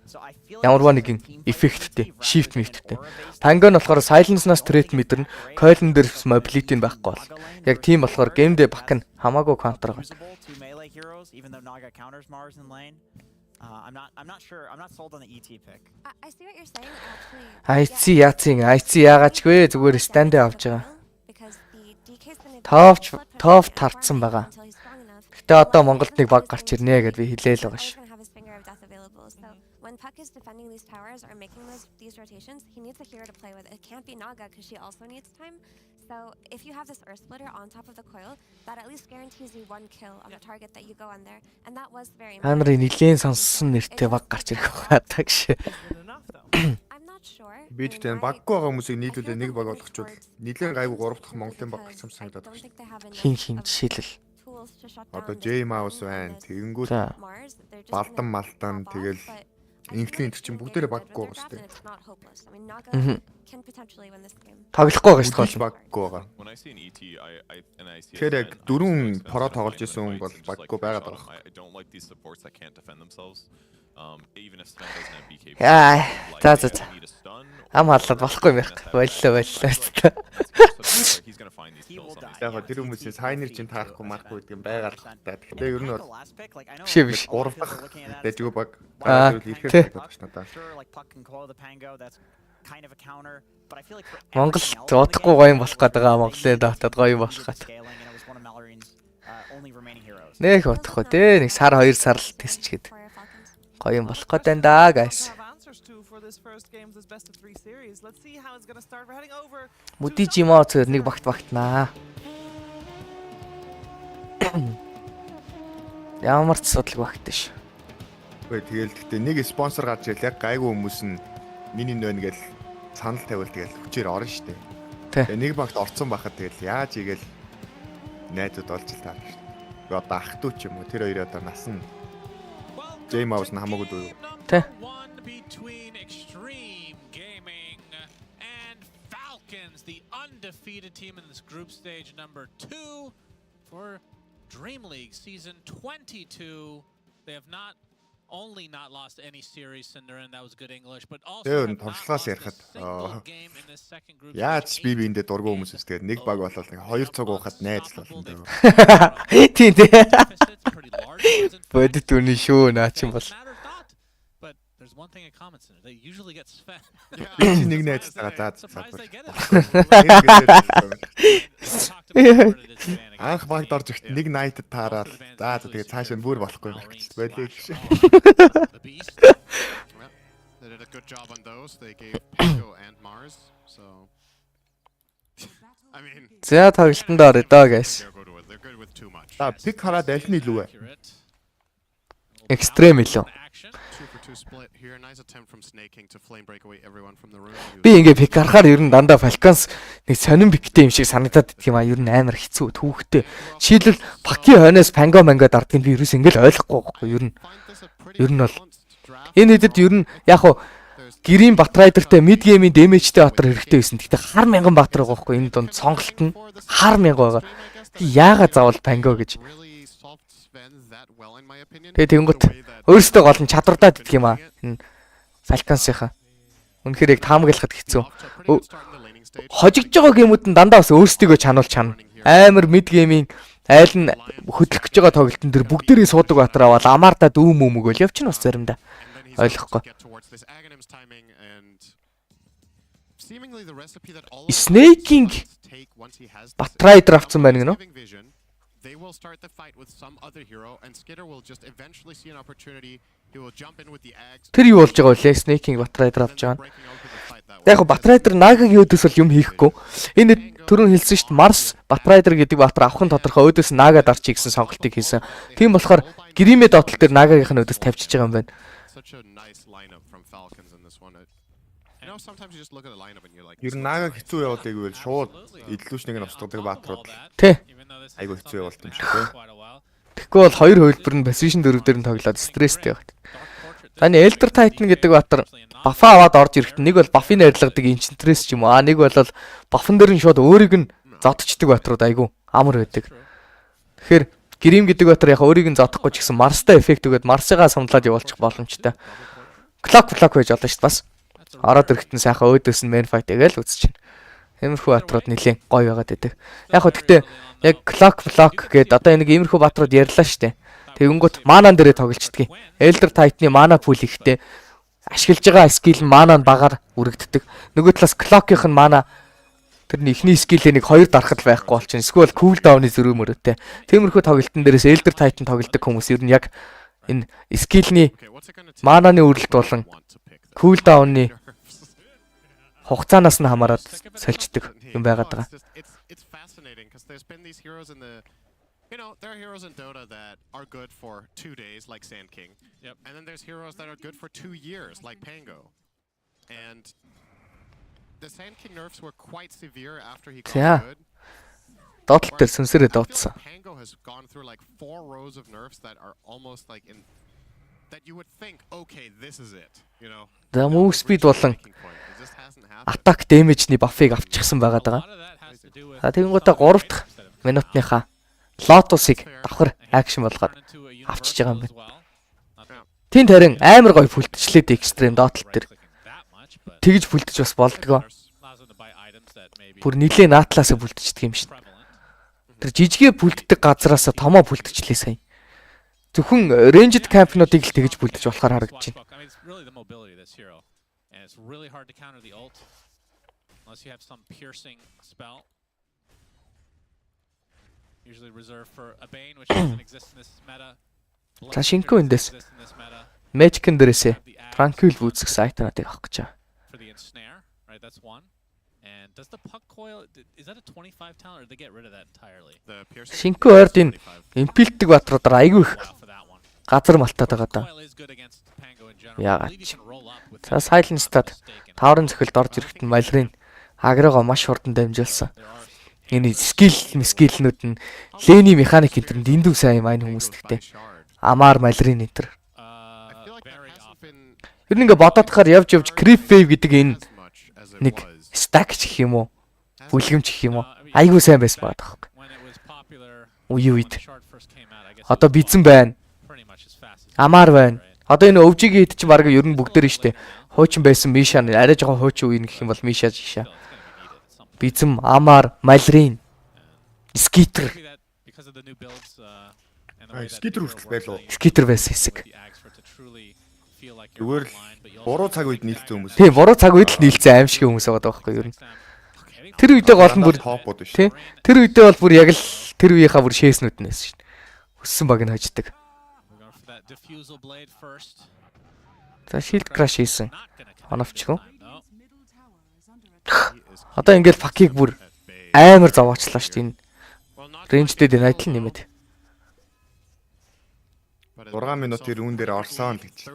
ямарваа нэгэн эффекттэй, shift мэфттэй. Панга нь болохоор silence-наас threat мэдэрнэ, coil-н дээр mobility-г байхгүй бол. Яг тийм болохоор game дээр пак нь хамаагүй counter гоо. I'm not sure. I'm not sold on the ET pick. I see what you're saying actually. IC яагаачгүй зүгээр stand авч байгаа. Топ тарцсан байгаа. Гэтэ одоо Монголд нэг баг гарч ирнэ гэдээ би хэлээл байгаа ш. When Puck is defending these towers or making these rotations, he needs a hero to play with. It can't be Naga because she also needs time. So if you have this Earth Splitter on top of the coil, that at least guarantees you one kill on the target that you go on there. And that was very important. Ханрын нилээн сонссон нэртэй баг гарч ирэх байгаа гэж. I'm not sure. Би тэгтээ баггүй байгаа хүмүүсийг нийлүүлээ нэг баг болгочвол нилээн гайгүй 3 дахь Монголын баг гарсан санагдаад байна. Хин жишээлбэл одоо J Mouse байна. Тэгэнгүүт Балдан Малдан тэгэл инфлюенс чинь бүгдээрээ баггүй байгаа шүү дээ. Тоглохгүй байгаа шүү дээ. Баггүй байгаа. Тэгэхээр яг 4 про тоглож исэн хүн бол баггүй байгаад байгаа. Яа, за. Ам халаад болохгүй юм яг. Боллоо. Яг тэр хүмүүсийн сайнер чинь таахгүй марахгүй гэдэг юм байгаад та. Тэгэхээр ер нь бол биш. 3 дахь дэжгүй баг ирэхээр бодож надаа. Монгол зодохгүй гоё юм болох гээд байгаа. Монголын дотоод гоё юм болох гээд. Нэг бодохгүй дээ. Нэг сар 2 сар л тесчгээд. Гоё юм болох гээд байна да, guys. Мөди жимаа цэр нэг багтнаа. Ямар ч судалг багт ш. Үгүй тэгэл гэхдээ нэг спонсор гарч ирэл яг гайгүй хүмүүс нь миний нөө нэгэл санал тавиул тэгэл хүчээр орно штэ. Тэгээ нэг багт орцсон байхад тэгэл яаж игээл найзууд олж л таарна штэ. Би одоо ах トゥ ч юм уу тэр хоёроо одоо нас нь J Mouse нь хамаагүй дүү. Тэ. The undefeated team in this group stage number 2 for Dream League season 22. They have not only not lost any series, Cinderin, that was good English, but also тоглоос ярихад яаж би биэндээ дургу хүмүүс үсгээд нэг баг болол нэг 2 цаг уухад найз л болно дээ. Тийм. Бодит үний шүү наа чинь бол. There's one thing in common, Cinder. They usually get spent. Нэг найз тагаа заад. Анх багт орж ихт нэг найт таараад за тэгээ цааш нь бүр болохгүй байх гэж байлээ гэж. They did a good job on those. They gave Pango and Mars. So I mean За тоглолтонд орё доо guys. За пик хараад аль нь илүү вэ? Экстрем илүү. Би Би ингээ пик харахаар ер нь дандаа Falcons нэг сонирн пиктэй юм шиг санагдаад идэх юм а. Ер нь амар хэцүү түүхтэй. Жишээлбэл Паки хойноос Pango Mango дардгийг би ерөөс ингээл ойлгохгүй байхгүй ер нь бол энэ хэдэд ер нь яг хуу Грийн Батрайдертэй mid game-ийн damage-тэй батар хэрэгтэй байсан. Гэхдээ хар мянган батар байгаа байхгүй энэ донд сонголт нь хар мянга байгаа. Яагаад заавал Pango гэж. Тэгээ тэгэнгүүт өөрөөсөө гол нь чадвардаад идэх юм аа. Falcons-ийнхаа. Үнэхээр яг таамаглахад хэцүү. Хожигдж байгаа геймүүд нь дандаа бас өөрсдийгөө чануулж чана. Амар mid game-ийн айл нь хөдлөх гэж байгаа тоглолтын дээр бүгдээрээ суудаг батар аваад амаартаа дүүм өмөгөөл явчихна бас заримдаа. Ойлгохгүй. Snake-ing Батрайдер авсан байна гэнэ үү? will start the fight with some other hero, and Skitter will just eventually see an opportunity. He will jump in with the Ags. Тэр юу болж байгаа вэ? Snake-ing Batrider авч байгаа. Яг Batrider Nagaгийн өдөөс бол юм хийхгүй. Энэ түрүүн хэлсэн шүү дээ. Mars Batrider гэдэг Батар авахын тодорхой өдөөс Naga дарчих гэсэн сонголтыг хийсэн. Тийм болохоор Гримээ дотол дээр Nagagийнх нь өдөөс тавьчихж байгаа юм байна. Such a nice lineup from Falcons in this one. You know, sometimes you just look at the lineup and you're like, Ер нь Nagag хэцүү явуулдаг гэвэл шууд Illusion-ыг нь устгадаг Баатрууд. Тэ. Айгу хэцүү явуулт юм шиг тий. Тэгэхгүй бол хоёр хувилбар нь Position 4 дээр нь тоглоод стресстэй байна. Таны Elder Titan гэдэг Батар бафа аваад орж ирэхэд нэг бол бафыг арилгадаг Enchantress ч юм уу. Нэг бол бафан дээр нь шууд өөрийг нь зодчдаг Батрууд айгу амар байдаг. Тэгэхээр Grim гэдэг Батар яг өөрийг нь зодохгүй ч гэсэн Mars-тай эффект өгөөд Mars-ыгаа самлаад явуулчих боломжтой. Clock байж болно шүү дээ бас. Ороод ирэхэд нь сайхан өөдөөс нь main fight гээл үзчихнэ. Иймэрхүү Батрууд нэлээд гоё байгаад байдаг. Яг хөө гэхдээ яг Clock гэдэг одоо энийг иймэрхүү Батрууд ярьлаа шүү дээ. Тэгэнгүүт манан дээрээ тоглолцдог. Elder Titan-ы мана пул ихтэй ашиглаж байгаа скил нь манаа багаар үрэгддэг. Нөгөө талаас Clock-ийнх нь мана тэрний ихний скиллээ нэг хоёр дарахад байхгүй болчихно. Эсвэл cooldown-ы зөрүү мөрөөтэй. Тиймэрхүү тоглолтын дээрээс Elder Titan тоглодог хүмүүс ер нь яг энэ скиллний мананы үрэлт болон cooldown-ы хугацаанаас нь хамаарат солилцдог юм байгаад байгаа. It's fascinating because there's been these heroes in the, you know, there are heroes in Dota that are good for 2 days, like Sand King. Yep. And then there's heroes that are good for 2 years, like Pango. And the Sand King nerfs were quite severe after he got good. Доотлол дээр сүнсээрээ дооцсон. Pango has gone through like 4 rows of nerfs that are almost like in that you would think, okay, this is it, you know. За move speed болон attack damage-ний buff-ыг авчихсан байгаад байгаа. За тэгэнгүүтээ 3 дахь минутныхаа Lotus-ыг давхар акшн болгоод авчиж байгаа юм байна. Тэнд харин амар гоё бүлтчлээд экстрем доотлол дээр. Тэгж бүлтэж бас болдгоо. Бүр нилийн наатлаасаа бүлтждэг юм шин. Тэр жижигэ бүлтдэг газараас томоо бүлтжлээ сая. Зөвхөн ranged camp-нуудыг л тэгж бүлтэж болохоор харагдаж байна. And it's really hard to counter the ult unless you have some piercing spell. Usually reserved for a Bane, which doesn't exist in this meta. За шинэхэн эндээс Magic дээрээсээ Tranquil үүсгэх айтнуудыг авах гэж байгаа. For the ensnare, right? That's one. And does the puck coil, is that a 25 talent or did they get rid of that entirely? Шинэхэн ойрд энэ импилдэг Батруудаар айгүй их газар малтаад байгаа даа. Яагаад ч. За Silence-тад таврын цохилд орж ирэхэд нь Малрын агрого маш хурдан дамжуулсан. Энэ скиллнүүд нь Лени механик энтернд эндүү сайн юм айн хүмүүс гэхдээ Амар Малрын энтер. Ер нь ингээ бодоод тахаар явж Creep Wave гэдэг энэ нэг stack ч гэх юм уу? Бүлгэмж гэх юм уу? Айгуу сайн байсан байгаа тоххой. Үед. Одоо бизэн байна. Амар байна. Одоо энэ өвжигийн хэд ч баг ер нь бүгдээр нь штэ. Хуучин байсан Миша арай жоохон хуучин үе гэх юм бол Миша жишээ. Бизэм, Амар, Малрин, Skiter. Skiter хүртэл байлоо. Skiter байсан хэсэг. Зүгээр л буруу цаг үед нийлсэн хүмүүс. Тийм, буруу цаг үед л нийлсэн аим шиг хүмүүс байгаа байхгүй юу ер нь. Тэр үедээ гол нь бүр тийм. Тэр үедээ бол бүр яг л тэр үеийнхаа бүр шээснүүд нь байсан шин. Өссөн баг нь хождог. За shield crash хийсэн. Оновчгүй. Одоо ингээл факийг бүр амар зовоочлаа шүү дээ энэ. Range-тэй denied л нэмээд. 6 минут тэр үүн дээр орсон гэж.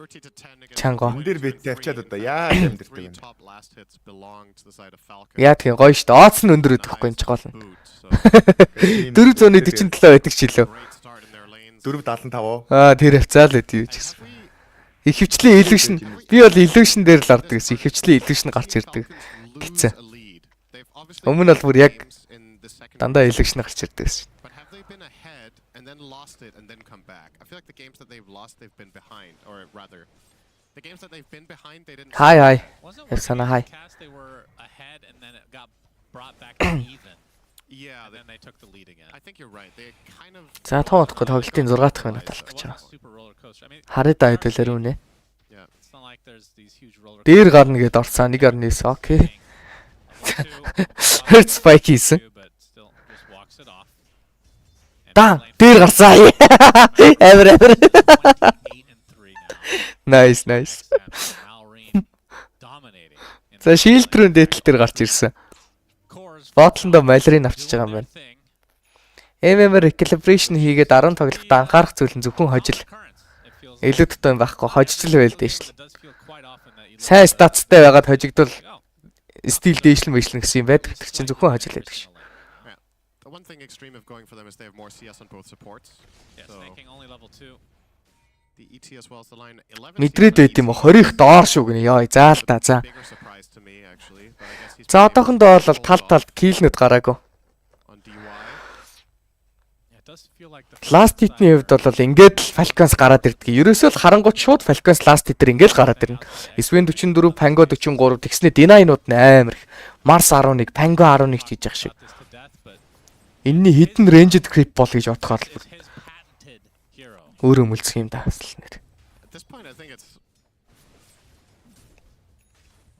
Чанга. Энд дээр битээ авчаад одоо яаж амьдэрдэг юм. Яа тийм гоё шүү дээ. Оц нь өндөр өгөх байхгүй ч гол нь. 447 байдаг ч илүү. 475. Тэр хавцаа л өгдөө ч гэсэн. Ихэвчлэн illusion би бол illusion дээр л ордог гэсэн. Ихэвчлэн illusion гарч ирдэг гэсэн. Өмнө нь бол бүр яг дандаа illusion гарч ирдэг гэсэн. And then lost it and then come back. I feel like the games that they've lost they've been behind, or rather the games that they've been behind they didn't. Hi. Ясана hi. They were ahead and then it got brought back to even. Yeah, then they took the lead again. I think you're right. They kind of. За тоодохгүй тоглолтын 6 дахь минут алах гэж байгаа. Хараад айдэлэр үнэ. Yeah, it's not like there's these huge roller. Дээр гарна гэдээ орцаа 1.9 окей. Hurt spike хийсэн. Дан дээр гарсан. Амир. Nice. За шилдрүүн дээтэл дээр гарч ирсэн. Ботлондоо малрын авчиж байгаа юм байна. MMR recalibration хийгээд 10 тоглоход анхаарах зүйл нь зөвхөн хожил. Илүү дотоо юм байхгүй хожижл байл дээшл. Сайн статстай байгаад хожигдвол стил дээшлэн мэйшлэн гэсэн юм байдаг. Тэр чинь зөвхөн хожил байдаг ш. One thing extreme of going for them is they have more CS on both supports. Yeah, snaking only level 2. The ET as well as the line 11. Мэдрээд байд юм уу 20-х доор шүү гэнэ. Яа заал та за. За одоохондоо бол талд киллнүүд гараагүй. Last hit-ний хувьд бол ингээд л Falcons гараад ирдэг. Ерөөсөө л харангуут шууд Falcons last hit-ээр ингээд л гараад ирнэ. Sven 44, Pango 43 тэгснэ Deny-нууд амар их. Mars 11, Pango 11 хийж явах шиг. Энэний hidden ranged creep бол гэж бодохоор л өөрөө мөлцөх юм да асал нэр. At this point I think it's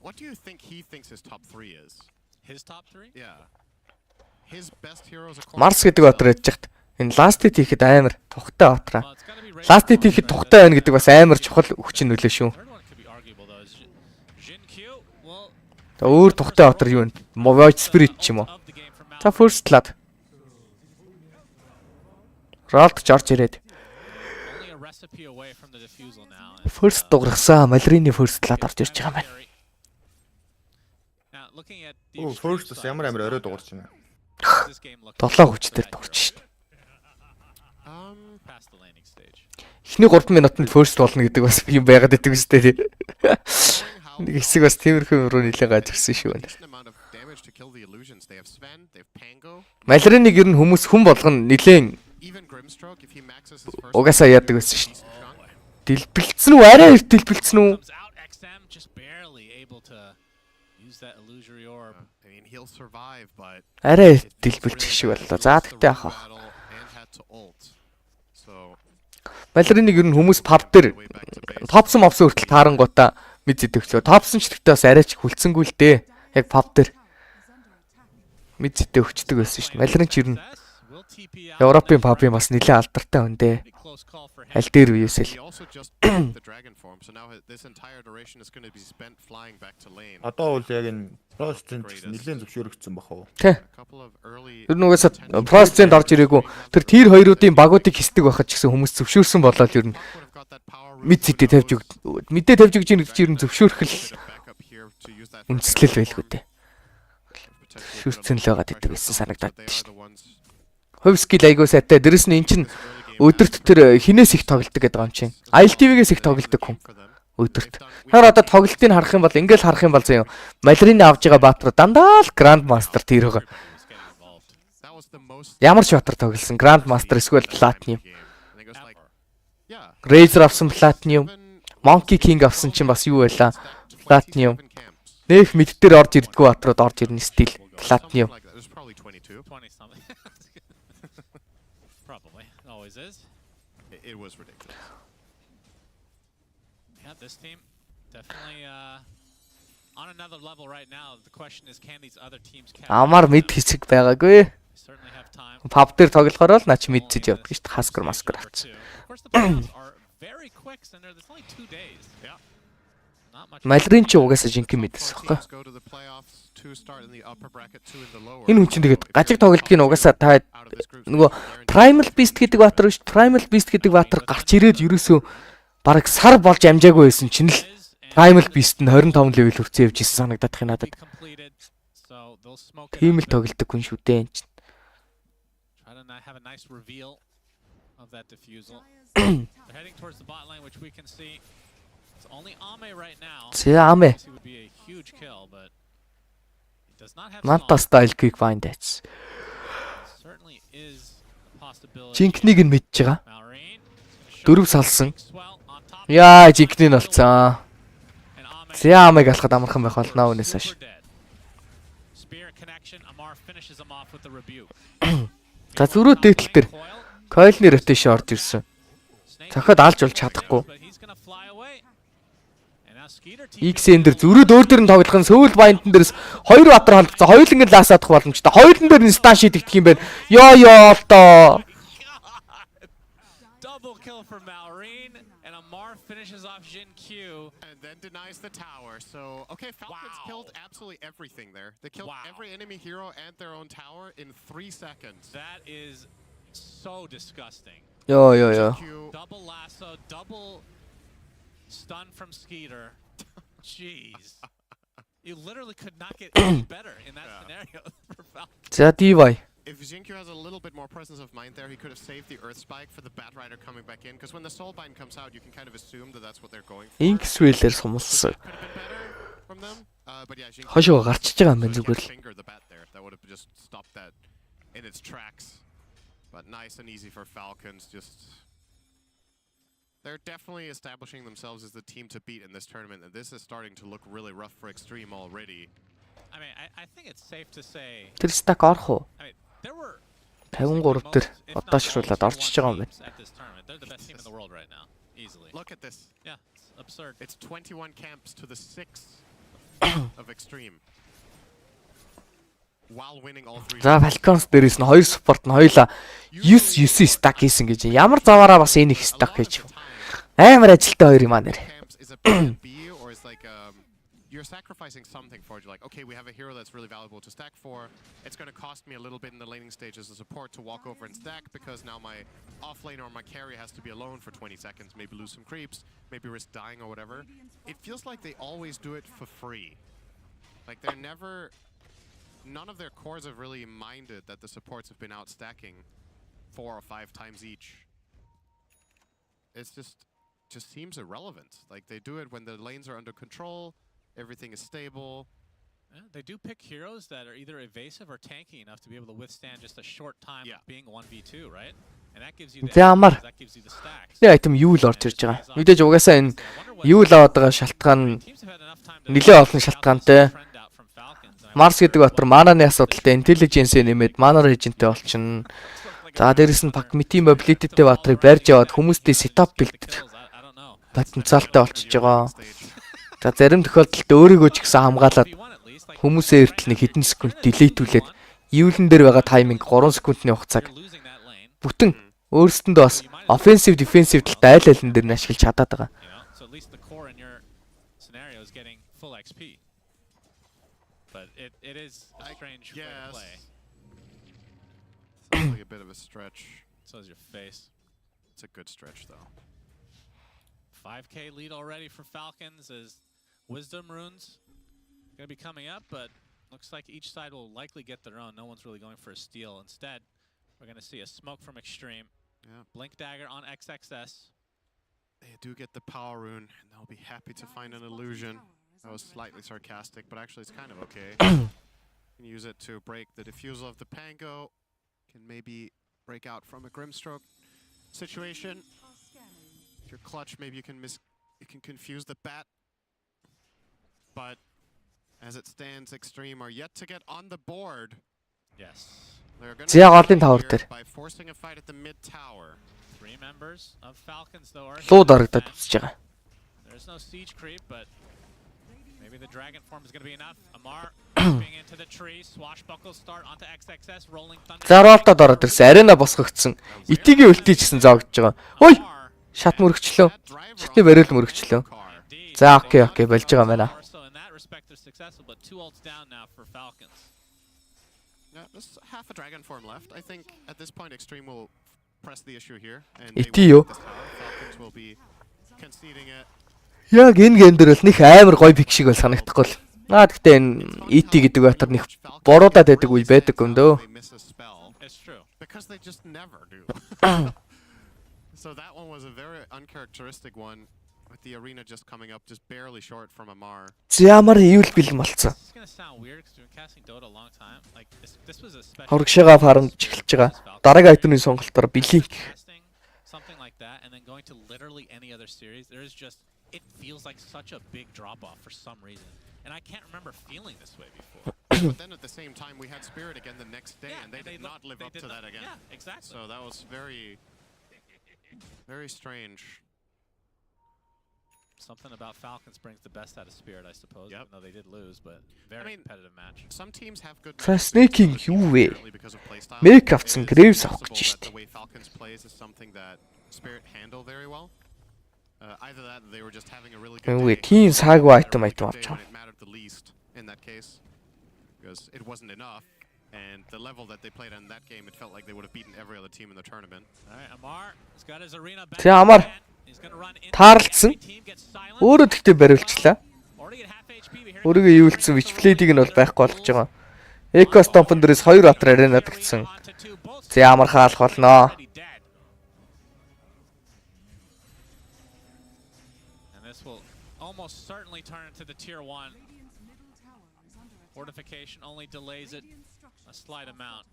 What do you think he thinks his top 3 is? His top 3? Yeah. His best heroes are Mars гэдэг батар яж хат. Энэ last hit хийхэд амар тухтай батраа. Last hit хийхэд тухтай байна гэдэг бас амар чухал хүчин нөлөө шүү. За өөр тухтай батар юу вэ? Void Spirit ч юм уу. За first blood. Ралт чарж ирээд. First дуургасан Малрины first blood орж ирж байгаа юм байна. Оо first бас ямар амар орой дуурч байна. 7 хүчтэй дуурч шít. Эхний 3 минутанд first болно гэдэг бас юм байгаад байдаг үстэй тий. Нэг хэсэг бас тиймэрхүү руу нилээ гаж ирсэн шүү байна. Малриныг ер нь хүмүүс хүн болгоно нилээн угаасаа яадаг байсан шít. Дэлбэлцэн үү арай их дэлбэлцэн үү? Арай дэлбэлчих шиг боллоо. За тэгтээ ахаа. Малриныг ер нь хүмүүс паб дээр топсон мопсон хүртэл таарангуудаа мэд зэдэвчлөө. Топсон ч тэгтээ бас арай ч хүлцэнгүй л дээ. Яг паб дээр мэд зэдэ өгчдөг байсан шүү дээ. Малрин ч ер нь Европын пабын бас нэлээд алдартай хүн дээ. Аль дээр үесэл. Одоо бол яг энэ Frost-ын нэлээд зөвшөөрөгдсөн бах уу? Тэ. Ер нь угаасаа Frost-ын орж ирээгүй. Тэр тир хоёруудын багуудыг хисдэг байхад ч гэсэн хүмүүс зөвшөөрсөн болоод ер нь мэд зэдэ тавьж мэдээ тавьж өгч ирэх чинь ер нь зөвшөөрхөл үндэслэл байлгүй дээ. Шүрцэн л байгаад идэг гэсэн санагдаад байна шүү дээ. Хувь скил айгуу сайтай. Дээрэс нь эн чинь өдөрт тэр хинээс их тоглолдог гэдэг юм чинь. ILTV-гээс их тоглолдог хүн. Өдөрт. Тэгэхээр одоо тоглолтыг харах юм бол ингээл харах юм бол зөө Малрины авж байгаа баатар дандаа л Grand Master тэр байгаа. Ямар ч баатар тоглосон Grand Master эсвэл Platinum. Razor авсан Platinum. Monkey King авсан чинь бас юу байлаа? Platinum. Нэх мэд дээр орж ирдгүү баатрууд орж ирнэ стил Platinum. It was ridiculous. Yeah, this team definitely on another level right now. The question is, can these other teams catch? Амар мэд хэсэг байгаагүй. Паб дээр тоглохоор л наач мэдчихэд явдаг шүү дээ. Хаскар маскар авчихсан. Малрин ч угаасаа жинхэнэ мэдээс баггүй. Энэ хүн чинь тэгээд гажиг тоглолтгийг угаасаа та нөгөө Primal Beast гэдэг баатар биш. Primal Beast гэдэг баатар гарч ирээд ерөөсөө бараг сар болж амжаагүй байсан чинь л Primal Beast нь 25 level хүрсэн явж исэн санагдаад их надад. Тийм л тоглолдог хүн шүү дээ энэ чинь. За аме. Manta style quick find that. Жинкнийг нь мэдж байгаа. 4 салсан. Яа, жинкний нь болцсон. За амыг алхад амархан байх болно өнөөс хойш. За зүрөө дээтэл дээр койлны ротейшн орж ирсэн. Цахад алж болж чадахгүй. X-эн дээр зүрүүд өөр дээр нь тоглох нь сөүл байндан дээрс 2 баатар холбоцсон. Хоёуланг нь лаасаадах боломжтой. Хоёулан дээр нь стан шийдэгдэх юм байна. Ёо ёо л доо. for Malrine, and Amar finishes off Jin Q. And then denies the tower. So, okay, Falcons killed absolutely everything there. They killed every enemy hero and their own tower in 3 seconds. That is so disgusting. Yo. Double lasso, double stun from Skeeter. Jeez. You literally could not get any better in that scenario for Falcons. За DY. If Jinkyu has a little bit more presence of mind there, he could have saved the Earth Spike for the Bat Rider coming back in. Because when the Soulbind comes out, you can kind of assume that that's what they're going for. Инксвэлээр сумалсан. Could have been better from them. But yeah, Jinkyu Хошоо гарчиж байгаа юм байна зүгээр л. finger the bat there. That would have just stopped that in its tracks. But nice and easy for Falcons. They're definitely establishing themselves as the team to beat in this tournament, and this is starting to look really rough for Extreme already. I mean, I think it's safe to say. Тэр стак орох уу? I mean, there were 53 дээр удаашруулаад орчиж байгаа юм байна. at this tournament. They're the best team in the world right now, easily. Look at this. Yeah, it's absurd. It's 21 camps to the 6 of Extreme. While winning all 3. За Falcons дээрээс нь 2 спорт нь хоёулаа 9 стак хийсэн гэж. Ямар заваараа бас энэ их стак хийж. Амар ажилтай хоёр юм аа нэр. Camps is a plan B, or it's like you're sacrificing something for it. You're like, okay, we have a hero that's really valuable to stack for. It's going to cost me a little bit in the laning stage as a support to walk over and stack, because now my offlane or my carry has to be alone for 20 seconds, maybe lose some creeps, maybe risk dying or whatever. It feels like they always do it for free. Like they're never... None of their cores have really minded that the supports have been out stacking 4 or 5 times each. It's just seems irrelevant. Like they do it when the lanes are under control, everything is stable. Yeah, they do pick heroes that are either evasive or tanky enough to be able to withstand just a short time of being 1v2, right? And that gives you the Ямар. that gives you the stacks. Тэгээ айтем юу л орж ирж байгаа. Мэдээж угаасаа энэ юу л аваад байгаа шалтгаан нэлээд олон шалтгаантай. Mars гэдэг батар мананы асуудалтай, intelligence нэмээд mana regentтэй болчихно. За дээрэс нь Pacmity mobility-тэй батрыг барьж яваад хүмүүстэй setup бэлдэх потенциалтай болчихж байгаа. За зарим тохиолдолд өөрийгөө ч гэсэн хамгаалаад хүмүүсээ эртэл нэг хэдэн секунд delete-үүлээд evil-н дээр байгаа тайминг 3 секундны хугацааг бүтэн өөрсдөндөө бас offensive defensive талтай айл алин дээр нь ашиглаж чадаад байгаа. So at least the core in your scenario is getting full XP. But it is a strange way to play. Sounds like a bit of a stretch. So is your face. It's a good stretch though. 5k lead already for Falcons as Wisdom runes going to be coming up, but looks like each side will likely get their own. No one's really going for a steal. Instead, we're going to see a smoke from Extreme. Yeah. Blink Dagger on XXS. They do get the power rune, and they'll be happy to find an illusion. That was slightly sarcastic, but actually it's kind of okay. Can use it to break the diffusal of the Pango. Can maybe break out from a Grimstroke situation. If you're clutch, maybe you can confuse the bat. But as it stands, Extreme are yet to get on the board. Yes. They're going Голын тавар дээр by forcing a fight at the mid tower. 3 members of Falcons though are луу дарагдаад үсэж байгаа. There's no siege creep, but maybe the dragon form is going to be enough. Amar being into the tree, swashbuckle start onto XXS, rolling thunder. Зарвалтад ороод ирсэн арена босгогдсон. Итигийн өлтийжсэн зоогдож байгаа. Ой! Шат мөрөгчлөө. Шатны барил мөрөгчлөө. За окей болж байгаа юм байна. So in that respect they're successful, but 2 ults down now for Falcons. Yeah, there's half a dragon form left. I think at this point Extreme will press the issue here, and Итий юу? Falcons will be conceding it. Яг энэ гейм дээр бол нэг амар гоё пик шиг бол санагдахгүй л. Гэхдээ энэ ET гэдэг батар нэг боруудаад байдаг үе байдаг юм дөө. It's true. Because they just never do. So that one was a very uncharacteristic one, with the arena just coming up just barely short from Amar. Ямар ивэл бэлэн болцсон. It's going to sound weird because we've been casting Dota a long time. Like this was a special Хоргошоо фармж эхэлж байгаа. Дараагийн айтны сонголтоор бэлэн. casting something like that and then going to literally any other series. There is just it feels like such a big drop off for some reason. And I can't remember feeling this way before. But then at the same time we had Spirit again the next day, and they did not live up to that again. Yeah, exactly. So that was very strange. Something about Falcons brings the best out of Spirit, I suppose. Even though they did lose, but very competitive match. Some teams have good За Snake юу вэ? Make авсан Graves авах гэж the штэ. way Falcons plays is something that Spirit handle very well. Either that, or they were just having a really good Үгүй day. тийм саагүй айтем Really айтем good day авч when байгаа. it mattered the least in that case, because it wasn't enough, and the level that they played in that game, it felt like they would have beaten every other team in the tournament. All right, Amar has got his arena back. Тэгээ Амар He's going to run in. таарлцсан. Өөрөө тэгтээ бариулчлаа. Өөрийгөө ивэлцсэн вичплейдийг нь бол байхгүй болгож байгаа. Эко стомпон дээрээс 2 атар аренад гитсэн. За Амар хаалх болно. Almost certainly turn into the tier 1. Fortification only delays it a slight amount.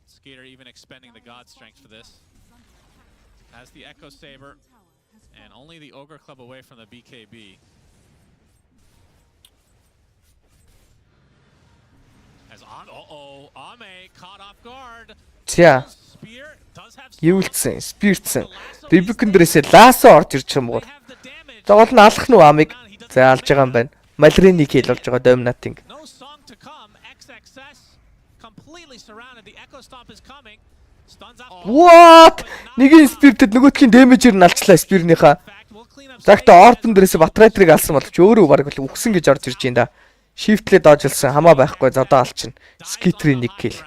Skeeter even expending the god strength for this. Has the Echo Saber and only the Ogre Club away from the BKB. As on, Ame caught off guard. За ивэлцсэн, спиртсэн. Рибикэн дээрээс лаасаа орж ирж байгаа юм уу? За гол нь алах нь Амиг за алж байгаа юм байна. Малринийг хил болж байгаа доминатинг. What? Нэгийн спиртэд нөгөөтхийн дэмэжээр нь алчлаа спирнийхаа. Загта орпон дээрээс батрайтрыг алсан боловч өөрөө баг үхсэн гэж орж ирж байна да. Шифтлээ доожлсон хамаа байхгүй зодоо алчин. Скитрийн нэг кил.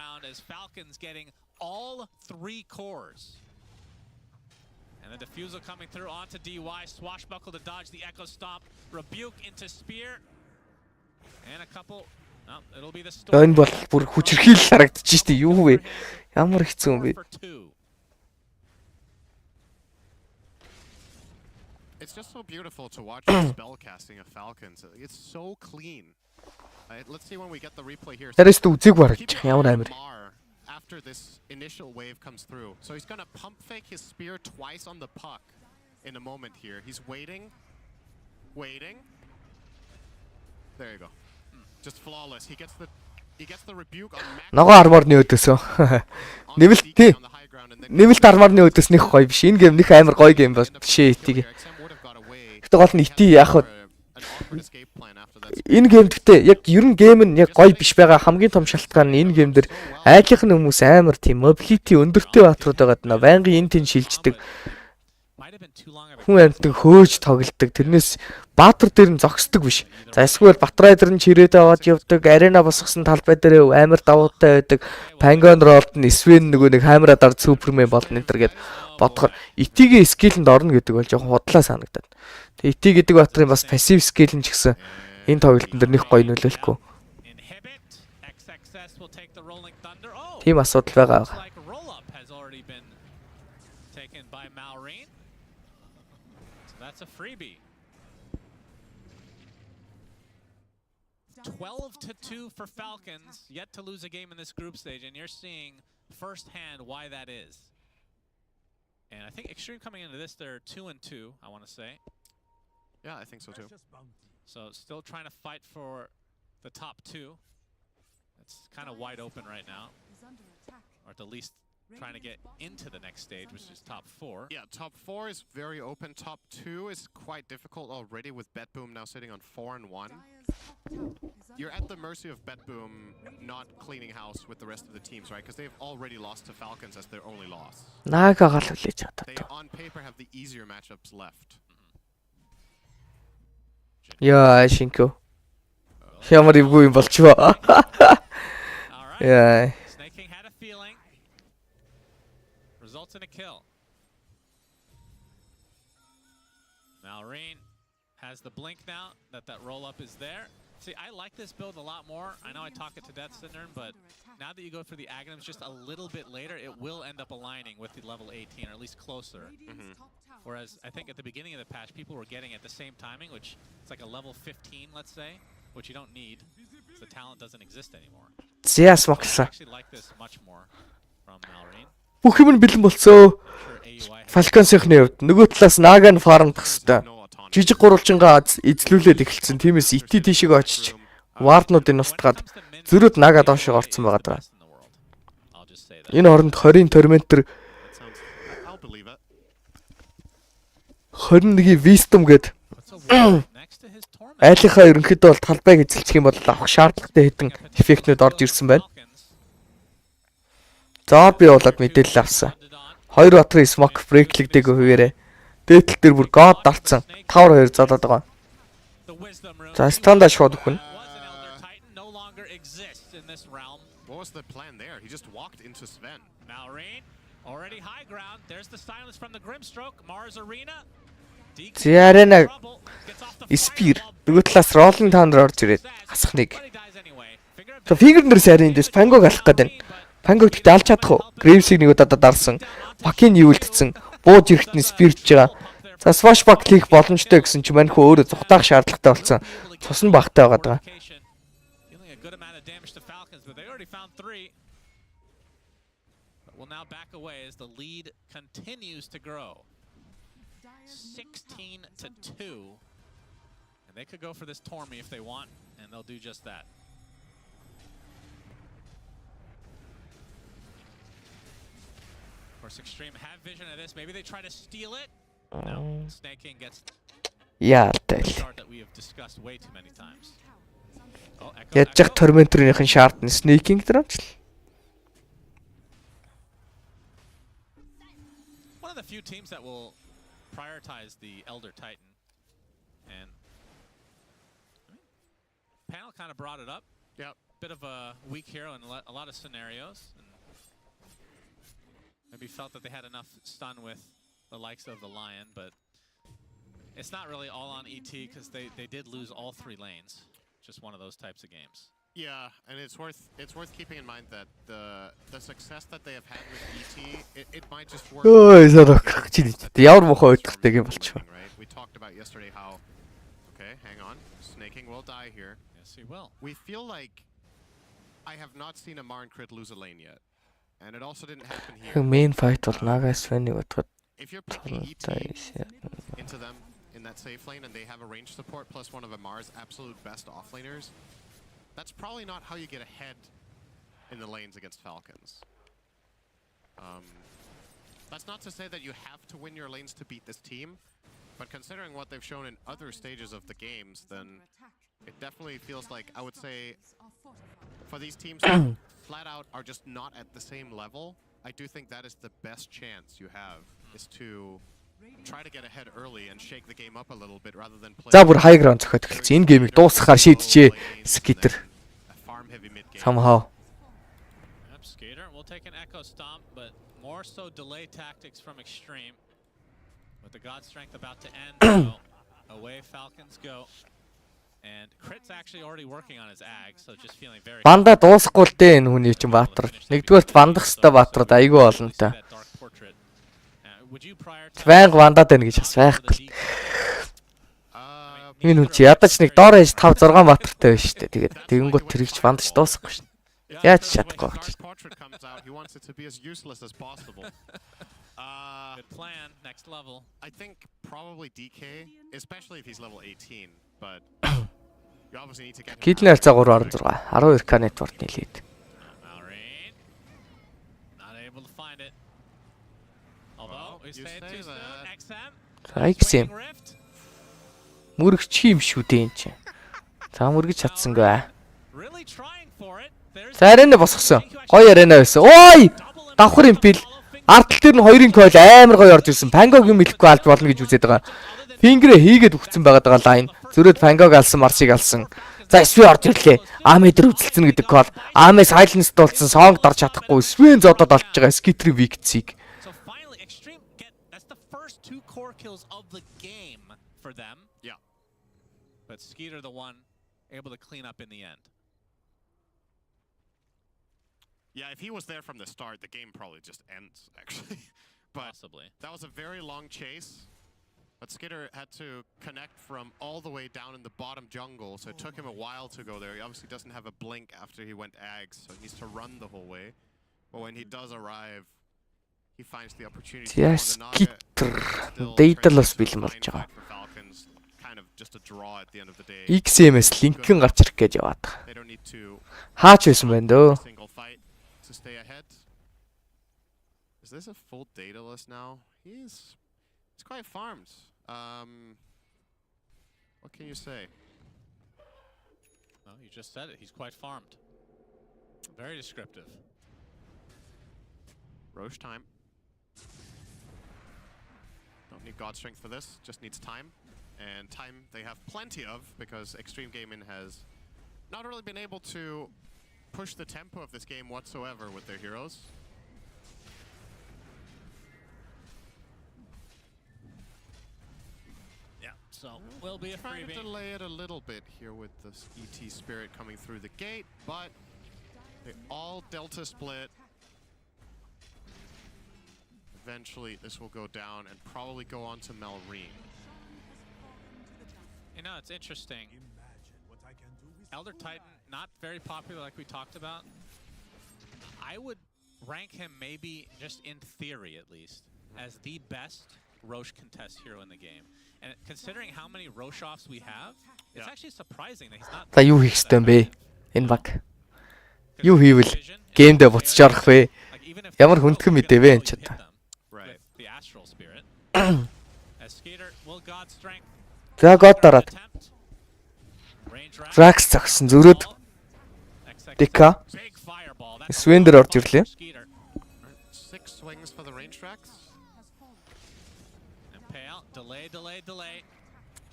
And the diffusal coming through onto DY, swashbuckle to dodge the Echo Stomp, rebuke into spear, and a couple. No, it'll be the storm. Энэ бол бүр хүчрхийл харагдчих штий юу вэ? Ямар хэцүү юм бэ? It's just so beautiful to watch the spell casting of Falcons. It's so clean. Let's see when we get the replay here. Тэрээс үзег барагдчих ямар амир. After this initial wave comes through. So he's going to pump fake his spear twice on the puck in a moment here. He's waiting. There you go. Just flawless. He gets the rebuke on max. Ногоо арморны өдөөсөө. Нэвэлт арморны өдөөс нэх гоё биш. Энэ гейм нэх амар гоё гейм ба шээ итийг. Гэтэ гол нь ити яг энэ гейм гэхдээ яг ер нь гейм нь яг гоё биш байгаа хамгийн том шалтгаан нь энэ гейм дээр айлынх нь хүмүүс амар тийм mobility өндөртэй баатрууд байгаад нэ байнгын энэ тэн шилждэг хүн амьтан хөөж тоглодог тэрнээс баатар дээр нь зогсдог биш. За эсвэл Батрайдер нь чирээд аваад явдаг арена босгосон талбай дээр амар давуутай байдаг Пангон ролд нь Свен нөгөө нэг хамраадаар супермен болно энэ төр гэд бодохоор итигийн скиллэнд орно гэдэг бол жоохон худлаа санагдаад. Тэгээ ити гэдэг батрын бас пассив скилл нь ч гэсэн энэ тоглолтын дээр нэг гоё нөлөөлөхгүй. Тийм асуудал байгаа. That's a freebie. 12-2 for Falcons, yet to lose a game in this group stage, and you're seeing firsthand why that is. And I think Extreme coming into this, they're 2-2, I want to say. Yeah, I think so too. So still trying to fight for the top 2. It's kind of wide open right now, or at the least trying to get into the next stage, which is top 4. Yeah, top 4 is very open. Top 2 is quite difficult already with BetBoom now sitting on 4-1. You're at the mercy of BetBoom not cleaning house with the rest of the teams, right? Because they've already lost to Falcons as their only loss. They on paper have the easier matchups left. Yeah, Shinko. Ямар ивгүй юм болчихвоо. Yeah. Snake King had a feeling. Results in a kill. Malrine has the blink now that roll-up is there. See, I like this build a lot more. I know I talk it to death, Cinder, but now that you go for the Aghanims just a little bit later, it will end up aligning with the level 18, or at least closer. Whereas I think at the beginning of the patch, people were getting at the same timing, which it's like a level 15, let's say, which you don't need, because the talent doesn't exist anymore. Зяас I моксон. actually like this much more from Malrine. Бүх юм нь бэлэн болцоо. Falcons-ийн хувьд нөгөө талаас Naga нь фармдах хэвээр. Жижиг гурвалжингаа эзлүүлээд эхэлсэн. Тиймээс ити тийшээ очиж варднуудыг устгаад зөрөөд Naga доошоо орцсон байгаа даа. Энэ оронд 20-ийн Tormentor 21-ийн Wisdom гээд айлынхаа ерөнхийдөө бол талбайг эзэлчих юм бол авах шаардлагатай хэдэн эффектнүүд орж ирсэн байна. За би болоод мэдээлэл авсан. 2 батрын smoke break-лэгдэг хуваарэ. Дээтэл дээр бүр god дарцсан. 5-2 залаад байгаа. За Castandaa шууд өгнө. What was the plan there? He just walked into Sven. Malrine already high ground. There's the silence from the Grimstroke. Mars Arena. Арена Spear нөгөө талаас Rolling Thunder орж ирээд хасах нэг. За фигернэр сайрын дэс Пангог алах гээд байна. Пангог тэгтээ алж чадах уу? Грейвсийг нэг удаа дарсан. Пакин юулдсан. Бууж ирэхтний Spear-ч байгаа. За swashback хийх боломжтой гэсэн чи маньхүү өөрөө зүхтаах шаардлагатай болсон. Цус нь багтай байгаа даа. Dealing a good amount of damage to Falcons, but they already found 3. But will now back away as the lead continues to grow. 16 to 2. And they could go for this Tormy if they want, and they'll do just that. Of course, Extreme have vision of this. Maybe they try to steal it. No, Snake King gets Яатай. the start that we have discussed way too many times. Oh, Echo, Яаж Echo. Tormentor-ийн шаард нь Sneaking дөрөвч. One of the few teams that will prioritize the Elder Titan, and panel kind of brought it up. Yep. Bit of a weak hero in a lot of scenarios, and maybe felt that they had enough stun with the likes of the Lion, but it's not really all on ET because they did lose all 3 lanes. Just one of those types of games. Yeah, and it's worth keeping in mind that the success that they have had with ET, it might just work. Ой, зарах чи ямар мохоо өдөртэй юм болчихоо. Right? We talked about yesterday how. Okay, hang on. Snaking will die here. Yes, he will. We feel like I have not seen a Marn crit lose a lane yet, and it also didn't happen here. Main fight бол Nagas Sven-ийг бодоход If you're picking ET into them in that safe lane and they have a range support plus one of Amar's absolute best offlaners, that's probably not how you get ahead in the lanes against Falcons. That's not to say that you have to win your lanes to beat this team, but considering what they've shown in other stages of the games, then it definitely feels like, I would say, for these teams that flat out are just not at the same level, I do think that is the best chance you have, is to try to get ahead early and shake the game up a little bit rather than play. За бүр high ground зохиод эхэлсэн. Энэ геймийг дуусгахаар шийдэжээ Skitter. Farm heavy mid game. Somehow. Yep, Skater will take an Echo Stomp, but more so delay tactics from Extreme. With the God Strength about to end, so away Falcons go. And Crit's actually already working on his ag, so just feeling very... Банда дуусахгүй л дээ энэ хүний чинь Баатар. Нэгдүгээрт бандах хэвээр Баатард айгүй олонтой. Тванг бандаад байна гэж бас байхгүй. Энэ хүн чи ядаж нэг доор ээж 5 6 Баатартай байна шүү дээ. Тэгээд тэгэнгүүт тэрэгч бандаж дуусахгүй шин. Яаж чадахгүй байна. Good plan, next level. I think probably DK, especially if he's level 18, but you obviously need to get him. Кидний харьцаа 3.6. 12k network нийлээд. Malrine, not able to find it. Although, we stayed too soon. XM. XM. Мөрөгч юм шүү дээ энэ чинь. За мөргөж чадсангүй. Really trying for it. За арена босгосон. Гоё арена байсан. Ой! Давхар импил. Ардтал дээр нь 2-ын койл амар гоё орж ирсэн. Пангог юм хэлэхгүй алж болно гэж үзээд байгаа. Фингрээ хийгээд өгцөн байгаа лайн. Зөрөөд Пангог алсан, Марсыг алсан. За SV орж ирлээ. Аме дээр үзэлцэн гэдэг кол. Аме silence дуулсан, сонг дарж чадахгүй. Sven зодод олж байгаа Skitter Victсийг. So finally, Extreme get that's the first 2 core kills of the game for them. Yeah. But Skeeter the one able to clean up in the end. Yeah, if he was there from the start, the game probably just ends, actually. But possibly. That was a very long chase. But Skitter had to connect from all the way down in the bottom jungle, so it took him a while to go there. He obviously doesn't have a blink after he went Ags, so he needs to run the whole way. But when he does arrive, he finds the opportunity to Skitter Daedalus бэлэн болж байгаа. kind of just a draw at the end of the day. XM-с линкэн гарч ирэх гэж яваад байгаа. They don't need to Хаач байсан бэ дөө? single fight to stay ahead. Is this a full Daedalus now? It's quite farmed. What can you say? Well, you just said it. He's quite farmed. Very descriptive. Roche time. Don't need God Strength for this, just needs time. And time they have plenty of, because Extreme Gaming has not really been able to push the tempo of this game whatsoever with their heroes. Yeah, so will be a Trying to freebie. delay it a little bit here with this ET Spirit coming through the gate, but they all Delta split. Eventually this will go down and probably go on to Melreen. You know, it's interesting. Elder Titan, not very popular like we talked about. I would rank him maybe, just in theory at least, as the best Roche contest hero in the game. And considering how many Roche-offs we have, it's actually surprising that he's not... За юу хийх ёстой юм бэ? Энэ баг. Юу хийвэл геймдээ буцаж орох вэ? Ямар хүндхэн мэдээ вэ энэ ч та. The Astral Spirit. As Skater will God Strength. За год дараад. Rax зогсон зөрөөд. Дека. Swender орж ирлээ. 6 swings for the range tracks. Delay.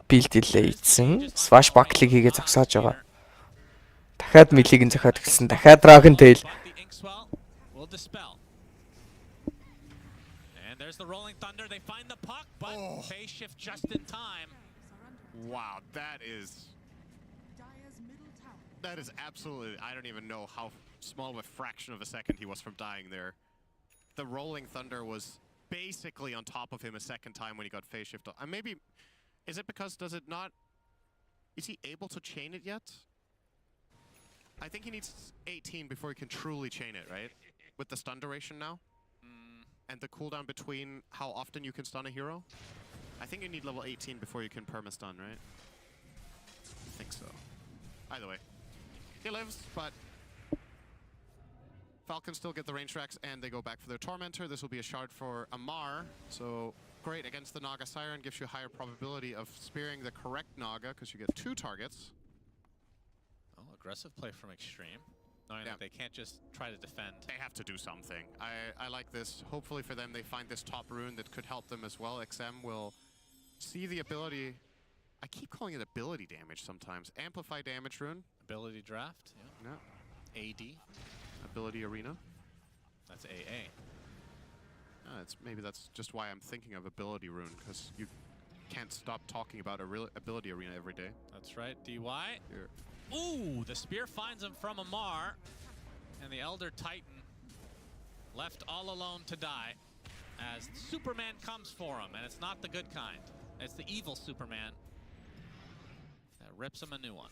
Build delay ийдсэн. Swash buckle-ыг хийгээ зогсоож байгаа. Дахиад милийг нь зохиод эхэлсэн. Дахиад Dragon Tail. And there's the rolling thunder. They find the puck, but phase shift just in time. Wow, that is absolutely, I don't even know how small of a fraction of a second he was from dying there. The rolling thunder was basically on top of him a second time when he got phase shift. And maybe, is it because is he able to chain it yet? I think he needs 18 before he can truly chain it, right? With the stun duration now? And the cooldown between how often you can stun a hero? I think you need level 18 before you can perma-stun, right? I think so. Either way. He lives, but Falcons still get the range tracks and they go back for their Tormentor. This will be a shard for Amar. So great against the Naga Siren, gives you a higher probability of spearing the correct Naga because you get 2 targets. Oh, aggressive play from Extreme. Knowing that they can't just try to defend. They have to do something. I like this. Hopefully for them they find this top rune that could help them as well. XM will see the ability. I keep calling it ability damage sometimes. Amplify damage rune. Ability draft, Yeah. AD. Ability arena. That's AA. Maybe that's just why I'm thinking of ability rune, because you can't stop talking about a real ability arena every day. That's right. DY. Here. Ooh, the spear finds him from Amar. And the Elder Titan left all alone to die as Superman comes for him. And it's not the good kind. It's the evil Superman that rips him a new one.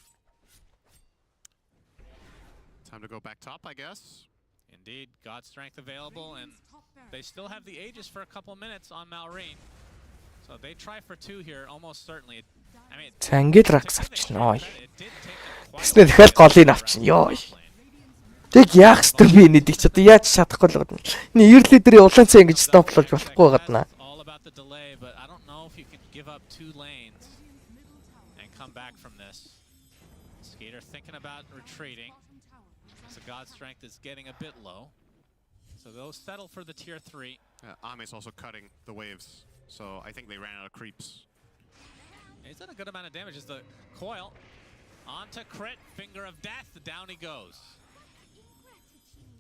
Time to go back top, I guess. Indeed, God Strength available, and they still have the Aegis for a couple minutes on Malrine. So they try for 2 here, almost certainly. I mean, За ингээд Rax авчихна. Тэснэ дахиад голыг авчихна. Ёо. Тэг яах ёстой би нэдэг ч одоо яаж чадахгүй л гадна. Энэ early-дрийн улаан цай ингэж стоплож болохгүй гадна. all about the delay, but I don't know if you can give up 2 lanes and come back from this. Skater thinking about retreating. So God Strength is getting a bit low. So they'll settle for the tier 3. Ame's also cutting the waves, so I think they ran out of creeps. He's done a good amount of damage as the coil onto crit, finger of death, down he goes.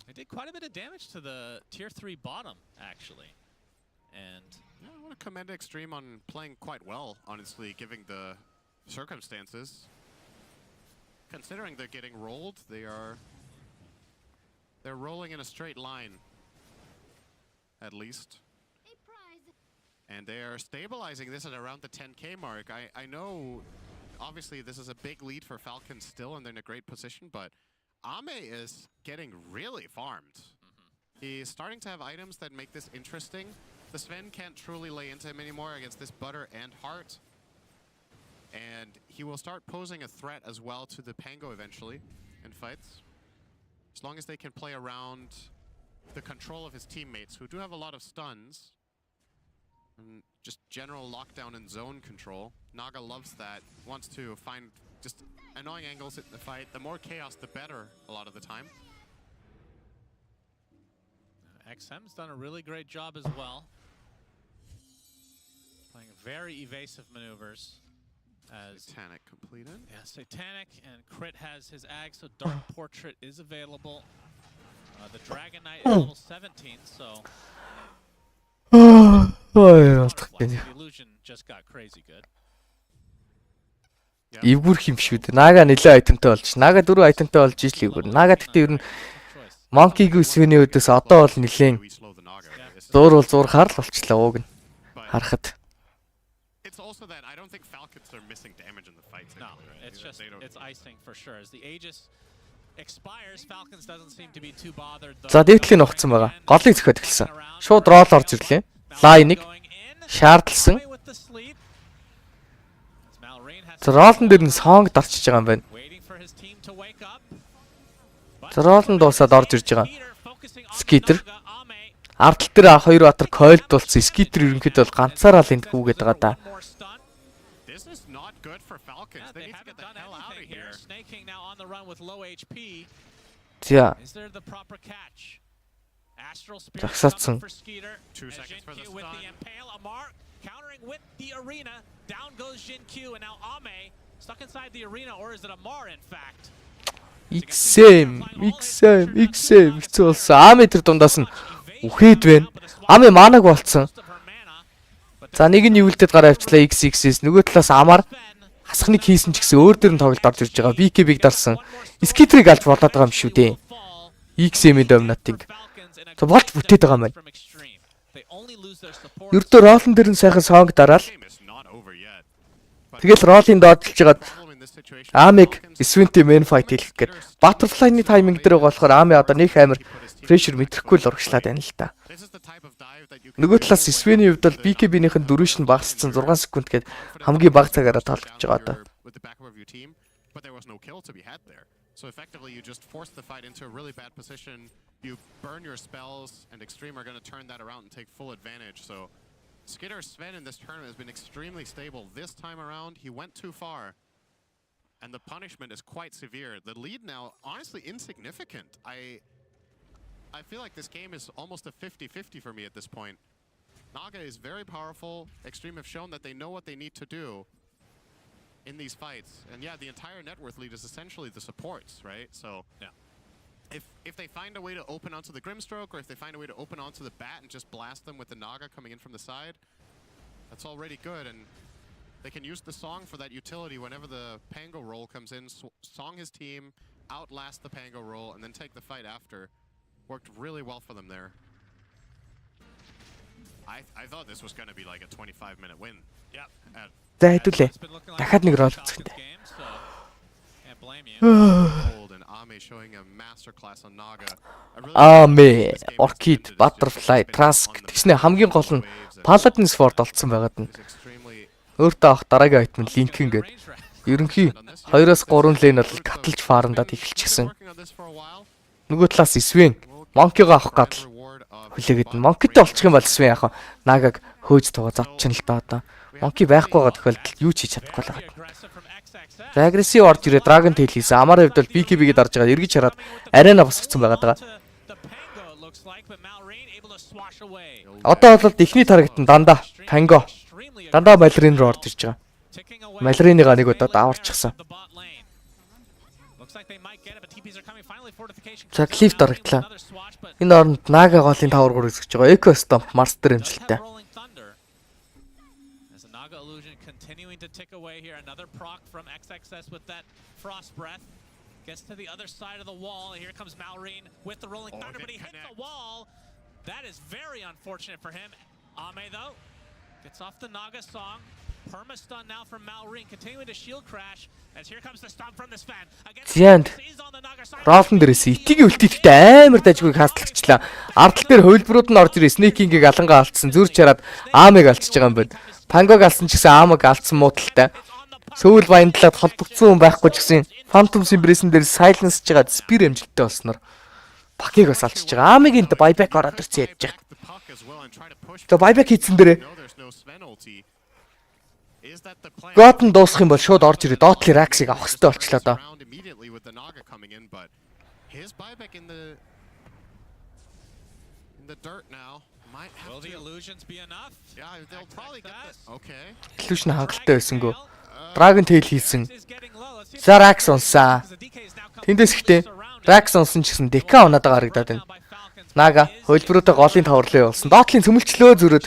They did quite a bit of damage to the tier 3 bottom, actually. And yeah, I want to commend Extreme on playing quite well, honestly, given the circumstances. Considering they're getting rolled, they're rolling in a straight line, at least. And they are stabilizing this at around the 10k mark. I know, obviously, this is a big lead for Falcons still, and they're in a great position, but Ame is getting really farmed. He's starting to have items that make this interesting. The Sven can't truly lay into him anymore against this Butter and Heart. And he will start posing a threat as well to the Pango eventually in fights. As long as they can play around the control of his teammates, who do have a lot of stuns. And just general lockdown and zone control. Naga loves that, wants to find just annoying angles in the fight. The more chaos, the better a lot of the time. XM's done a really great job as well. Playing very evasive maneuvers. As Satanic completed. Yeah, Satanic and Crit has his ag, so Dark Portrait is available. The Dragon Knight is level 17, so the illusion just got crazy good. Эвгүр юм шүү дээ. Нага нэлээ айтемтай болж. Нага 4 айтемтай болж ижил эвгүр. Нага гэхдээ ер нь Monkey-г Sven-ийн үдээс одоо бол нэлээд зур харал болчихлоо ууг нь. Харахад. It's also that I don't think Falcons are missing damage in the fights. No, it's just it's icing for sure. As the Aegis expires, Falcons doesn't seem to be too bothered. За дээдлийн нухацсан байгаа. Голыг зөхиод эхэлсэн. Шууд рол орж ирлээ. Лайныг шаардалсан. Ролн дээр нь сонг дарчиж байгаа юм байна. Ролн дуусаад орж ирж байгаа. Скитер. Ардтал дээр хоёр батар койлд болсон. Скитер ерөнхийдөө бол ганцаараа л энд гүгээд байгаа да. This is not good for Falcons. They need to get the hell out of here. Snaking now on the run with low HP. За. Is there the proper catch? Astral Spirit Загсаацсан. for Skeeter. 2 seconds for the with stun. the Impale. Amar countering with the arena. Down goes Jin Q and now Ame stuck inside the arena, or is it Amar in fact? XM хэцүүлсэн. Ами тэр дундаас нь үхээд байна. Ами манаг болцсон. За нэг нь ивэлдэд гараа авчлаа XXS. Нөгөө талаас Амар хасхныг хийсэн ч гэсэн өөр дөр нь тоглолт орж ирж байгаа. BK-биг дарсан. Скитрийг алж болоод байгаа юм шүү дээ. XM-ийн доминатинг. За болж бүтээд байгаа юм байна. Ердөө ролн дээр нь сайхан сонг дараал. Тэгэл ролын доотлж жагаад Амиг Sven-тэй main fight хийх гээд Butterfly-ны тайминг дээр байгаа болохоор Ами одоо нэг амар pressure мэдрэхгүй л урагшлаад байна л та. Нөгөө талаас Sven-ийн хувьд бол BKB-ийнхэн дөрвөн шин багасцсан 6 секунд гээд хамгийн бага цагаараа тоглож байгаа одоо. So effectively you just force the fight into a really bad position. You burn your spells and Extreme are going to turn that around and take full advantage. So Skitter Sven in this tournament has been extremely stable. This time around he went too far. And the punishment is quite severe. The lead now, honestly, insignificant. I feel like this game is almost a 50-50 for me at this point. Naga is very powerful. Extreme have shown that they know what they need to do in these fights. And yeah, the entire net worth lead is essentially the supports, right? So yeah. If they find a way to open onto the Grimstroke, or if they find a way to open onto the bat and just blast them with the Naga coming in from the side, that's already good. And they can use the Song for that utility whenever the Pango roll comes in. Song his team, outlast the Pango roll, and then take the fight after. Worked really well for them there. I thought this was going to be like a 25-minute win. Yep. За хэдүүлээ. Дахиад нэг рол үзэхтэй. Ame, Orchid, Butterfly, Trask тэгснэ хамгийн гол нь Paladin Sword олцсон байгаад нь. Өөртөө авах дараагийн айтм Lincoln гээд. Ерөнхий 2-3 лейн бол каталж фарандад эхэлчихсэн. Нөгөө талаас Sven Monkey-го авах гадал хүлээгээд Monkey-тэй олчих юм бол Sven яах вэ? Nagag хөөж тугаа завчин л та одоо. Monkey байхгүй байгаа тохиолдолд юу ч хийж чадахгүй л байгаа. За агрессив орж ирээ Dragon Tail хийсэн. Амар хувьд бол BKB-г дарж байгаа эргэж хараад арена босгоцсон байгаа. Одоо бол ихний таргет нь дандаа Pango. Дандаа Malrine руу орж ирж байгаа. Malrine-га нэг удаа даварчихсан. За Cliff дарагдлаа. Энэ оронд Naga голын тавар гур үзэж байгаа. Echo Stomp Master хэмжилттэй. Continuing to tick away here, another proc from XXS with that Frost Breath. Gets to the other side of the wall. Here comes Malrine with the Rolling Thunder, but he hits the wall. That is very unfortunate for him. Ame, though, gets off the Naga Song. Perma-stun now from Malrine, continuing to shield crash. As here comes the stun from this fan. Зянд Ролн дээрээс итгийн үлдээдтэй амар дажгүй хаслагчлаа. Ардтал дээр хувилбарууд нь орж ирээ Snake-ийг алангаа алдсан зүрж хараад Амиг алдчихж байгаа юм байна. Pangog алсан ч гэсэн Амиг алдсан муудалтай. Сөүл баяндлаад холбогдсон хүн байхгүй ч гэсэн Phantom Embrace-н дээр silence жагаад Spear амжилттай болсноор Пакиг бас алдчихж байгаа. Амигийн buyback ороод ирсэн яаж байгаа. За buyback хийсэн дээрээ Gotten дуусах юм бол шууд орж ирээ Dotly Rax-ыг авах хэрэгтэй болчлоо доо. His buyback in the dirt now. Will the illusions be enough? Yeah, they'll probably get this. Okay. Illusion хангалттай байсангүй. Dragon Tail хийсэн. За Rax унсаа. Тэндээс ихтэй Rax унсан ч гэсэн Дека унаад байгаа харагдаад байна. Нага хөлбөрөөдөө голын таврлын явуулсан. Доотлын цөмөлчлөө зүрөд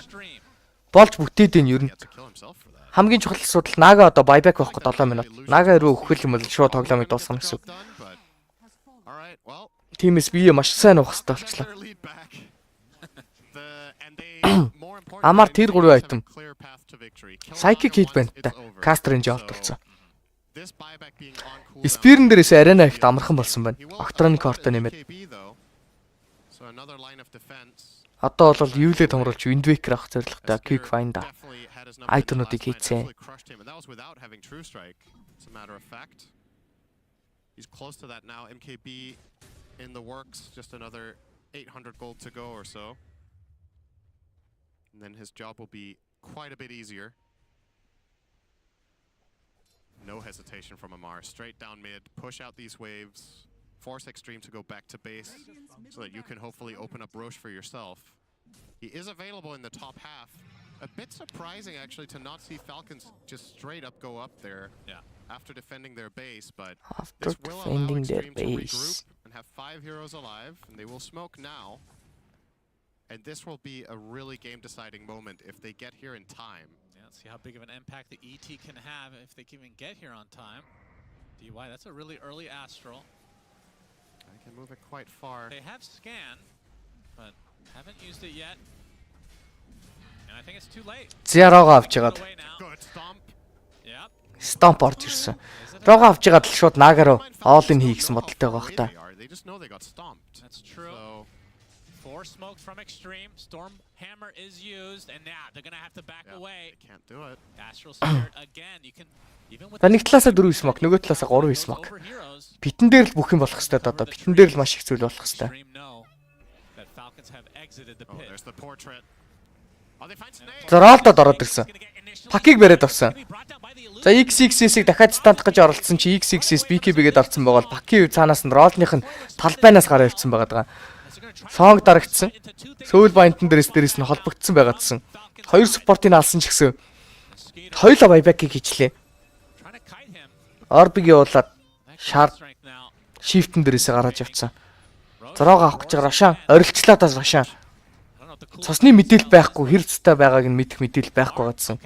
болж бүтээд ийн ер нь. Хамгийн чухал асуудал Нага одоо байбек байхгүй 7 минут. Нага руу өгөх юм бол шууд тоглоомыг дуусгах гэсэн. Тиймээс бие маш сайн уух хэрэгтэй болчлаа. Амар тэр 3 айтем. Psychic hit бэнттэй. Caster range автолцсон. Spear-н дээрээс арена ихт амархан болсон байна. Octronic Horta нэмээд. Одоо бол юулээ томруулж Wind Waker авах зорилготой Quick Find айтемуудыг хийцээ. He's close to that now. MKB in the works, just another 800 gold to go or so. And then his job will be quite a bit easier. No hesitation from Amar. Straight down mid, push out these waves, force Extreme to go back to base so that you can hopefully open up Roche for yourself. He is available in the top half. A bit surprising actually to not see Falcons just straight up go up there after defending their base, but this will allow Extreme to regroup and have 5 heroes alive, and they will smoke now. And this will be a really game-deciding moment if they get here in time. Yeah, let's see how big of an impact the ET can have if they can even get here on time. DY, that's a really early Astral. I can move it quite far. They have scan, but haven't used it yet. And I think it's too late. Zero авч ягаад. Good stomp. Yep. Stomp орж ирсэн. Рого авч ягаад л шууд Naga руу all-in хийх гэсэн бодолтой байгаа хта. They just know they got stomped. That's true. So 4 smokes from Extreme. Storm Hammer is used, and now they're gonna have to back away. They can't do it. Astral Spirit again. You can even with Нэг талаасаа 4 смок, нөгөө талаасаа 3 смок. Битэн дээр л бүх юм болох хэвээр одоо. Битэн дээр л маш их зүйл болох хэвээр. There's the portrait. За Ролдод ороод ирсэн. Пакийг бариад авсан. За XXS-ийг дахиад стандах гэж оролцсон чи XXS BKB-гээд орцсон байгаа бол Паки цаанаас нь Ролдных нь талбайнаас гараа явцсан байгаа. Сонг дарагдсан. Сөүл баянтан дээрээс нь холбогдсон байгаадсан. 2 спортыг алсан ч гэсэн хоёулаа байбекийг хийчлээ. Орбиг явуулаад шард шифтэн дээрээс гараад явцсан. Зороог авах гэж Рошан орилчлаа тас Рошан. Цусны мэдээлэл байхгүй хэрэгцтэй байгааг нь мэдэх мэдээлэл байхгүй гадсан.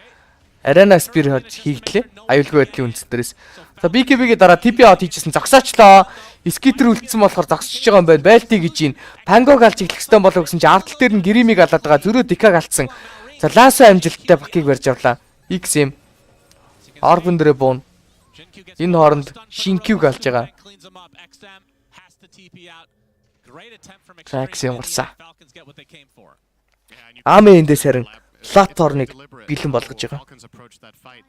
Arena Spear хийгдлээ. Аюулгүй байдлын үндсэн дээрээс. За BKB-гээ дараа TP out хийжсэн зогсоочлоо. Скитер үлдсэн болохоор зогсож байгаа юм байна. Байлти гэж ийн. Пангог алж эхлэх хэвээр болов гэсэн чи артл дээр нь Гримиг алаад байгаа. Зөрөө Дикаг алдсан. За Ласо амжилттай Пакийг барьж авлаа. XM Орбон дээрээ буун. Энэ хооронд Шинкюг алж байгаа. XM гарсан. Аме эндээс харин платформыг бэлэн болгож байгаа.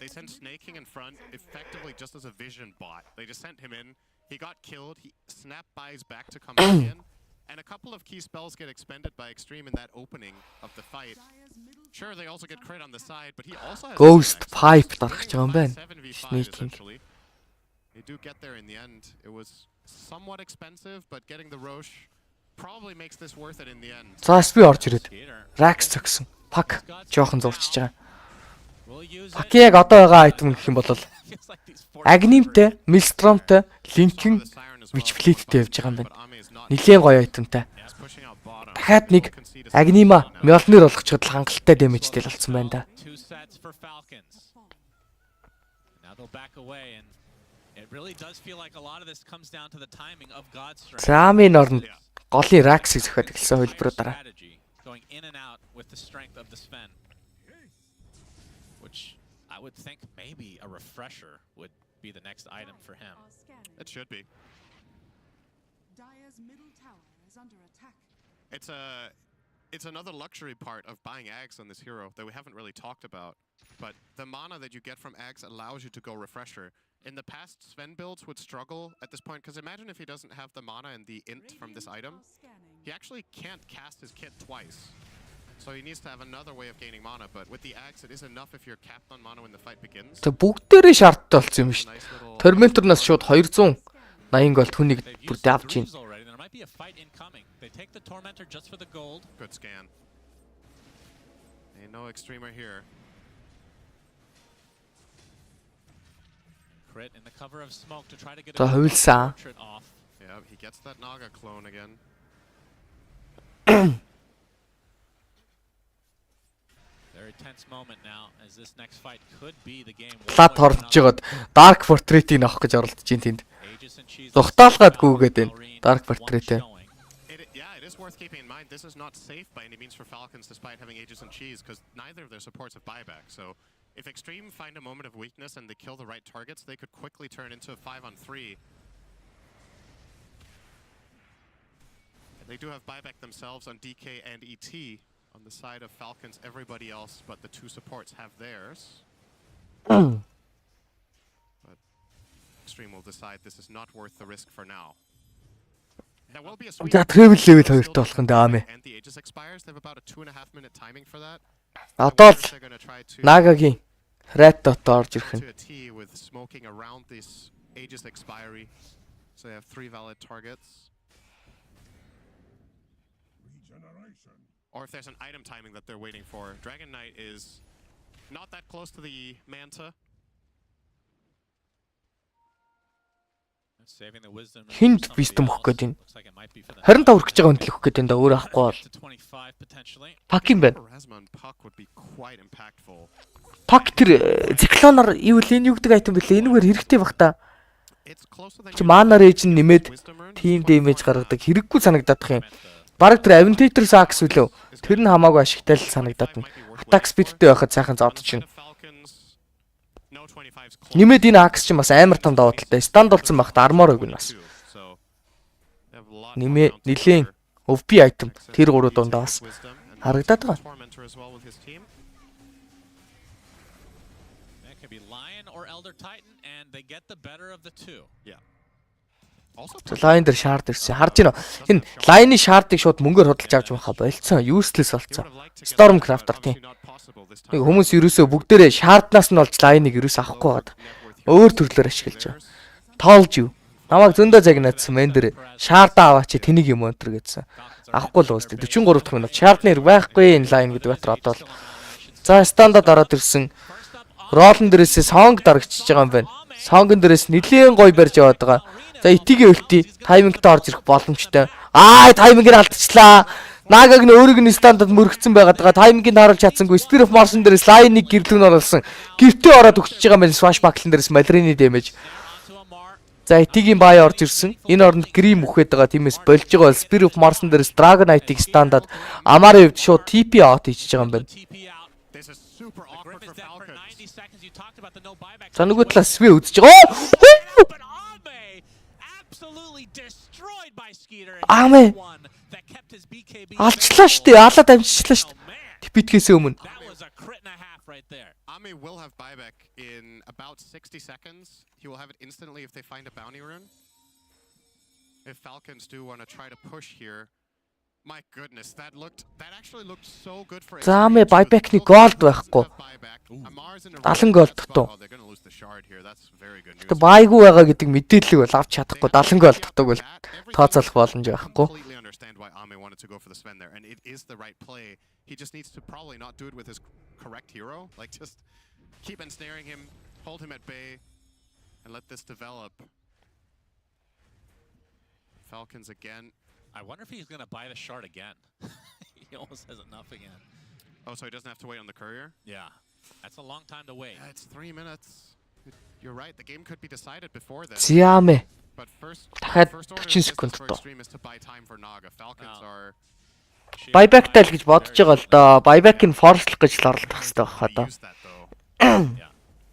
They sent snaking in front effectively just as a vision bot. They just sent him in. He got killed. He snap buys back to come back in. And a couple of key spells get expended by Extreme in that opening of the fight. Sure, they also get crit on the side, but he also has Ghost Pipe дарах гэж байгаа юм байна. 7v5 essentially. They do get there in the end. It was somewhat expensive, but getting the Roche probably makes this worth it in the end. За SP орж ирээд Rax цогсон. Пак жоохон зурчиж байгаа. Пак яг одоо байгаа айтем гэх юм бол Agnim-тэй, Maelstrom-тэй, Link-ийн Witchblade-тэй явж байгаа юм байна. Нилээн гоё айтемтай. Дахиад нэг Agnim-а Mjolnir болгочод хангалттай дэмэжтэй л болсон байна да. За амын орнд голын Rax-ийг зөхиад эхэлсэн хөлбөрөө дараа. Going in and out with the strength of the Sven, which I would think maybe a refresher would be the next item for him. It should be. Dire's middle tower is under attack. It's another luxury part of buying Ags on this hero that we haven't really talked about. But the mana that you get from Ags allows you to go refresher. In the past, Sven builds would struggle at this point, because imagine if he doesn't have the mana and the int from this item. He actually can't cast his kit twice. So he needs to have another way of gaining mana, but with the Axe, it is enough if you're capped on mana when the fight begins. Тэг бүгдээрээ шаардтай болсон юм шүү дээ. Tormentor-наас шууд 280 гол түүнийг бүр давж ийн. There might be a fight incoming. They take the Tormentor just for the gold. Good scan. Ain't no extremer here. Crit in the cover of smoke to try to get За хувилсан. portrait off. Yeah, he gets that Naga clone again. Very tense moment now as this next fight could be the game. Лад хордож жагаад Dark Portrait-ийг авах гэж оролдож байна тэнд. Зугтаалгаад гүгээд байна. Dark Portrait-ээ. Yeah, it is worth keeping in mind. This is not safe by any means for Falcons, despite having Aegis and Cheese, because neither of their supports have buyback. So, if Extreme find a moment of weakness and they kill the right targets, they could quickly turn into a 5-on-3. And they do have buyback themselves on DK and ET. On the side of Falcons, everybody else but the two supports have theirs. But Extreme will decide this is not worth the risk for now. There will be a sweet За travel level 2-т болох нь даамэ. and the Aegis expires. They have about a 2.5 minute timing for that. Одоо л They're going to try to Нагагийн Red Dot орж ирэх нь. to a T with smoking around this Aegis expiry. So they have 3 valid targets. Regeneration. Or if there's an item timing that they're waiting for. Dragon Knight is not that close to the Manta. Saving the wisdom. Хинд wisdom өгөх гээд байна. 25 хүрэх гэж байгаа өндлөх өгөх гээд байна да өөр авахгүй бол. 25 potentially. Пак юм байна. Erasma and Puck would be quite impactful. Пак тэр циклоноор юу л энэ юу гэдэг айтем бэлээ. Энэгээр хэрэгтэй бах та. It's closer than Чи mana rage нэмээд team damage гаргадаг хэрэггүй санагдаад юм. Бараг тэр Aventator Sax үлээ. Тэр нь хамаагүй ашигтай л санагдаад байна. Attack speedтэй байхад сайхан зодож байна. Нэмээд энэ Axe ч бас амар том даваа талтай. Stand болсон байхад armor өгнө бас. Нэмээ нилийн OP item тэр гурав дундаа бас харагдаад байгаа. That could be Lion or Elder Titan and they get the better of the two. Yeah. Line дээр shard ирсэн. Харж байна. Энэ line-ийн shard-ыг шууд мөнгөөр худалдаж авч байхаа болцсон. Useless болцсон. Stormcrafter тийм. Нэг хүмүүс ерөөсөө бүгдээрээ shard-наас нь олж line-ыг ерөөсөө авахгүй байгаа. Өөр төрлөөр ашиглаж байгаа. Told you. Намайг зөндөө загнаадсан мен дээр shard-аа аваач тэнийг юм өнтер гэдсэн. Авахгүй л уустай. 43 дахь минут. Shard-ны хэрэг байхгүй энэ line гэдэг батар одоо л. За стандарт ороод ирсэн. Roll-н дээрээсээ song дарагчиж байгаа юм байна. Song-н дээрээс нэлийн гоё барьж яваад байгаа. За итигээ өлтий таймингтай орж ирэх боломжтой. Таймингийг алдчихлаа. Нагаг нь өөрийг нь стандарт мөрөгцсөн байгаад байгаа. Таймингийг харуулж чадсангүй. Spirit of Mars-ын дээрээс line-ыг гэрлүүн оруулсан. Гэртээ ороод өгчөж байгаа юм байна. Swashbuckle-ын дээрээс Malrine damage. За итигийн бай орж ирсэн. Энэ оронд Grim үхээд байгаа. Тиймээс болж байгаа бол Spirit of Mars-ын дээрээс Dragon Knight-ыг стандарт Amara хувьд шууд TP out хийж байгаа юм байна. За нөгөө талаас Svi үзэж байгаа. Аме. Алчлаа штэ. Алаад амжчихлаа штэ. Типитгэхээс өмнө. Ame will have buyback in about 60 seconds. He will have it instantly if they find a bounty rune. If Falcons do want to try to push here. My goodness, that actually looked so good for За аме buyback-ны gold байхгүй. 70 gold дутуу. Тэ байггүй байгаа гэдэг мэдээлэл бол авч чадахгүй 70 gold дутууг бол тооцоолох боломж байхгүй. He just needs to probably not do it with his correct hero. Like just keep ensnaring him, hold him at bay, and let this develop. Falcons again. I wonder if he's going to buy the shard again. He almost has enough again. Oh, so he doesn't have to wait on the courier? Yeah. That's a long time to wait. It's 3 minutes. You're right. The game could be decided before then. Зяаме. But first дахиад order 40 секунд for тоо. Extreme is to buy time for Naga. Falcons are Buyback тай л гэж бодож байгаа л да. Buyback нь force-лох гэж л оролдох хэрэгтэй байна да.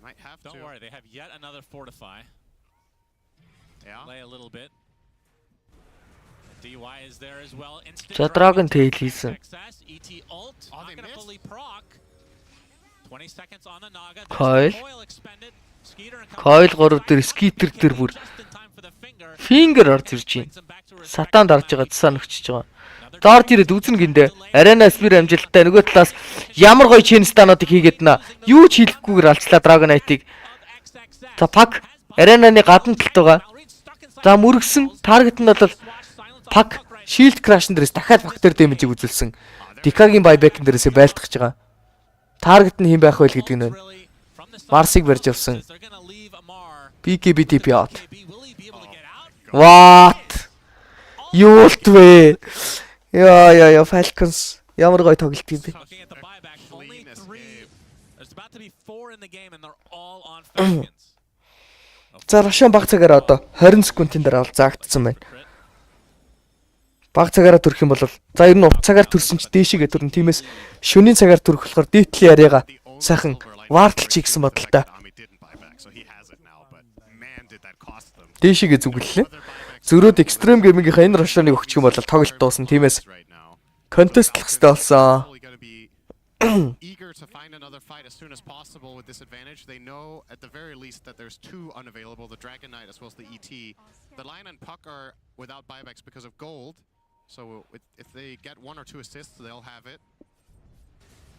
might have to. Don't worry, they have yet another fortify. Yeah. Play a little bit. DY is there as well. За Dragon Tail хийсэн. ET ult. Not going to fully proc. 20 seconds on the Naga. Coil. Coil 3 дээр Skeeter дээр бүр finger орж ирж байна. Сатан дарж байгаа цасаа нөгчж байгаа. Дорж ирээд үзнэ гиндэ. Arena Spear амжилттай нөгөө талаас ямар гоё chain стануудыг хийгээд наа. Юу ч хийлэхгүйгээр алчлаа Dragon Knight-ыг. За Puck Arena-ны гадна талд байгаа. За мөргсөн target нь бол Puck Shield Crash-н дээрээс дахиад factor damage-ийг үзүүлсэн. Dikaгийн buyback-н дээрээсээ байлтгаж байгаа. Таргет нь хэн байх вэ гэдэг нь. Марсыг барьж явсан. BKB out. What? Юулт вэ? Яа, Falcons. Ямар гоё тоглолт юм бэ? За Рашан баг цагаараа одоо 20 секундын дараа бол заагдсан байна. Баг цагаараа төрөх юм бол за ер нь урт цагаар төрсөн ч дээшигээ төрн. Тиймээс шөнийн цагаар төрөх болохоор дээдлийн яриага сайхан варталчих гэсэн бодолтой. Дээшигээ зүгэллээ. Зөрөөд экстрем геймингийнхаа энэ Рашаныг өгчих юм бол тоглолт дуусна. Тиймээс контестлах хэрэгтэй болсон. Eager to find another fight as soon as possible with this advantage. They know at the very least that there's two unavailable, the Dragon Knight as well as the ET. The Lion and Puck are without buybacks because of gold. So if they get one or two assists, they'll have it.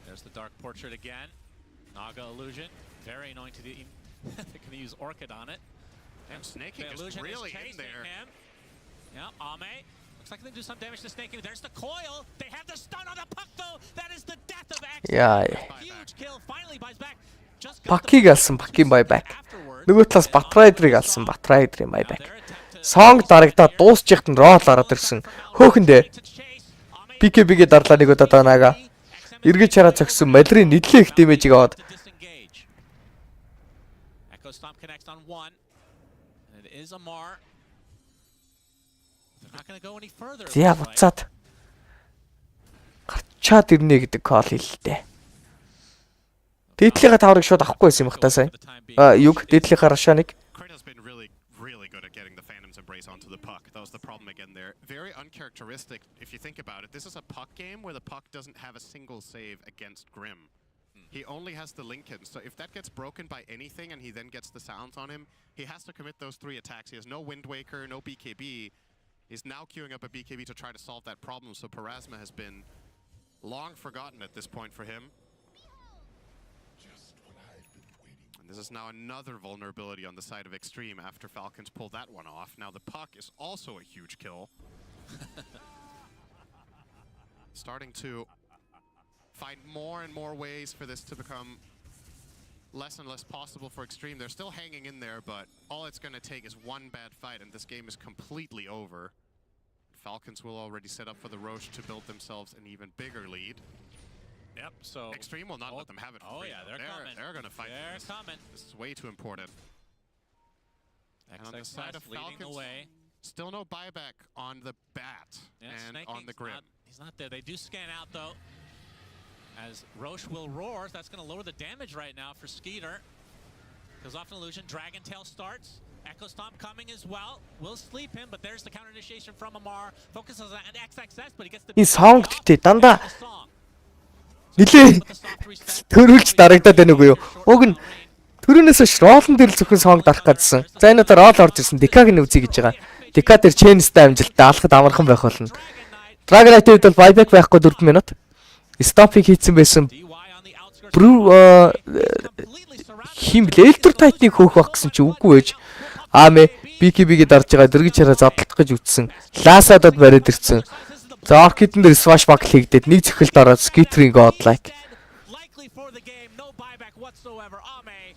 There's the Dark Portrait again. Naga Illusion. Very annoying to do. They're going to use Orchid on it. And Snaking is really in there. Yeah, Ame. Looks like they do some damage to Snaking. There's the coil. They have the stun on the Puck though. That is the death of X. Yeah. Huge kill. Finally buys back. Puck-ийг алсан, Puck-ийн buyback. Нөгөө талаас Batrider-ыг алсан, Batrider-ийн buyback. Song дарагдаад дуусчихт нь roll ороод ирсэн. Хөөхөндөө BKB-гээ дарлаа нэг удаа Naga. Эргэж хараа зогссон Малрын нэдлээ их дэмэжийг аваад. Echo Stomp connects on one. And it is Amar. They're not going to go any further. Зя буцаад. Гарчаад ирнэ гэдэг call хэллээ. Дээдлийнхаа таврыг шууд авахгүй байсан юм хта сайн. Юг дээдлийнхаа Рашаныг. Onto the puck. That was the problem again there. Very uncharacteristic if you think about it. This is a puck game where the puck doesn't have a single save against Grim. He only has the Lincoln, so if that gets broken by anything and he then gets the sounds on him, he has to commit those 3 attacks. He has no Wind Waker, no BKB. He's now queuing up a BKB to try to solve that problem, so Parasma has been long forgotten at this point for him. This is now another vulnerability on the side of Extreme after Falcons pulled that one off. Now the puck is also a huge kill. Starting to find more and more ways for this to become less and less possible for Extreme. They're still hanging in there, but all it's going to take is one bad fight and this game is completely over. Falcons will already set up for the Roche to build themselves an even bigger lead. Yep, so Extreme will not let them have it. Oh yeah, they're coming. They're going to fight. They're coming. This is way too important. And on the side of Falcons, still no buyback on the bat and on the Grim. He's not there. They do scan out though. As Roche will roar, that's going to lower the damage right now for Skeeter. Goes off an illusion. Dragon Tail starts. Echo Stomp coming as well. Will sleep him, but there's the counter initiation from Amar. Focuses on XXS, but he gets the. Энэ song гэдэг дандаа нилээ төрүүлж дарагдаад байна уу юу? Уг нь төрөнөөс роллон дээр зөвхөн сонг дарах гэсэн. За энэ одоо ролл орж ирсэн. Декаг нь үзье гэж байгаа. Дека дээр Chainстай амжилттай алхад амархан байх болно. Dragon Knight-д бол buyback байхгүй 4 минут. Stop-ыг хийцэн байсан. Хим Elder Titan-ыг хөөх байх гэсэн чи үгүй ээж. Аме BKB-гээ дарж байгаа дэргэж хараа задлах гэж үтсэн. Ласадад бариад ирсэн. За Orchid-н дээр swashback хийгдээд нэг цохилд ороод Skittering godlike. Likely for the game, no buyback whatsoever. Ame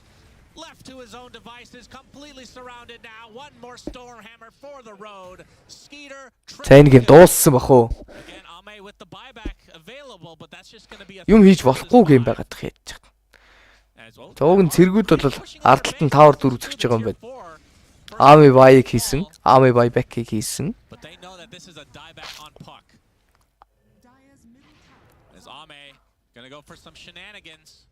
left to his own devices, completely surrounded now. One more Stormhammer for the road. Skeeter. За энэ гейм дууссан бах уу? Again, Ame with the buyback available, but that's just going to be a Юм хийж болохгүй гейм байгаад тах яаж байгаа. За уг нь цэргүүд бол ардталт нь тавар дүр үзэж байгаа юм байна. Ame buy-ыг хийсэн, Ame buyback-ыг хийсэн. But they know that this is a dieback on Puck. Is Ame gonna go for some shenanigans?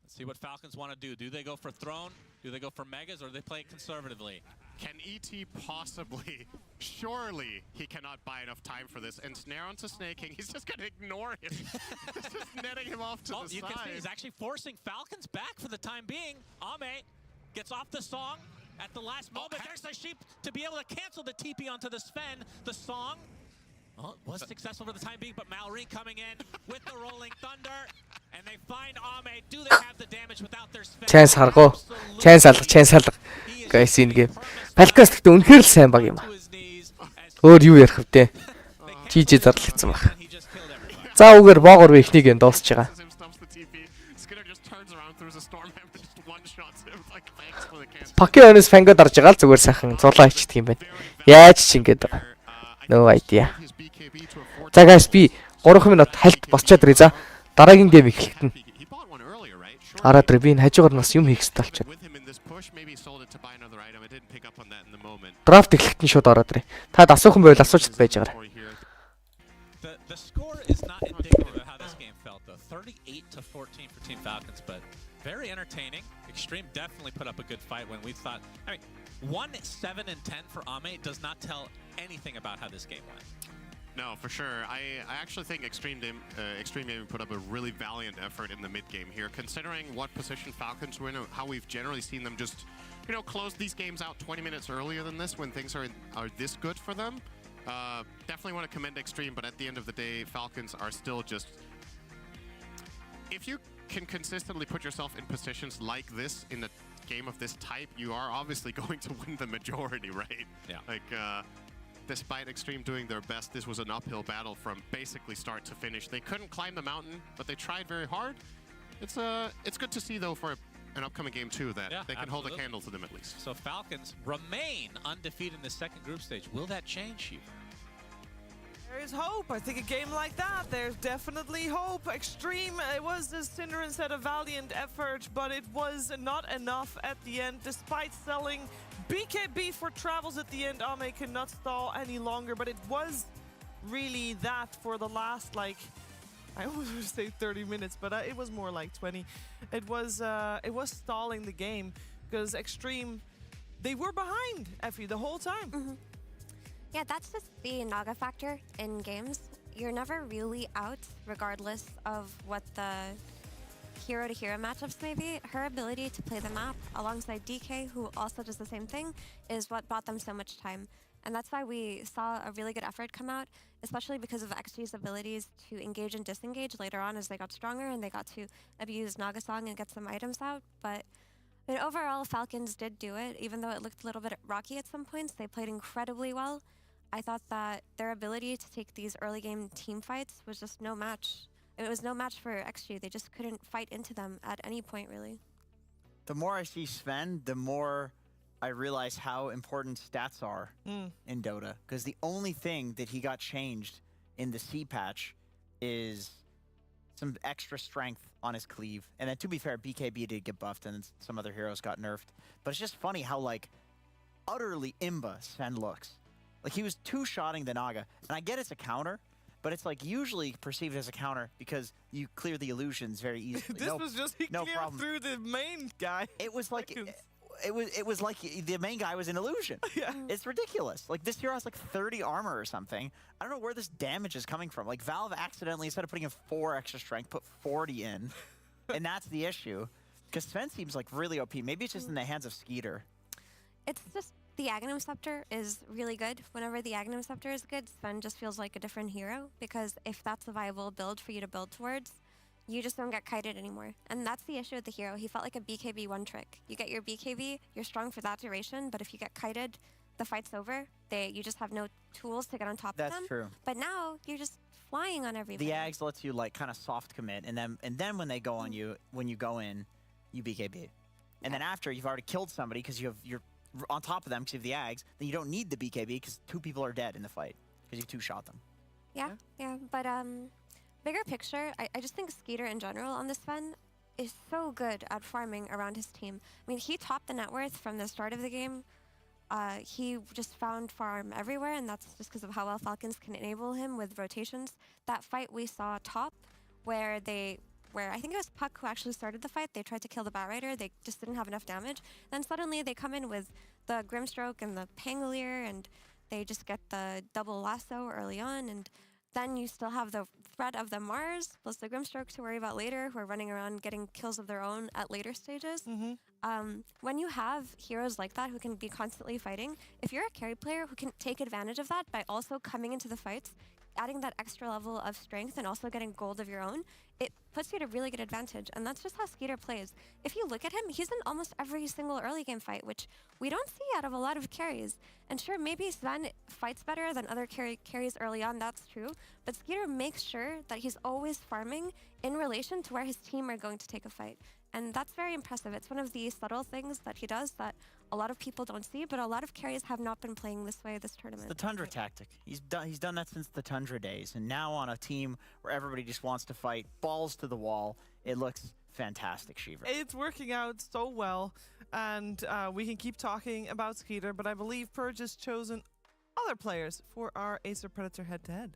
Let's see what Falcons want to do. Do they go for Throne? Do they go for Megas, or do they play it conservatively? Can ET possibly? Surely he cannot buy enough time for this. And snare onto Snaking. He's just gonna ignore him. Just netting him off to the side. You can see he's actually forcing Falcons back for the time being. Ame gets off the song. At the last moment, there's the sheep to be able to cancel the TP onto the Sven. The song was successful for the time being, but Malrine coming in with the rolling thunder, and they find Ame. Do they have the damage without their Sven? Chance харгуу. Chance алга. Guys энэ game. Falcons гэхдээ үнэхээр л сайн баг юм аа. Өөр юу ярих вэ? GG зарлагдсан баг. За үгээр боогор ихнийг энэ дуусч байгаа. was a storm hammer just one shots him like thanks for the cancel. Покионоос фангад орж байгаа л зүгээр сайхан зулаа ичдэг юм байна. Яаж ч ингэж байгаа. No idea. За guys би 3 минут хальт босчоод ирээ. За дараагийн гейм эхэлтэн. Араад би энэ хажуугаар нас юм хийх хэрэгтэй болчиход. Драфт эхлэхтэн шууд ороод ирээ. Та асуухан байвал асуучд байж байгаарай. The score is not indicative of how this game felt though. 38-14 for Team Falcons, but very entertaining. Extreme definitely put up a good fight when we thought. I mean, 1-7-10 for Ame does not tell anything about how this game went. No, for sure. I actually think Extreme Gaming put up a really valiant effort in the mid game here, considering what position Falcons were in, how we've generally seen them just, close these games out 20 minutes earlier than this when things are this good for them. Definitely want to commend Extreme, but at the end of the day, Falcons are still just... If you can consistently put yourself in positions like this in a game of this type, you are obviously going to win the majority, right? Yeah. Like, despite Extreme doing their best, this was an uphill battle from basically start to finish. They couldn't climb the mountain, but they tried very hard. It's good to see, though, for an upcoming game, too, that they can hold a candle to them at least. So Falcons remain undefeated in the second group stage. Will that change, Shiva? There is hope. I think a game like that, there's definitely hope. Extreme, it was, as Synderen said, a valiant effort, but it was not enough at the end. Despite selling BKB for travels at the end, Ame could not stall any longer, but it was really that for the last, I almost want to say 30 minutes, but it was more like 20. It was stalling the game because Extreme, they were behind Effie the whole time. Mm-hmm. Yeah, that's just the Naga factor in games. You're never really out, regardless of what the hero-to-hero matchups may be. Her ability to play the map alongside DK, who also does the same thing, is what bought them so much time. And that's why we saw a really good effort come out, especially because of XG's abilities to engage and disengage later on as they got stronger and they got to abuse Naga Song and get some items out. But overall, Falcons did do it, even though it looked a little bit rocky at some points. They played incredibly well. I thought that their ability to take these early game team fights was just no match. It was no match for XG. They just couldn't fight into them at any point, really. The more I see Sven, the more I realize how important stats are in Dota. Because the only thing that he got changed in the C patch is some extra strength on his cleave. And then to be fair, BKB did get buffed and some other heroes got nerfed. But it's just funny how utterly imba Sven looks. He was two-shotting the Naga. And I get it's a counter, but it's usually perceived as a counter because you clear the illusions very easily. This was just he cleared through the main guy. It was like it was like the main guy was an illusion. Yeah. It's ridiculous. This hero has 30 armor or something. I don't know where this damage is coming from. Valve accidentally, instead of putting in 4 extra strength, put 40 in. And that's the issue. Because Sven seems really OP. Maybe it's just in the hands of Skeeter. It's just the Aghanim Scepter is really good. Whenever the Aghanim Scepter is good, Sven just feels like a different hero. Because if that's a viable build for you to build towards, you just don't get kited anymore. And that's the issue with the hero. He felt like a BKB one trick. You get your BKB, you're strong for that duration, but if you get kited, the fight's over. You just have no tools to get on top of them. That's true. But now, you're just flying on everybody. The Ags lets you kind of soft commit, and then when they go on you, when you go in, you BKB. And then after you've already killed somebody because you're on top of them because you have the Ags, then you don't need the BKB because 2 people are dead in the fight because you 2-shot them. Yeah. But bigger picture, I just think Skeeter in general on this Sven is so good at farming around his team. I mean, he topped the net worth from the start of the game. He just found farm everywhere, and that's just because of how well Falcons can enable him with rotations. That fight we saw top, where I think it was Puck who actually started the fight. They tried to kill the Bat Rider. They just didn't have enough damage. Then suddenly they come in with the Grimstroke and the Pangolier, and they just get the double lasso early on. And then you still have the threat of the Mars plus the Grimstroke to worry about later, who are running around getting kills of their own at later stages. When you have heroes like that who can be constantly fighting, if you're a carry player who can take advantage of that by also coming into the fights, adding that extra level of strength and also getting gold of your own, it puts you at a really good advantage. And that's just how Skeeter plays. If you look at him, he's in almost every single early game fight, which we don't see out of a lot of carries. And sure, maybe Sven fights better than other carries early on, that's true. But Skeeter makes sure that he's always farming in relation to where his team are going to take a fight. And that's very impressive. It's one of the subtle things that he does that a lot of people don't see, but a lot of carries have not been playing this way this tournament. The Tundra tactic. He's done that since the Tundra days. And now on a team where everybody just wants to fight, balls to the wall, it looks fantastic, Shiver. It's working out so well, and we can keep talking about Skeeter, but I believe Purge has chosen other players for our Acer Predator head-to-head.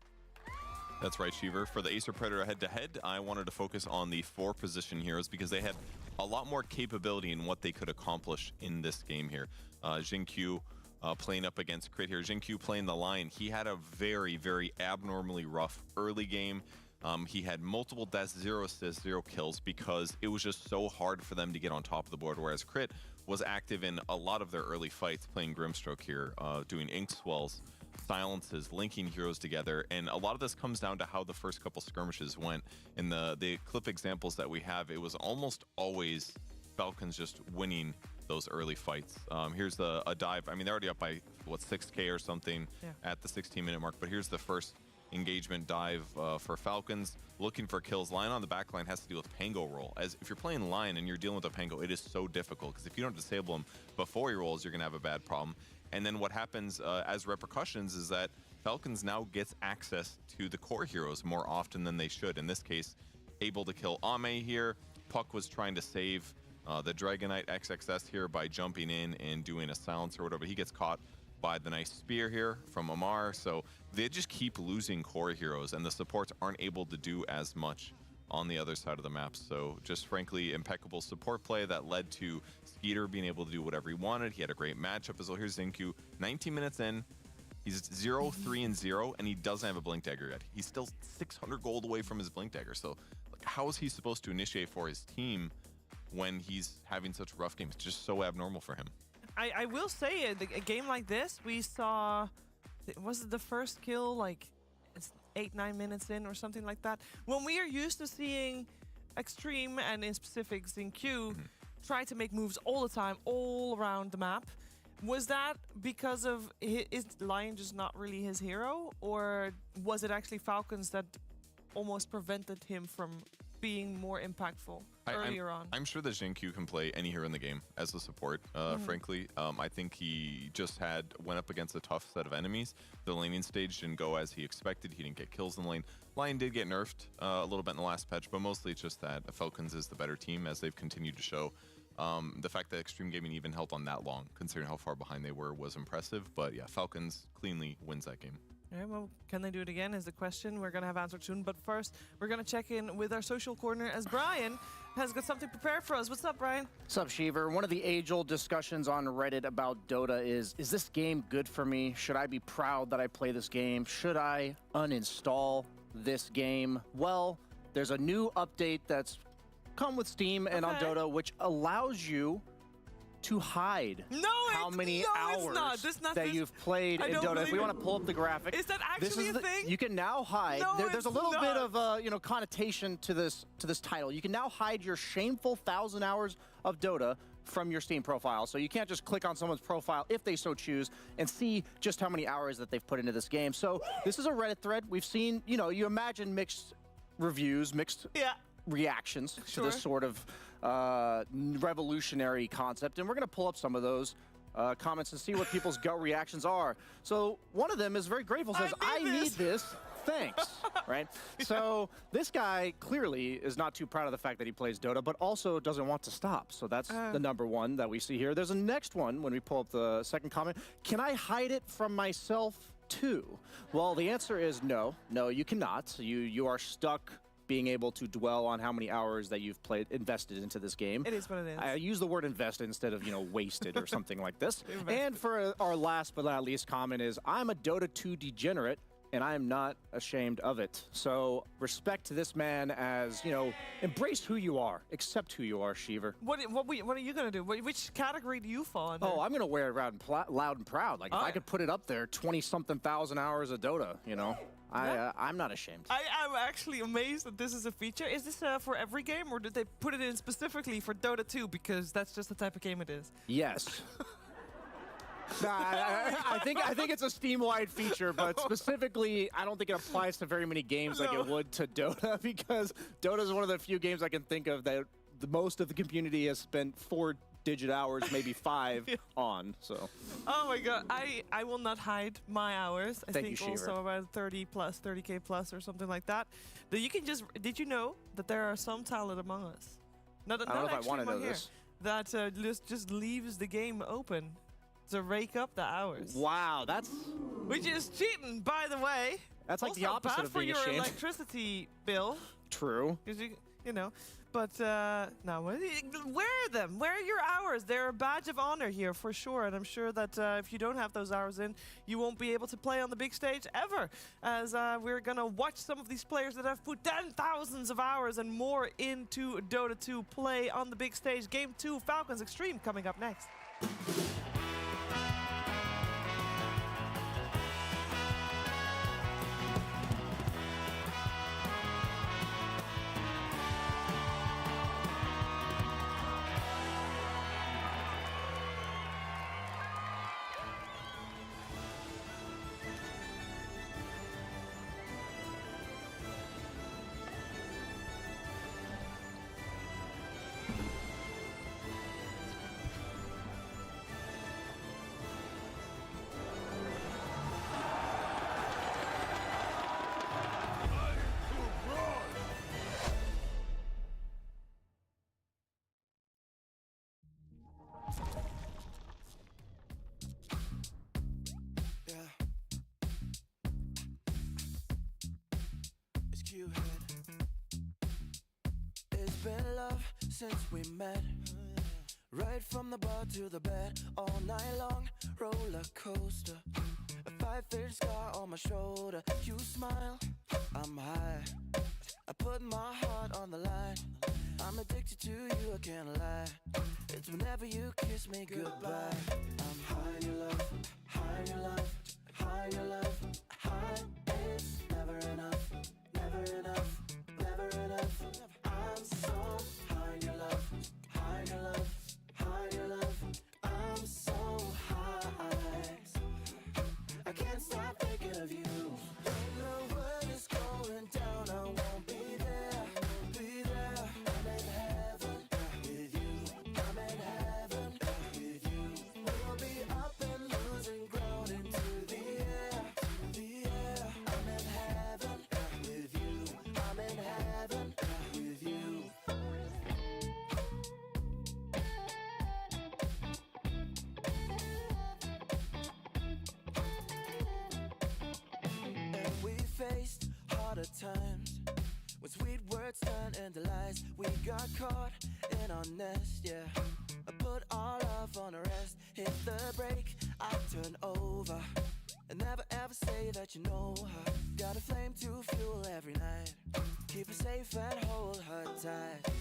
That's right, Shiver. For the Acer Predator head-to-head, I wanted to focus on the 4 position heroes because they had a lot more capability in what they could accomplish in this game here. Jingqiu playing up against Crit here. Jingqiu playing the line. He had a very, very abnormally rough early game. He had multiple deaths, 0 assists, 0 kills because it was just so hard for them to get on top of the board, whereas Crit was active in a lot of their early fights, playing Grimstroke here, doing ink swells, silences, linking heroes together, and a lot of this comes down to how the first couple skirmishes went. In the clip examples that we have, it was almost always Falcons just winning those early fights. Here's a dive. I mean, they're already up by, what, 6K or something at the 16-minute mark, but here's the first engagement dive for Falcons, looking for kills. Lion on the back line has to deal with Pango roll. As if you're playing Lion and you're dealing with a Pango, it is so difficult because if you don't disable him before he rolls, you're going to have a bad problem. And then what happens as repercussions is that Falcons now gets access to the core heroes more often than they should. In this case, able to kill Ame here. Puck was trying to save the Dragonite XXS here by jumping in and doing a silence or whatever. He gets caught by the nice spear here from Amar. So they just keep losing core heroes, and the supports aren't able to do as much on the other side of the map. So just frankly, impeccable support play that led to Skeeter being able to do whatever he wanted. He had a great matchup as well. Here's Xingqiu, 19 minutes in. He's 0-3-0, and he doesn't have a Blink Dagger yet. He's still 600 gold away from his Blink Dagger. So like, how is he supposed to initiate for his team when he's having such a rough game? It's just so abnormal for him. I will say, a game like this, we saw, was it the first kill, like, it's 8-9 minutes in or something like that? When we are used to seeing Extreme, and in specific Xingqiu, try to make moves all the time, all around the map, was that because of is Lion just not really his hero? Or was it actually Falcons that almost prevented him from being more impactful earlier on? I'm sure that Xingqiu can play any hero in the game as a support, frankly. I think he just went up against a tough set of enemies. The laning stage didn't go as he expected. He didn't get kills in the lane. Lion did get nerfed a little bit in the last patch, but mostly it's just that Falcons is the better team as they've continued to show. The fact that Extreme Gaming even held on that long, considering how far behind they were, was impressive. But yeah, Falcons cleanly wins that game. All right, well, can they do it again is the question we're going to have answered soon. But first, we're going to check in with our social corner as Brian has got something prepared for us. What's up, Brian? What's up, Shiver? One of the age-old discussions on Reddit about Dota is this game good for me? Should I be proud that I play this game? Should I uninstall this game? Well, there's a new update that's come with Steam and on Dota, which allows you to hide how many hours that you've played in Dota. If we want to pull up the graphic, is that actually a thing? You can now hide. There's a little bit of connotation to this title. You can now hide your shameful 1,000 hours of Dota from your Steam profile. So you can't just click on someone's profile if they so choose and see just how many hours that they've put into this game. So this is a Reddit thread. We've seen, you imagine mixed reviews, mixed reactions to this sort of revolutionary concept, and we're going to pull up some of those comments and see what people's gut reactions are. So one of them is very grateful, says, I need this, thanks, right? So this guy clearly is not too proud of the fact that he plays Dota, but also doesn't want to stop. So that's the number one that we see here. There's a next one when we pull up the second comment. Can I hide it from myself too? Well, the answer is no. No, you cannot. You are stuck being able to dwell on how many hours that you've invested into this game. It is what it is. I use the word invested instead of, wasted or something like this. And for our last but not least comment is, I'm a Dota 2 degenerate, and I am not ashamed of it. So respect to this man as, embrace who you are. Accept who you are, Shiver. What are you going to do? Which category do you fall under? Oh, I'm going to wear it loud and proud. Like, if I could put it up there, 20-something thousand hours of Dota, I'm not ashamed. I'm actually amazed that this is a feature. Is this for every game, or did they put it in specifically for Dota 2 because that's just the type of game it is? Yes. I think it's a Steam-wide feature, but specifically, I don't think it applies to very many games like it would to Dota, because Dota is one of the few games I can think of that the most of the community has spent 4-digit hours, maybe 5 on. So. Oh my god, I will not hide my hours. I Thank think you, also around 30k plus or something like that. That you can just. Did you know that there are some talent among us? Not I don't know if I actually want to know among here, this. that just leaves the game open to rake up the hours. Wow, that's. Which is cheating, by the way. That's like also the opposite bad of for being your ashamed. electricity bill. True. Because you know. But no, wear them. Wear your hours. They're a badge of honor here for sure. And I'm sure that if you don't have those hours in, you won't be able to play on the big stage ever. As we're going to watch some of these players that have put 10,000s of hours and more into Dota 2 play on the big stage. Game 2, Falcons Extreme, coming up next. It's been love since we met. Right from the bar to the bed, all night long, roller coaster. A 5-inch scar on my shoulder. You smile, I'm high. I put my heart on the line. I'm addicted to you, I can't lie. It's whenever you kiss me goodbye. I'm high in your love, high in your love, high in your love, high. It's never enough, never enough, never enough. I'm so high in your love, high in your love, high in your love. I'm so high. I can't stop thinking of you. When the world is going down, I won't be there, be there. I'm in heaven with you. I'm in heaven with you. We'll be up and losing ground into the air, the air. I'm in heaven with you. I'm in heaven with you. And we faced harder times when sweet words turned into lies. We got caught in our nest, yeah. I put our love on rest, hit the brake, I turn over. And never ever say that you know her. Got a flame to fuel every night. Keep her safe and hold her tight.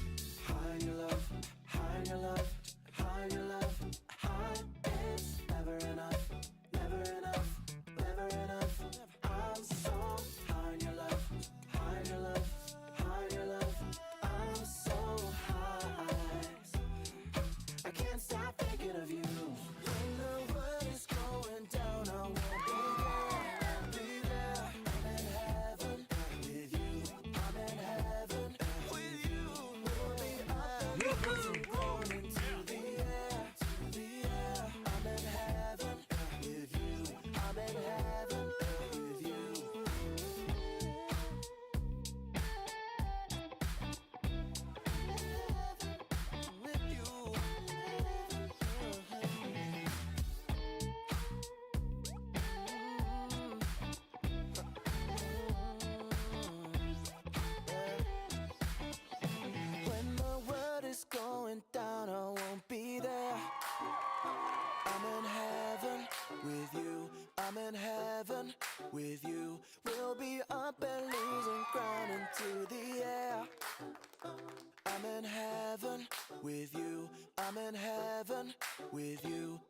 High in your love, high in your love, high in your love, high. It's never enough, never enough, never enough. I'm so high in your love, high in your love, high in your love. I'm so high. I can't stop thinking of you. When the world is going down, I won't be there, be there. I'm in heaven with you. I'm in heaven with you. We'll be up and going into the air, the air. I'm in heaven with you. I'm in heaven with you. With you. When the world is going down, I won't be there. I'm in heaven with you. I'm in heaven with you. We'll be up and losing ground into the air. I'm in heaven with you. I'm in heaven with you.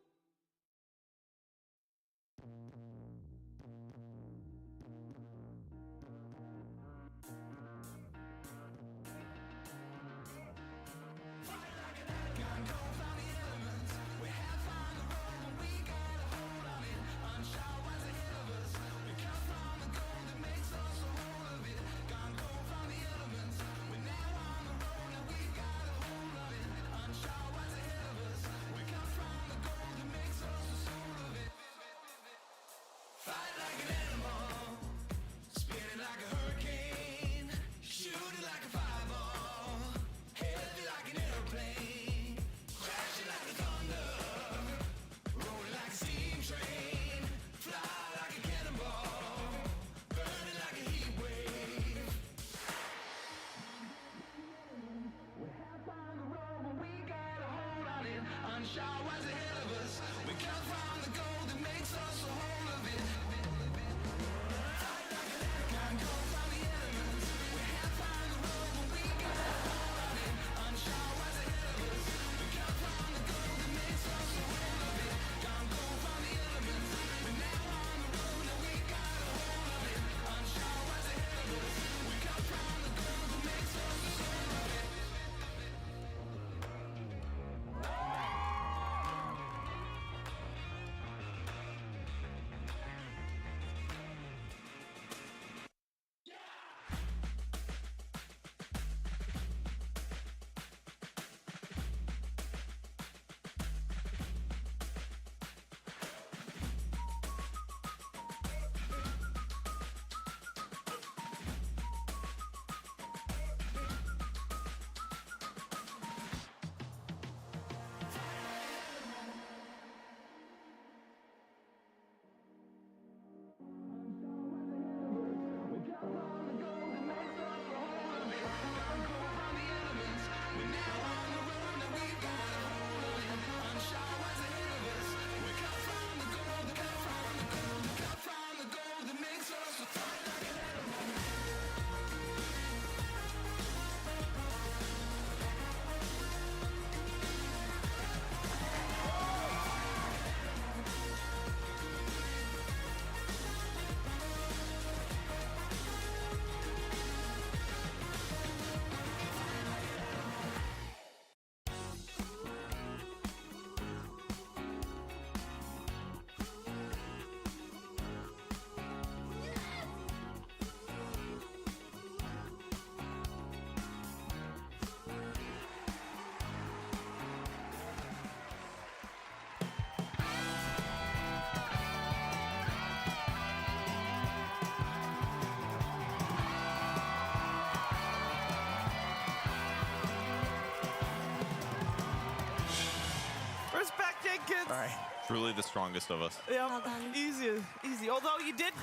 Respect, Jenkins. All right. Truly the strongest of us. Yeah, easy. Although you did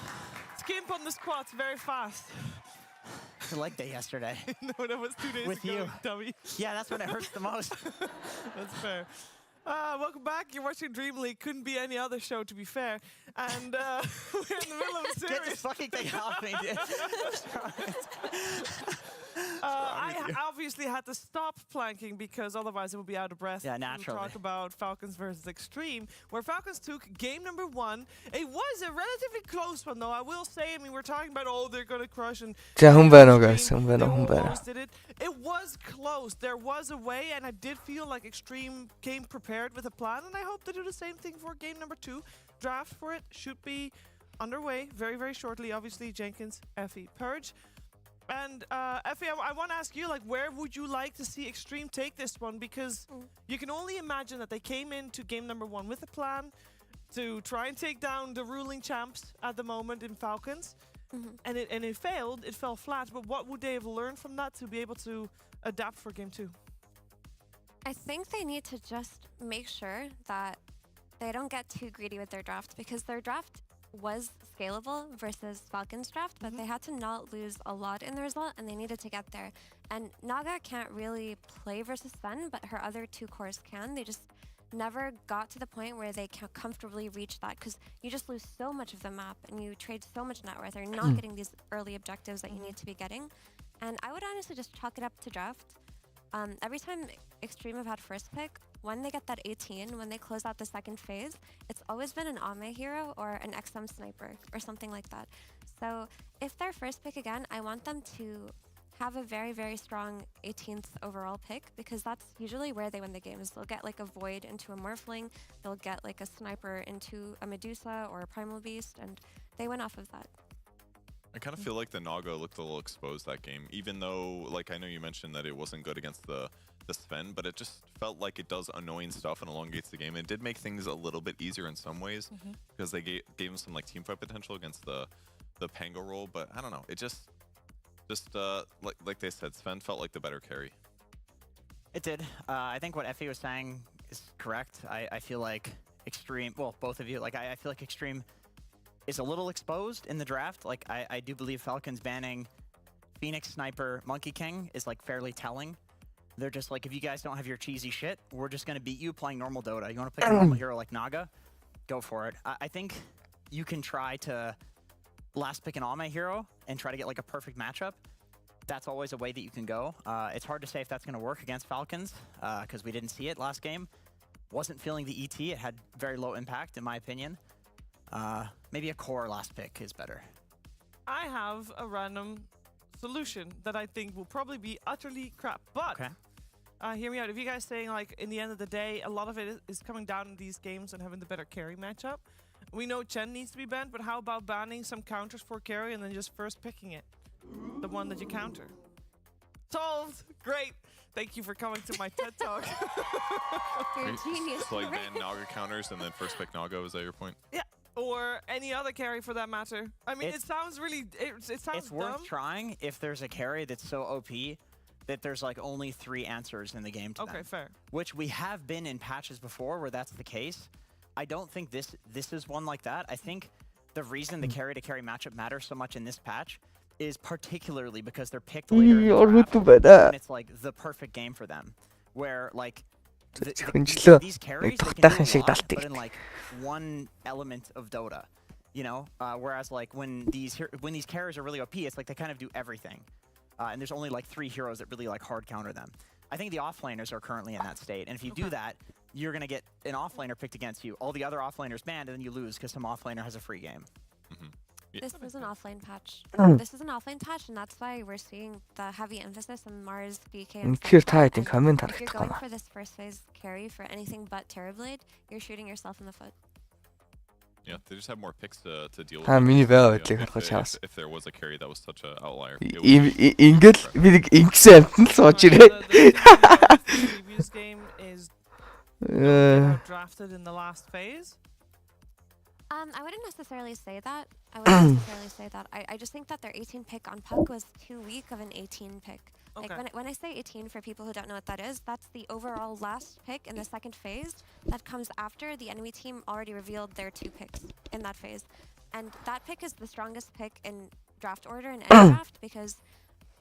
skimp on the squats very fast. It's a leg day yesterday. No, that was 2 days With ago, you. dummy. Yeah, that's when it hurts the most. That's fair. Welcome back. You're watching Dream League. Couldn't be any other show, to be fair. And we're in the middle of a series. Get this fucking thing off me, dude. I obviously had to stop planking because otherwise it would be out of breath. Yeah, We'll naturally. talk about Falcons versus Extreme, where Falcons took game number 1. It was a relatively close one, though. I will say. I mean, we're talking about they're gonna crush and. За хүн байна уу guys? Extreme, Хүн байна уу? they Хүн байна. almost did it. It was close. There was a way, and I did feel like Extreme came prepared with a plan, and I hope they do the same thing for game number 2. Draft for it should be underway very, very shortly. Obviously, Jenkins, Effie, Purge. And Effie, I want to ask you, like, where would you like to see Extreme take this one? Because you can only imagine that they came into game number 1 with a plan to try and take down the ruling champs at the moment in Falcons. And it failed. It fell flat. But what would they have learned from that to be able to adapt for game 2? I think they need to just make sure that they don't get too greedy with their draft, because their draft was scalable versus Falcons draft, but they had to not lose a lot in the result, and they needed to get there. And Naga can't really play versus Sven, but her other 2 cores can. They just never got to the point where they can comfortably reach that, because you just lose so much of the map and you trade so much net worth, or you're not getting these early objectives that you need to be getting. And I would honestly just chalk it up to draft. Every time Extreme have had first pick, when they get that 18, when they close out the second phase, it's always been an Ame hero or an XM sniper or something like that. So if they're first pick again, I want them to have a very, very strong 18th overall pick, because that's usually where they win the games. They'll get like a Void into a Morphling, they'll get like a Sniper into a Medusa or a Primal Beast, and they win off of that. I kind of feel like the Naga looked a little exposed that game, even though, like, I know you mentioned that it wasn't good against the Sven, but it just felt like it does annoying stuff and elongates the game. It did make things a little bit easier in some ways, because they gave him some like teamfight potential against the Pango role, but I don't know. It just like they said, Sven felt like the better carry. It did. I think what Effie was saying is correct. I feel like Extreme, well, both of you, like I feel like Extreme is a little exposed in the draft. Like I do believe Falcons banning Phoenix, Sniper, Monkey King is like fairly telling. They're just like, if you guys don't have your cheesy shit, we're just gonna beat you playing normal Dota. You want to pick a normal hero like Naga? Go for it. I think you can try to last pick an Ame hero and try to get like a perfect matchup. That's always a way that you can go. It's hard to say if that's going to work against Falcons because we didn't see it last game. Wasn't feeling the ET. It had very low impact, in my opinion. Maybe a core last pick is better. I have a random solution that I think will probably be utterly crap. But hear me out. If you guys saying like in the end of the day, a lot of it is coming down in these games and having the better carry matchup. We know Chen needs to be banned, but how about banning some counters for carry and then just first picking it? The one that you counter. Solved! Great! Thank you for coming to my TED Talk. You're a genius. So like ban Naga counters and then first pick Naga, is that your point? Yeah. Or any other carry for that matter. I mean, it sounds really... It sounds It's worth dumb. trying if there's a carry that's so OP that there's like only 3 answers in the game to them. Okay, fair. Which we have been in patches before where that's the case. I don't think this is one like that. I think the reason the carry-to-carry matchup matters so much in this patch is particularly because they're picked later in the draft, and it's like the perfect game for them. Where like these carries, they can do a lot, but in like one element of Dota. You know? Whereas like when these carries are really OP, it's like they kind of do everything. And there's only like 3 heroes that really like hard counter them. I think the offlaners are currently in that state, and if you do that, you're gonna get an offlaner picked against you, all the other offlaners banned, and then you lose because some offlaner has a free game. This is an offlane patch. This is an offlane patch, and that's why we're seeing the heavy emphasis on Mars, BK, and Үнэхээр stuff та like хэдийн that. коммент And if you're харагдах going юм. for this first phase carry for anything but Terrorblade, you're shooting yourself in the foot. Yeah, they just have more picks to deal with. Миний байга Yeah, байдлыг харахад чаас. if there was a carry that was such an outlier. Ингээл би нэг ингэсэн амтан л сууж ирээ. Previous game is drafted in the last phase. I wouldn't necessarily say that. I just think that their 18 pick on Puck was too weak of an 18 pick. Like when I say 18, for people who don't know what that is, that's the overall last pick in the second phase that comes after the enemy team already revealed their 2 picks in that phase. And that pick is the strongest pick in draft order in any draft because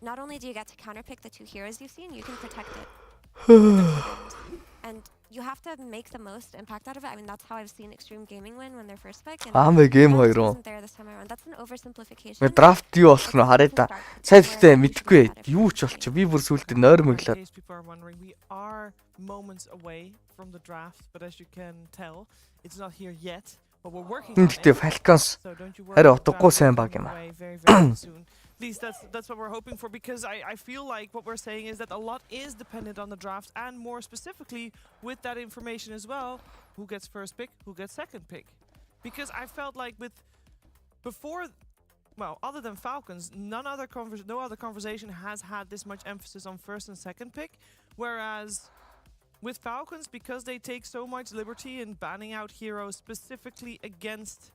not only do you get to counterpick the 2 heroes you've seen, you can protect it. And you have to make the most impact out of it. I mean, that's how I've seen Extreme Gaming win when they're first pick. And Game that 2 wasn't there this time around. That's an oversimplification. Ме драфт юу болох нь харъя да. Сайн гэхдээ мэдэхгүй. Юу ч болчих. Би бүр сүултээ нойр мөглөөд. In case people are wondering, we are moments away from the draft, but as you can tell, it's not here yet. But we're working on it. Гэхдээ Falcons харин утгагүй сайн баг юм аа. Very soon. At least that's what we're hoping for, because I feel like what we're saying is that a lot is dependent on the draft, and more specifically with that information as well, who gets first pick, who gets second pick. Because I felt like before, well, other than Falcons, no other conversation has had this much emphasis on first and second pick, whereas with Falcons, because they take so much liberty in banning out heroes specifically against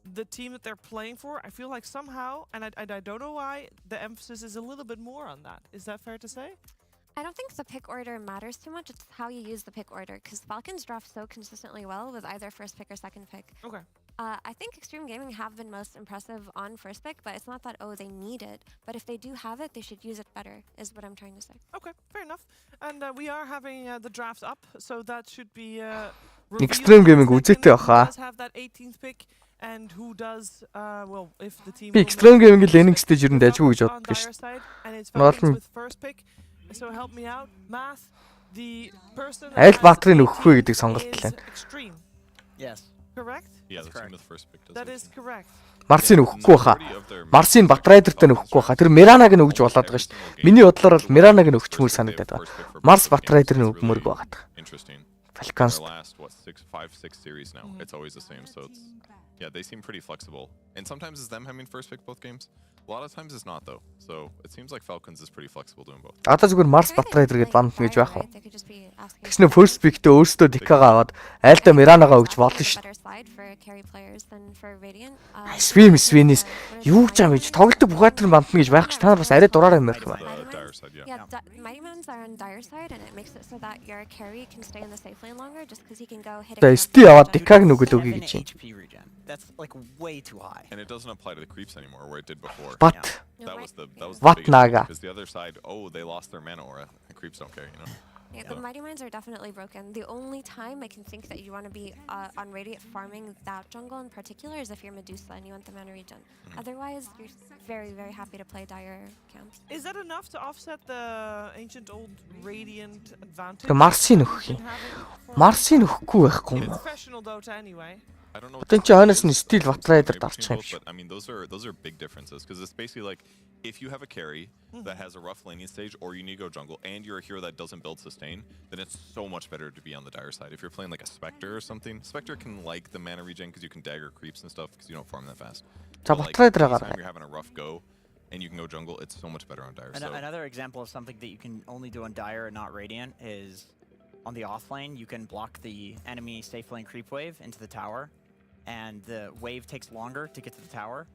the team that they're playing for, I feel like somehow, and I don't know why, the emphasis is a little bit more on that. Is that fair to say? I don't think the pick order matters too much. It's how you use the pick order, because Falcons draft so consistently well with either first pick or second pick. Okay. I think Extreme Gaming have been most impressive on first pick, but it's not that, oh, they need it. But if they do have it, they should use it better, is what I'm trying to say. Okay, fair enough. And we are having the draft up, so that should be Extreme Gaming үзэгтэй баха. does have that 18th pick, and who does, well, if the team... Би Extreme Gaming-ийн Learning Stage ер нь дайггүй гэж боддог шүү дээ. And it's Falcons with first pick. So help me out. Math, the person that Аль has баатрыг 18 нөхөх вэ гэдэг сонголт is лээ. Extreme. Yes. Correct? Yeah, the team with first pick does. That is correct. Марсыг нөхөхгүй баха. Марсыг Батрайдертай нөхөхгүй баха. Тэр Миранаг нь өгж болоод байгаа шүү дээ. Миний бодлоор бол Миранаг нь өгчмөр санагдаад байна. Марс Батрайдерыг өгмөрг байгаад. Interesting. Falcons. Their last 5-6 series now. It's always the same, so it's yeah, they seem pretty flexible. And sometimes it's them having first pick both games. A lot of times it's not though. So it seems like Falcons is pretty flexible doing both. Одоо зүгээр Марс Батрайдер гэдээ банд гэж байх уу? Тэгснэ first pick-тэй өөрсдөө Дикагаа аваад айлдаа Миранагаа өгч болно шүү. Swim-ээс юу ч юм гэж тоглолтог бухайтар банд гэж байх ш. Та нар бас арай дураараа юм байх юм байна. Yeah, Mighty Mans are on dire side, and it makes it so that your carry can stay in the safe lane longer, just because he can go hit a За ST аваад Дикаг нүгэл өгье гэж юм. that's like way too high. And it doesn't apply to the creeps anymore, where it did before. But That was the What biggest Naga? because the other side, they lost their mana aura. The creeps don't care, you know. Yeah, the Mighty Mines are definitely broken. The only time I can think that you want to be on Radiant farming that jungle in particular is if you're Medusa and you want the mana regen. Otherwise, you're very, very happy to play Dire camps. Is that enough to offset the ancient old Radiant advantage? Тэгээ Марсыг нөхөх юм. Марсыг нөхгүй байхгүй юм. It's professional Dota anyway. I don't know. Одоо энэ хойноос нь стил Batrider дарчих юм биш. But I mean, those are big differences because it's basically like if you have a carry that has a rough laning stage, or you need to go jungle, and you're a hero that doesn't build sustain, then it's so much better to be on the Dire side. If you're playing like a Spectre or something, Spectre can like the mana regen because you can dagger creeps and stuff because you don't farm that fast. За But, like, Batrider anytime гаргая. you're having a rough go and you can go jungle, it's so much better on Dire. So Another example of something that you can only do on Dire and not Radiant is on the off lane, you can block the enemy safe lane creep wave into the tower, and the wave takes longer to get to the tower.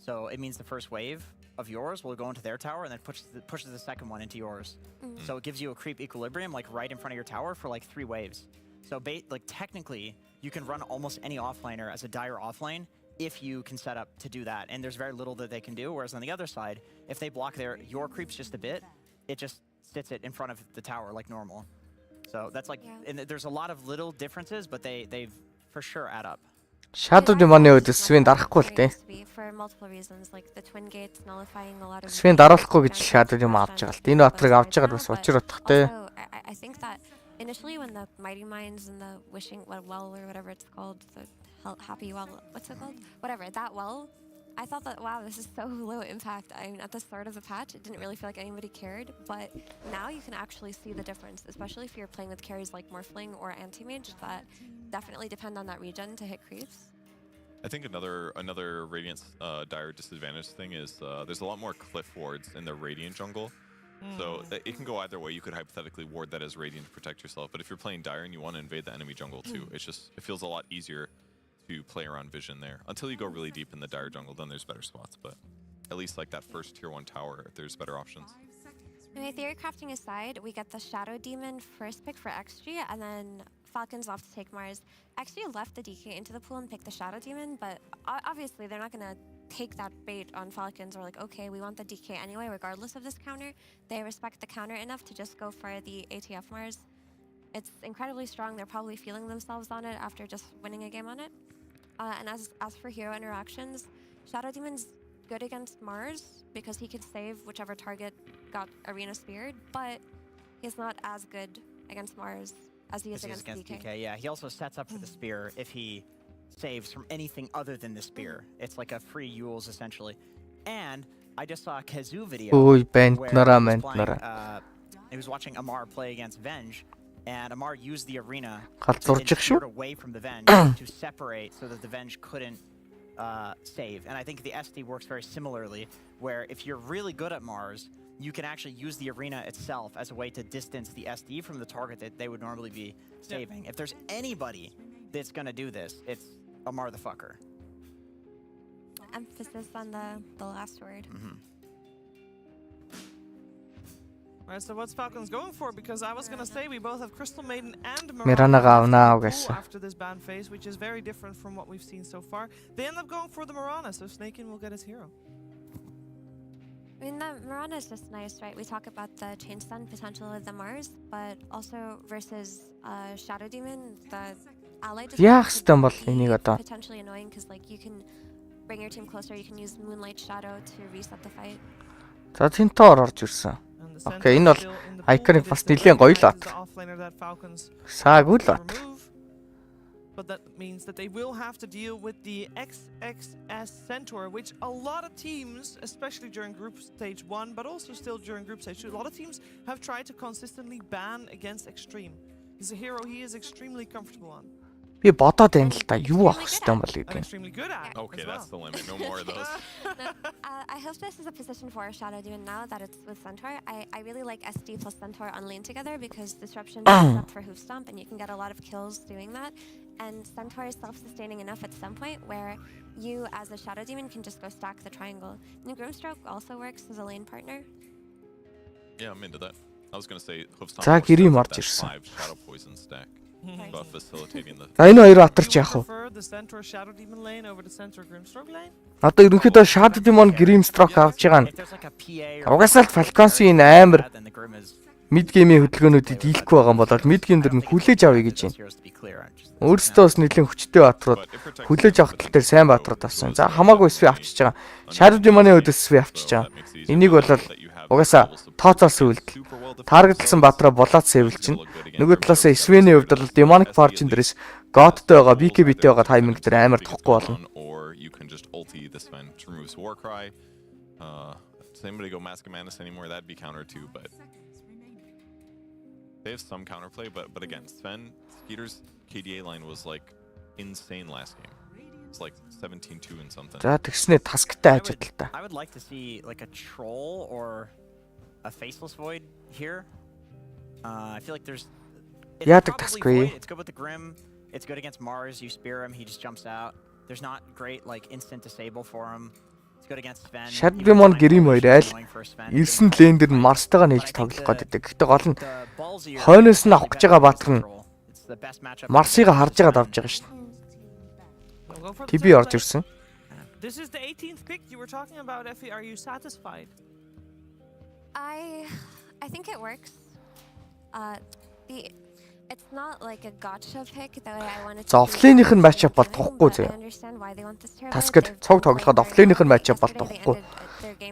So it means the first wave of yours will go into their tower and then pushes the second one into yours. So it gives you a creep equilibrium like right in front of your tower for like 3 waves. So like technically, you can run almost any offlaner as a Dire offlane if you can set up to do that. And there's very little that they can do. Whereas on the other side, if they block your creeps just a bit, it just sits it in front of the tower like normal. So that's like, and there's a lot of little differences, but they've for sure add up. Shadow Demon-ийн үед Swin дарахгүй л дээ. For multiple reasons, like the twin gates nullifying a lot of. Swin даруулахгүй гэж Shadow Demon авч байгаа л. Энэ Батрыг авч байгаа бас учир утгатай. I think that initially when the Mighty Mines and the Wishing Well or whatever it's called, the Happy Well, what's it called? Whatever, that well, I thought that, wow, this is so low impact. I mean, at the start of the patch, it didn't really feel like anybody cared, but now you can actually see the difference, especially if you're playing with carries like Morphling or Anti-Mage that definitely depend on that regen to hit creeps. I think another Radiant Dire disadvantage thing is there's a lot more cliff wards in the Radiant jungle. So it can go either way. You could hypothetically ward that as Radiant to protect yourself, but if you're playing Dire and you want to invade the enemy jungle too, it feels a lot easier to play around vision there. Until you go really deep in the Dire jungle, then there's better spots, but at least like that first tier 1 tower, there's better options. Anyway, theory crafting aside, we get the Shadow Demon first pick for XG, and then Falcons off to take Mars. XG left the DK into the pool and picked the Shadow Demon, but obviously they're not going to take that bait on Falcons or like, okay, we want the DK anyway, regardless of this counter. They respect the counter enough to just go for the ATF Mars. It's incredibly strong. They're probably feeling themselves on it after just winning a game on it. And as for hero interactions, Shadow Demon's good against Mars because he could save whichever target got arena speared, but he's not as good against Mars as he is against DK. Yeah, he also sets up for the spear if he saves from anything other than the spear. It's like a free Yules essentially. And I just saw a Kazoo video where he was watching Amar play against Venge, and Amar used the arena to steer away from the Venge to separate so that the Venge couldn't save. And I think the SD works very similarly, where if you're really good at Mars, you can actually use the arena itself as a way to distance the SD from the target that they would normally be saving. If there's anybody that's going to do this, it's Amar the fucker. Emphasis on the last word. Alright, so what's Falcons going for? Because I was going to say we both have Crystal Maiden and Mirana after this ban phase, which is very different from what we've seen so far. They end up going for the Mirana, so Snakein will get his hero. I mean, the Mirana is just nice, right? We talk about the chain stun potential of the Mars, but also versus Shadow Demon, the ally just potentially annoying because like you can bring your team closer, you can use Moonlight Shadow to reset the fight. За тэнтээр орж ирсэн. Окей, энэ бол Iconic бас нэлээд гоё л бат. Саагүй л бат. But that means that they will have to deal with the XXS Centaur, which a lot of teams, especially during Group Stage 1, but also still during Group Stage 2, a lot of teams have tried to consistently ban against Extreme. He's a hero he is extremely comfortable on. Би бодоод байна л та юу авах хэрэгтэй юм бол гэдэг. Okay, that's the limit. No more of those. I hope this is a position for Shadow Demon now that it's with Centaur. I really like SD plus Centaur on lane together because Disruption is up for Hoof Stomp and you can get a lot of kills doing that. And Centaur is self-sustaining enough at some point where you as a Shadow Demon can just go stack the triangle. And Grimstroke also works as a lane partner. Yeah, I'm into that. I was going to say Hoof За гэрийн марж that ирсэн. 5 Shadow Poison stack. Facilitating the За энэ хоёр атарч яах вэ? the centaur Shadow Demon lane over the centaur Grimstroke lane? Одоо ерөнхийдөө Shadow Demon Grimstroke авч байгаа нь угаасаа л Falcons-ийн амар mid game-ийн хөдөлгөөнүүдийг дийлэхгүй байгаа юм болоод mid game дээр нь хүлээж авъя гэж байна. Өөрөөсөө бас нэлийн хүчтэй баатрууд хүлээж авах тал дээр сайн баатрууд авсан. За хамаагүй SV авчиж байгаа. Shadow Demon-ийн өдөөс SV авчиж байгаа. Энийг бол угаасаа тооцоолсон үйлдэл. Таргетлсан баатраа булаад сэвэл чинь. Нөгөө талаас SV-ний хувьд бол Demonic Fortune дээрээс Godтэй байгаа, BKB-тэй байгаа тайминг дээр амар тохгүй болно. You can just ulti the Sven to remove his war cry. If anybody go Mask of Madness anymore, that'd be counter too, but they have some counterplay, but again, Sven, Skeeter's KDA line was like insane last game. It's like 17-2 and something. За тэгснэ тасктай ажилталтаа. I would like to see like a troll or a faceless void here. I feel like there's Яадаг тасгүй. It's good with the Grim. It's good against Mars. You spear him, he just jumps out. There's not great like instant disable for him. It's good against Sven. Shadow Demon Grim хоёр айл ирсэн лейн дээр Марстайгаа нийлж тоглох гэдэг. Гэхдээ гол нь хойноос нь авах гэж байгаа баатар нь Марсыг харж байгаад авч байгаа шин. TB орж ирсэн. This is the 18th pick you were talking about, Effie. Are you satisfied? I think it works. It's not like a gotcha pick the way I wanted to. За офлейнийх нь матчап бол тухгүй зөө. Таскад цог тоглоход офлейнийх нь матчап бол тухгүй.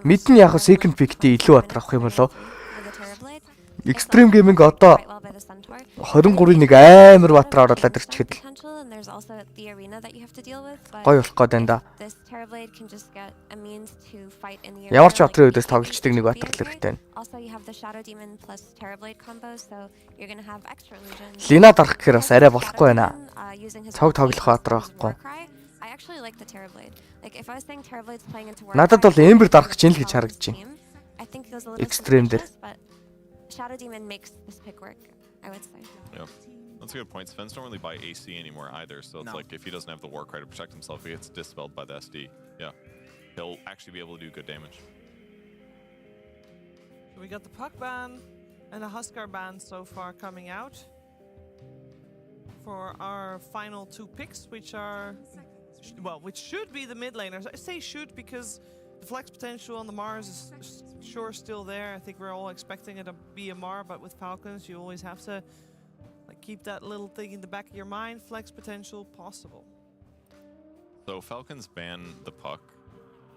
Мид нь яг second pick-тэй илүү баатар авах юм болоо. Extreme Gaming одоо 23-ыг амар баатар оруулаад ирчихэд гоё болох гээд байна да. Ямар ч батрын үдээс тоглолцдог нэг баатар л хэрэгтэй байна. Лина дарах гэхээр бас арай болохгүй байна. Цог тоглох баатар байхгүй. Надад бол Ember дарах гэж л гэж харагдаж байна. Extreme дээр. Shadow Demon makes this pick work, I would say. Yeah, that's a good point. Svens don't really buy AC anymore either, so it's like if he doesn't have the war cry to protect himself, he gets dispelled by the SD. Yeah, he'll actually be able to do good damage. So we got the Puck ban and a Huskar ban so far coming out for our final two picks, which are, well, which should be the mid laners. I say should because the flex potential on the Mars is sure still there. I think we're all expecting it to be a Mar, but with Falcons, you always have to like keep that little thing in the back of your mind. Flex potential possible. So Falcons ban the puck.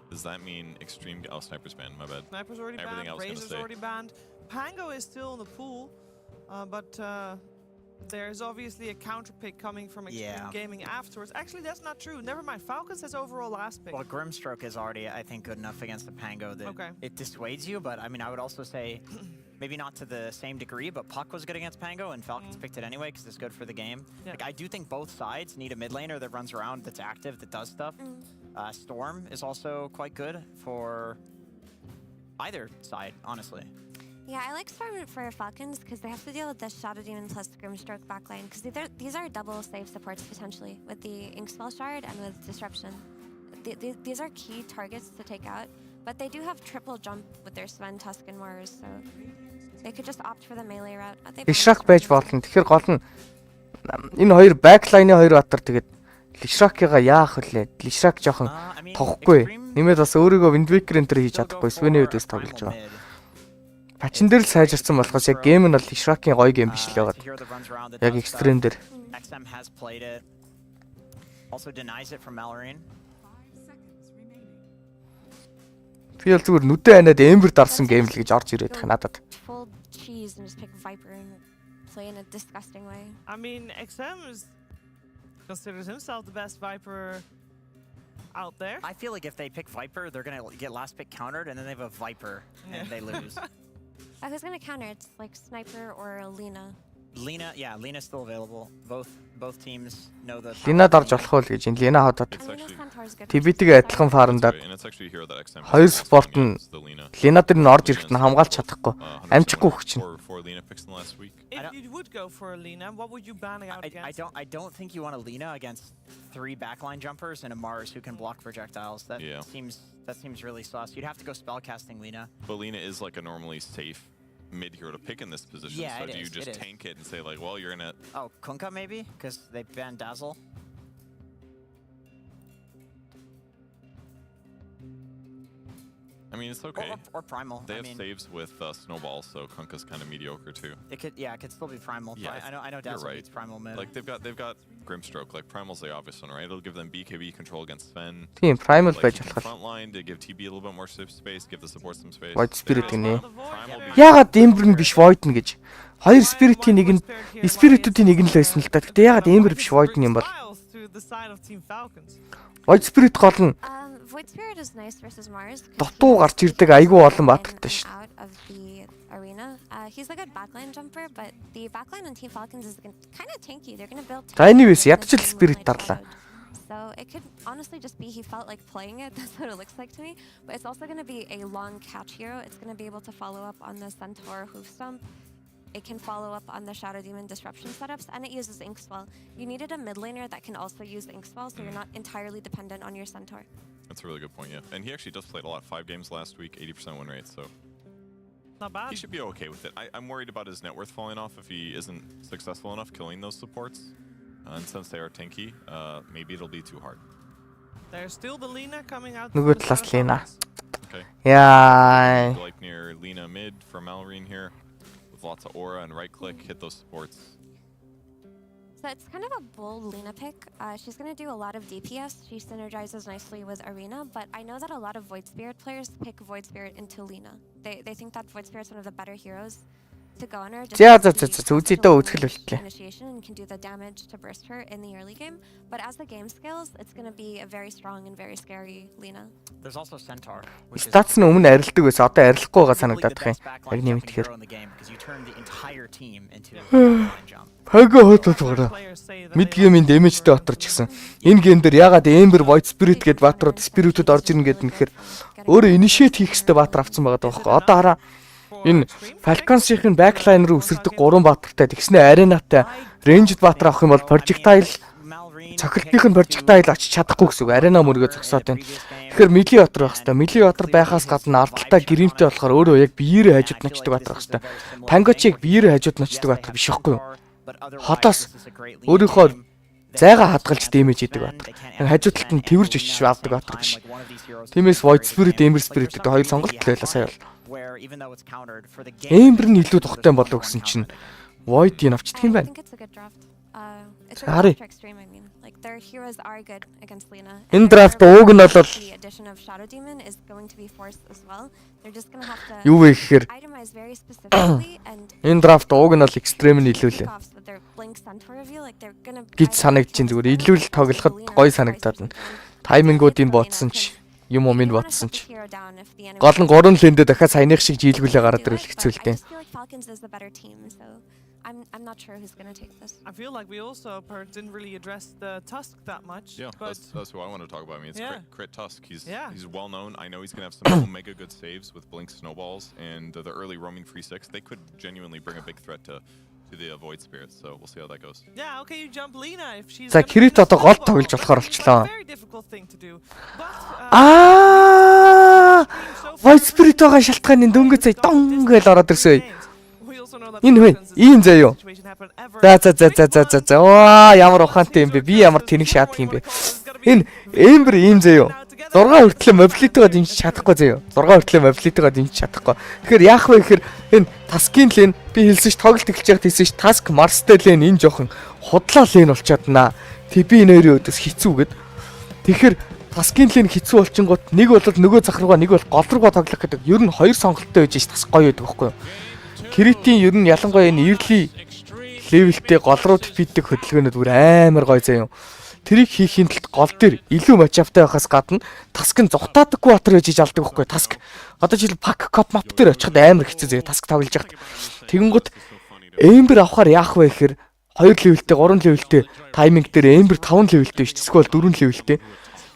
Does that mean extreme? Oh, Sniper's banned. My bad. Sniper's already Everything banned. Razor's already banned. Pango is still in the pool, but there's obviously a counter pick coming from Extreme Gaming afterwards. Actually, that's not true. Never mind. Falcons has overall last pick. Well, Grimstroke is already, I think, good enough against the Pango that it dissuades you. But I mean, I would also say maybe not to the same degree, but Puck was good against Pango, and Falcons picked it anyway because it's good for the game. Yeah. Like, I do think both sides need a mid laner that runs around, that's active, that does stuff. Storm is also quite good for either side, honestly. Yeah, I like Storm for Falcons because they have to deal with the Shadow Demon plus Grimstroke backline because these are double save supports potentially with the Inkspell Shard and with Disruption. These are key targets to take out, but they do have triple jump with their Sven, Tusk, and Mars, so they could just opt for the melee route. Lishrak байж болно. Тэгэхээр гол нь энэ хоёр backline-ийн хоёр батар тэгээд Lishrak-га яах вүлээ? Lishrak жоохон тоглохгүй. Нэмээд бас өөрийгөө Windwaker энэ төр хийж чадахгүй. Sven-ийн үдээс тоглож байгаа. Пачин дээр л сайжирсан болохоос яг гейм нь бол Lishrak-ийн гоё гейм биш л байгаа. Яг Extreme дээр. XM has played it. Also denies it from Malorine. Би бол зүгээр нүдэ анаад Ember дарсан гейм л гэж орж ирээд байгаа надад. Full cheese and just pick Viper and play in a disgusting way. I mean, XM considers himself the best Viper out there. I feel like if they pick Viper, they're gonna get last pick countered, and then they have a Viper, and they lose. Who's gonna counter? It's like Sniper or Lina. Lina, yeah, Lina's still available. Both teams know the. Lina дарж болох уу гэж энэ Lina ходоод TB-тэй адилхан фарандаад хоёр спорт нь Lina дээр нь орж ирэхэд нь хамгаалж чадахгүй амжихгүй өгч чинь. If you would go for a Lina, what would you ban out against? I don't think you want a Lina against 3 backline jumpers and a Mars who can block projectiles. That seems really sus. You'd have to go spellcasting Lina. But Lina is like a normally safe mid-hero to pick in this position, so do you just tank it and say like, well, you're gonna... Oh, Kunkka maybe? Because they banned Dazzle? I mean, it's okay. Or Primal. They I have mean, saves with Snowball, so Kunkka's kind of mediocre too. it could still be Primal. Yeah, I know you're Dazzle right. beats Primal mid. Like they've got Grimstroke. Like Primal's the obvious one, right? It'll give them BKB control against Sven. Тийм Primal Like, байж keep болох. front line to give TB a little bit more space, give the support some space. Void Spirit Primal гинэ. beats- Ягаад Ember нь биш Void нь гэж? Хоёр Spirit-ийн нэг нь Spirit-үүдийн нэг нь л байсан л та. Гэтэ ягаад Ember биш Void нь юм бол? To the side of Team Falcons. Void Spirit гол нь Void Spirit is nice versus Mars. дотуу гарч ирдэг айгүй олон баатартай шүү. Out of the arena. He's a good backline jumper, but the backline on Team Falcons is kind of tanky. They're going to build. За anyways, ядчил Spirit дарлаа. So it could honestly just be he felt like playing it. That's what it looks like to me. But it's also going to be a long catch hero. It's going to be able to follow up on the Centaur Hoof Stomp. It can follow up on the Shadow Demon disruption setups, and it uses Inkswell. You needed a mid laner that can also use Inkswell, so you're not entirely dependent on your Centaur. That's a really good point, yeah. And he actually does play a lot. 5 games last week, 80% win rate, so Not bad. he should be okay with it. I'm worried about his net worth falling off if he isn't successful enough killing those supports. And since they are tanky, maybe it'll be too hard. There's still the Lina coming out. Нөгөө талаас Lina. Okay. Яа. Like near Lina mid for Malrine here. With lots of aura and right click, hit those supports. So it's kind of a bold Lina pick. She's going to do a lot of DPS. She synergizes nicely with Arena, but I know that a lot of Void Spirit players pick Void Spirit into Lina. They think that Void Spirit's one of the better heroes to go on her. Initiation and can do the damage to burst her in the early game. But as the game scales, it's going to be a very strong and very scary Lina. There's also Centaur. Статс нь өмнө арилдаг байсан. Одоо арилахгүй байгаа санагдаад байна. Яг нэмэгдэхээр. Хага хотод байгаа. Mid game-ийн damage-тэй батарч гисэн. Энэ гейм дээр ягаад Ember Void Spirit гэдээ баатарууд Spirit-үүд орж ирнэ гэдэг нэхэр өөрөө initiate хийх хэрэгтэй баатар авсан байгаа байхгүй. Одоо хараа энэ Falcons-ийн backline руу үсэрдэг 3 баатартай тэгснэ аренатай ranged баатар авах юм бол projectile цохилтын projectile очиж чадахгүй гэсэн үг. Арена мөргөө зогсоод байна. Тэгэхээр melee баатар байх хэрэгтэй. Melee баатар байхаас гадна ардталтай гэрэмтэй болохоор өөрөө яг биеэрээ хажууд ночдөг баатар байх хэрэгтэй. Tango-чиг биеэрээ хажууд ночдөг баатар биш байхгүй юу? Хотоос өөрийнхөө зайгаа хадгалж дэмэж идэг баатар. Хажуу талд нь тэрвэрж очиж авдаг баатар биш. Тиймээс Void Spirit, Ember Spirit гэдэг хоёр сонголт байлаа сая бол. Ember нь илүү тухтай болов гэсэн чинь Void-ийг авчдаг юм байна. It's a good extreme, I mean. Like their heroes are good against Lina. Энэ драфт ууг нь бол the addition of Shadow Demon is going to be forced as well. They're just going to have to юу вэ гэхээр itemize very specifically and энэ драфт ууг нь бол extreme нь илүү лээ. with their blink centaur review, like they're going to гэж санагдаж чинь зүгээр илүү л тоглоход гоё санагдаад байна. Таймингуудын бодсон ч юм уу минь бодсон ч. Гол нь 3 лэндээ дахиад саяных шиг жийлгүүлээ гараад ирэл хэцүү л дээ. Falcons is the better team, so I'm not sure who's going to take this. I feel like we also didn't really address the Tusk that much. Yeah, but that's who I want to talk about. I mean, it's Yeah. Crit Tusk. He's Yeah. well known. I know he's gonna have some mega good saves with Blink Snowballs and the early roaming free 6. They could genuinely bring a big threat to the Void Spirits. So we'll see how that goes. Yeah, okay, you jump Lina if she's. За Кирит одоо гол тоглож болохоор болчлоо. Very difficult thing to do. But Void Spirit байгаа шалтгааны дөнгөж сая дон гэж ороод ирсэн. Энэ хөө ийм заяа юу? За. Ваа ямар ухаантай юм бэ? Би ямар тэнэг шаадах юм бэ? Энэ Ember ийм заяа юу? 6 хүртэл mobility-гоо дэмжиж чадахгүй заяа. 6 хүртэл mobility-гоо дэмжиж чадахгүй. Тэгэхээр яах вэ гэхээр энэ Task-ийн лен би хэлсэн ш тоглолт эхэлж байгаад хэлсэн ш Task Mars-тэй лен энэ жоохон худлаа лен болчиход наа. TP нэрийн өдөөс хэцүү гэд. Тэгэхээр Task-ийн лен хэцүү болчингууд нэг бол нөгөө зах руугаа нэг бол гол руугаа тоглох гэдэг. Ер нь хоёр сонголттой байж ш Task гоё байдаг байхгүй юу? Критийн ер нь ялангуяа энэ early level-тэй гол руу тпиддэг хөдөлгөөнүүд бүр амар гоё заяа. Тэрийг хийхийн тулд гол дээр илүү мачаптай байхаас гадна Task нь зүхтаадаггүй батар гэж алдаг байхгүй Task. Одоо жишээл pack cop map дээр очиход амар хэцүү заяа Task тоглож яхад. Тэгэнгუთ Ember авахаар яах вэ гэхээр 2 level-тэй 3 level-тэй тайминг дээр Ember 5 level-тэй биш эсвэл 4 level-тэй.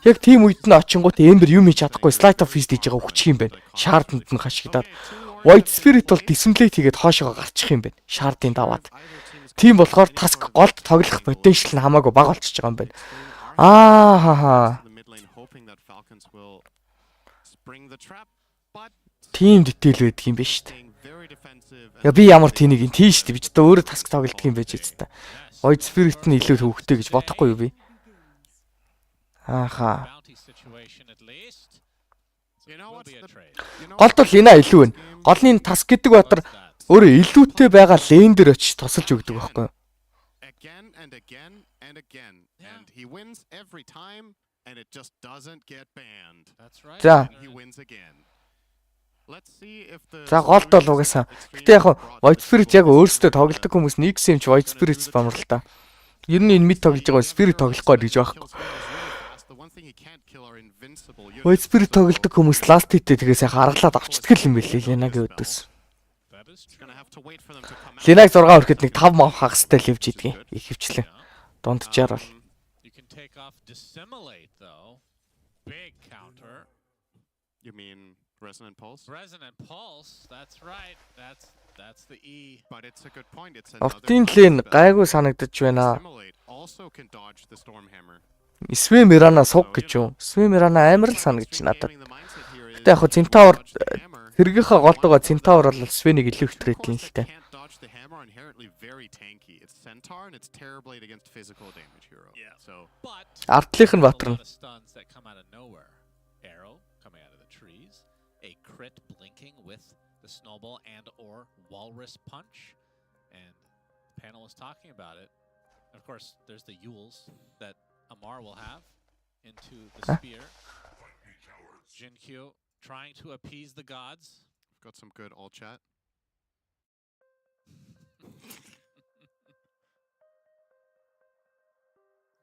Яг тийм үед нь очингууд Ember юм хийж чадахгүй slide of fist хийж байгаа хүчих юм байна. Shard-нд нь хашигдаад Void Spirit бол dissemblate хийгээд хоошоо гарчих юм байна. Shard-ын даваад. Тийм болохоор Task голд тоглох potential нь хамаагүй бага болчихж байгаа юм байна. Тийм detail байдаг юм байна шүү дээ. Яа би ямар тийг юм тийм шүү дээ. Би ч одоо өөрөө Task тоглодог юм байж байгаа. Void Spirit нь илүү төвөгтэй гэж бодохгүй юу би? Голд бол Лина илүү байна. Гол нь тас гэдэг баатар өөрөө илүүтэй байгаа лейн дээр очиж тосолж өгдөг байхгүй юу? Again and again and again. And he wins every time and it just doesn't get banned. That's right. За. He wins again. Let's see if the За голд бол угаасаа. Гэтэ яг Void Spirit яг өөрсдөө тоглолтог хүмүүс нэг юм ч Void Spirit бамар л та. Ер нь энэ мид тоглож байгаа Spirit тоглохгүй гэж байхгүй. Void Spirit тоглодог хүмүүс last hit-тэй тэгээс харгалаад авчдаг юм билээ Ленагийн өдөөс. Ленаг 6 хүрэхэд нэг 5 мав хагастай л явж идэгий. Их хвчлээ. Дундчаар бол. You can take off dissimulate though. Big counter. You mean resonant pulse? Resonant pulse. That's right. That's the E. But it's a good point. It's Офтын лен гайгүй санагдаж байна. Dissimulate also can dodge the storm hammer. Свэ Мирана суг гэж юу? Свэ Мирана амар л санагдаж надад. Гэтэ яг Центавр хэрэгийнхаа голдогоо Центавр бол Свэнийг илүү хитрээд л нэлтэй. Артлих нь баатар нь. A crit blinking with the snowball and or walrus punch, and the panel is talking about it. Of course, there's the Yules that Amar will have into the spear. Jinkyu trying to appease the gods. Got some good all chat.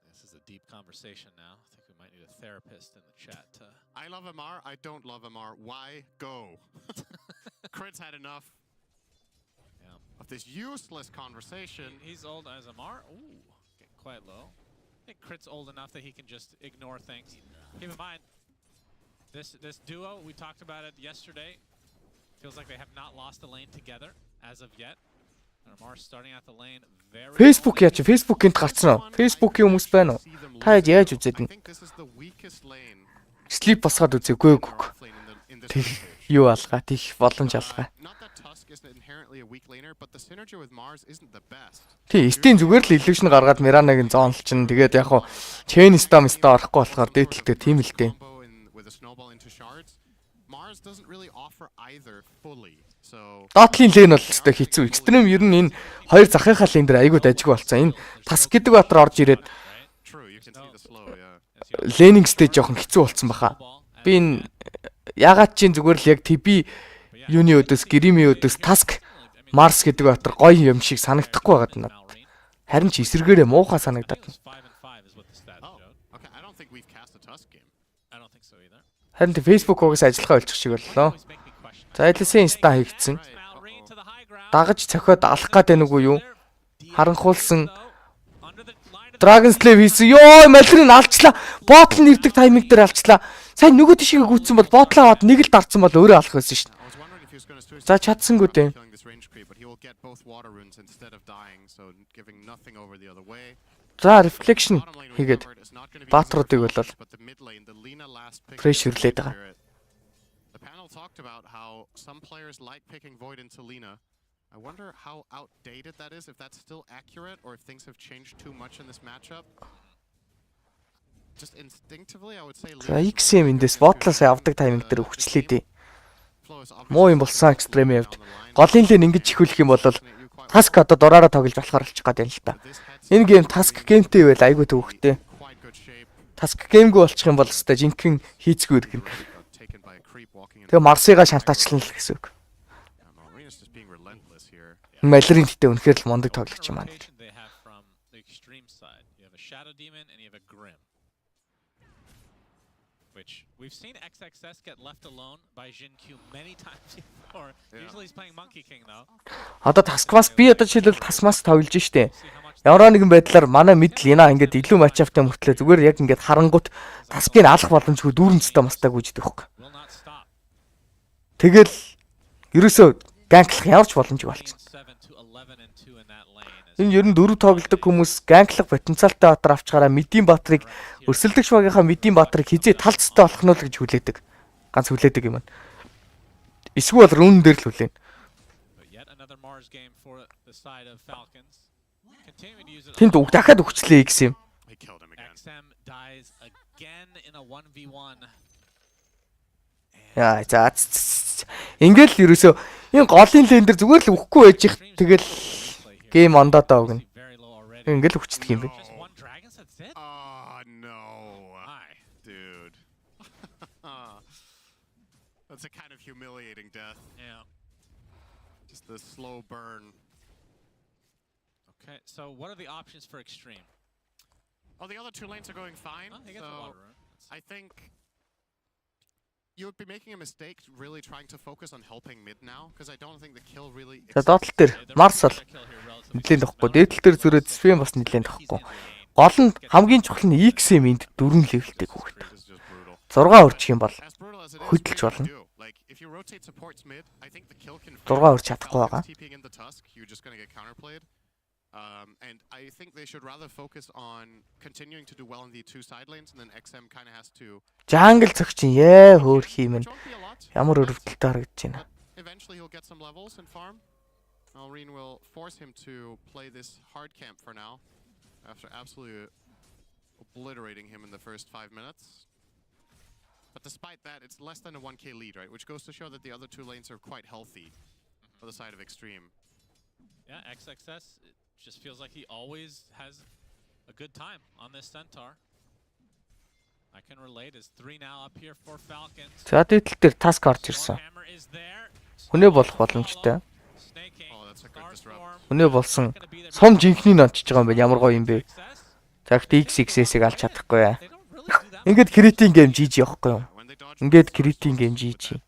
This is a deep conversation now. I think we might need a therapist in the chat. I love Amar. I don't love Amar. Why go? Crit's had enough of this useless conversation. He's old as Amar. Ooh, getting quite low. I think Crit's old enough that he can just ignore things. Keep in mind, this duo, we talked about it yesterday. Feels like they have not lost a lane together as of yet. And Amar's starting out the lane very. Facebook яач? Facebook-ийнт гарцсан уу? Facebook-ийн хүмүүс байна уу? Та яаж үзээд нь? Sleep босгаад үзээгүй гүг. Тэг юу алгаа? Тэг боломж алгаа. Тий, Steam зүгээр л illusion гаргаад Miranag нь зоонлчин. Тэгээд яг хуу chain stam орохгүй болохоор дээдэлтэй тийм л дээ. Дотлын лейн бол өстой хэцүү. Extreme ер нь энэ хоёр захынхаа лейн дээр айгүй дажгүй болцсон. Энэ тас гэдэг баатар орж ирээд лейнинг стэйж жоохон хэцүү болцсон баха. Би энэ ягаад чинь зүгээр л яг TB юуны өдөөс Гримийн өдөөс Task Mars гэдэг баатар гоё юм шиг санагдахгүй байгаад надад. Харин ч эсэргээрээ муухай санагдаад байна. Харин Facebook-оос ажиллахаа олчих шиг боллоо. За айлсын инста хийгдсэн. Дагаж цохиод алах гээд байна уу юу? Харанхуулсан Dragon Slave хийсэн. Йоо, Малрин алчлаа. Ботл нь ирдэг тайминг дээр алчлаа. Сайн нөгөө тишгээ гүйтсэн бол ботлоо аваад нэг л дарцсан бол өөрөө алах байсан шин. За чадсангүй дээ. За reflection хийгээд баатруудыг болол pressure-лээд байгаа. The panel talked about how some players like picking Void into Lina. I wonder how outdated that is, if that's still accurate or if things have changed too much in this matchup. Just instinctively I would say За XM эндээс ботлоос авдаг тайминг дээр өгчлээ дээ. Муу юм болсон Extreme явд. Голын лэн ингэж ихүүлэх юм бол Task одоо дураараа тоглож болохоор болчих гээд байна л та. Энэ гейм Task геймтэй байл айгүй төвхтэй. Task геймгүй болчих юм бол өстой жинхэнэ хийцгүй иргэн. Тэгээ Марсыга шантаачлан л гэсэн үг. Малрин гэдэг үнэхээр л мундаг тоглогч юм аа. Which we've seen XXS get left alone by Jinkyu many times before. Usually he's playing Monkey King though. Одоо Taskmas би одоо жишээлбэл Taskmas тоглож штэ. Ямар нэгэн байдлаар манай мид Лина ингээд илүү матчаптай мөртлөө зүгээр яг ингээд харангуут Task-ийг алах боломжгүй дүүрэн цэстэ мастаа гүйждэг хөөх. Тэгэл ерөөсөө ганклах ямар ч боломжгүй болчихсон. Энэ ер нь дөрөв тоглодог хүмүүс ганклах потенциалтай баатар авчгаараа мидийн баатрыг өрсөлдөгч багийнхаа мидийн баатрыг хизээ талцтай болох нь л гэж хүлээдэг. Ганц хүлээдэг юм байна. Эсвэл рүүн дээр л хүлээн. Тэнд дахиад өгчлээ гэсэн юм. Яа за. Ингээл ерөөсөө энэ голын лейн дээр зүгээр л үхгүй байж их тэгэл гейм ондоодоо өгнө. Ингээл хүчдэг юм бэ. Oh no. Dude. That's a kind of humiliating death. Yeah. Just the slow burn. Okay, so what are the options for Extreme? Oh, the other two lanes are going fine. Oh, he gets a So water rune. I think you would be making a mistake really trying to focus on helping mid now, because I don't think the kill really. За доотлол дээр Марс бол нэлээд тахгүй. Дээдлэл дээр зүрээд Sphere бас нэлээд тахгүй. Гол нь хамгийн чухал нь XM-ийн 4 левелтэй хүүхэд. 6 урчих юм бол хөдөлж болно. 6 урч чадахгүй байгаа. And I think they should rather focus on continuing to do well in the two side lanes, and then XM kind of has to. Jungle цогчин яа хөөр хиймэн. Ямар өрөвдөлтөй харагдаж байна. Eventually he'll get some levels and farm. Alreen will force him to play this hard camp for now, after absolutely obliterating him in the first 5 minutes. But despite that, it's less than a 1k lead, right? Which goes to show that the other two lanes are quite healthy for the side of Extreme. Yeah, XXS, it just feels like he always has a good time on this Centaur. I can relate. Is 3 now up here for Falcons. За дээдлэл дээр task орж ирсэн. Хүнээ болох боломжтой. Хүнээ болсон. Сум жинхнийг онцож байгаа юм байна. Ямар гоё юм бэ? За гэхдээ XXS-ийг алж чадахгүй. Ингээд критийн гейм GG явахгүй юу? Ингээд критийн гейм GG.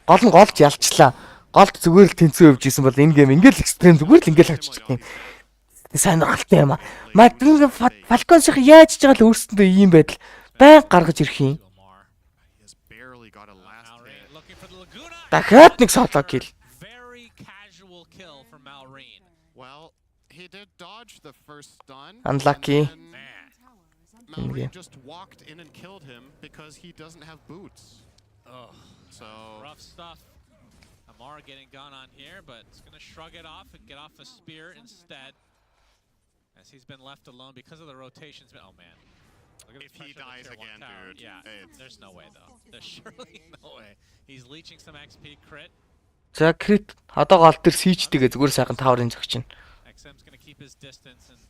Гол нь голж ялчлаа. Голд зүгээр л тэнцүү явж исэн бол энэ гейм ингээл экстрем зүгээр л ингээл авчиж байгаа юм. Сонирхолтой юм аа. Мадринг Falcons-ыг яаж ч байгаа л өөрсөндөө ийм байдал байн гаргаж ирэх юм. Дахиад нэг соло kill. Well, he did dodge the first stun. Unlucky. Mallory just walked in and killed him because he doesn't have boots. Oh, so rough stuff. Amara getting gone on here, but it's going to shrug it off and get off a spear instead. As he's been left alone because of the rotations. Oh man. If he dies again, dude. Yeah, there's no way though. There's surely no way. He's leeching some XP crit. За крит одоо гол дээр сийчтэйгээ зүгээр сайхан таврын зогч чинь. XM's going to keep his distance and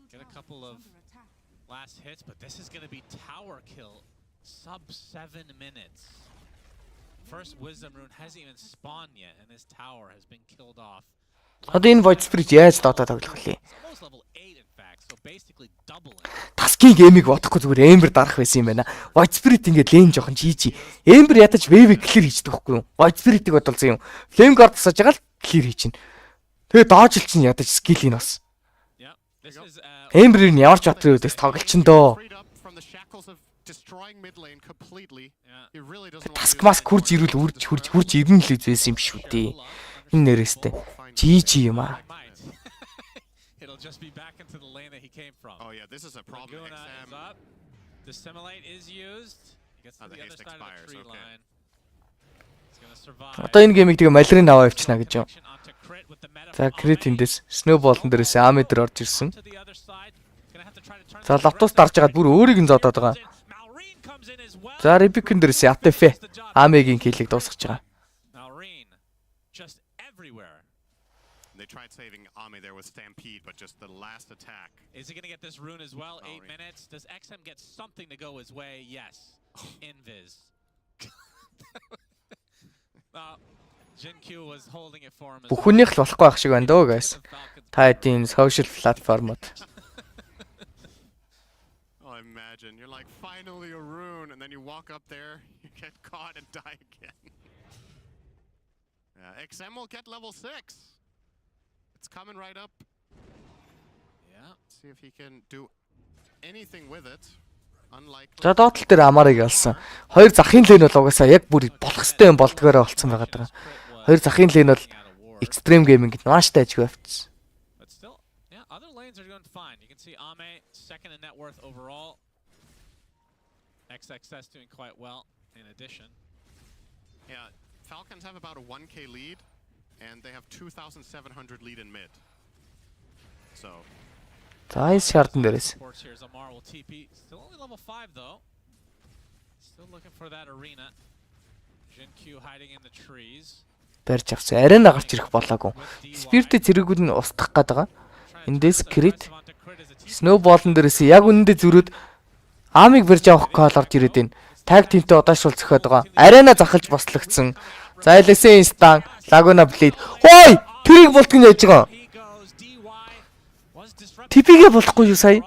get a couple of last hits, but this is going to be tower kill sub 7 minutes. First wisdom rune hasn't even spawned yet and his tower has been killed off. Одоо энэ Void Spirit яаж дотоо тоглох вэ? Таскийн геймийг бодохгүй зүгээр Ember дарах байсан юм байна. Void Spirit ингээд лейн жоохон GG. Ember ядаж wave clear хийдэг байхгүй юу? Void Spirit-ийг бодолсон юм. Flame Guard тасаж байгаа л clear хийж чинь. Тэгээ dodge чинь ядаж skill-ийн бас. Ember нь ямар ч батрын өдөөс тоглолчин доо. Task хурж ирвэл хурж ирнэ л үзсэн юм шүү дээ. Энэ нэрээстэй. GG юм аа. It'll just be back into the lane that he came from. Oh yeah, this is a problem. XM. Up. Dissimulate is used. He gets to the other side of the tree line. He's going to survive. Одоо энэ геймийг тэгээ малрын аваа явчихна гэж юм. За крит эндээс snowball-н дээрээс ами дээр орж ирсэн. За лотус дарж агаад бүр өөрийг нь зодоод байгаа. За Rebecca-н дээрээс Атефе амигийн киллийг дуусгаж байгаа. Just everywhere. They tried saving Ame there with Stampede, but just the last attack. Is he going to get this rune as well? 8 minutes. Does XM get something to go his way? Yes. Invis. Jin-Q was holding it for him. Бүхнийх л болохгүй байх шиг байна дөө guys. Та эдийн social platformод. Oh, imagine you're like finally a rune, and then you walk up there, you get caught and die again. Yeah, XM will get level 6. It's coming right up. Yeah, see if he can do anything with it. Unlike. За доотлол дээр амарыг алсан. Хоёр захын лейн бол угаасаа яг бүр болох хэвээр юм болдгоороо болцсон байгаа даа. Хоёр захын лейн бол extreme gaming гэдэг нааштай ажиг авчихсан. But still, yeah, other lanes are doing fine. You can see Ame second in net worth overall. XXS doing quite well in addition. Yeah, Falcons have about a 1k lead. And they have 2,700 lead in mid. So За айс шаардсан дээрээс. Supports here. Zamar will TP. Still only level 5 though. Still looking for that arena. Jin-Q hiding in the trees. Барьж авсан. Арена гарч ирэх болоогүй. Спиртэ зэрэгүүд нь устгах гээд байгаа. Эндээс крит. Snowball-н дээрээс яг үнэндээ зүрүүд Амиг барьж авах кол орж ирээд байна. Tag team-тэй удаашрал зөхиод байгаа. Арена захалж бослогдсон. За LSA Instant, Laguna Blade. Хой! Тэрийг болтго нь яаж байгаа. TP-гээ болохгүй юу сая?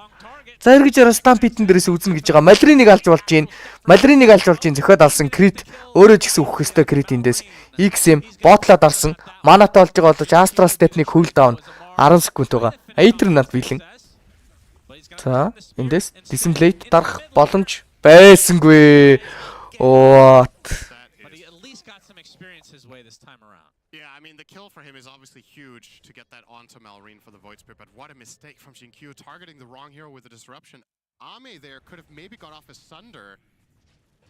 За эргэж яраа Stampede-н дээрээс үзнэ гэж байгаа. Malrine-ыг алж болж гин. Malrine-ыг алж болж гин зөхиод алсан Crit. Өөрөө ч гэсэн үхэх ёстой Crit эндээс. XM ботлоо дарсан. Манатай болж байгаа боловч Astral Step-ний cooldown 10 секунд байгаа. Aether над биелэн. За эндээс Dissemblade дарах боломж байсангүй. What? But he at least got some experience his way this time around. Yeah, I mean, the kill for him is obviously huge to get that onto Malrine for the Void Spirit, but what a mistake from Jin-Q, targeting the wrong hero with the disruption. Ame there could have maybe gone off as Sunder.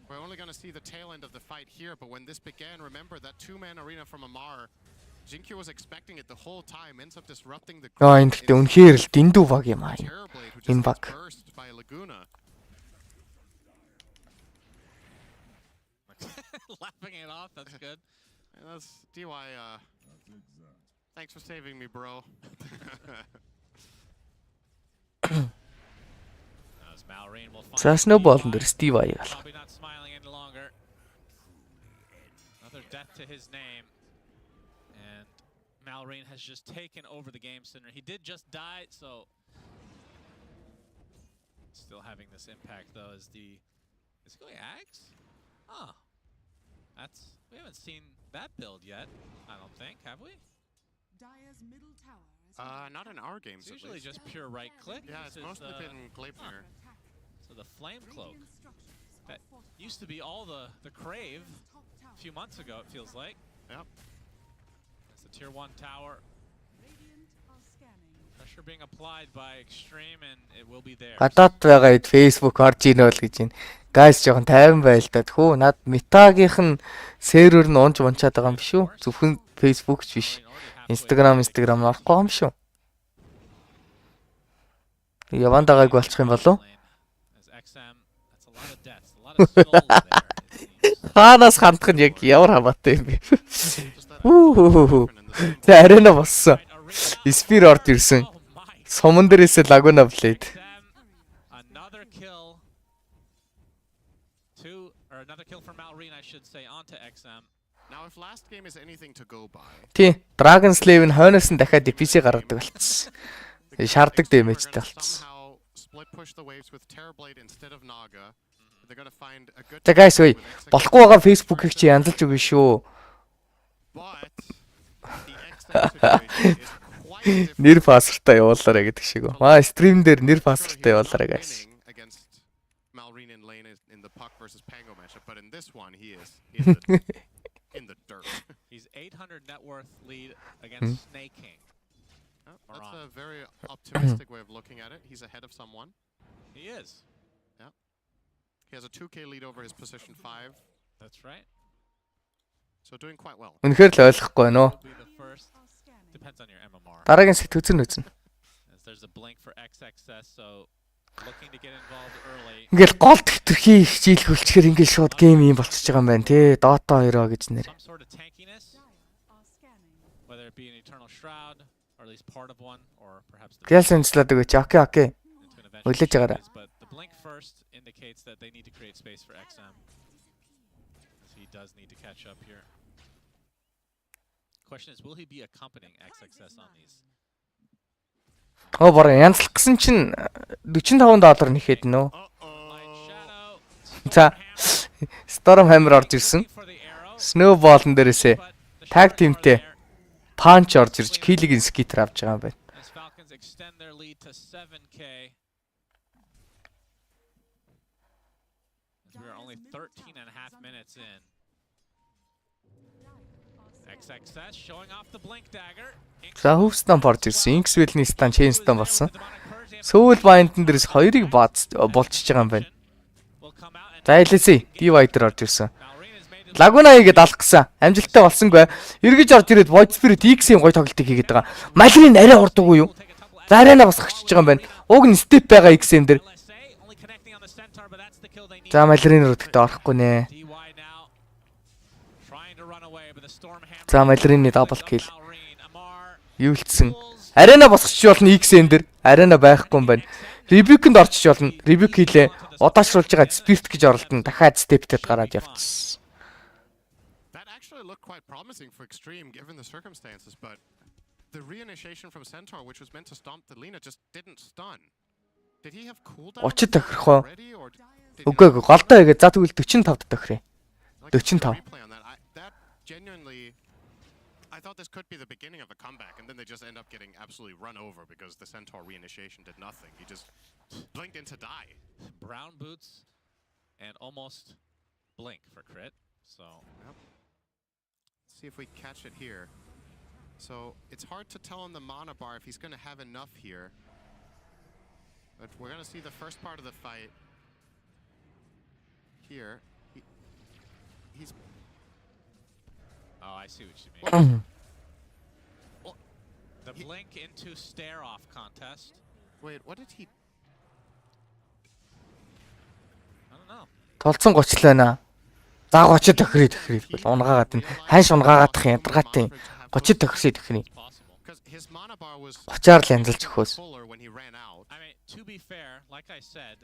We're only going to see the tail end of the fight here, but when this began, remember that two-man arena from Amar, Jin-Q was expecting it the whole time, ends up disrupting the Яа энэ гэхдээ үнэхээр л дэндүү баг юм аа. Энэ баг. by Laguna. Laughing it off, that's good. And that's DY, thanks for saving me, bro. As Malrine will find За Snowball-н дээр Steve аяа. probably not smiling any longer. Another death to his name. And Malrine has just taken over the game center. He did just die, so still having this impact though as the is he going Axe? Oh. We haven't seen that build yet, I don't think, have we? Dire's middle tower is Not in our games, It's at usually least. just pure right click. Yeah, it's This is mostly the- been Gleipnir. So the flame cloak that used to be all the crave a few months ago, it feels like. Yep. It's the tier 1 tower. Pressure being applied by Extreme and it will be there. Гадаад байгаа хэд Facebook орж ийнэ бол гэж байна. Guys жоохон тайван байл та. Хөө над метагийнх нь сервер нь унж унчаад байгаа юм биш үү? Зөвхөн Facebook ч биш. Instagram орохгүй юм шүү. Явандагааг болчих юм болов уу? As XM, that's a lot of deaths, a lot of souls there. Хаанаас хандах нь яг ямар хамаатай юм бэ? Тэ арена боссон. Спир орж ирсэн. Суман дээрээс Laguna Blade. Another kill. Another kill from Malrine, I should say, onto XM. Now, if last game is anything to go by. Тий, Dragon Slave нь хойноос нь дахиад DPC гаргадаг болчихсон. Шаарддаг дэмэжтэй болчихсон. Somehow split push the waves with Terrorblade instead of Naga. They're going to find a good. За guys, ой, болохгүй байгаа Facebook-ийг чи янзалж өгнө шүү. But the XM situation is quite Нэр пассвортаа явуулаарай гэдэг шиг. Маа стрим дээр нэр пассвортаа явуулаарай guys. against Malrine in lane in the Puck versus Pango matchup, but in this one he is in the dirt. He's 800 net worth lead against Snake King. That's a very optimistic way of looking at it. He's ahead of someone. He is. Yeah. He has a 2k lead over his position 5. That's right. So doing quite well. Үнэхээр л ойлгохгүй байна уу? Will be the first. Depends on your MMR. Дараагийн сет үзэн үзнэ. As there's a blink for XXS, so looking to get involved early. Ингээл гол төвтөрхий хичээлгүүлчихээр ингээл шууд гейм юм болчихж байгаа юм байна тий. Dota 2 гэж нэр. Some sort of tankiness, whether it be an Eternal Shroud or at least part of one, or perhaps the. Гэл сэнцлээд өгөөч. Окей. Үлээж байгаарай. But the blink first indicates that they need to create space for XM. As he does need to catch up here. Question is, will he be accompanying XXS on these? Бара янзлах гэсэн чинь $45 нэхэд нөө. За Stormhammer орж ирсэн. Snowball-н дээрээсээ tag teamтэй punch орж ирж kill-ийн skitter авч байгаа юм байна. As Falcons extend their lead to 7k. As we are only 13 and a half minutes in. XXS showing off the blink dagger. За хөвстан орж ирсэн. Inkswell-ний стан chain стан болсон. Soul Bind-н дээрээс хоёрыг болчихж байгаа юм байна. За LSA DY дээр орж ирсэн. Laguna игээд алах гэсэн. Амжилттай болсонгүй. Эргэж орж ирээд Void Spirit X-ийн гой тоглолтыг хийгээд байгаа. Malrine арай урдаггүй юу? За арена бас хачиж байгаа юм байна. Уг нь степ байгаа X-эн дээр. За Малрин руу тэгтээ орохгүй нэ. За Малрины дабл килл. Юулцсан. Арена босгоч болно X-эн дээр. Арена байхгүй юм байна. Ребюкэнд орчиж болно. Ребюк хийлээ. Удаашруулж байгаа спирт гэж оролдоно. Дахиад стептэд гараад явцсан. That actually looked quite promising for Extreme given the circumstances, but the reinitiation from Centaur, which was meant to stomp the Lina, just didn't stun. Did he have cooldown 30 тохирох уу? already, or did Үгүй ээ, голдоо игээ. За тэгвэл 45 тохирё. 45. replay on that? That genuinely, I thought this could be the beginning of a comeback, and then they just end up getting absolutely run over because the Centaur reinitiation did nothing. He just blinked into die. Brown boots and almost blink for crit. So Let's see if we catch it here. So it's hard to tell on the mana bar if he's going to have enough here. But we're going to see the first part of the fight here. He's. oh, I see what you mean. The blink into stare off contest. Wait, what did he? I don't know. Толцсон гочлоо наа. За 30 тохирё бол унгаагаад нь ханш унгаагаадах ядаргаатай 30 тохирсоо тохирно. Because his mana bar was 30-аар л янзалж өгөхөөс. fuller when he ran out. I mean, to be fair, like I said,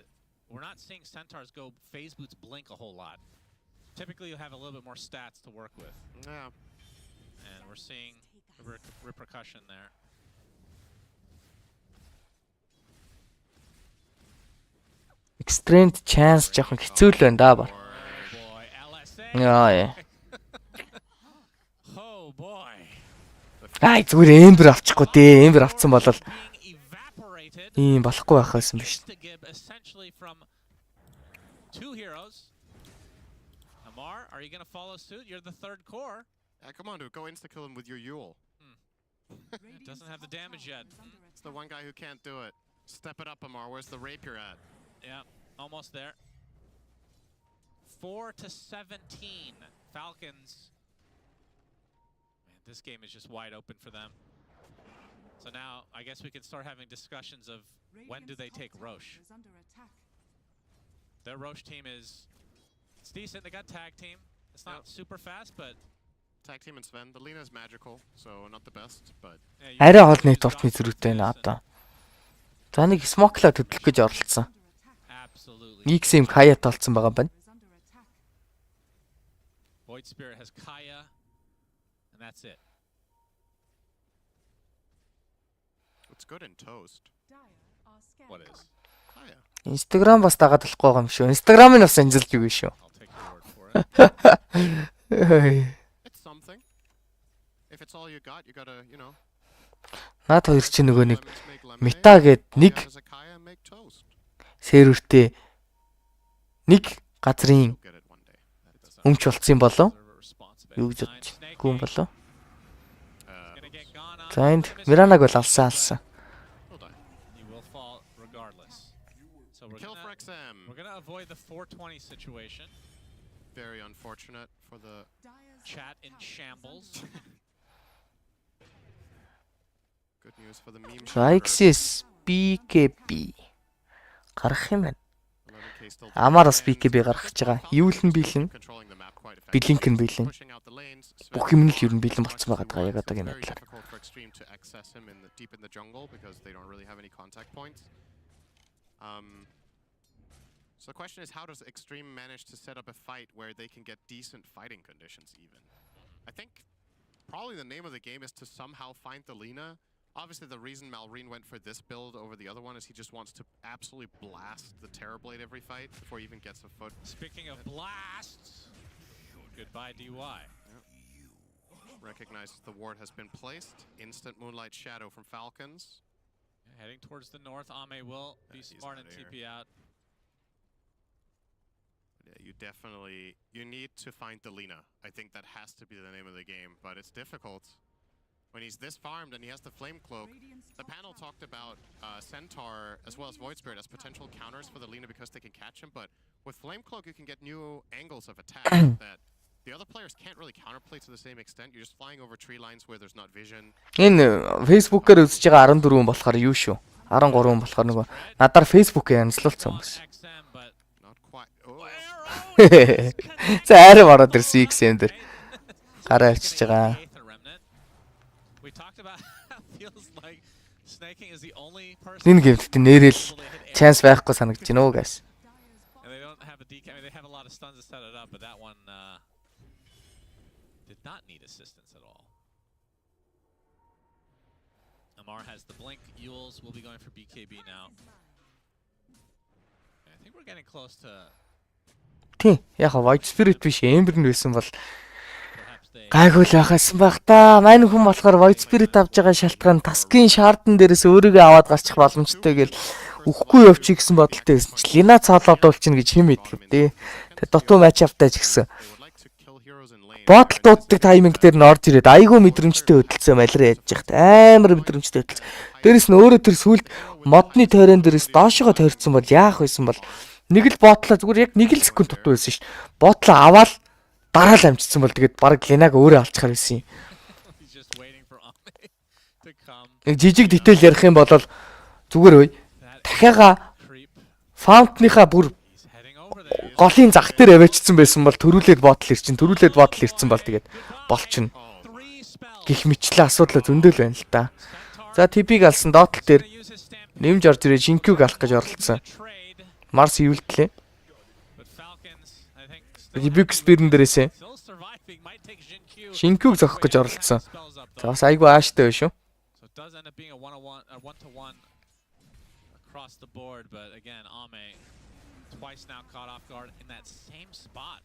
we're not seeing Centaurs go phase boots blink a whole lot. Typically, you have a little bit more stats to work with. Yeah. And we're seeing the repercussion there. Extreme chance жоохон хэцүү л байна да бар. Яа. Oh boy. Ай зүгээр эмбер авчихгүй дээ. Эмбер авцсан бол ийм болохгүй байх байсан биш. Essentially from two heroes. Amar, are you going to follow suit? You're the third core. Yeah, come on, dude. Go insta kill him with your Yule. It doesn't have the damage yet. It's the one guy who can't do it. Step it up, Amar. Where's the rapier at? Yeah, almost there. 4-17. Falcons. Man, this game is just wide open for them. So now I guess we can start having discussions of when do they take Roche. Their Roche team is it's decent. They got tag team. It's not super fast, but Tag team and Sven. The Lina is magical, so not the best, but Арай гол нэг тортны зэрэгтэй наа одоо. За нэг смокла төдлөх гэж оролцсон. X-ийн Kaya талцсан байгаа байна. Void Spirit has Kaya, and that's it. it's good in toast. What is? Kaya. Instagram бас дагаад болохгүй байгаа юм шүү. Instagram-ыг бас анжилж өгнө шүү. It's something. If it's all you got, you gotta, you know. Наад хоёр чинь нөгөө нэг мета гээд нэг сервертэй нэг газрын өмч болцсон болов. Юу гэж бодчихгүй юм болов. За энд Миранаг бол алсан. You will fall regardless. So we're gonna avoid the 420 situation. Very unfortunate for the chat in shambles. Good news for the meme. X's BKB гарах юм байна. Амараас BKB гарах гэж байгаа. Юулэн билэн. Билинкэн билэн. Бүх юм л ер нь бэлэн болцсон байгаа даа яг одоогийн байдлаар. So the question is, how does Extreme manage to set up a fight where they can get decent fighting conditions even? I think probably the name of the game is to somehow find the Lina. Obviously the reason Malrine went for this build over the other one is he just wants to absolutely blast the Terrorblade every fight before he even gets a foot. Speaking of blasts, goodbye DY. Recognizes the ward has been placed. Instant Moonlight Shadow from Falcons. Heading towards the north, Ame will be smart and TP out. Yeah, you need to find the Lina. I think that has to be the name of the game, but it's difficult. When he's this farmed and he has the Flame Cloak, the panel talked about Centaur as well as Void Spirit as potential counters for the Lina because they can catch him, but with Flame Cloak you can get new angles of attack that the other players can't really counterplay to the same extent. You're just flying over tree lines where there's not vision. Энэ Facebook-аар үзэж байгаа 14 болохоор юу шүү? 13 болохоор нөгөө надаар Facebook-ийг янзлуулсан хүмүүс. Not quite. Oh. За арай ороод ирсэн XM дээр. Гараа авчиж байгаа. Энэ гэмтд нэрэл chance байхгүй санагдаж байна уу guys. And they don't have a DK. I mean, they have a lot of stuns to set it up, but that one did not need assistance at all. Amar has the blink. Yules will be going for BKB now. I think we're getting close to. Тий, яг White Spirit биш Ember нь байсан бол гайгүй л байхсан байх та. Мань хүн болохоор White Spirit авж байгаа шалтгаан таскын шаардн дээрээс өөрийгөө аваад гарчих боломжтой гэл үхгүй явчих гэсэн бодолтой байсан чи Лина цаалаад болчихно гэж хэм итгэв дээ. Тэгээ дутуу матч автаа ч гэсэн. Бодол дууддаг тайминг дээр н орж ирээд айгүй мэдрэмжтэй хөдөлсөн малраа яаж яхад амар мэдрэмжтэй хөдөлсөн. Дээрээс нь өөрөө тэр сүлд модны тойрон дээрээс доошогоо тойрцсон бол яах байсан бол нэг л ботлоо зүгээр яг нэг л секунд дутуу байсан ш. Ботлоо аваад дараа л амжицсан бол тэгээд баг Ленаг өөрөө алчхаар байсан юм. Жижиг дитэл ярих юм бол зүгээр үе. Дахиагаа фаунтныхаа бүр голын зах дээр аваачсан байсан бол төрүүлээд бодол ирчин ирсэн бол тэгээд болчихно. Гэх мэтлээ асуудал зөндөл байна л да. За TP-г алсан доотл дээр нэмж орж ирээ Шинкюг алах гэж оролцсон. Марс ивэлтлээ. Биг спирн дээрээсээ Шинкюг зохих гэж оролцсон. За бас айгүй ааштай байна шүү. Across the board, but again, Ame twice now caught off guard in that same spot.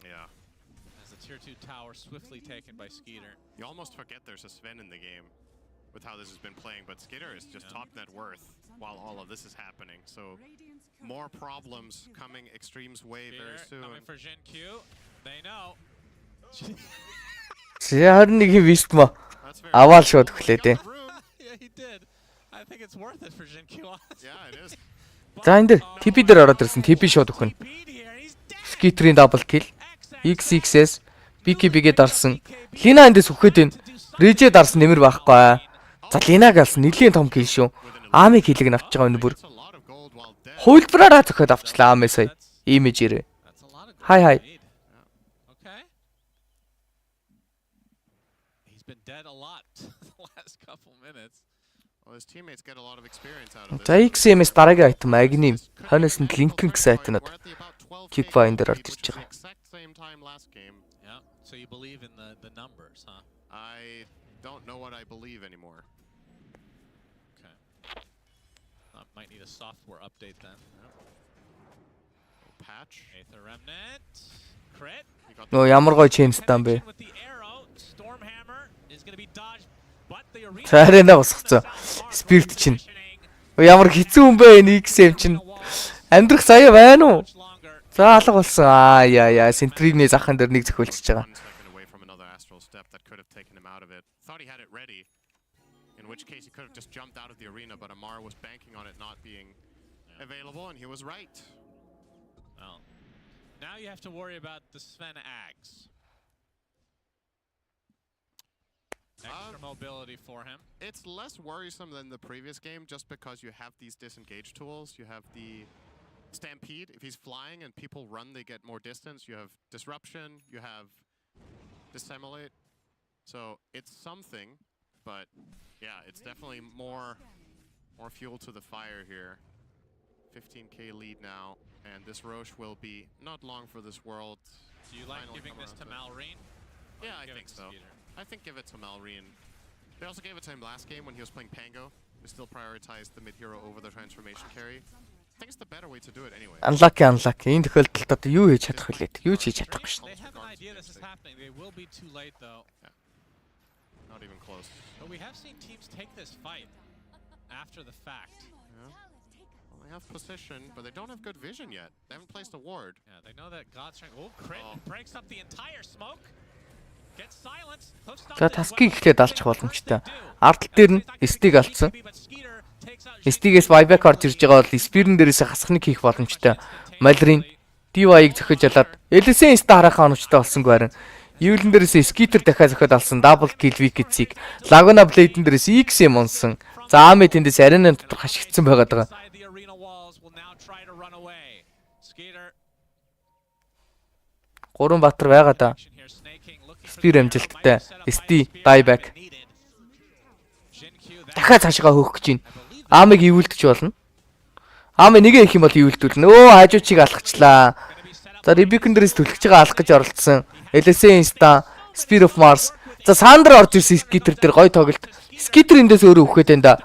Yeah. As the tier 2 tower swiftly taken by Skeeter. You almost forget there's a Sven in the game with how this has been playing, but Skitter is just top net worth while all of this is happening. So more problems coming Extreme's way very soon. Coming for Jin Q. They know. Харин вист ма. Аваал шууд өглөө дээ. Yeah, he did. I think it's worth it for Jin Q. Yeah, it is. За энэ дээр TP дээр ороод ирсэн. TP шууд өгнө. Skitter-ийн double kill. XXS BKB-гээ дарсан. Lina эндээс үхээд байна. Rege дарсан нэмэр байхгүй. За Lina-г алсан. Нэлийн том kill шүү. Ами kill-ийг нь авч байгаа өнө бүр. Хуйлбараараа зөхөд авчлаа Ами сая. Image ирээ. Хай. Okay. He's been dead a lot the last couple minutes. Well, his teammates get a lot of experience out of this. За XMS дараагийн item Agni. Хойноос нь Lincoln гэсэн item-д kickfind дээр орж ирж байгаа. Yeah. So you believe in the numbers, huh? I don't know what I believe anymore. Okay. Might need a software update then. Patch. Aether Remnant. Crit. Нөө ямар гоё chains таан бэ. Цаарайна босгоцсон. Spirit чинь. Ямар хэцүү юм бэ энэ XM чинь. Амьдрах сая байна уу? За алга болсон. Яа. Сентригний захын дээр нэг зөхиөлчихөж байгаа. Thought he had it ready. In which case he could have just jumped out of the arena, but Amar was banking on it not being available, and he was right. Well, now you have to worry about the Sven Ags. Extra mobility for him. It's less worrisome than the previous game just because you have these disengage tools. You have the Stampede. If he's flying and people run, they get more distance. You have Disruption. You have Dissimulate. So it's something, but yeah, it's definitely more fuel to the fire here. 15k lead now, and this Roche will be not long for this world. Do you like giving this to Malrine? Yeah, I think so. I think give it to Malrine. They also gave it to him last game when he was playing Pango. They still prioritized the mid-hero over the transformation carry. I think it's the better way to do it anyway. Unlucky. Энэ тохиолдолд одоо юу хийж чадах вэ? Юу ч хийж чадахгүй шүү. They have an idea this is happening. They will be too late though. Yeah. Not even close. But we have seen teams take this fight after the fact. Yeah. Well, they have position, but they don't have good vision yet. They haven't placed a ward. Yeah, they know that God's strength. Oh, crit breaks up the entire smoke. Gets silence. За таскийг ихлээд алчих боломжтой. Ардл дээр нь ST-г алдсан. ST-гээс buyback орж ирж байгаа бол Spear-н дээрээс хасахныг хийх боломжтой. Malrine DY-г зөхөж ялаад Элисен Ста харахаа онцтой болсонгүй харин. Юулэн дээрээс скитер дахиад зөхөд алсан дабл кил викетсийг Лагуна Блейден дээрээс XM унсан. За Аме тэндээс арена дотор хашигдсан байгаад байгаа. Гурван баатар байгаа да. Спир амжилттай. ST dieback. Дахиад цаашгаа хөөх гэж байна. Амыг ивүүлдэж болно. Аме нэгэ их юм бол ивүүлдүүлнэ. Өө хажуучийг алхачлаа. За Рибикэн дээрээс түлхэж байгаа алах гэж оролцсон. Элисен Ста, Spear of Mars. За Сандра орж ирсэн скитер дээр гой тоглолт. Скитер эндээс өөрөө үхээд энэ да.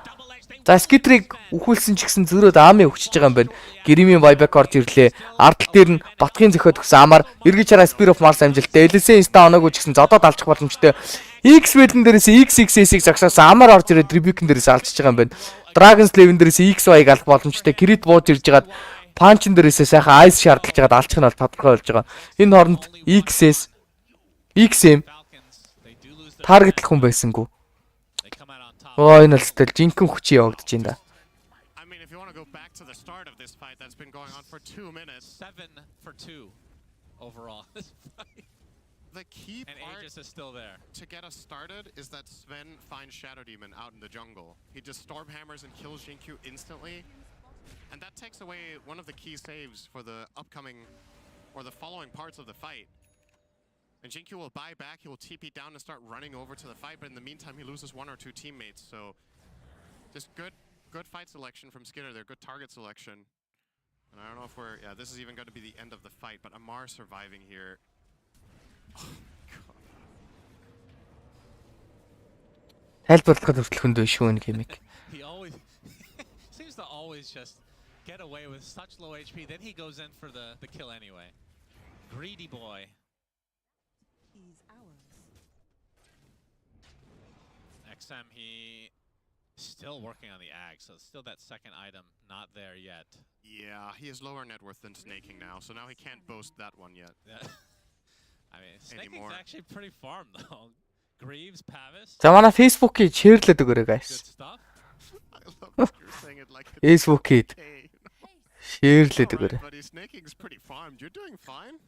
За скитерийг үхүүлсэн ч гэсэн зөрөөд Аме өгчөж байгаа юм байна. Гримийн buyback орж ирлээ. Ардл дээр нь Батхын зөхөд өгсөн Амар эргэж хараа Spear of Mars амжилттай. Элисен Ста оноогүй ч гэсэн зодоод алчих боломжтой. X-Wellen дээрээс XXS-ийг зогсоосон Амар орж ирээд Рибикэн дээрээс алчж байгаа юм байна. Dragon Slave дээрээс XY-г алах боломжтой. Крит бууж ирж байгаад Punch дээрээс сайхан Ice шаардлагаж байгаад алчих нь бол тодорхой болж байгаа. Энэ хооронд XS, XM таргетлах хүн байсангүй. Оо энэ л стэл жинхэнэ хүчий явагдаж байна да. I mean, if you want to go back to the start of this fight that's been going on for 2 minutes. 7-2 overall. The key and part Aegis is still there. To get us started is that Sven finds Shadow Demon out in the jungle. He just storm hammers and kills Jinkyu instantly. And that takes away one of the key saves for the upcoming or the following parts of the fight. And Jinkyu will buy back, he will TP down and start running over to the fight, but in the meantime he loses 1 or 2 teammates. So just good fight selection from Skitter there, good target selection. And I don't know if this is even going to be the end of the fight, but Amar surviving here. Тайлбарлахад хүртэл хөндөө шүү нэг юм. He always seems to always just get away with such low HP, then he goes in for the kill anyway. Greedy boy. XM, he still working on the ag, so still that second item not there yet. Yeah, he is lower net worth than Snaking now, so now he can't boast that one yet. Yeah. I mean, Snaking's actually pretty farm though. Greaves, Pavis. За манай Facebook-ийг шеэрлээд өгөөрэй guys. I love that you're saying it like Facebook-ийг шеэрлээд өгөөрэй. But Snaking's pretty farmed. You're doing fine.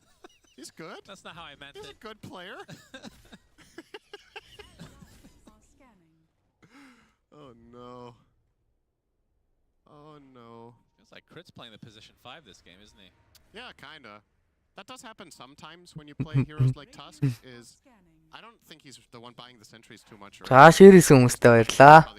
He's good. That's not how I meant it. He's a good player. Oh no. Oh no. Feels like Crit's playing the position 5 this game, isn't he? Yeah, kinda. That does happen sometimes when you play heroes like Tusk. I don't think he's the one buying the sentries too much. За шеэрсэн хүмүүстээ баярлаа.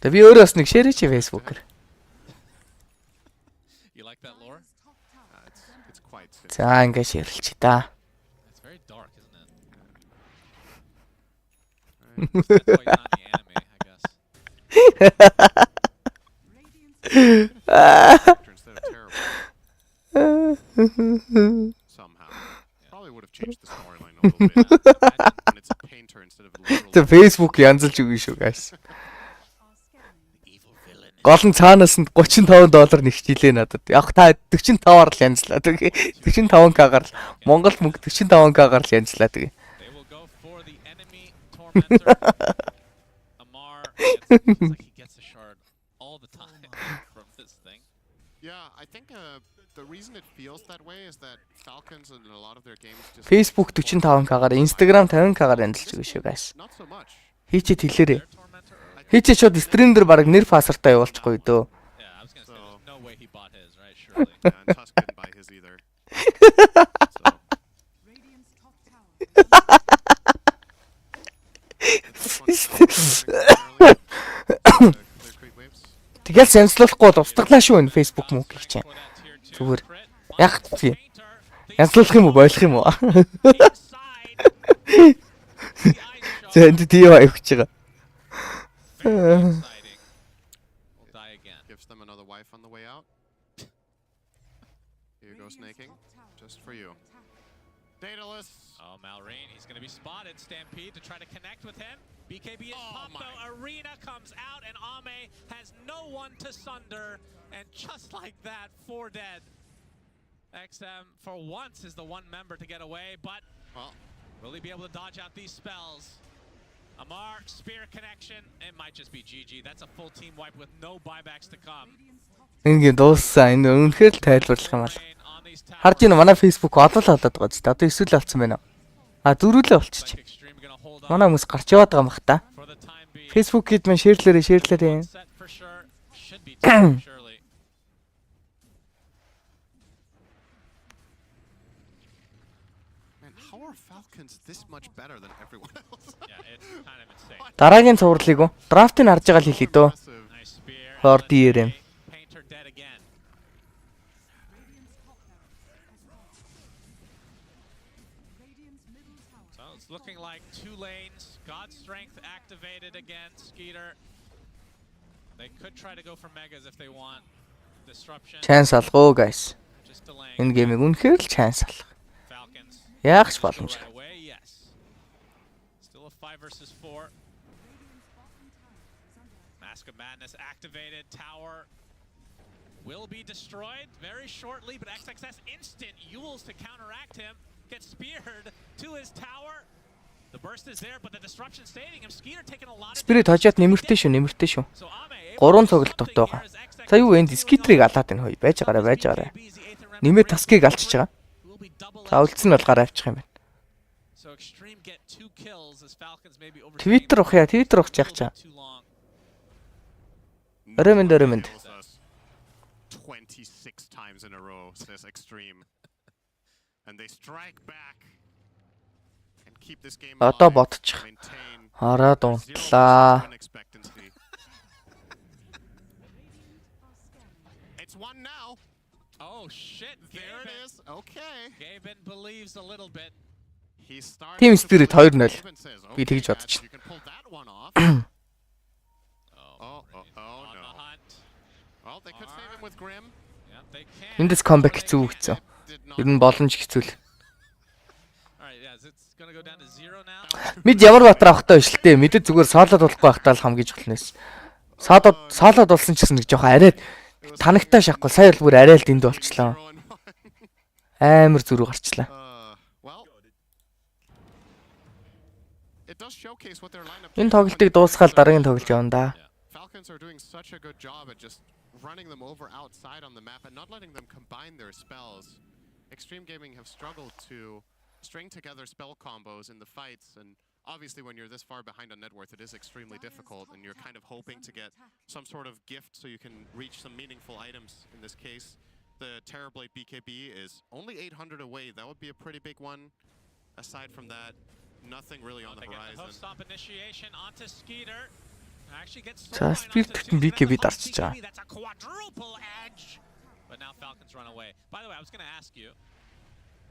Тэ би өөрөө бас нэг шеэрэж Facebook-ээр. You like that lore? It's quite simple. За ингээ шеэрлж та. It's very dark, isn't it? That's why he's not in the anime, I guess. Instead of terrible. Somehow. Probably would have changed the storyline a little bit. And it's a painter instead of a literal. Тэ Facebook янзалж өгнө шүү guys. Гол нь цаанаас нь $35 нэгчлээ надад. Яг та 45-аар л янзлаа. Тэгээ 45k-гаар Монгол мөнгө 45k-гаар л янзлаа тэгээ. They will go for the enemy tormentor. Amar like he gets a shard all the time from this thing. Yeah, I think the reason it feels that way is that Falcons in a lot of their games just Facebook 45k-гаар, Instagram 50k-гаар янзлж өгнө шүү guys. not so much. Хийчихэд хэлээрээ. Хийчихэд шууд стрим дээр баг нэр фасартаа явуулчихгүй дөө. Yeah, I was gonna say there's no way he bought his, right? Surely. Yeah, and Tusk didn't buy his either. Тэгэл янзлуулахгүй устгалаа шүү энэ Facebook мөнгө гэж чинь. Зүгээр. Яг тийм. Янзлуулах юм уу, болох юм уу? За энд тийм авчих байгаа. Gives them another wife on the way out. Here goes Snaking, just for you. Daedalus. Oh, Malrain, he's going to be spotted. Stampede to try to connect with him. BKB is popped though. Arena comes out and Ame has no one to sunder. And just like that, 4 dead. XM, for once, is the one member to get away, but will he be able to dodge out these spells? Amar spear connection. It might just be GG. That's a full team wipe with no buybacks to come. Ингээ дууссан. Энэ үнэхээр л тайлбарлах юм аа. Харж ийн манай Facebook одоо л болоод байгаа ч. Одоо эсвэл болсон байна уу? А дөрүлээ болчих. Манай хүмүүс гарч яваад байгаа юм бах та. Facebook-ид мэн шеэрлээрээ. Дараагийн цувралыг уу? Драфтыг харж байгаа л хэлээ дөө. Lord ERM. So it's looking like two lanes. God strength activated again. Skeeter. They could try to go for megas if they want. Disruption. Chance алгоо guys. Энэ геймийг үнэхээр л chance алга. Яах ч боломжгүй. Still a 5 versus 4. Mask of Madness activated. Tower will be destroyed very shortly, but XXS instant Yules to counteract him. Gets speared to his tower. The burst is there, but the disruption saving him. Skeeter taking a lot of Spirit хожоод нэмэртэй шүү. 3 тоглолт дутуу байгаа. За юу энд Skeeter-ыг алаад энэ хоёр байж байгаарай. Нэмээ таскийг алчиж байгаа. За үлдсэн нь бол гараа авчих юм байна. Twitter ухъя, Twitter ухаж яах чаа. Öremeнд. 26 times in a row says Extreme. And they strike back and keep this game alive. Одоо ботчих. Хараад унтлаа. It's one now. Oh shit, there it is. Okay. Gaben believes a little bit. Team Spirit 2-0. Би тэгж бодчих. Эндээс comeback хэцүү гэсэн. Ер нь боломж хэцүү л. Мид ямар батар авахтай биш л дээ. Мэдээ зүгээр солод болохгүй байхтаа л хамгийн чухалнээс. Солод болсон ч гэсэн нэг жоохон арайд танагтаа шахахгүй. Сая бол бүр арай л дэнд болчихлоо. Амар зүрх гарчлаа. Энэ тоглолтыг дуусгаад дараагийн тоглолт явна да. Falcons are doing such a good job at just running them over outside on the map and not letting them combine their spells. Extreme Gaming have struggled to string together spell combos in the fights, and obviously when you're this far behind on net worth, it is extremely difficult, and you're kind of hoping to get some sort of gift so you can reach some meaningful items. In this case, the Terrorblade BKB is only 800 away. That would be a pretty big one. Aside from that, nothing really on the horizon. Stomp initiation onto Skeeter. Actually gets За Spirit BKB дарчиж байгаа. That's a quadruple edge. But now Falcons run away. By the way, I was going to ask you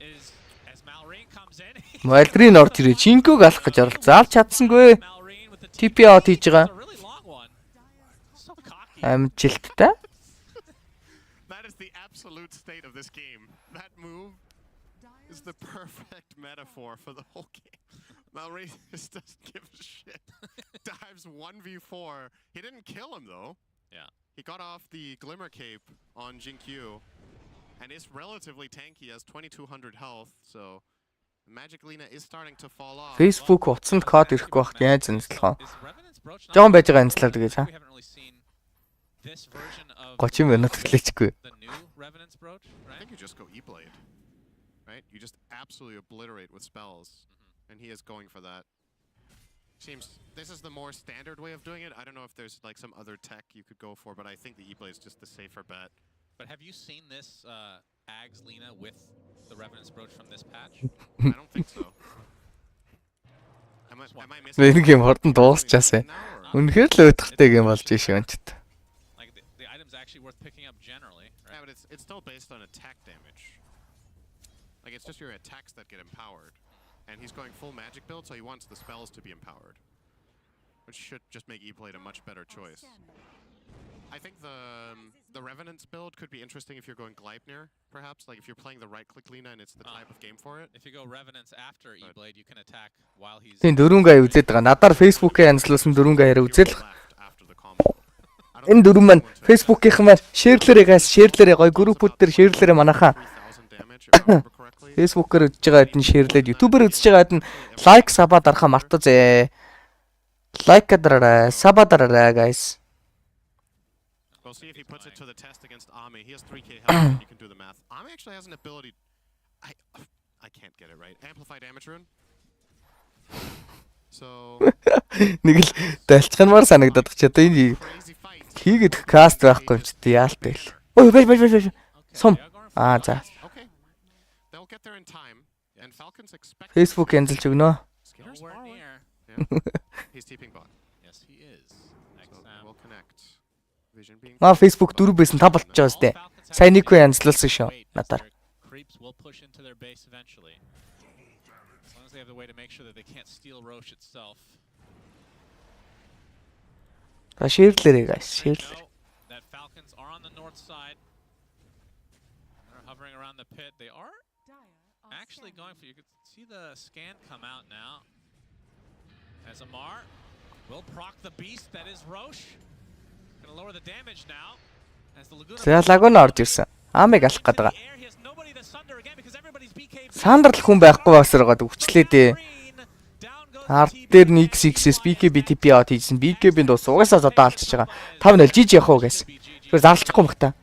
is as Malrine comes in. Малрин орж ирээ. Чинког алах гэж оролцсон. Заалж чадсангүй. TP out хийж байгаа. Амжилттай. That is the absolute state of this game. That move is the perfect metaphor for the whole game. Malrine just doesn't give a shit. Dives 1v4. He didn't kill him though. Yeah. He got off the Glimmer Cape on Jinkyu and is relatively tanky, has 2200 health, so Magic Lina is starting to fall off. Facebook утсанд код ирэхгүй багт яаж зэнслэх вэ? Жоон байж байгаа энслэр тэгээд ha. 30 минут хүлээчихгүй. I think you just go E-Blade. Right? You just absolutely obliterate with spells. And he is going for that. Seems this is the more standard way of doing it. I don't know if there's like some other tech you could go for, but I think the E-Blade is just the safer bet. But have you seen this Ags Lina with the Revenant's Brooch from this patch? I don't think so. Am I missing? Энэ гейм хордон дуусчихсан. Үнэхээр л өөдөртэй гейм болж ийш юм чит. Like the item's actually worth picking up generally. Right? Yeah, but it's still based on attack damage. Like it's just your attacks that get empowered. And he's going full magic build, so he wants the spells to be empowered. Which should just make E-Blade a much better choice. I think the Revenant's build could be interesting if you're going Gleipnir, perhaps. Like if you're playing the right-click Lina and it's the type of game for it. If you go Revenants after E-Blade, you can attack while he's... Тийм дөрөнгөө үзээд байгаа. Надаар Facebook-ээ янзлуулсан дөрөнгөө хараа үзэл. Энэ дөрөв маань Facebook-ийнх маань шеэрлэрээ гоё группүүд дээр шеэрлэрээ манайхаа Facebook-ээр үзэж байгаа хэдэн шеэрлээд YouTube-ээр үзэж байгаа хэдэн лайк сабаа дарахаа мартаа зэ. Like adarаарай, sub adarаарай guys. We'll see if he puts it to the test against Ami. He has 3k health, and you can do the math. Ami actually has an ability. I can't get it right. Amplify damage rune. So Нэг л далчханмаар санагдаад ч одоо энэ хийгээд каст байхгүй юм ч тий яалтай л. Ой бай. Сум. За. they'll get there in time, and Falcons expect. Facebook янзалж өгнө. He's TPing bot. Yes, he is. So we'll connect. Vision being. Facebook 4 байсан 5 болчихоо сте. Сайн нэг хүн янзлуулсан шүү. Надаар. Creeps will push into their base eventually. As long as they have the way to make sure that they can't steal Roche itself. Ширлэрэй guys. Ширлэр. That Falcons are on the north side. They're hovering around the pit. They are actually going for, you can see the scan come out now. As Amar will proc the beast that is Roche. Gonna lower the damage now. As the Laguna. За лагун орж ирсэн. Амиг алах гээд байгаа. Сандр л хүн байхгүй басаргаад өвчлээ дээ. Ард дээр нэг XS BKB TP out хийсэн. BKB-нд ус угаасаа зодоо алчиж байгаа. 5-0 GG явах уу гэс. Тэр зарлахгүй мөх та.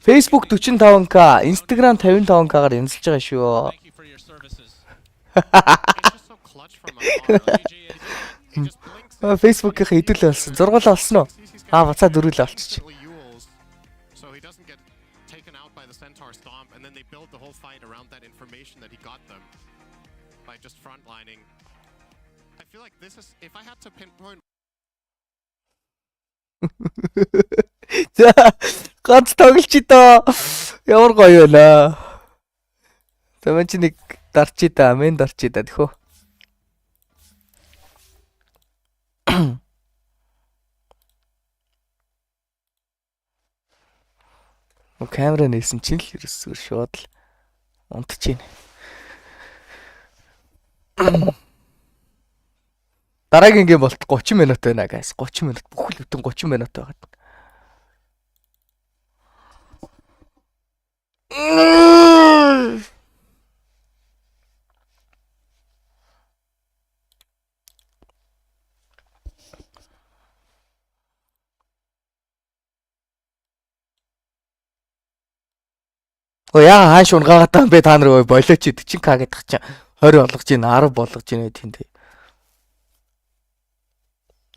Facebook 45k, Instagram 55k-гаар янзлж байгаа шүү. Facebook-ийн хэдүүл болсон. Зургал олсон уу? Бацаа дөрүл олчих. So he doesn't get taken out by the Centaur Stomp, and then they build the whole fight around that information that he got them by just frontlining. I feel like this is, if I had to pinpoint. За ганц тоглож доо. Ямар гоё вэ? Таман чи нэг дарчи та, мен дарчи та тэхөө. Камера нээсэн чинь л ерөөсөө шууд л унтж байна. Дараагийн гейм болт 30 минут байна guys. 30 минут бүх л бүтэн 30 минут байгаа. Оо яа хааш унгаагаад байгаа юм бэ та нар болооч 40k гэдэг чинь 20 болгож ийн 10 болгож ийн тийм дээ.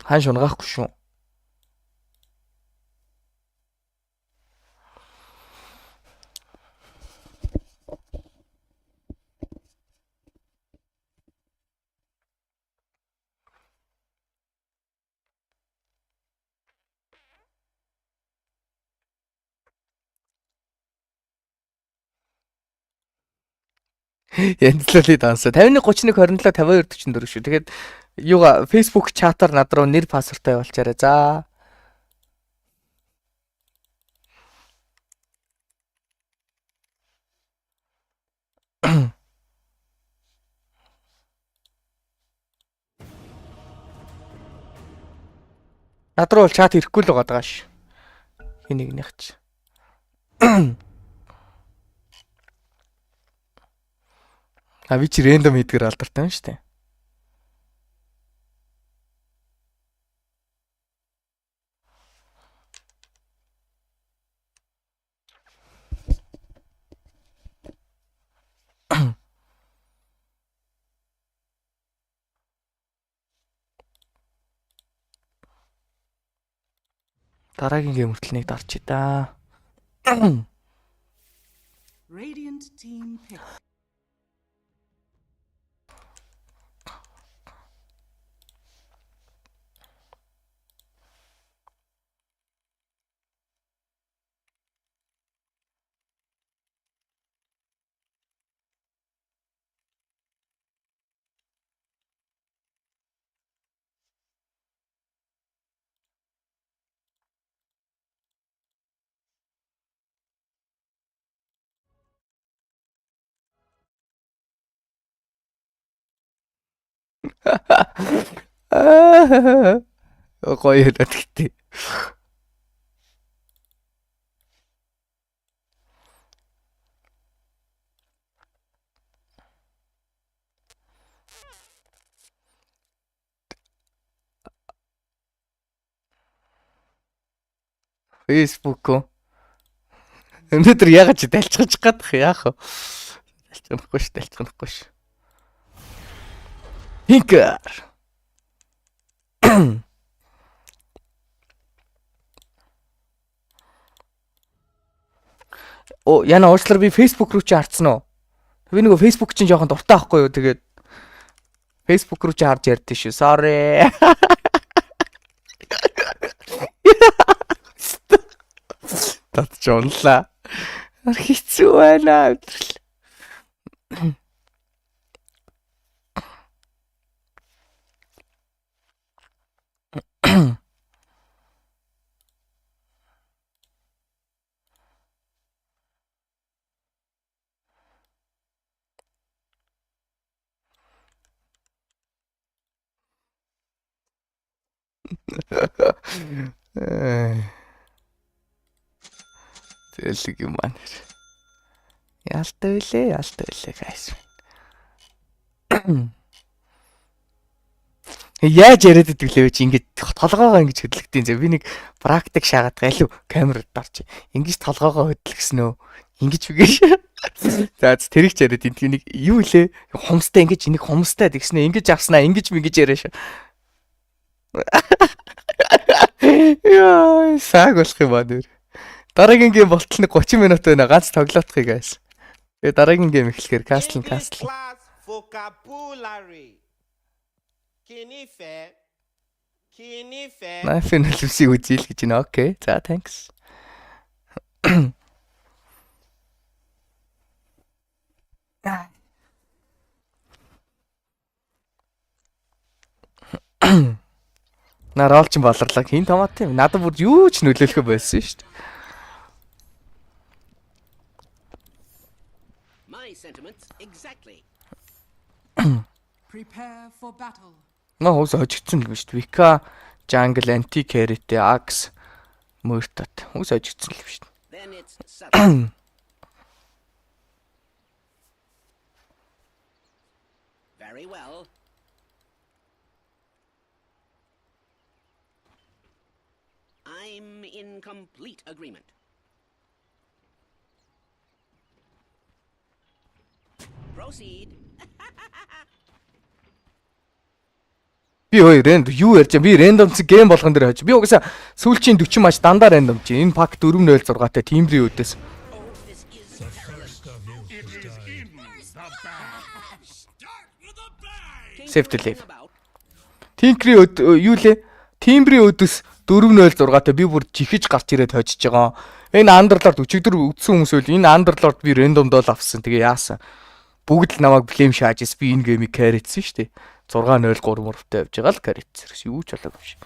Хааш унгаахгүй шүү. Янзлалыг дансаа 51 31 27 52 44 шүү. Тэгээд юуга Facebook чатаар над руу нэр пассвортаа явуулчаарай. За. Над руу чат ирэхгүй л байгаа ш. Хин нэгнийх ч. А би чи рэндом хийдгээр алдартай юм шүү дээ. Дараагийн гейм хүртэл нэг дарчи та. Radiant team pick. Гоё хэлээд гэтээ. Facebook уу? Өнөөдөр ягаад ч дэлчгэж гадах яах вэ? Дэлчгэнэхгүй ш, дэлчгэнэхгүй ш. Хинкер. Оо, яна уучлаар би Facebook руу чи харцсан уу? Би нөгөө Facebook чинь жоохон дуртай байхгүй юу? Тэгээд Facebook руу чи харж ярьдээ шүү. Sorry. Татчихлаа. Хэцүү байна. Зэлэг юм аа. Яалтай билээ guys. Яаж яриад идэг лээ чи ингэж толгоогоо ингэж хөдлөгдیں۔ За би нэг практик шаагаад галив камерад дарч. Ингэж толгоогоо хөдлөснөө. Ингэж үгэж. За тэрийг ч яриад энэ нэг юу лээ? Хумстай ингэж энийг хумстай тэгснэ. Ингэж авснаа, ингэж мэгэж яриаш. Яа, саг болох юм аа нэр. Дараагийн гейм болтол нэг 30 минут байна. Ганц тоглоотхыг guys. Тэгээ дараагийн гейм эхлэхээр Castle. Vocabulary. Kinife. Нафин хэлвсийг үзээл гэж байна. Окей. За thanks. Нарал ч болрлаа. Хин томат юм. Надад бүр юу ч нөлөөлөх байсан шүү дээ. My sentiments exactly. Prepare for battle. Наа хөөс хожигдсон юм шүү дээ. Vika, Jungle, Anti-Carry-тэй Axe, Murtat. Хөөс хожигдсон юм шүү дээ. Then it's subtle. Very well. I'm in complete agreement. Proceed. Би хоёр рэнд юу ярьж байгаа? Би рандомц гейм болгон дээр хож. Би угаасаа сүүлчийн 40 матч дандаа рандом чи. Энэ пак 4-0-6-тай тимбрийн үдээс. Save to live. Тинкри юу лээ? Тимбрийн үдээс 4-0-6-тай би бүр жихэж гарч ирээд хожиж байгаа. Энэ андерлорд өчигдөр үдсэн хүмүүс үл энэ андерлорд би рандомдол авсан. Тэгээ яасан? Бүгд л намайг блэм шаажс би энэ геймийг carryцсэн шүү дээ. 6-0 3 мөрөвтэй явж байгаа л carryцсэн. Юу ч болоогүй биш.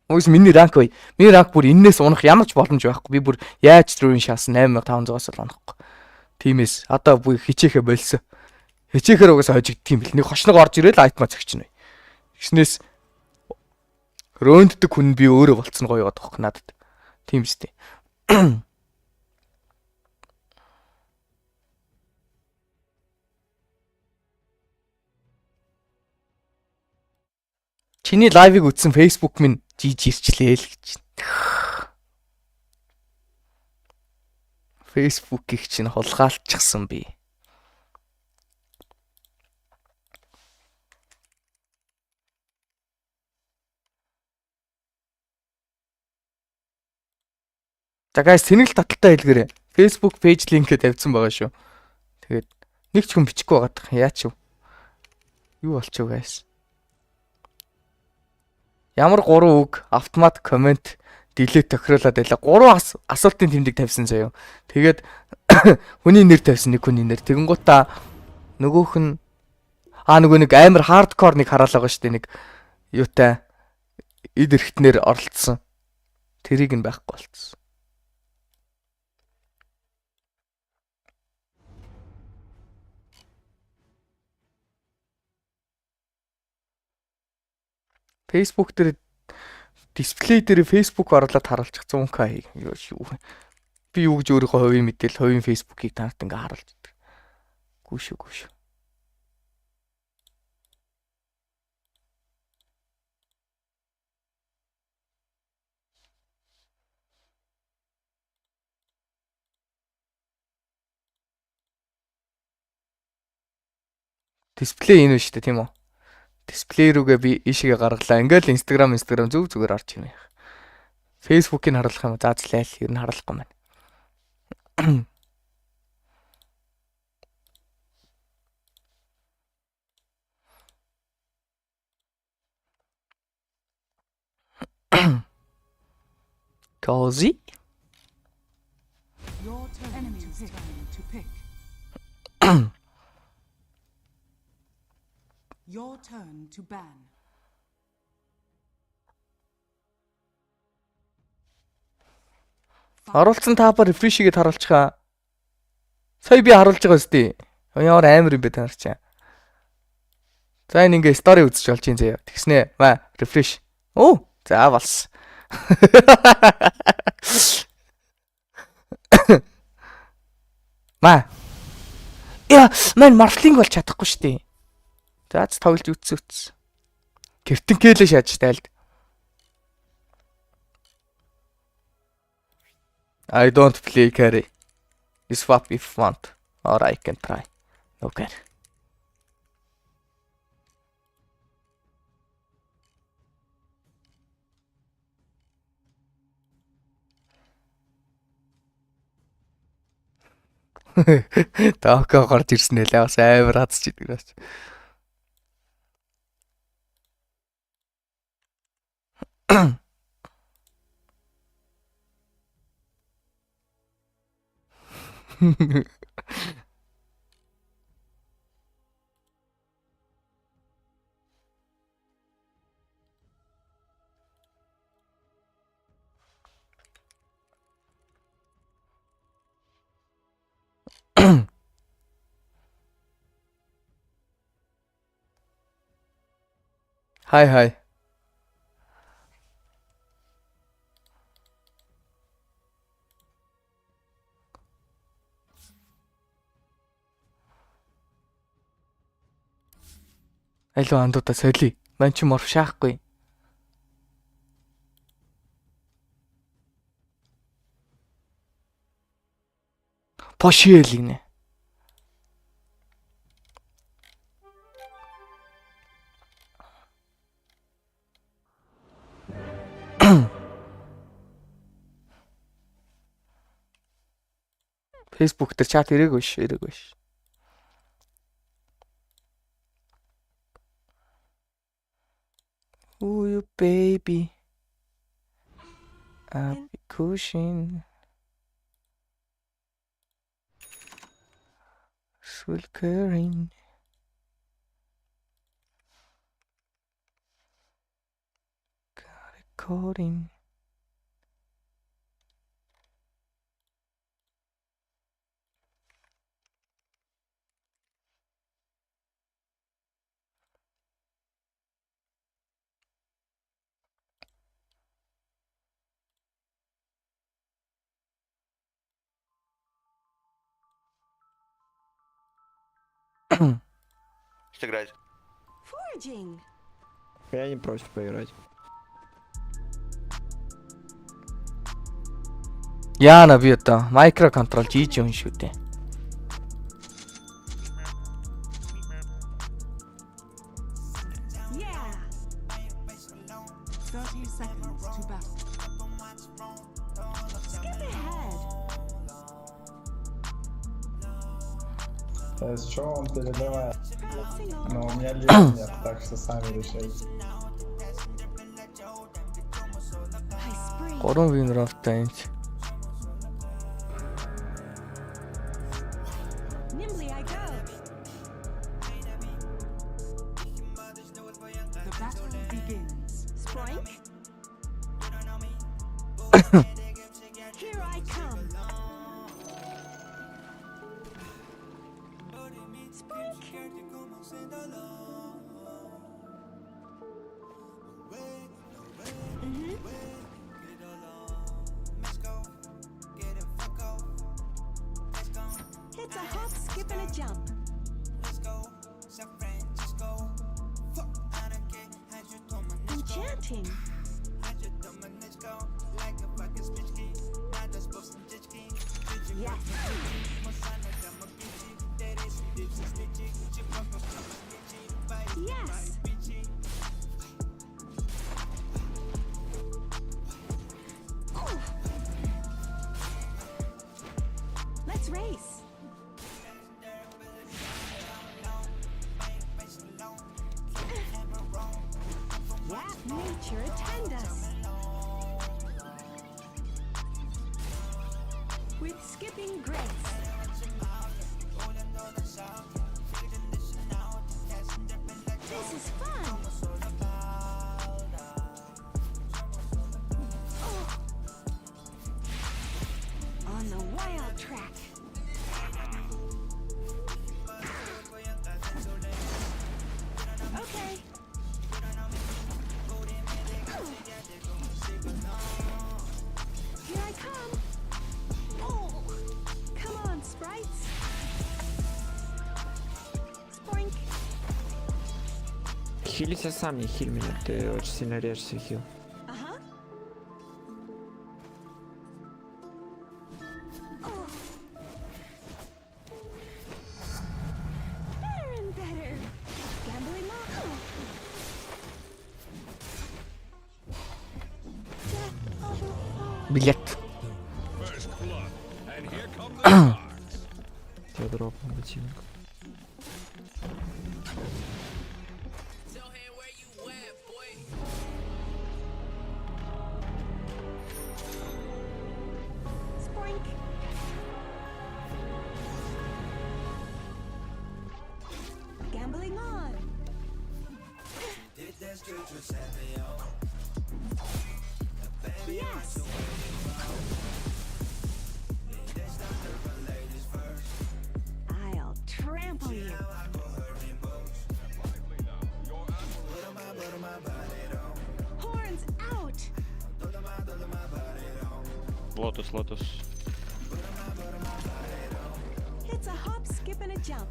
Өөс миний ранк бай. Миний ранк бүр энээс унах ямар ч боломж байхгүй. Би бүр яаж трүүн шаасан 8500-аас л унахгүй. Тимээс одоо бүр хичээхэ болсон. Хичээхээр угаасаа хожигдтiim бил. Нэг хошног орж ирээл айтма цагчин бай. Гиснээс рөөнддөг хүн би өөрөө болцсон гоё яваад байхгүй надад. Тийм үстэй. Чиний лайвыг үзсэн Facebook минь жиж ирчлээ л гэж. Facebook-ийг чинь хулгайлчихсан би. За guys, тэнэг л таталтай хэлгээрэй. Facebook page link-д тавьсан байгаа шүү. Тэгээд нэг ч хүн бичихгүй байгаад яач юу? Юу болчихв guys? Ямар 3 үг автомат комент delete тохируулаад байлаа. 3 асуултын тэмдэг тавьсан заяа. Тэгээд хүний нэр тавьсан нэг хүний нэр. Тэгэнгуутаа нөгөөх нь нөгөө нэг амар хардкор нэг хараал байгаа шүү дээ. Нэг юутай эд эрхтнэр оролцсон. Тэрийг нь байхгүй болцсон. Facebook дээр дисплей дээр Facebook орлоод харуулчих 100k юу. Би юу гэж өөрийнхөө хувийн мэдээл хувийн Facebook-ийг танарт ингээ харуулж идэг. Гүшүү. Дисплей энэ шүү дээ тийм үү? Дисплей рүүгээ би ийшээгээ гаргалаа. Ингээл Instagram зүг зүгээр орж юм яах. Facebook-ийг харуулах юм. За злээл ер нь харуулахгүй маань. Cozy. Your turn to pick. Your turn to ban. Оруулсан таапаар рефрешигээд харуулчихаа. Сая би харуулж байгаа үстэй. Ямар амар юм бэ та нар чаа. За энэ ингээ стори үзэж болж юм заяа. Тэгснэ. Маа рефреш. Оо, за болсон. Маа. Яа, мань марфлинг бол чадахгүй штий. За тоглож үтс. Кертинкэлээ шааж тайлд. I don't play carry. You swap if want, or I can try. Okay. Така гарч ирсэн нэ л бас амар хацч идэг наач. Hi. Алуу андуудаа солио. Ман ч морф шаахгүй. Пошиэл гинэ. Facebook дээр чат ирээгүй ш. Ooh, you baby. I'll be cushion. Swilkering. Got a coding. Что играть? Foraging. Я не против поиграть. Яана би одоо микро контрол хийж юм шүү дээ. Yeah. 30 seconds to battle. Skip ahead. С чего он передавает? Но у меня лет нет, так что сами решайте. 3 win рафтай энэ. Nimbly I go. The battle begins. Sproink. Here I come. It's a hop, skip, and a jump. Enchanting. Yes. Yes. Let's race. Yeah, nature attend us. With skipping grace. This is fun. Oh. On the wild track. Okay. Here I come. Oh. Come on, sprites. Spoink. Хили се сам, не хил меня, ты очень сильно режешься хил. Uh-huh. Oh. Better and better. Gambling Marco. Death of a foe. Билет. Тебя дропнул ботинок. Spoink. Gambling on. Yes. I'll trample you. Horns out. Lotus. It's a hop, skip, and a jump.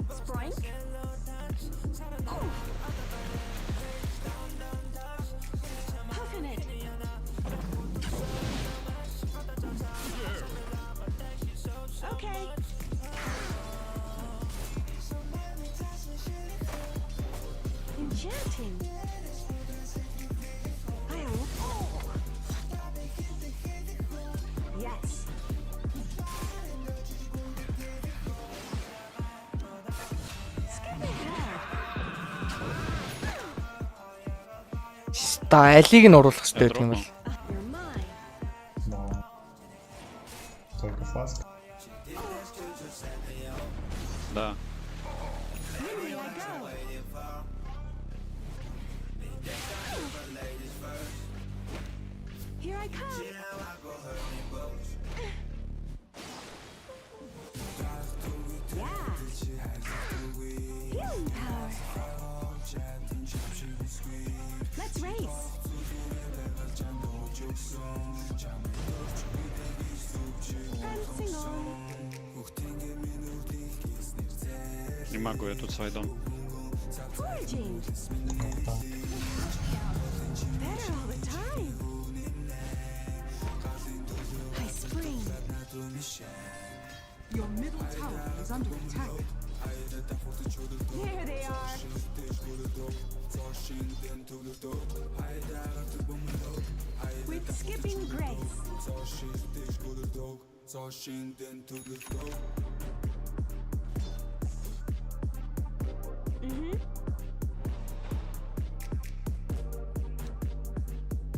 Spoink. Puffin it. Okay. Enchanting. Yes. Skip ahead. Та алийг нь оруулах хэрэгтэй гэх юм бол. You're mine. No. Только фласк. Да. Here I go. Here I come. Yeah. Healing power. Let's race. Prancing on. Не могу, я тут свой дом. Foraging. Better all the time. I spring. Your middle tower is under attack. Here they are. With skipping grace.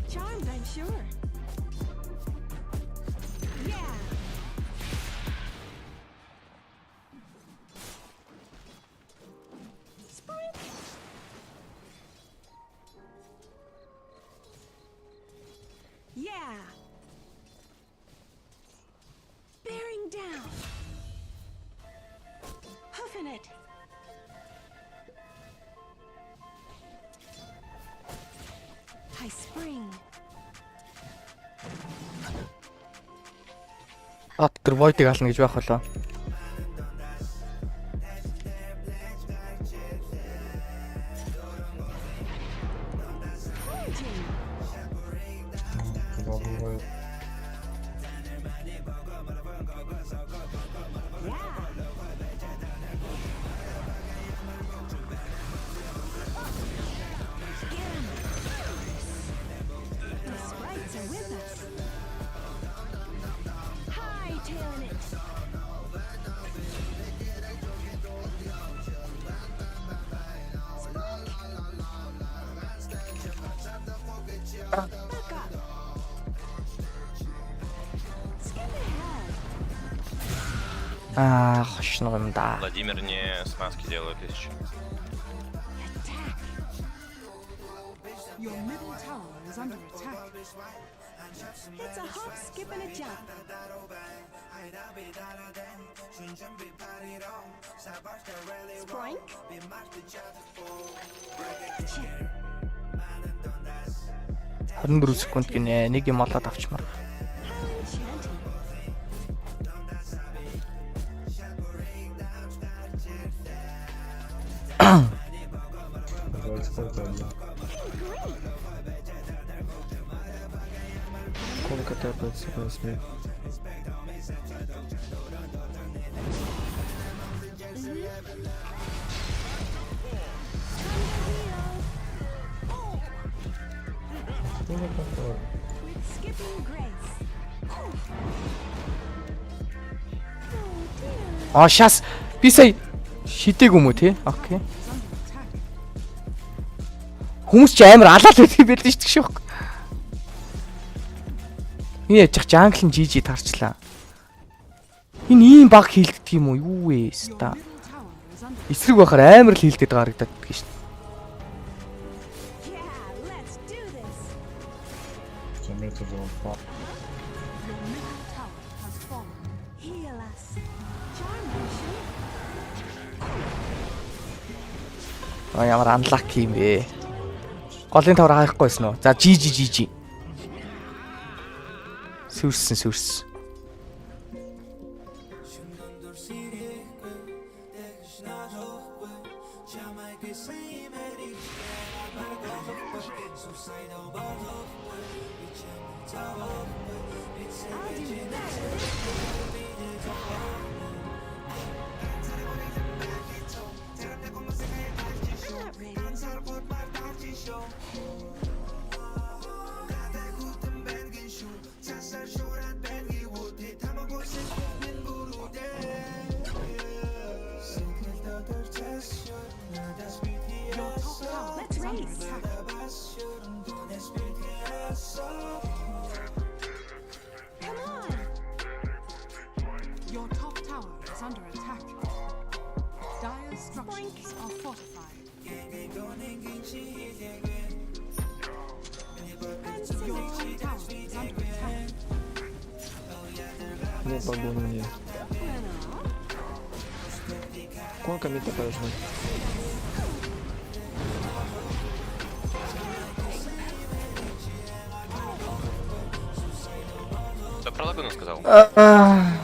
Charmed, I'm sure. Yeah. Spoink. Yeah. Bearing down. Huffing it. I spring. Тэр void-ыг ална гэж байх болоо. Хошно юм да. Владимир не смазки делает еще. Your middle tower is under attack. It's a hop, skip, and a jump. Spring. Check. 24 секунд гинэ. Нэг юм олоод авчмаар. Сколько тэпает себе? With skipping grace. Шас. Би сая шидэг юм уу те? Окей. Хүмүүс ч амар алаад байдаг байлээ шүү дээ. Би яж жанглын жижи тарчлаа. Энэ ийм баг хийлддэг юм уу? Юу вэ? Ста. Эсрэг байхаар амар л хийлдэд гарагдаад байдаг шүү дээ. Ямар unlucky юм бэ? Голын тавар хаахгүйсэн үү? За жижи. Сүрсэн. Your top tower is under attack. Dire structures are fortified. Your top tower is under attack. Не погону нет. Сколько мне такая нужна? Что про лагуну сказал? На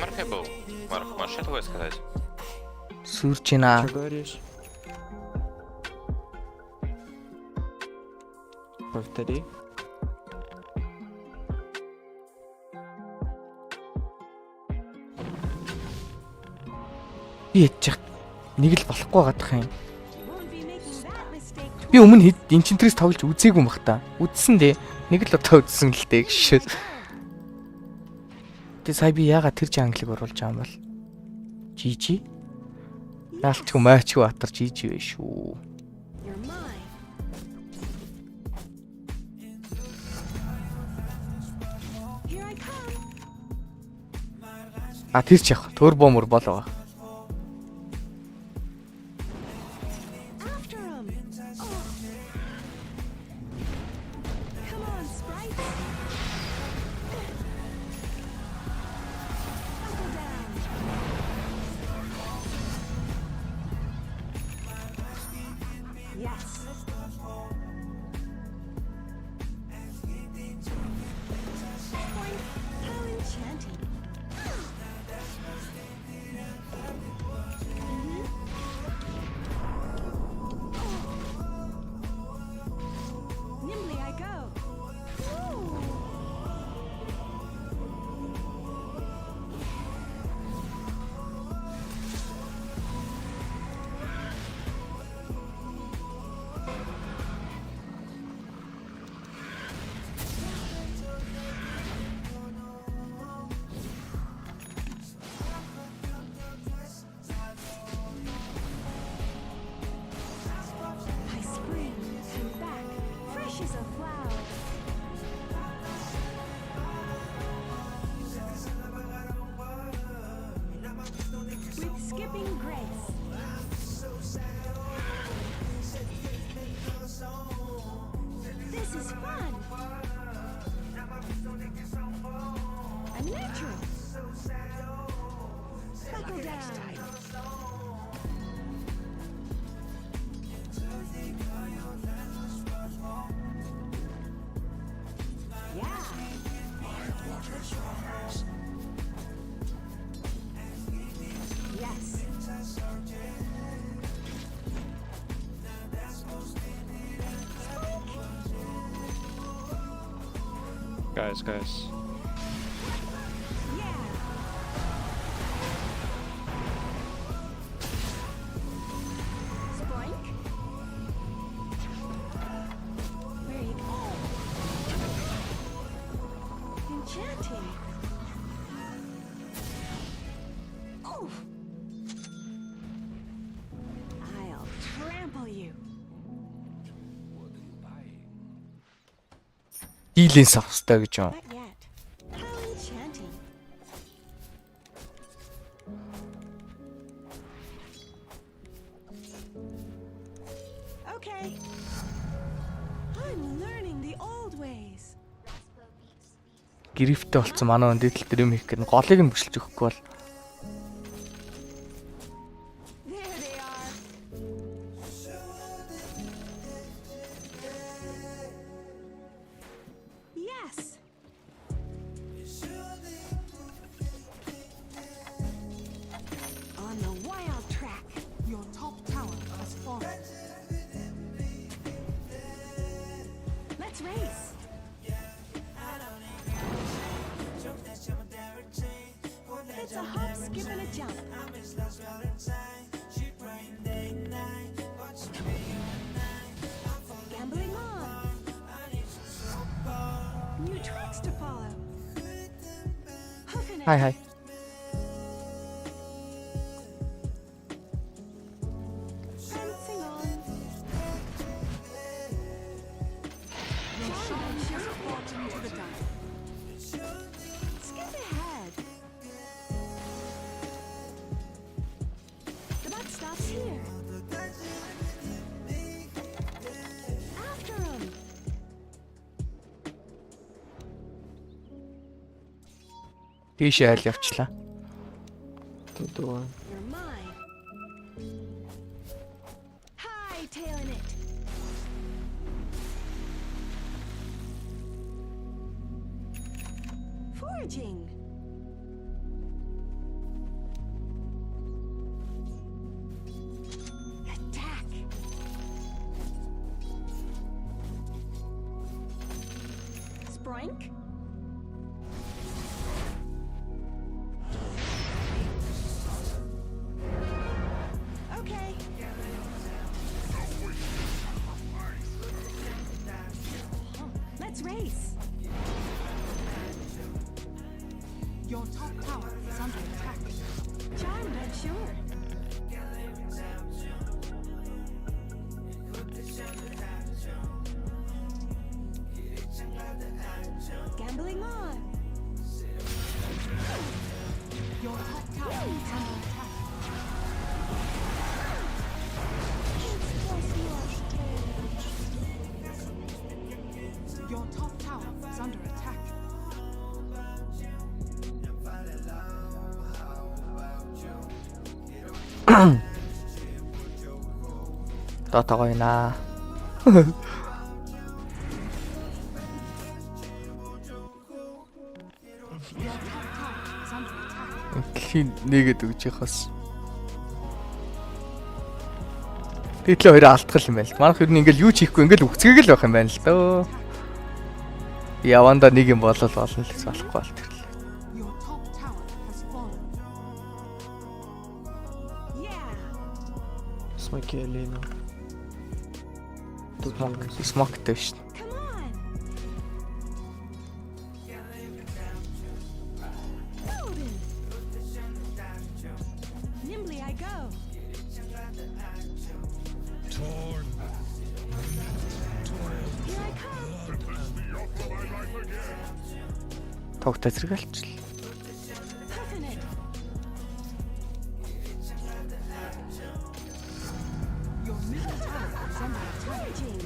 Марфе был. Марф, можешь этого сказать? Сүрчина. Что говоришь? Повтори. Би яж нэг л болохгүй гадах юм. Би өмнө энчентрээс тоглож үзээгүй юм бах та. Үзсэн дээ. Нэг л одоо үзсэн л дээ гэж. Тэ сая би яагаад тэр жанглыг оруулж байгаа юм бол? Жижи. Наалчгүй майчгүй батар жижи вэ шүү. Тэр ч яг турбо мөр болоо. Guys. Spike. Where you go? Enchanting. Oof. I'll trample you. Дийлэн савстай гэж юм. Not yet. How enchanting. Okay. I'm learning the old ways. Грифтээ болцсон манай он дээдл дээр юм хийх гэдэг нь голыг нь бүшилж өгөхгүй бол There they are. Yes. On the wild track. Your top tower has fallen. Let's race. It's a hop, skip, and a jump. Gambling on. New tracks to follow. Hoofing it. Hi. Prancing on. Just fought into the dive. Skip ahead. The buck stops here. After him. Тийшээ айл явчлаа. Тудуу. You're mine. Hightailing it. Foraging. Attack. Sprink. Okay. Let's race. Your top tower is under attack. Charmed, I'm sure. Gambling on. Your top tower is under attack. Your top tower is under attack. Дотоо гойнаа. Your top tower is under attack. Дэлхийн нэгэд өгж яхаас. Тэглээ хоёроо алдгал юм байл. Манайх ер нь ингээл юу ч хийхгүй ингээл үгцгээг л байх юм байна л дөө. Яванда нэг юм болол болно л гэж болохгүй бол тэр. Your top tower has fallen. Yeah. Смокелина. Смоктэй шүү. Come on. Golden. Nimbly I go. Here I come. Тогтой зэрэгэлч л. Puffin it. Your middle tower is under attack. Foraging.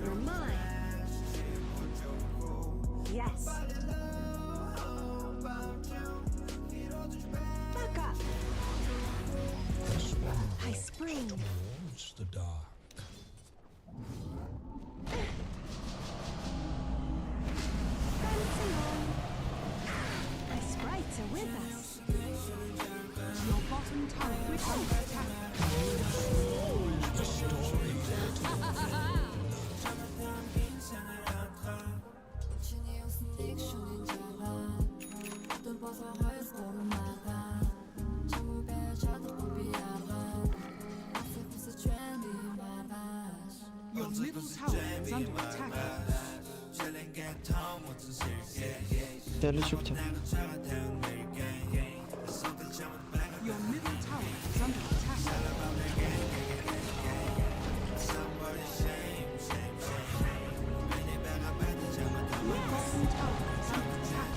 You're mine. Yes. Back up. I spring. The dark. Prancing on. My sprites are with us. Your bottom tower is under attack. tower is under attack. Deli şükür. Your middle tower is under attack. Your bottom tower is under attack.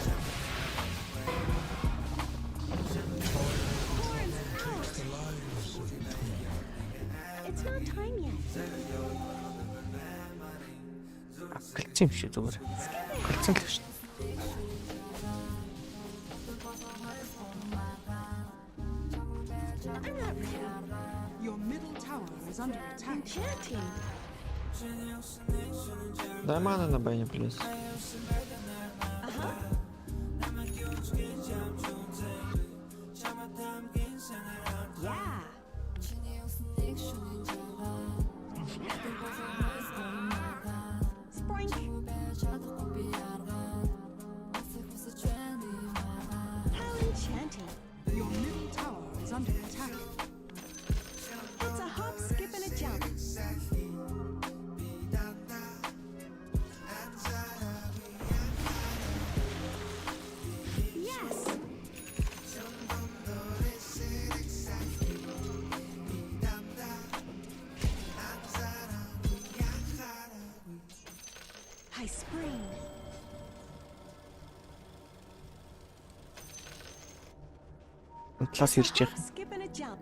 It's not time yet. Гэлцсэн юм шиг зүгээр. Гэлцсэн л шүү. Your middle tower is under attack. Enchanting. Дай мана на бэне, please. Yeah. Sproink. How enchanting. Your middle tower is under attack. It's a hop, skip, and a jump. Yes. High spring. Талаас ирж Hop, байгаа. skip, and a jump.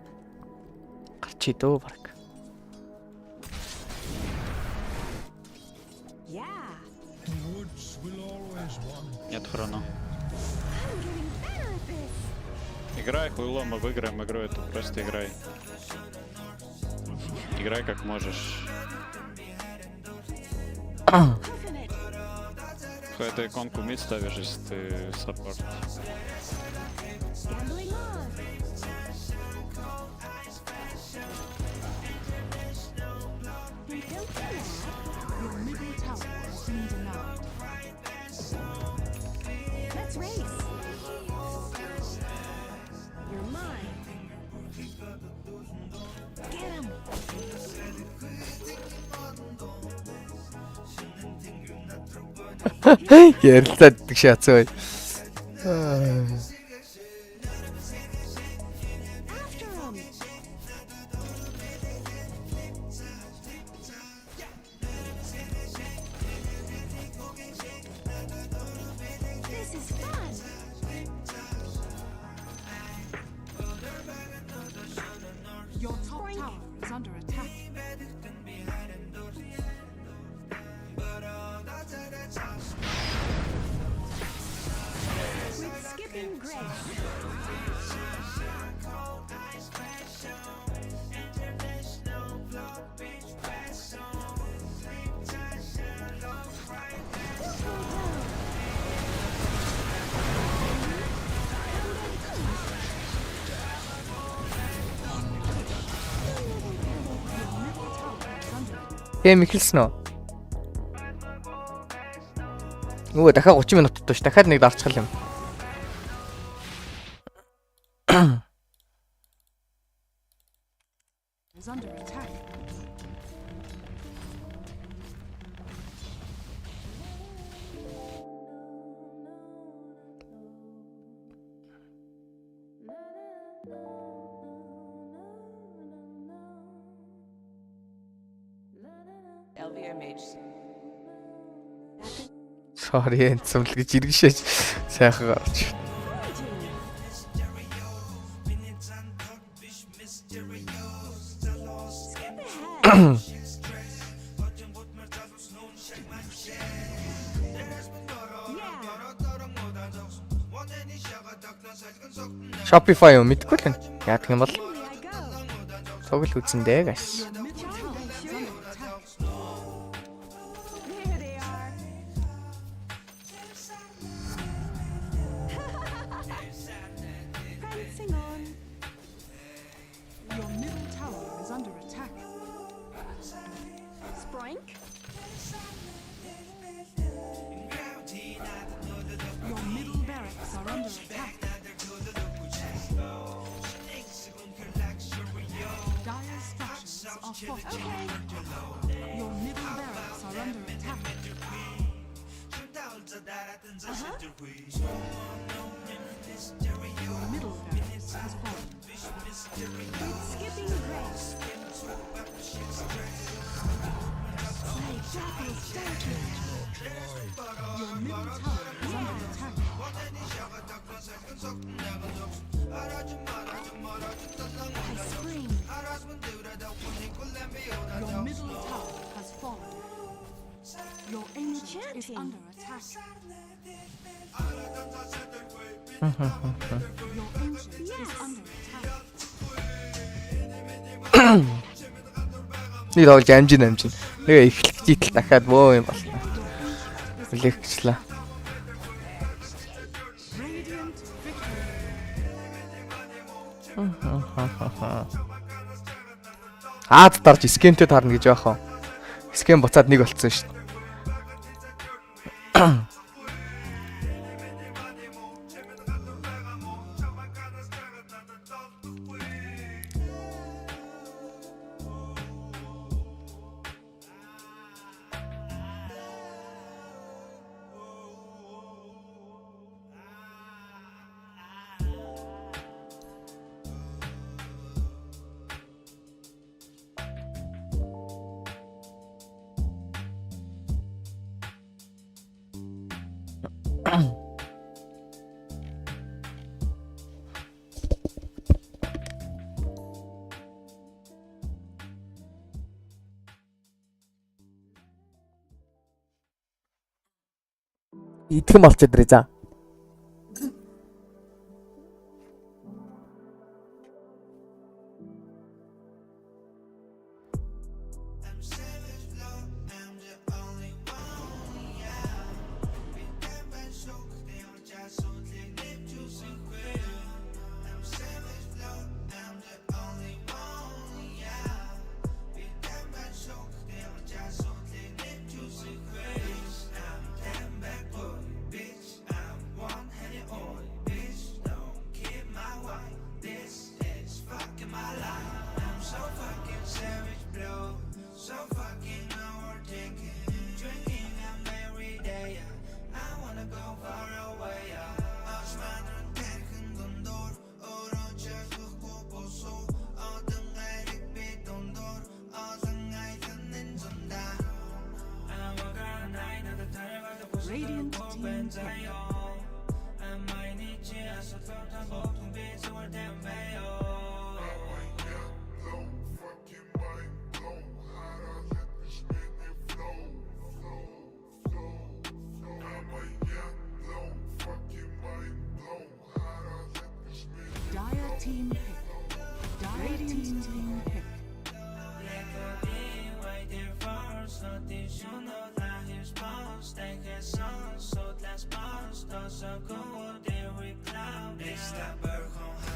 Гарчий дөө баг. Yeah. The woods will always want. Нет хрона. I'm getting better at this. Играй хуйло, мы выиграем игру эту. Просто играй. Играй как можешь. Puffin it. Какую-то иконку мид ставишь, если ты саппорт. Gambling on. Hey, don't do that. Your middle tower has been denied. Let's race. You're mine. Get him. Ярилцаад идэх шаацсан бай. After him. This is fun. Your top tower is under attack. With skipping grace. Гэм эхэлсэн үү? Нөгөө дахиад 30 минут доош. Дахиад нэг дарцгал юм. Is under attack. LVMH. Sorry, энцэмл гэж иргэшээж сайхан гарч. Shopify юу мэдгүй л байна. Яадаг юм бол цогл үзэндээ гаш. There they are. Prancing on. Your middle tower is under attack. Sproink. Your middle barracks are under attack. Dire structures. barracks are fortified. Your middle barracks are under attack. Your middle barracks has fallen. It's skipping grace. Play jackal staircase. Your middle tower is under attack. I scream. Your middle tower has fallen. Your ancient is under attack. Your ancient is under attack. Нэг тоглож амжин. Нэг эхлэх житл дахиад бөө юм болно. Үлэгчлээ. Аад дарж скемтэй таарна гэж яах вэ? Скем буцаад нэг болцсон шүү дээ. Итгэм болчиход ирээ за. Radiant team pick. Dire team pick. Radiant team pick.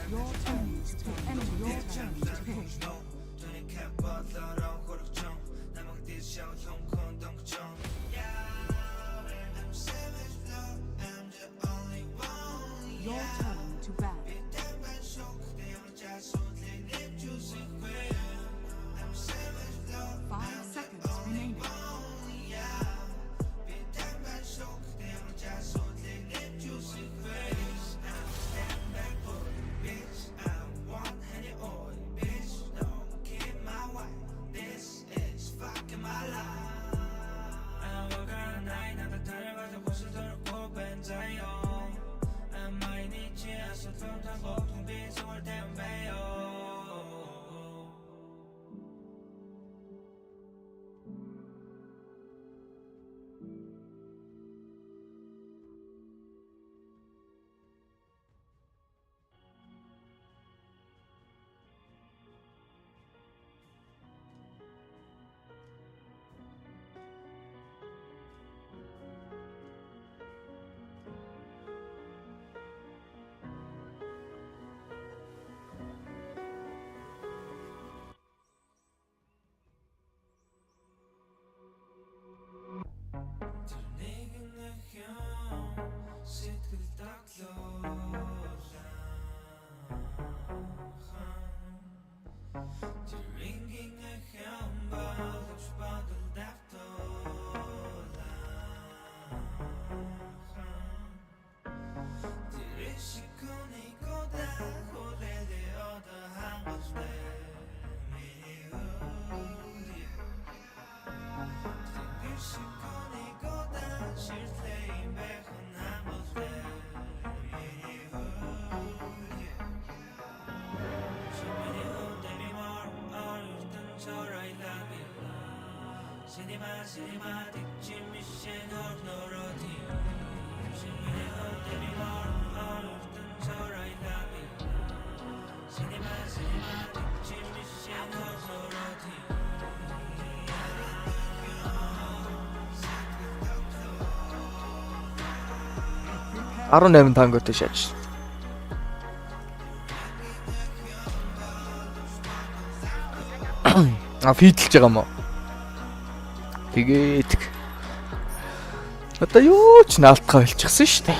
Your turn to enter your turn to pick. Your turn to bat. 5 seconds remaining. $18 танготой шааж. Фидэлж байгаа юм уу? Тэгээд одоо юу ч наалтгаа болчихсон шүү дээ.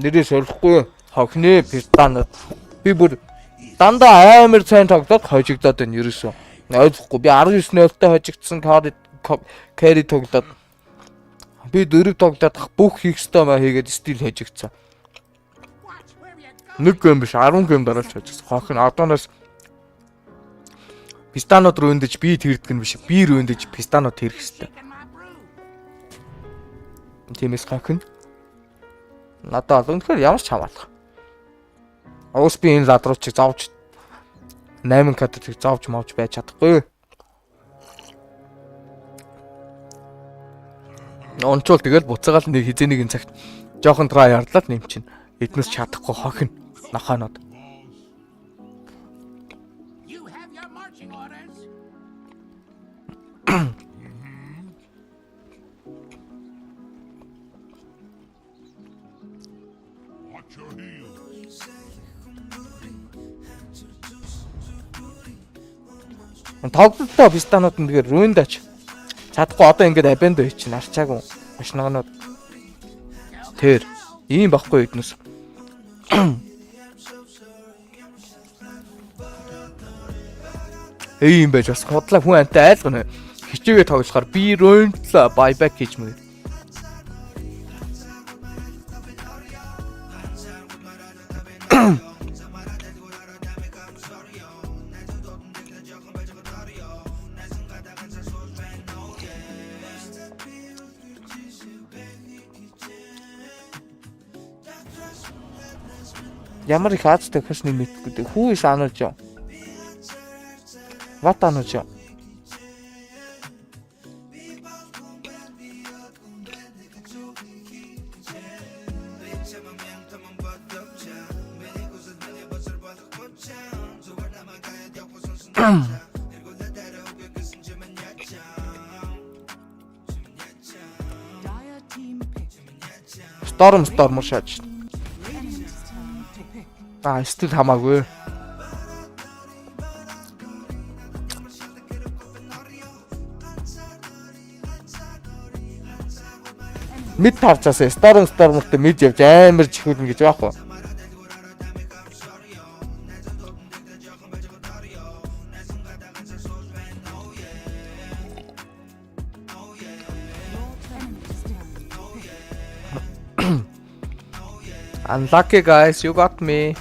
Нэрээ сорлохгүй хогны пистанад би бүр дандаа амар сайн тоглоод хожигдоод байна ерөөсөө. Ойлгохгүй би 19-0-тай хожигдсан carry тоглоод би 4 тоглоод бүх хийх ёстой маа хийгээд стил хожигдсан. Нэг гейм биш 10 гейм дараалж хожигдсан. Хохин одооноос пистанод руу өндөж би тэрдэг нь биш. Би рүү өндөж пистанод тэрэх ёстой. Тиймээс хохин надад өнөхөр ямар ч хамаалах. Уус би энэ ладруучийг зовж 8 кадрыг зовж мовж байж чадахгүй. Онцол тэгэл буцаагаал нэг хизээний цагт жоохон трай ярдлаад нэм чинь. Эднээс чадахгүй хохин наханод. Тоглолтоо пистанууд нь тэгээд рүндаач. Чадахгүй одоо ингээд абендо хийчих арчаагүй. Машинагнууд. Тэр ийм баггүй эднэс. Ийм байж бас хотлаа хүн антай айлгана. Хичээгээ тоглохоор би рүндлээ байбек хийж мэг. Ямар их аазтай хэсний мэдгүй. Who is Anuj? What Anuj? Storm шааж. Стил хамаагүй. Мид тавцаасаа Storm-тэй мид явж амар чихүүлнэ гэж байхгүй. Unlucky guys, you got me.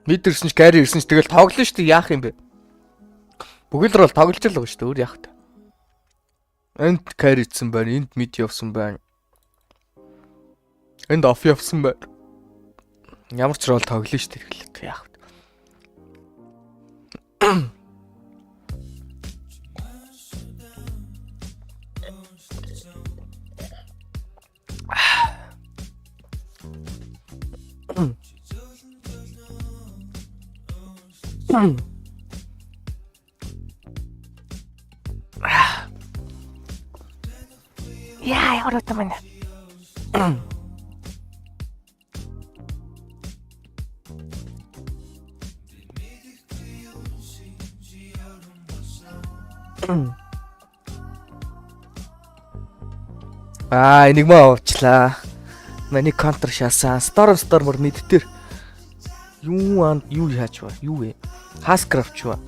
Мид ирсэн ч carry ирсэн ч тэгэл тоглоно шүү дээ яах юм бэ? Бүгд л тоглож л байгаа шүү дээ өөр яах вэ? Энд carry ицсэн байна, энд mid явсан байна. Энд off явсан байна. Ямар ч рол тоглоно шүү дээ хэлэх яах вэ? Яа, яа ороод байна. Энийг маа уучлаа. Маний контр шаасан. Stormer мид дээр. Юу яаж ба? Юу вэ? Хаскрафт ч ба.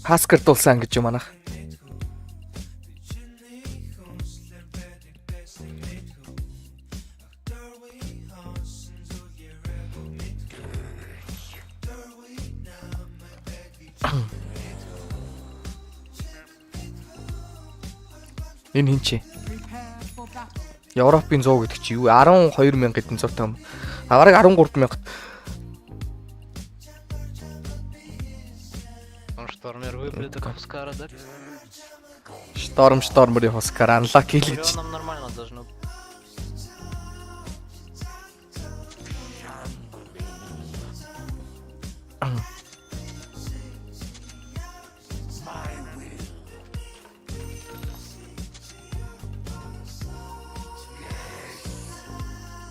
Хаскар дулсан гэж юм анах. Энэ хин чи? Европын 100 гэдэг чи юу? 12,000 хэдэн зуртай юм. Бараг 13,000. Штормер выплеток Хоскара, да? Штормер Хоскар анлаки л гэж. Нам нормально должно.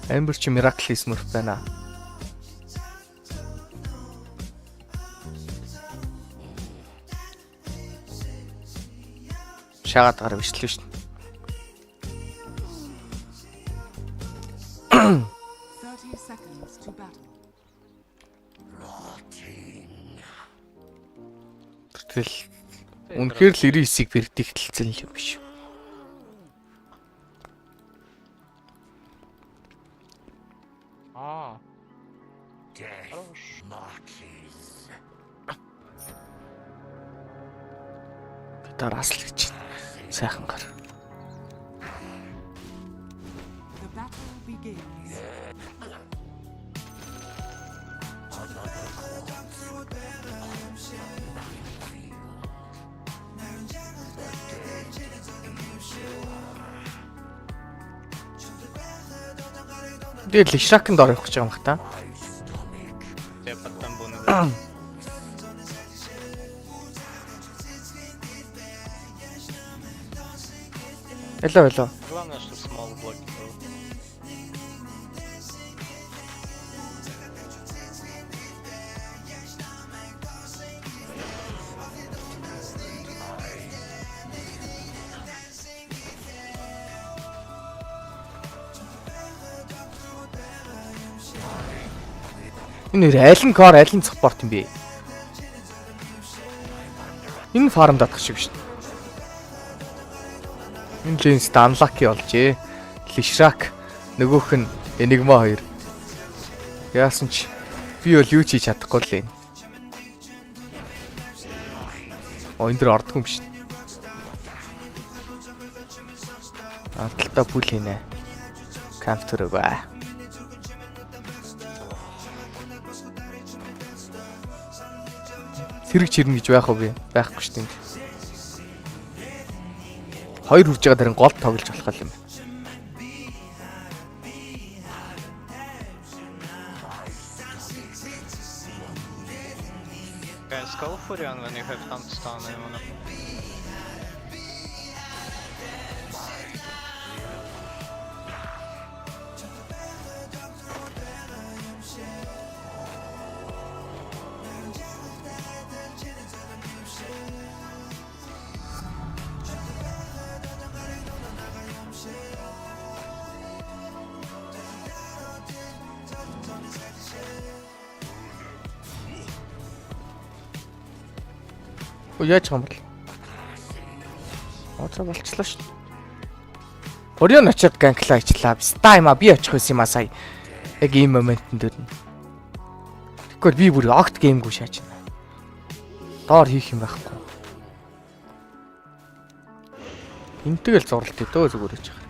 Эмбер чи Miracle Smurf байна. Шагаад гараа бичлээ шин. 30 seconds to battle. Тэгэл үнэхээр л 99-ийг предиктлсэн юм биш. Дараас л гэж сайхан гар. The battle begins. Тэгэл Шракэнд орох гэж байгаа юм хта. Hello. Главное, что смол блоки был. Энэ аль нь кор аль нь спорт юм бэ? Энэ фарм датах шиг шүү дээ. Энэ Джеймс Данлаки болжээ. Лишрак нөгөөх нь Enigma 2. Яасан ч би бол юу ч хийж чадахгүй л энэ. Оо энэ дэр ордгүй юм шүү дээ. Алталтаа бүл хийнэ. Камптер ба. Сэрэг чирнэ гэж байх уу би? Байхгүй шүү дээ. Хоёр хүрж байгаа дарын гол тоглож болох юм. Guys, call Furion when you have time to stun anyone. Яаж байгаа юм бол? Оцоо болчлаа шүү. Орион очиод ганклаа ичлаа. Стайма би очих байсан юм а сая. Яг ийм моментэн дээр нь. Тэгэхгүй би бүр огт геймгүй шааж байна. Доор хийх юм байхгүй. Энтэйг л зурлт өдөө зүгээр хийж байгаа.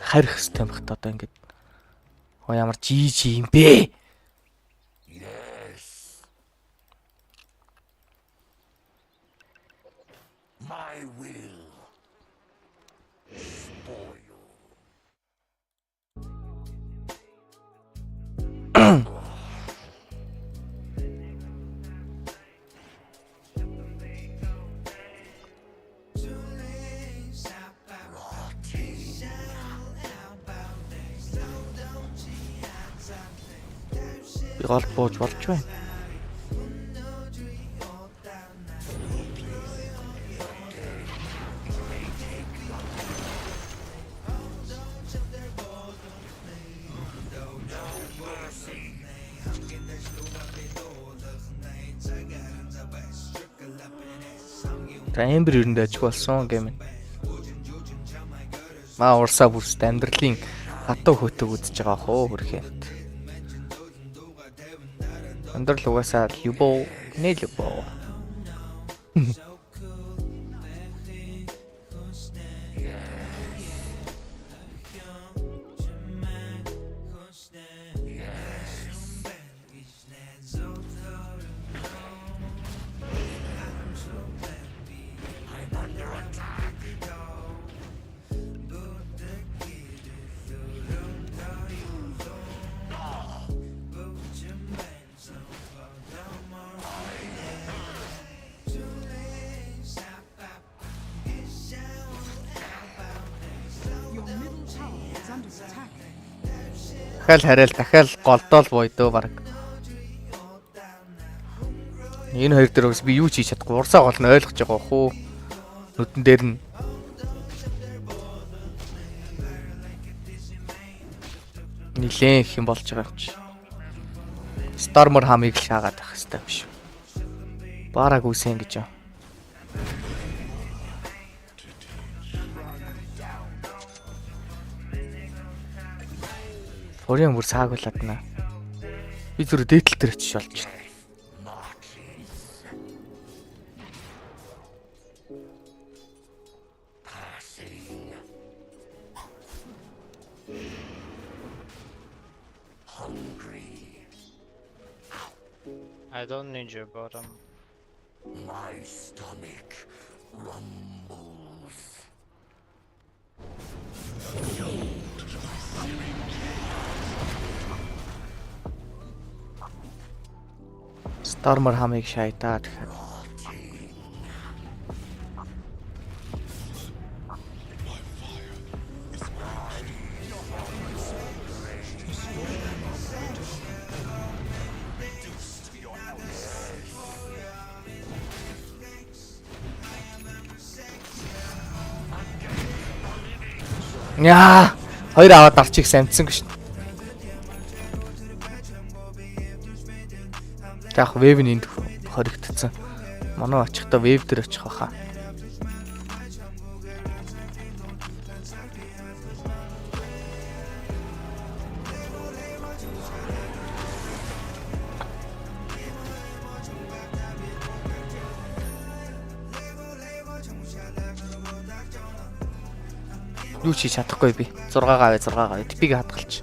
Харих хэвээр тамхит одоо ингэж Ямар GG юм бэ? My will. Spoil. Би гол бууж болж байна. Амбер юунд ажиг болсон гэм. Маа урсаа бүрст амьдралын хатуу хөтөг үзэж байгаа хөө хөрхөөд. Амьдрал угаасаа любов, не любов. Дахиад хараал дахиад голдоол буйдөө баг. Энэ хоёр дээр бас би юу ч хийж чадахгүй. Урсаа гол нь ойлгож байгаа хөө. Нүдэн дээр нь нилээн их юм болж байгаа юм чи. Stormer хамыг л шаагаад байх хэрэгтэй биш. Бараг үсэн гэж юм. Орын бүр цаагуулад наа. Би зүр дээтэл дээр очиж болж байна. I don't need your bottom. My stomach rumbles. Stormer хамыг шаydаа тэгэхээр. Яа, хоёр аваад арчиг самтсан гэж. Яг веб нь энд хоригдсон. Манай очихдоо веб дээр очих байхаа. Юу ч хийж чадахгүй би. 6 гавь. Типиг хадгалж.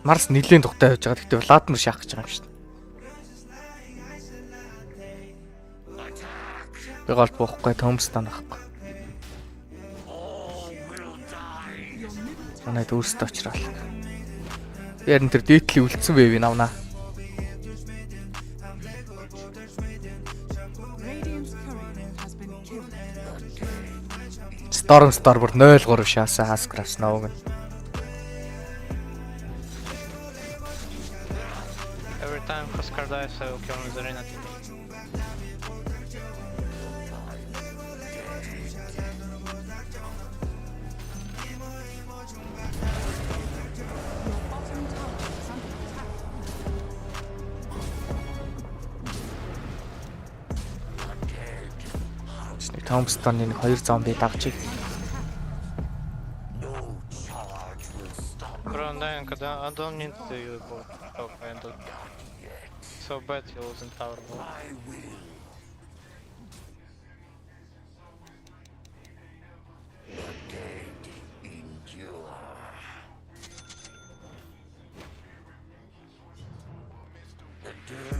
Марс нилийн тухтай явж байгаа. Гэхдээ Владимир шаах гэж байгаа юм шүү дээ. Би гол буухгүй, Томстон байхгүй. Манайд өөрсдөө очрол. Би харин тэр дээдлийн үлдсэн вэвийг авнаа. Stormer 0-3 шаасаа хасграфс ноог. Every time Huskar dies, I will kill Nazarena. Томстонны 2 зомби дагчих. Bro, fine, cause I don't need to use both. Okay, I don't. So bad you're losing tower ball.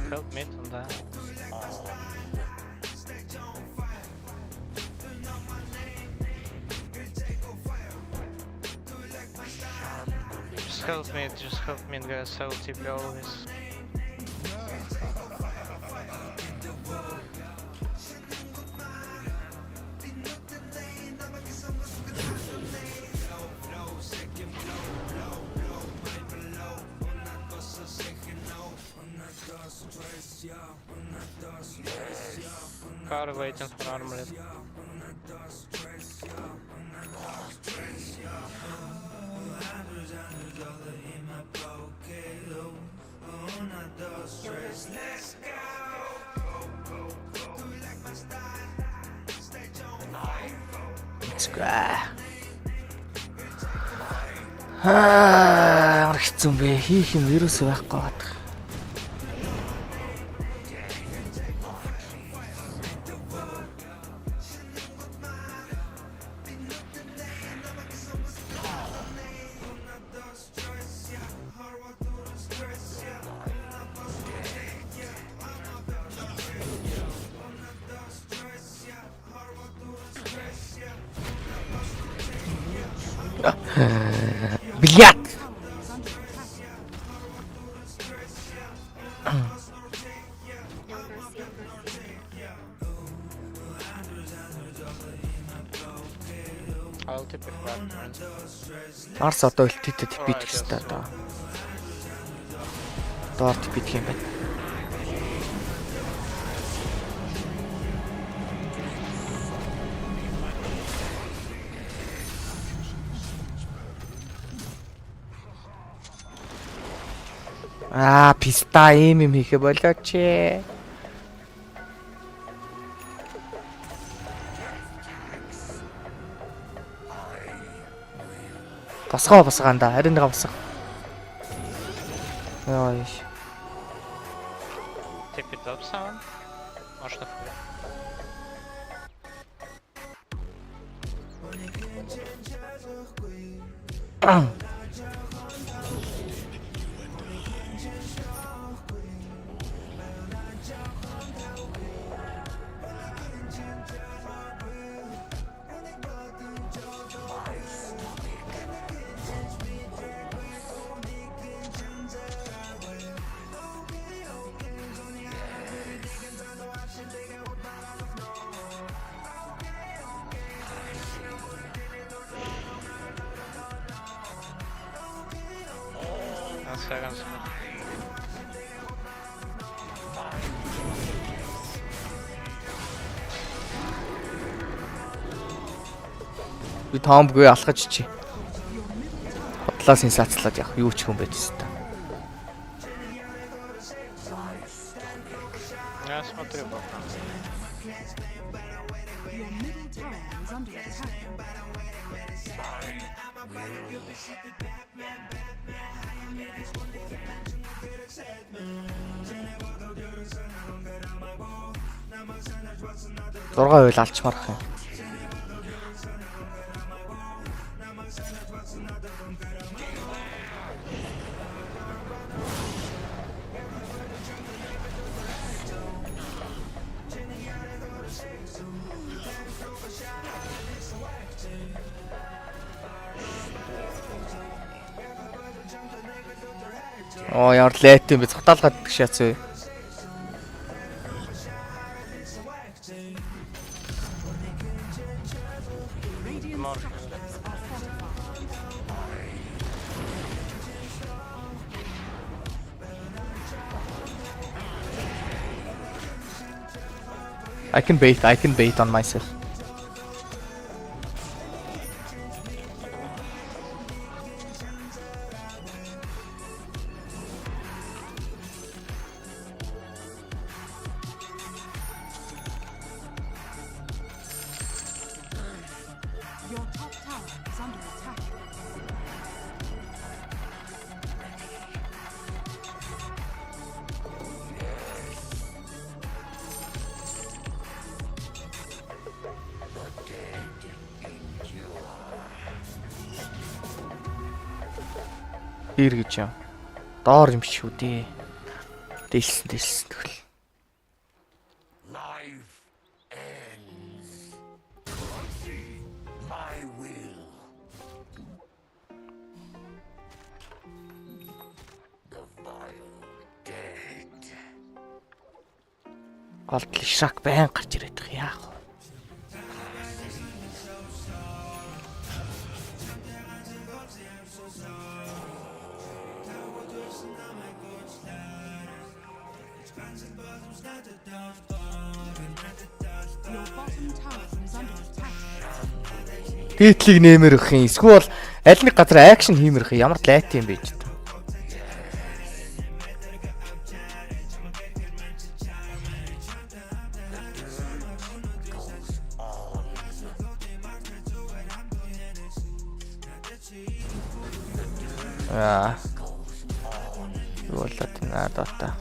Help me on that. Just help me guys, I will TP always. Car waiting for armlet. Let's go. Ямар хэцүү юм бэ? Хийх юм вирус байхгүй байна. Блядь! I'll tip it back. Арс одоо өлтөд битэх хэвээр даа. Доор битэх юм байна. Писта юм хийхэ болооч. Босгоонда харин нэг босго. Яа. Tip it up sound. Можно хуй. Seconds. Би тоомгүй алхаж чи. Хотлаас инсацлаад яг юу ч юм байж та. Я смотрю бок. Зургаа байл алчмарах юм. Оо яар лайт юм би цогтаалгаад гişяц вэ. I can bait on myself. Your top tower is under attack. Хэр гэж юм. Доор юм шүү дээ. Дэлсэн тэгвэл. Life ends. My will. The vile dead. Голд лишрак байн гарч ирээд их яах вэ? Your bottom tower is under attack. Дээдлийг нэмэр өгөх юм. Эсвэл аль нэг газар акшн хиймэр өгөх ямар лайт юм бэ ч. Болоод надад.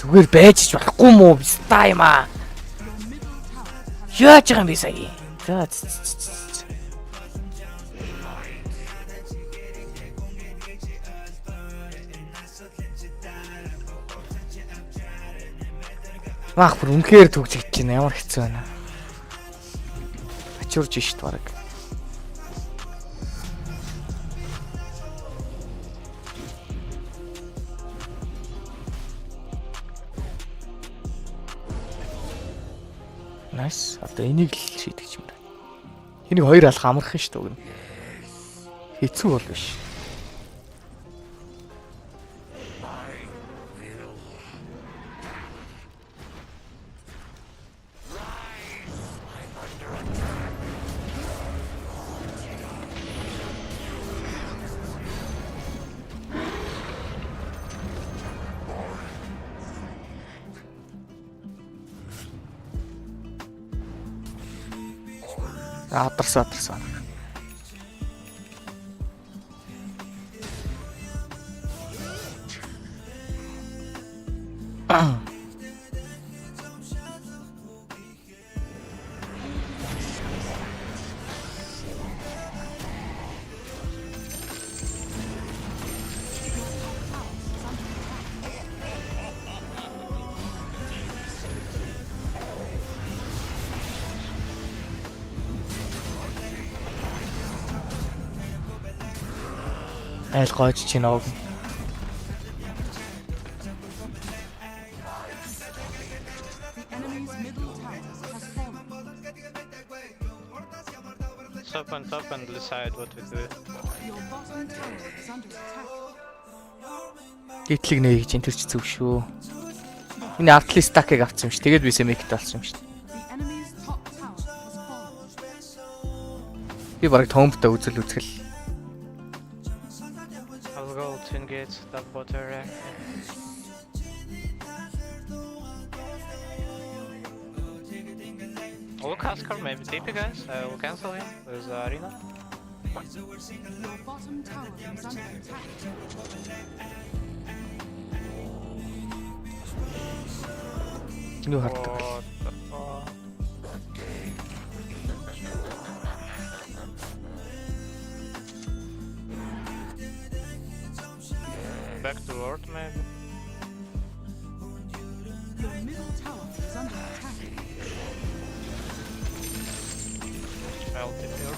Зүгээр байж ч болохгүй мó биста юм аа. Яаж байгаа юм бэ сая? За. Мах бүр үнхээр төгж идэж байна. Ямар хэцүү байна. Ачуурж шít бараг. Nice. Одоо энийг л шийдэж юм байна. Энийг хоёр алах амархан шүү дээ. Хэцүү бол биш. Адарсан. Айл гоож чинь овг. Top and decide what we do. Гэтлэг нэ гэж энэ төр ч зөв шүү. Энэ артлын стакыг авсан юм ш. Тэгээд би семикт болсон юм ш. Би бараг томбтой үзэл үзгэл. I'll go twin gates, that bot area. We'll cast card, maybe TP guys. I will cancel him. There's the arena. Your bottom tower is under attack. Nu harta. What the fuck? Back to Lord, maybe. Your middle tower is under attack. I'll take here.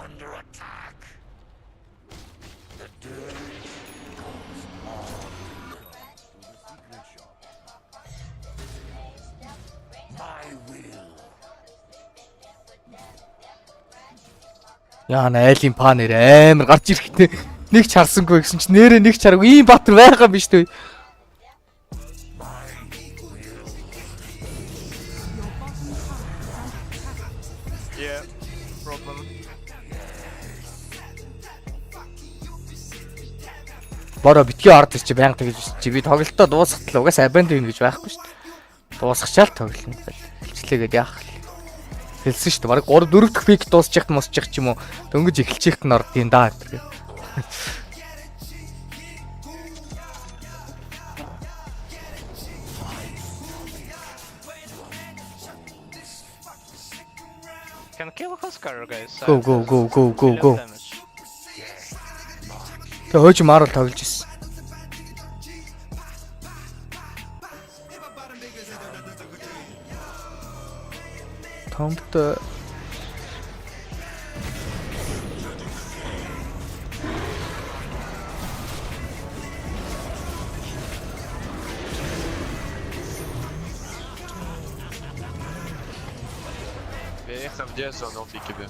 under attack. The day goes on. My will. Яа айлын па нэр амар гарч ирэхтэй нэг ч харсангүй гэсэн чинь нэрээ нэг ч хараагүй ийм баатар байгаа юм биш үү? Yeah, problem. Бороо битгий орд чи байнга тэгж чи би тоглолтоо дуусгах л угаас абандон гэж байхгүй шүү дээ. Дуусгачаал тоглоно гэл. Хэлчлээгээд яах вэ? Хэлсэн шүү дээ. Бараг 3 4 дахь пик дуусчих мосчих ч юм уу. Дөнгөж эхэлчихт нь ордын даа гэдэг. Can kill Huskar, guys. Go. Тэ хөөж маарал тоглож ирсэн. Томт Ça me dit ça en anti-Québec.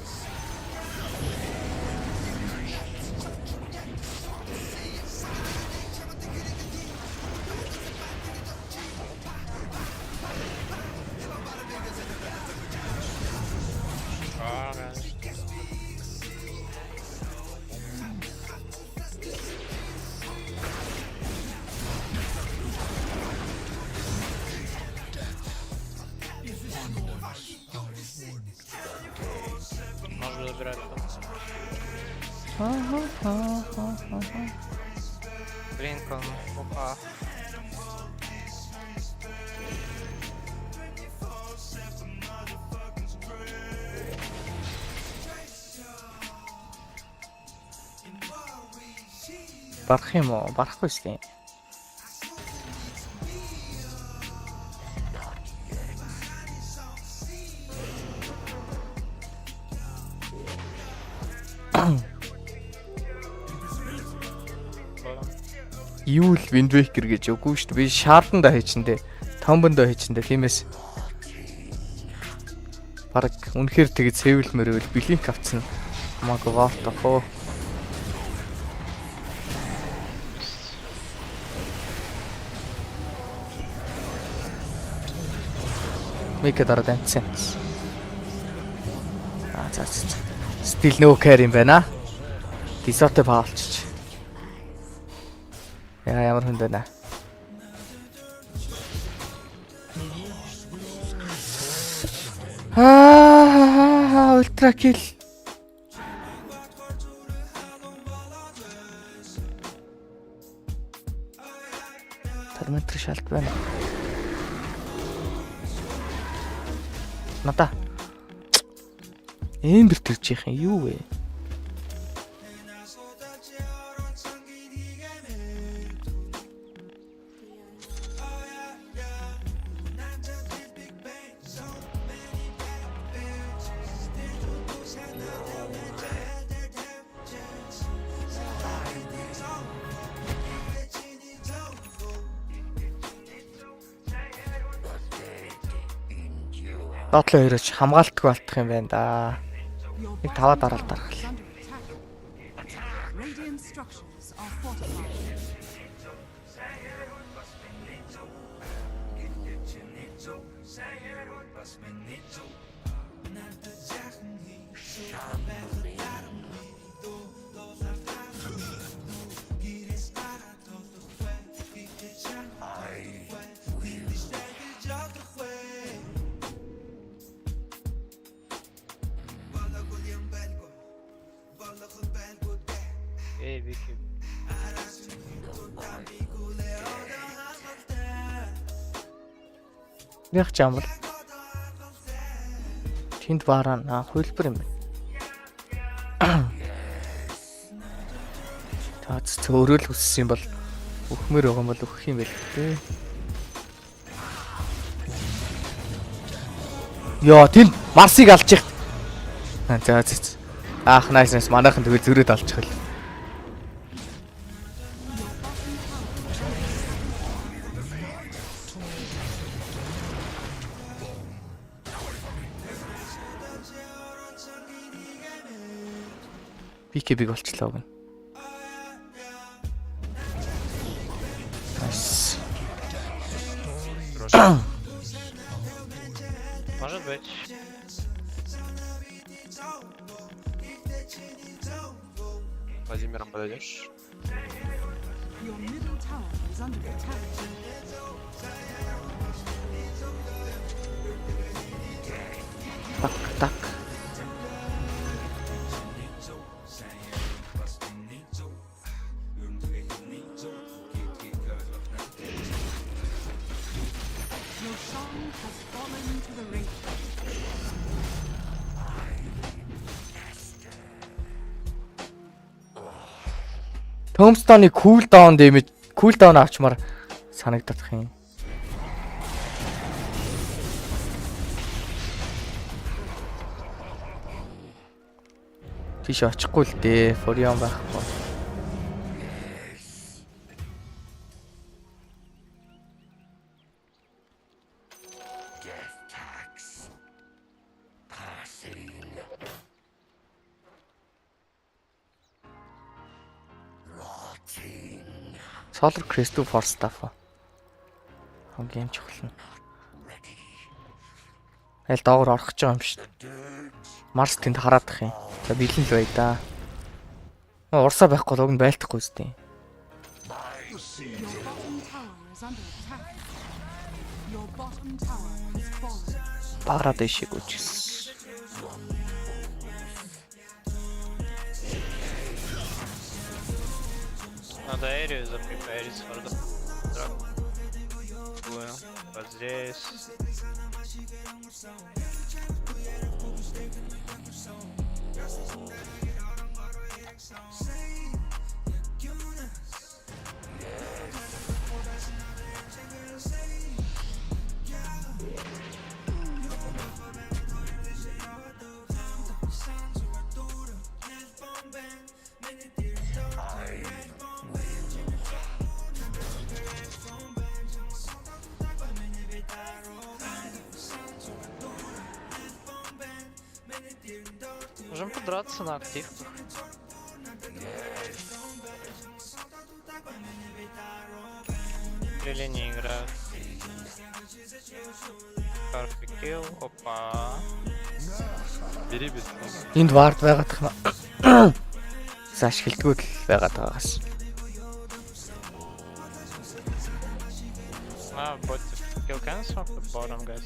Можно забирать там. Блинкон, опа. барах юм уу? Барахгүй шүү дээ. Юу л Wind Waker гэж үгүй шүү дээ. Би шаардандаа хийчиндээ, томбондоо хийчиндээ тиймээс бараг үнэхээр тэгээд сэвэлмэрвэл блинк авцсан. Хамаагүй воотохоо. Make дараад амтсан. За. Still no care юм байна. Дисоте паалч. Ямар хүнд байна. Ультра кил. Терметр шалт байна. Ната. Эмбер төрж яах юм юу вэ? Доотлоо хоёроч хамгаалтгүй алдах юм байна да. Нэг таваа дараал дарах. Radiant structures are fortified. Яг ч юм бол тэнд бараа хөлбөр юм байна. Таац өөрөө л хүссэн юм бол өгмөр байгаа юм бол өгөх юм байл тээ. Яа тэнд Марсыг алж яах. За. Аах nice манайхан тэгээ зөрөөд алчих л. BKB болчлоо гэн. Nice. Может быть. Владимиром подойдешь? Your middle tower is under attack. Так. Your song has fallen to the ring. Tombstone-ы cooldown damage cooldown авчмаар санагдах юм. Тийш очихгүй л дээ. Furion байхгүй. Solar Crest to Force Staff. Хамгийн чухал нь. Аль доогор орох гэж байгаа юм шүү дээ. Марс тэнд хараадах юм. За бэлэн л бай да. Урсаа байхгүй л уг нь байлдахгүй үстэй. Баграад ишиг үчсэн. Надо area запрепарить for the drop. Вот здесь. Можем подраться на активках. Или не играют. Карфи килл. Опа. Бери без. Энд вард байгаад тахна. Ашигладгүй л байгаад байгаас. But kill cancel the bottom guys.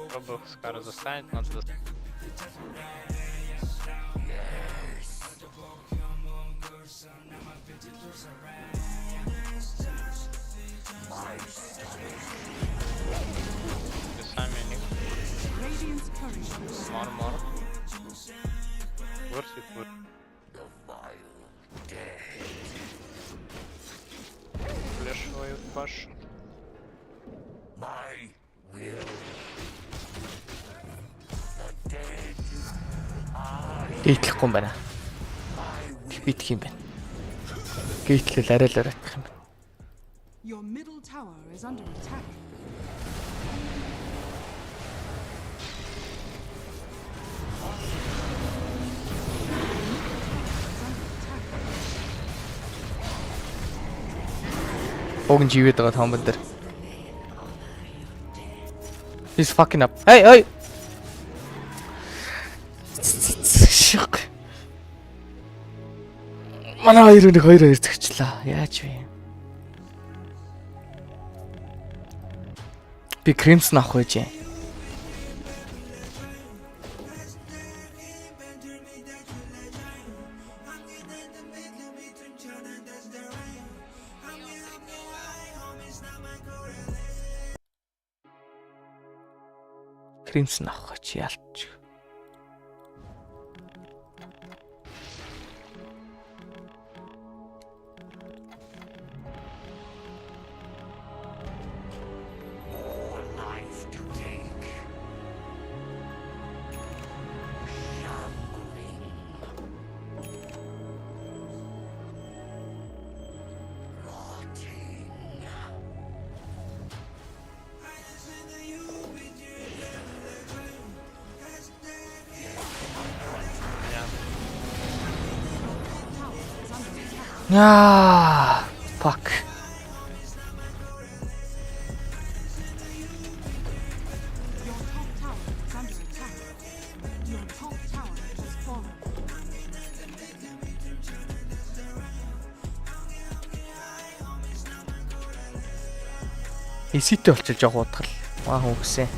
Пробую Скара застанет, надо сами них. Мор. Ворсит. Флешиваю баш. Гейтлэхгүй юм байна. Битх юм байна. Гейтлэл арай л арайх юм байна. Your middle tower is under attack. Огн живээд байгаа том бэн дээр. He's fucking up. Hey. Шик. Манай хоёр зөгчлээ. Яаж вэ? Би Crimson авах байж. Crimson авах гэж ялч. Яа, fuck. Your top tower is under attack. Your top tower has fallen. Эсэтэй болчихж байгаа удахал. Маа хөнгөсөн.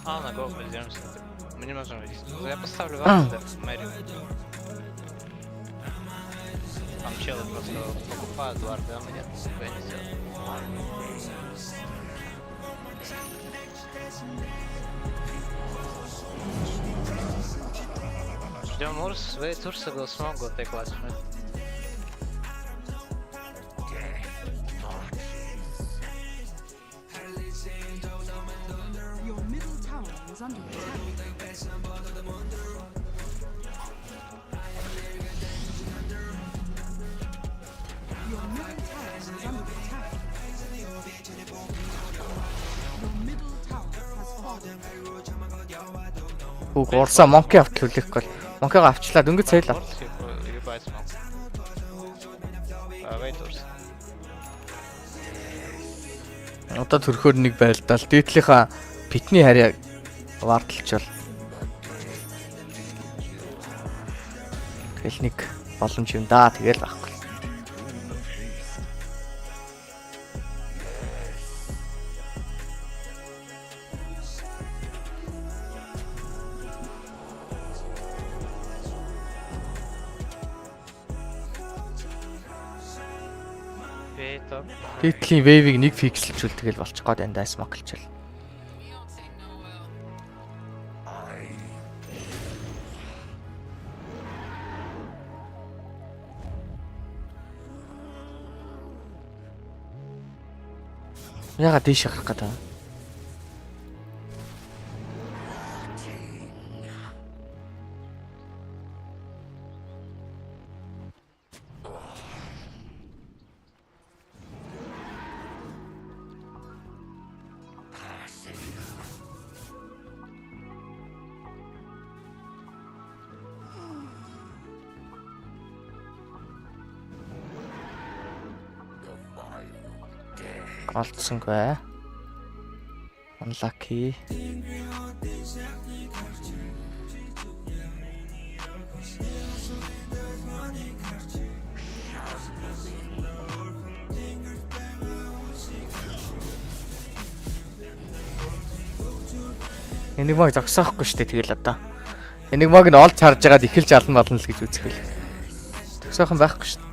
На го поддержимся. Мы не можем выйти. Я поставлю вам Мэри. Там челы просто покупают варды, а мне я не сделаю. Ждем Урс, wait Ursa will smoke, go take last minute. Your middle tower is under attack. Your middle tower is under attack. Your middle tower has fallen. Хүүг урсаа монки автлуулах гол. Монкиг авчлаа дөнгөж цайлаа. You buy smoke. Wait Ursa. Одоо төрхөөр нэг байлдаал. Дээдлийнхаа питний харьяа вардалчвал. Тэгэл нэг боломж юм да. Тэгэл байхгүй. Дээдлийн вейвийг нэг фикслжүүл тэгэл болчих гээд энэ дайс моклчвал. Яга дээш гарах гэдэг. Олдсонгүй. Unlucky. Энийг mag зогсоохгүй шүү дээ тэгэл одоо. Энийг mag нь олж харж байгаад ихэлж ална болно л гэж үзэх бэл. Зогсоохон байхгүй шүү дээ.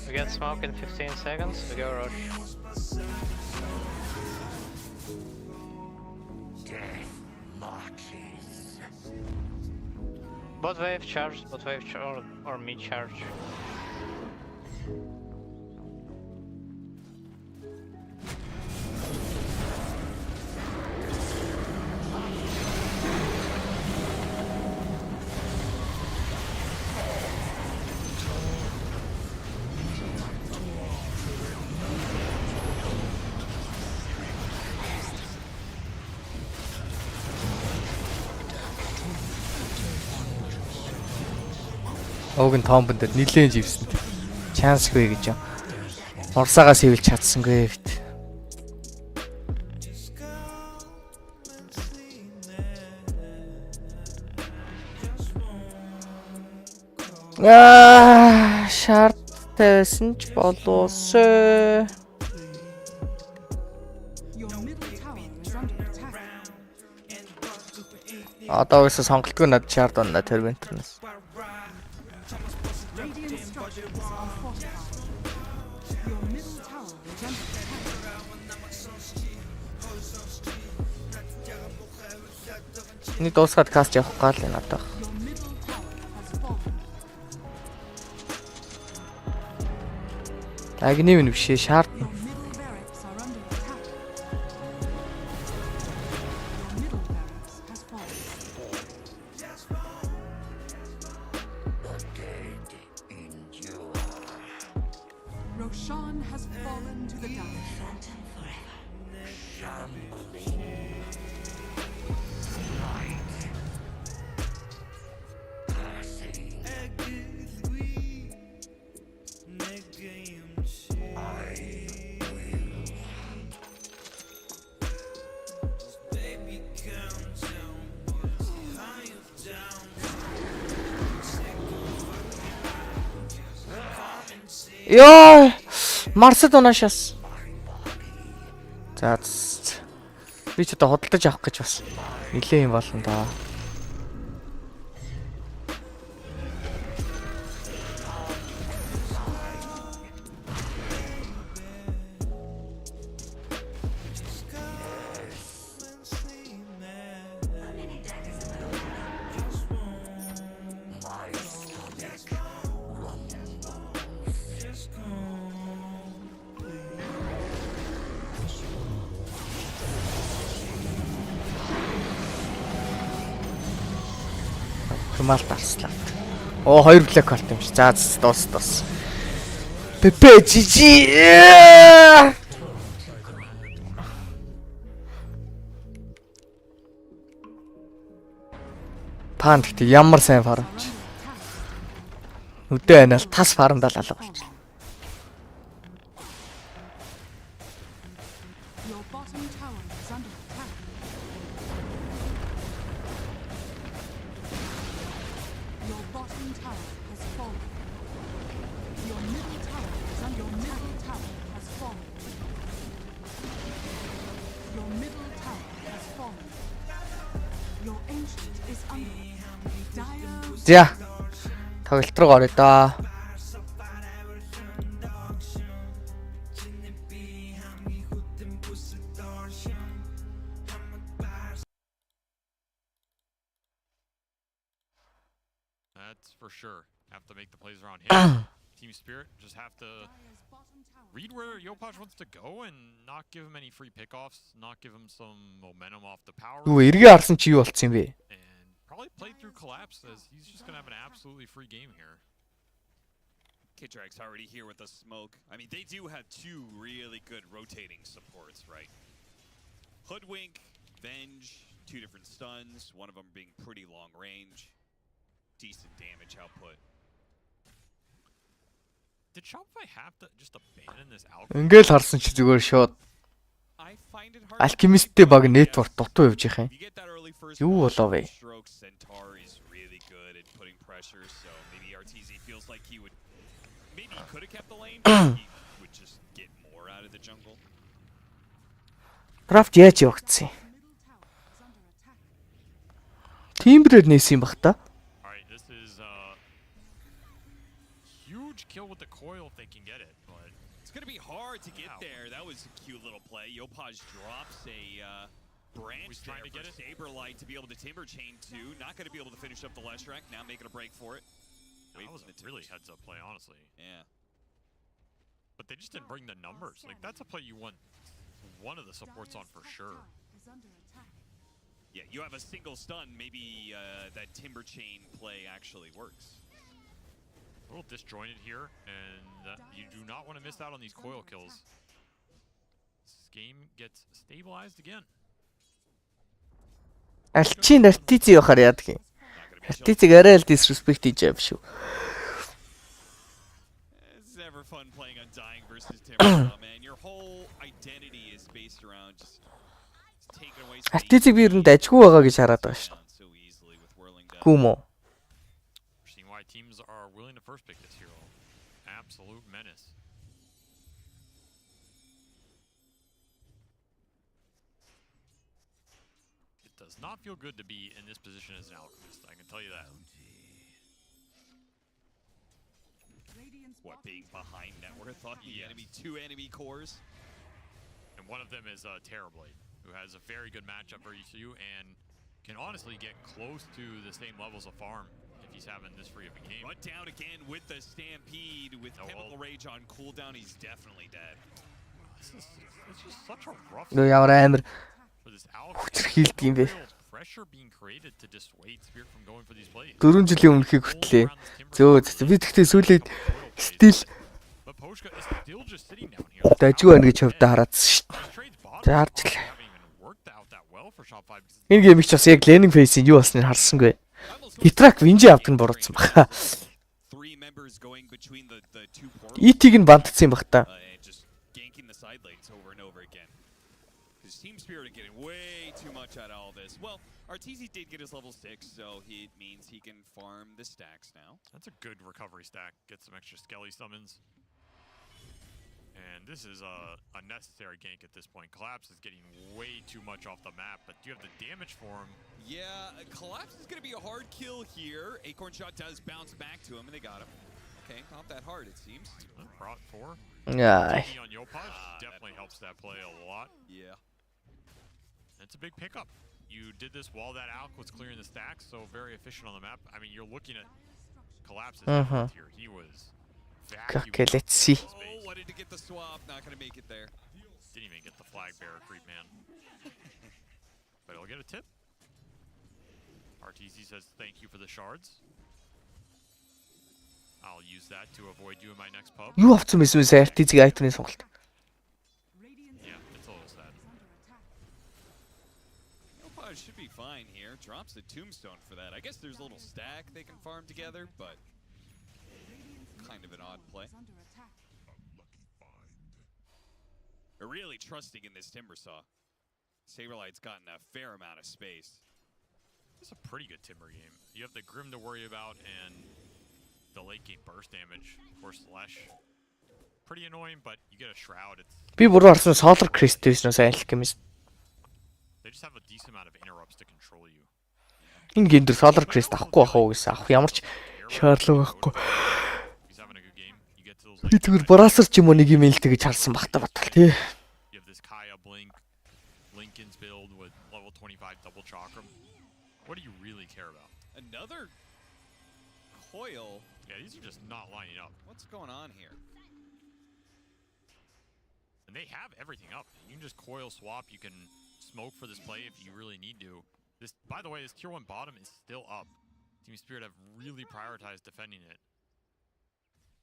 We get smoke in 15 seconds, we go rush. Bot wave charge, or mid charge. Уг нь Томбонд нилээн живсэн. Чансгүй гэж юм. Урсаагаас ивэлж чадсангүй бит. Шарттай байсан ч болоосоо. Одоо өсө сонголтгүй над шард онно тервентернес. Ни дуусгаад каст явах гал энэ одоо. Агнив нь бишээ шард. Roshan has fallen to the dark. Ёо! Марсад унаашаас. За. Би ч одоо худалдаж авах гэж бас нилээ юм болно да. Мал дарслаа. Оо 2 блэк карт юм чи. За дуус. Пепе жижи. Панд гэдэг ямар сайн фармч. Үдээ анаа тас фармдаа л алга болчихлоо. За. Тоглолт руу орё да. That's for sure. Have to make the plays around him. Team Spirit just have to read where Yopaj wants to go and not give him any free pickoffs, not give him some momentum off the power. Юу эргээ харсан чи юу болцсон юм бэ? Probably play through Collapse as he's just gonna have an absolutely free game here. Kitrak's already here with the smoke. I mean, they do have two really good rotating supports, right? Hoodwink, Venge, two different stuns, one of them being pretty long range. Decent damage output. Did Shopify have to just abandon this algorithm? Ингээл харсан чи зүгээр шууд Alchemist-тэй баг network дутуу явж их юм. Юу болоо вэ? Крафт яаж явагдсан юм? Тимбрээр нээсэн юм бах та. Kill with the coil if they can get it, but it's gonna be hard to get there. That was a cute little play. Yopaj drops a branch there to get Saberlight to be able to timber chain too. Not gonna be able to finish up the Leshrac. Now making a break for it. That was a really heads up play, honestly. Yeah. But they just didn't bring the numbers. Like that's a play you want one of the supports on for sure. Yeah, you have a single stun. Maybe that timber chain play actually works. A little disjointed here, and you do not want to miss out on these coil kills. This game gets stabilized again. Алчин артиц явахаар яадаг юм. Артицыг арай л disrespect хийж яв шүү. never fun playing Undying versus Timbersaw, man. Your whole identity is based around just taking away space. Артизиг би ер нь дажгүй байгаа гэж хараад байгаа шүү дээ. Гүм үү? Seeing why teams are willing to first pick this hero. Absolute menace. It does not feel good to be in this position as an alchemist, I can tell you that. What, being behind Networth on the enemy, 2 enemy cores? And one of them is Terrorblade, who has a very good matchup for ECU and can honestly get close to the same levels of farm if he's having this free of a game. But down again with the Stampede, with Chemical Rage on cooldown, he's definitely dead. It's just such a rough Нөө ямар амар for this хүчрхийлдэг юм бэ. pressure being created to dissuade Spirit from going for these plays. 4 жилийн өмнөхийг хүртлээ. Зөө би тэгтээ сүүлээд стил дажгүй байна гэж хөвдө хараадсан шүү дээ. За харж л. Энэ геймиг ч бас яг Learning Phase-ийн юу болсныг харсангүй. Hitrack Vinji авдаг нь буруутсан баха. ET-г нь бантцсан юм бах та. Team Spirit are getting way too much out of all this. Well, Arteezy did get his level 6, so it means he can farm the stacks now. That's a good recovery stack. Get some extra Skelly summons. And this is a necessary gank at this point. Collapse is getting way too much off the map, but do you have the damage for him? Yeah, Collapse is going to be a hard kill here. Acorn Shot does bounce back to him, and they got him. Okay, not that hard, it seems. Brought 4. Yeah. On Yopaj definitely helps that play a lot. Yeah. It's a big pickup. You did this while that Alk was clearing the stacks, so very efficient on the map. I mean, you're looking at Collapse's here. He was Okay, let's see. Oh, wanted to get the swap, not gonna make it there. Didn't even get the flag bearer creep, man. But he'll get a tip. RTZ says thank you for the shards. I'll use that to avoid you in my next pub. Юу авсан байсан бэ сая RTZ айтны сонголт. Yeah, it's a little sad. Yopaj should be fine here. Drops the tombstone for that. I guess there's a little stack they can farm together, but kind of an odd play. They're really trusting in this Timbersaw. Saberlight's gotten a fair amount of space. It's a pretty good Timber game. You have the Grim to worry about and the late game burst damage. Of course, Slash. Pretty annoying, but you get a Shroud. It's Би бүр орсон Solar Crest байсан сайн алхимист. They just have a decent amount of interrupts to control you. Энэ гин дээр Solar Crest авахгүй байх уу гэсэн. Авах ямар ч шаардлага байхгүй. Би зүгээр Brasser ч юм уу нэг юм ээлтэй гэж харсан багтаа батал тий. You have this Kaya Blink, Lincoln's build with level 25 double chakram. What do you really care about? Another coil. Yeah, these are just not lining up. What's going on here? And they have everything up. You can just coil swap. You can smoke for this play if you really need to. This, by the way, this tier 1 bottom is still up. Team Spirit have really prioritized defending it.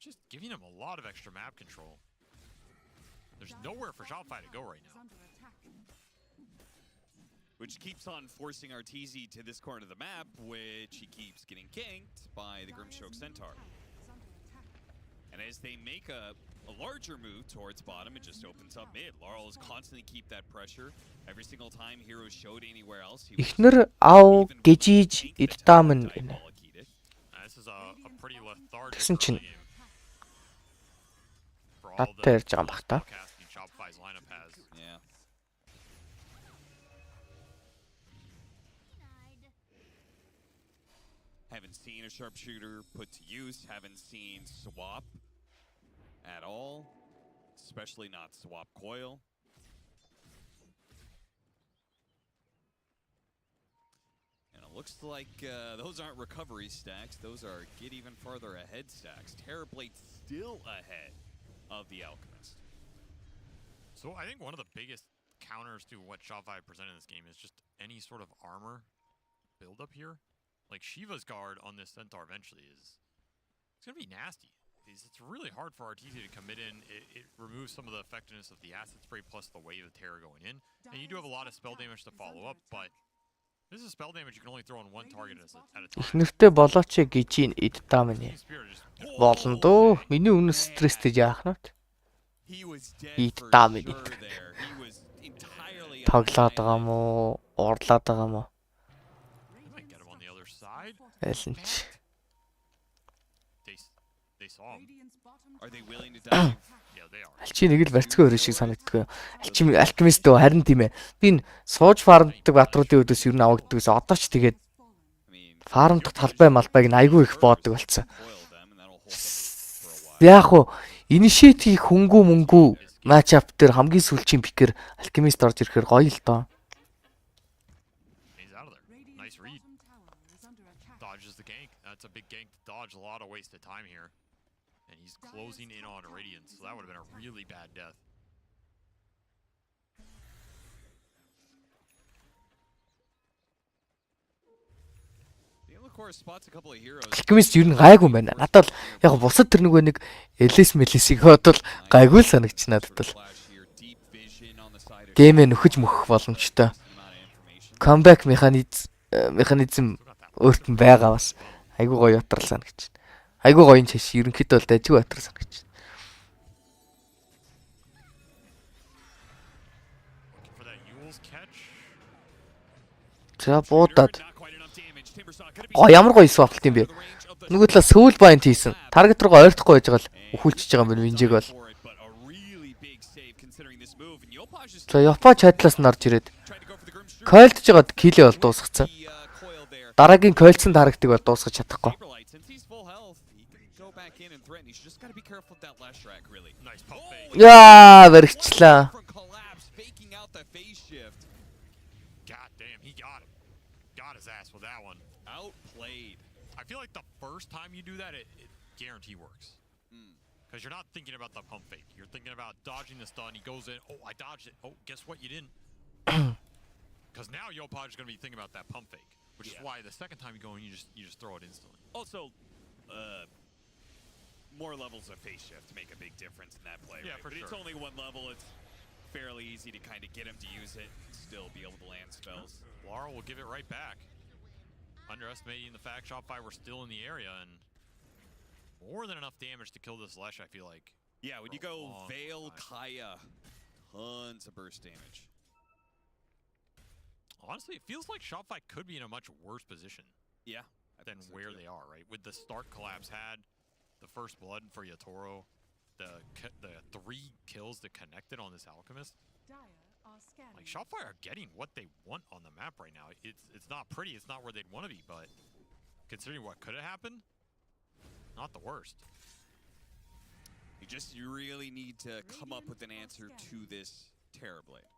Just giving him a lot of extra map control. There's nowhere for Shopify to go right now. Which keeps on forcing Arteezy to this corner of the map, which he keeps getting ganked by the Grimstroke Centaur. And as they make a larger move towards bottom, it just opens up mid. Laurel is constantly keep that pressure. Every single time Heroes showed anywhere else, he was Ихнэр ав гижиж идтаамн гинэ. This is a pretty lethargic Тэгсэн чинь game. надтай ярьж байгаа юм бах та. Shopify's lineup has. Yeah. Haven't seen a sharpshooter put to use. Haven't seen swap at all. Especially not swap coil. And it looks like those aren't recovery stacks. Those are get even farther ahead stacks. Terrorblade still ahead of the Alchemist. So I think one of the biggest counters to what Shopify presented in this game is just any sort of armor build up here. Like Shiva's guard on this Centaur eventually it's gonna be nasty. It's really hard for RTZ to commit in. It removes some of the effectiveness of the acid spray plus the wave of terror going in. And you do have a lot of spell damage to follow up, but This is spell damage you can only throw on one target at a time. Их нэртэй болооч гэж ин эд даа минь. Болно дөө. Миний үнэс стресстэй яах нь. Эд даа минь. Таглаад байгаа мó, уурлаад байгаа мó. Элэн ч. Алчи нэг л барьцгүй өрөө шиг санагддаг. Алхимист дөө харин тийм ээ. Би энэ сууж фармддаг батруудын өдөөс юу н авагддаг гэсэн одоо ч тэгээд фармдах талбай малбайг нь айгүй их боодог болсон. Яг уу инишиэт хийх хөнгүү мөнгүү матчап дээр хамгийн сүүлчийн пикер алхимист орж ирэхээр гоё л доо. Dodges the gank. That's a big gank to dodge. A lot of wasted time here. And he's closing in on Radiant, so that would have been a really bad death. Alchemist юу н гайгүй байна. Надад л яг бусад тэр нэг элес мелесийг бодвол гайгүй л санагч надад л. Геймээ нөхөж мөхөх боломжтой. Comeback механизм өөрт нь байгаа бас айгүй гоё ятрал санагч. Айгүй гоё чиш ерөнхийдөө л дайжгүй ятрал санагч. За буудаад. Ямар гоё swap юм бэ? Нөгөө талаа сүүл байнт хийсэн. Таргет руугаа ойртохгүй байж байгаа л өхүүлчихэж байгаа юм байна винжиг бол. За Япоч хайдлаас нь орж ирээд койлдж байгаад килээ бол дуусгацсан. Дараагийн койлдсон таргетыг бол дуусгаж чадахгүй. Яа, вэрхчлээ. I feel like the first time you do that, it guarantee works. Because you're not thinking about the pump fake. You're thinking about dodging the stun. He goes in. Oh, I dodged it. Oh, guess what? You didn't. Because now Yopaj is going to be thinking about that pump fake, which is why the second time you go in, you just throw it instantly. Also, more levels of phase shift make a big difference in that play. Yeah, right? for But sure. it's only one level. It's fairly easy to kind of get him to use it and still be able to land spells. Lara will give it right back. Underestimating the fact Shopify were still in the area and more than enough damage to kill this Lesh, I feel like. Yeah, when you go Veil, Kaya, tons of burst damage. Honestly, it feels like Shopify could be in a much worse position. Yeah. Than where they are, right? With the start collapse had, the first blood for Yatoro, the 3 kills that connected on this Alchemist. Like Shopify are getting what they want on the map right now. It's not pretty, it's not where they'd want to be, but considering what could have happened, not the worst. You really need to come up with an answer to this Terrorblade.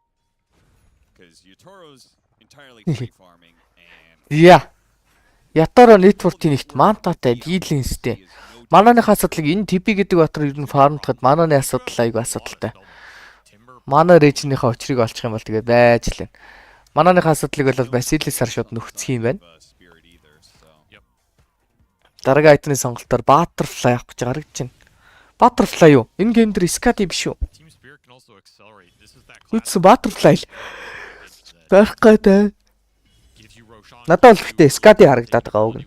Because Yatoro's entirely free farming and Yeah. Ятoro network-ийн ихт мантатай дийлэнстэй. Манааны асуудлыг энэ TP гэдэг батар ер нь фармдахад манааны асуудал айгүй асуудалтай. Мана рейжнийхээ очрыг олчих юм бол тэгээд байж лээ. Манааныхаа асуудлыг бол Басилисаар шууд нөхцөх юм байна. Дараагийн айтны сонголтоор Butterfly авах гэж харагдаж байна. Butterfly юу? Энэ гейм дээр Skadi биш үү? Үгүй Butterfly л. Байх гэдэг. Надад бол ихтэй Skadi харагдаад байгаа үг.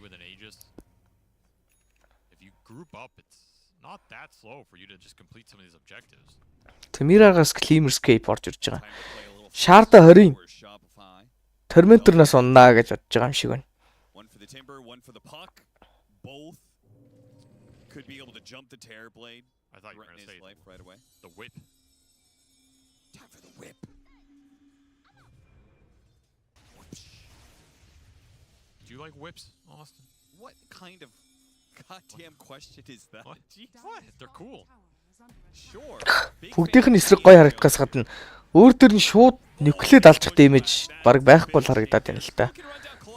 Тэмирагаас Climax орж ирж байгаа. Шарда 20. Tormentor-наас уннаа гэж бодож байгаа юм шиг байна. one for the timber, one for the puck. Both could be able to jump the Terrorblade. I thought you were going to say life right away. The whip. Time for the whip. Do you like whips, Austin? What kind of goddamn question is that? What? They're cool. Sure. Бүгдийнх нь эсрэг гоё харагдахаас гадна өөр төр нь шууд нюклид алчих дэмэж баг байхгүй л харагдаад байна л та.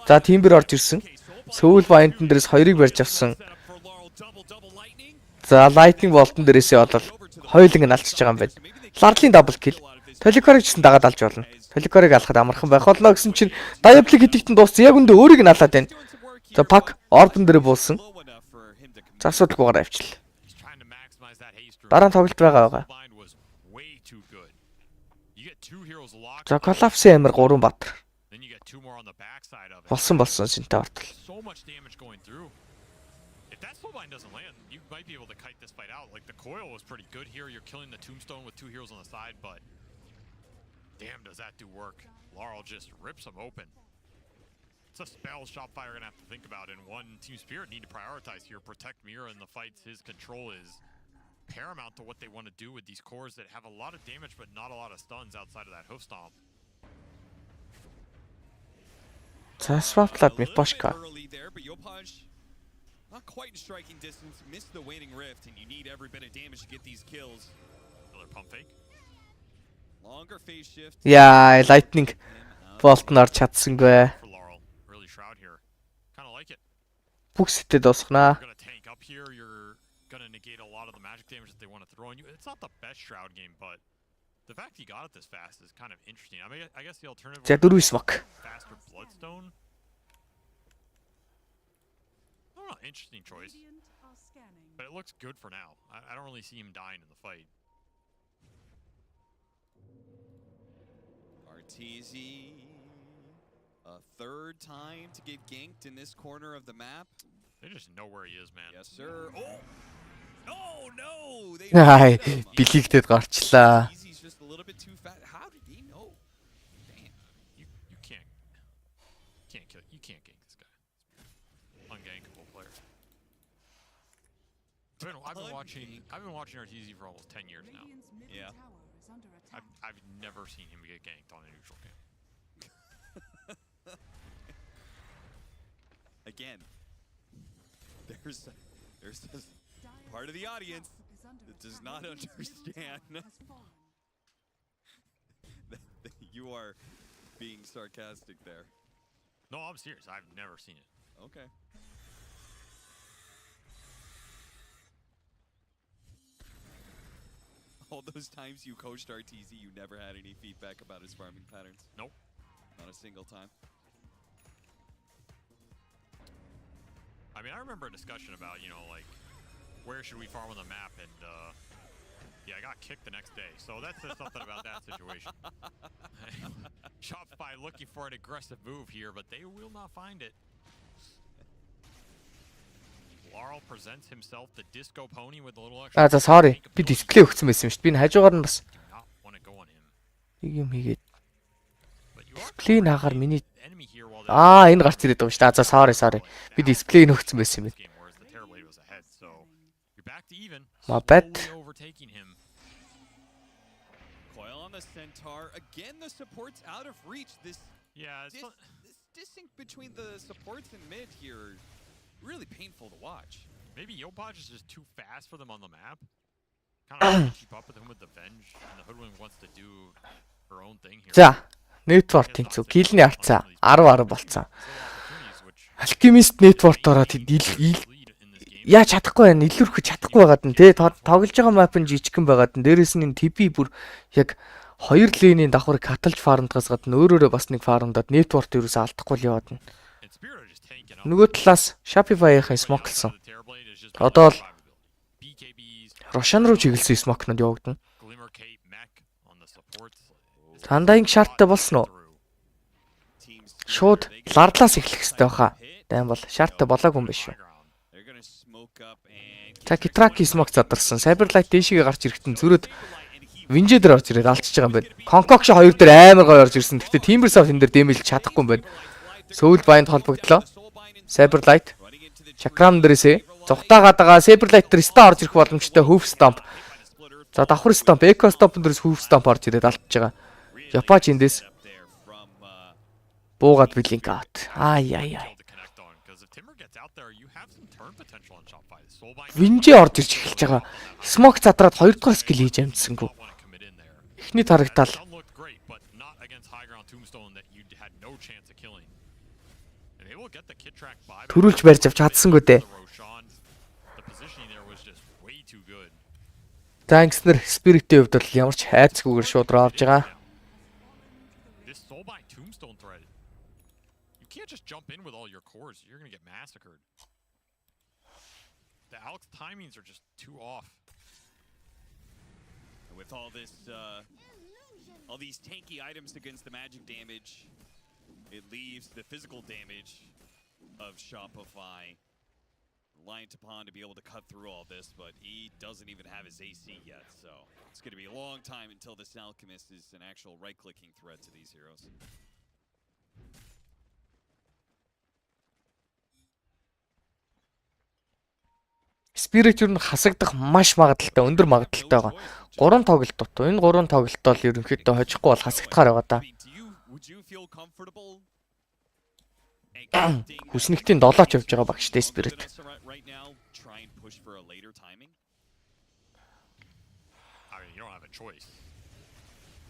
За Timber орж ирсэн. Сөүл Bind-ын дээрээс 2-ыг барьж авсан. За Lightning Bolt-ын дээрээсээ болол хоёуланг нь алчиж байгаа юм байна. Lardling double kill. Telecoric гэсэн дагаад алж болно. Telecoric алахад амархан байх боллоо гэсэн чинь Diabolic хэдэгтэн дууссан. Яг өндөө өөрийг нь алаад байна. За Pack Orb-ын дээр буулсан. За асуудалгүй гараа авчлаа. Дараа нь тоглолт байгаа. За Collapse амар 3 бат. Then you get 2 more on the backs. backside of it. Болсон шинтэй ортол. So much damage going through. If that soulbind doesn't land, you might be able to kite this fight out. Like the coil was pretty good here. You're killing the tombstone with 2 heroes on the side, but damn, does that do work? Laurel just rips him open. It's a spell Shopify are gonna have to think about, and one Team Spirit need to prioritize here. Protect Mira in the fights. His control is paramount to what they want to do with these cores that have a lot of damage but not a lot of stuns outside of that hoof stomp. Засваплаад Мипошка. Early there, but Yopaj not quite in striking distance. Missed the waning rift, and you need every bit of damage to get these kills. Another pump fake. Longer phase shift. Яа, Lightning Bolt-ноор чадсангүй. Really shroud here. Kind of like it. Бүх сэтэ дуусгнаа. You're gonna tank up here. You're gonna negate a lot of the magic damage that they want to throw on you. It's not the best shroud game, but the fact he got it this fast is kind of interesting. I mean, I guess the alternative. За 4 smoke. Faster bloodstone. I don't know, interesting choice. But it looks good for now. I don't really see him dying in the fight. RTZ, a third time to get ganked in this corner of the map. They just know where he is, man. Yes, sir. Oh no! They Хай, билигдэд гарчлаа. He's just a little bit too fat. How did he know? Damn. You can't kill. You can't gank this guy. Ungankable player. I've been watching RTZ for almost 10 years now. Yeah. I've never seen him get ganked on a neutral game. Again, there's this part of the audience that does not understand that you are being sarcastic there. No, I'm serious. I've never seen it. Okay. All those times you coached RTZ, you never had any feedback about his farming patterns? Nope. Not a single time? I mean, I remember a discussion about, like, where should we farm on the map, and, yeah, I got kicked the next day, so that says something about that situation. Shopify looking for an aggressive move here, but they will not find it. Laurel presents himself the disco pony with a little extra. За sorry. Би дисплей өгсөн байсан юм шүү дээ. Би энэ хажуугаар нь бас юм хийгээд. Дисплей наагаар миний энэ гарч ирээд байгаа шүү дээ. За sorry. Би дисплей өгсөн байсан юм байна. My bad. Coil on the centaur. Again, the support's out of reach. This dissync between the supports and mid here, really painful to watch. Maybe Yopaj is just too fast for them on the map. Kind of keep up with him with the Venge, and the Hoodwink wants to do her own thing here. За, network тэнцүү. Килний арцаа 10 болцсон. Alchemist network-ороо яаж чадахгүй байна. Илүүрхэж чадахгүй байгаад нь тий тоглож байгаа map нь жижигхэн байгаад нь дээрээс нь TP бүр яг 2 лейний давхрыг хаталж фармдгаас гадна өөрөөрөө бас нэг фармдаад network ерөөсөө алдахгүй л яваад нь. Нөгөө талаас Shopify-ийн smokelсон. Одоо л Roshan руу чиглэсэн smoke-нууд явагдана. Тандаинг шарттай болсон уу? Шууд ларлаас эхлэх хэрэгтэй баха. Дайм бол шарттай болоогүй юм биш үү? За Kitraki smoke задарсан. Cyberlight дэшигээ гарч ирэхдээ зүрөд Винжэ дээр орж ирээд алдчихж байгаа юм байна. Concoction 2 дээр амар гоё орж ирсэн. Гэхдээ Timbersoft энэ дээр дэмэлж чадахгүй юм байна. Soul Bind холбогдлоо. Cyberlight Chakram дээрээсээ зугтаагаад байгаа Cyberlight дээр ста орж ирэх боломжтой Hoof Stomp. За давхар Stomp, Echo Stomp дээрээс Hoof Stomp орж ирээд алдчихж байгаа. Yapaj эндээс буугаад Blink out. Ай. Винжэ орж ирж эхэлж байгаа. Smoke задраад 2 дахь skill хийж амжсангүй. Эхний тарагтаал. Төрүүлж барьж авч чадсангүй дээ. Танкснер Spirit-ийн хувьд бол ямар ч хайцгүйгээр шууд руу авж байгаа. Just jump in with all your cores, you're gonna get massacred. The Alex timings are just too off. With all this, all these tanky items against the magic damage, it leaves the physical damage of Shopify reliant upon to be able to cut through all this, but he doesn't even have his AC yet, so it's going to be a long time until this Alchemist is an actual right-clicking threat to these heroes. Spirit юу н хасагдах маш магадлалтай, өндөр магадлалтай байгаа. 3 тоглолт дутуу. Энэ 3 тоглолт бол ерөнхийдөө хожихгүй бол хасагдахаар байгаа да. Хүснэгтийн 7-ч явж байгаа багштай Spirit. Right now, try and push for a later timing. I mean, you don't have a choice.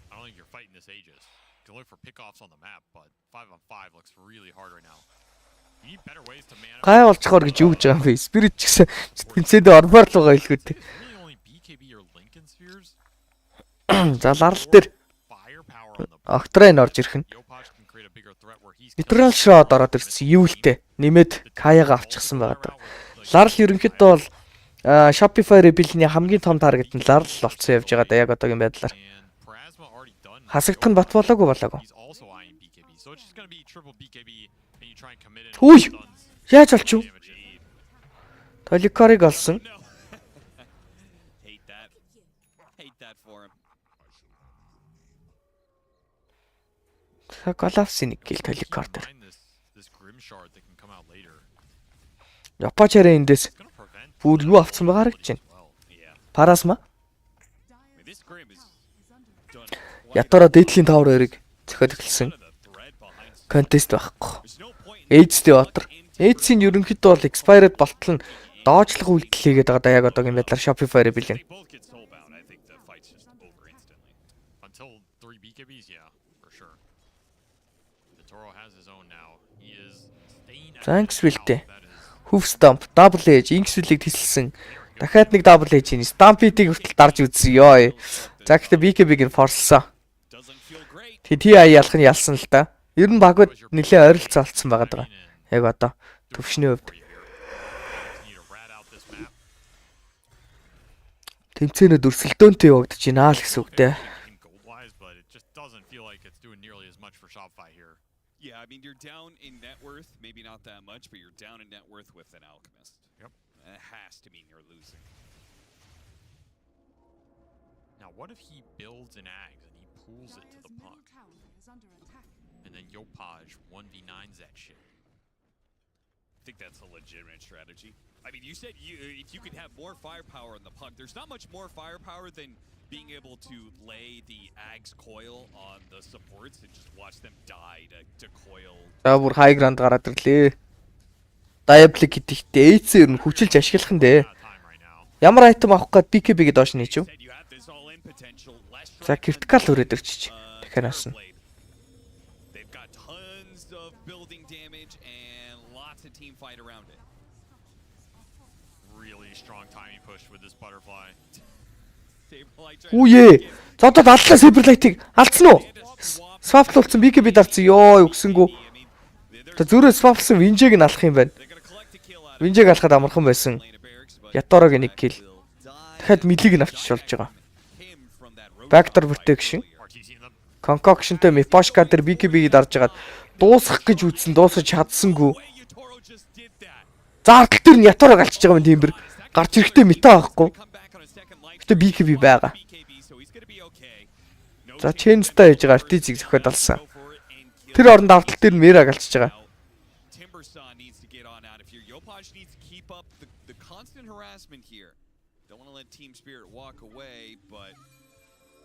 I don't think you're fighting this Aegis. You can look for pickoffs on the map, but 5-on-5 looks really hard right now. You need better ways to man. Гай болчхоор гэж юу гэж байгаа юм бэ? Spirit ч гэсэн тэнцээд ормоор л байгаа илгүүд. За ларл дээр Octrine орж ирэх нь. Literal shot ороод ирсэн юултэй нэмээд Kaya-га авчихсан байгаа. Ларл ерөнхийдөө бол Shopify Rebel-ний хамгийн том таргет нь ларл болцсон явж байгаа да яг одоогийн байдлаар. Хасагдах нь бат болоогүй болоогүй. Хүй! Яаж болчих вэ? Толикорыг олсон. Коллапсын нэг гэл толикор дээр. Япачаараа эндээс бүр юу авцсан байгаа гэж байна. Парасма. Ятара дээдлийн тавар өрийг зөхиод эхэлсэн. Контест байхгүй. Эйдстэй отор. Эйдсийн ерөнхийдөө бол expired болтол нь доочлох үйлдэл хийгээд байгаа да яг одоогийн байдлаар Shopify Rebel. Thanksville-тэй. Hoof stomp, double edge, Inksville-ийг тисэлсэн. Дахиад нэг double edge-ийн Stampede-ийг хүртэл дарж үзсэн ёо. За гэхдээ BKB-г нь форслоо. TTI ялах нь ялсан л та. Ер нь багууд нэлээ ойролцоо олцсон байгаа даа. Яг одоо төвшний хувьд. Тэмцээнүүд өрсөлдөөнтэй явагдаж байна л гэсэн үг дээ. Yeah, I mean, you're down in net worth, maybe not that much, but you're down in net worth with an Alchemist. Yep. And it has to mean you're losing. Now, what if he builds an Ags and he pulls it to the puck? And then Yopaj 1v9s that shit. I think that's a legitimate strategy. I mean, you said if you could have more firepower on the puck, there's not much more firepower than being able to lay the Ags coil on the supports and just watch them die to coil. За бүр high ground гараад ирлээ. Diabolic гэдэгтээ Ace ер нь хүчилж ашиглах нь дээ. Ямар item авах гээд BKB-г доош нээчв. За critical өрөөд ирчих. Дахианаас нь. They've got tons of building damage and lots of team fight around it. Really strong timing push with this butterfly. Үе. Зодод аллаа Saberlight-ыг алдсан уу? Swap-луулсан BKB дарцсан ёо өгсөнгүү. Тэ зүрээ swap-лсан Winjeg нь алах юм байна. Winjeg алахад амархан байсан. Ятороог нэг kill. Дахиад Millig нь авчиж болж байгаа. Backdoor protection. Concoction-тэй Miposhka дээр BKB-г дарж агаад дуусгах гэж үзсэн дуусгаж чадсангүй. Заартал дээр нь Ятороог алчиж байгаа юм тиймэр. Гарч ирэхдээ Mita авахгүй. BKB байгаа. За Chain-тай яж байгаа Artis-ийг зөхиод алсан. Тэр оронд автал дээр Mira-г алчиж байгаа. Timbersaw needs to get on out of here. Yopaj needs to keep up the constant harassment here. Don't want to let Team Spirit walk away, but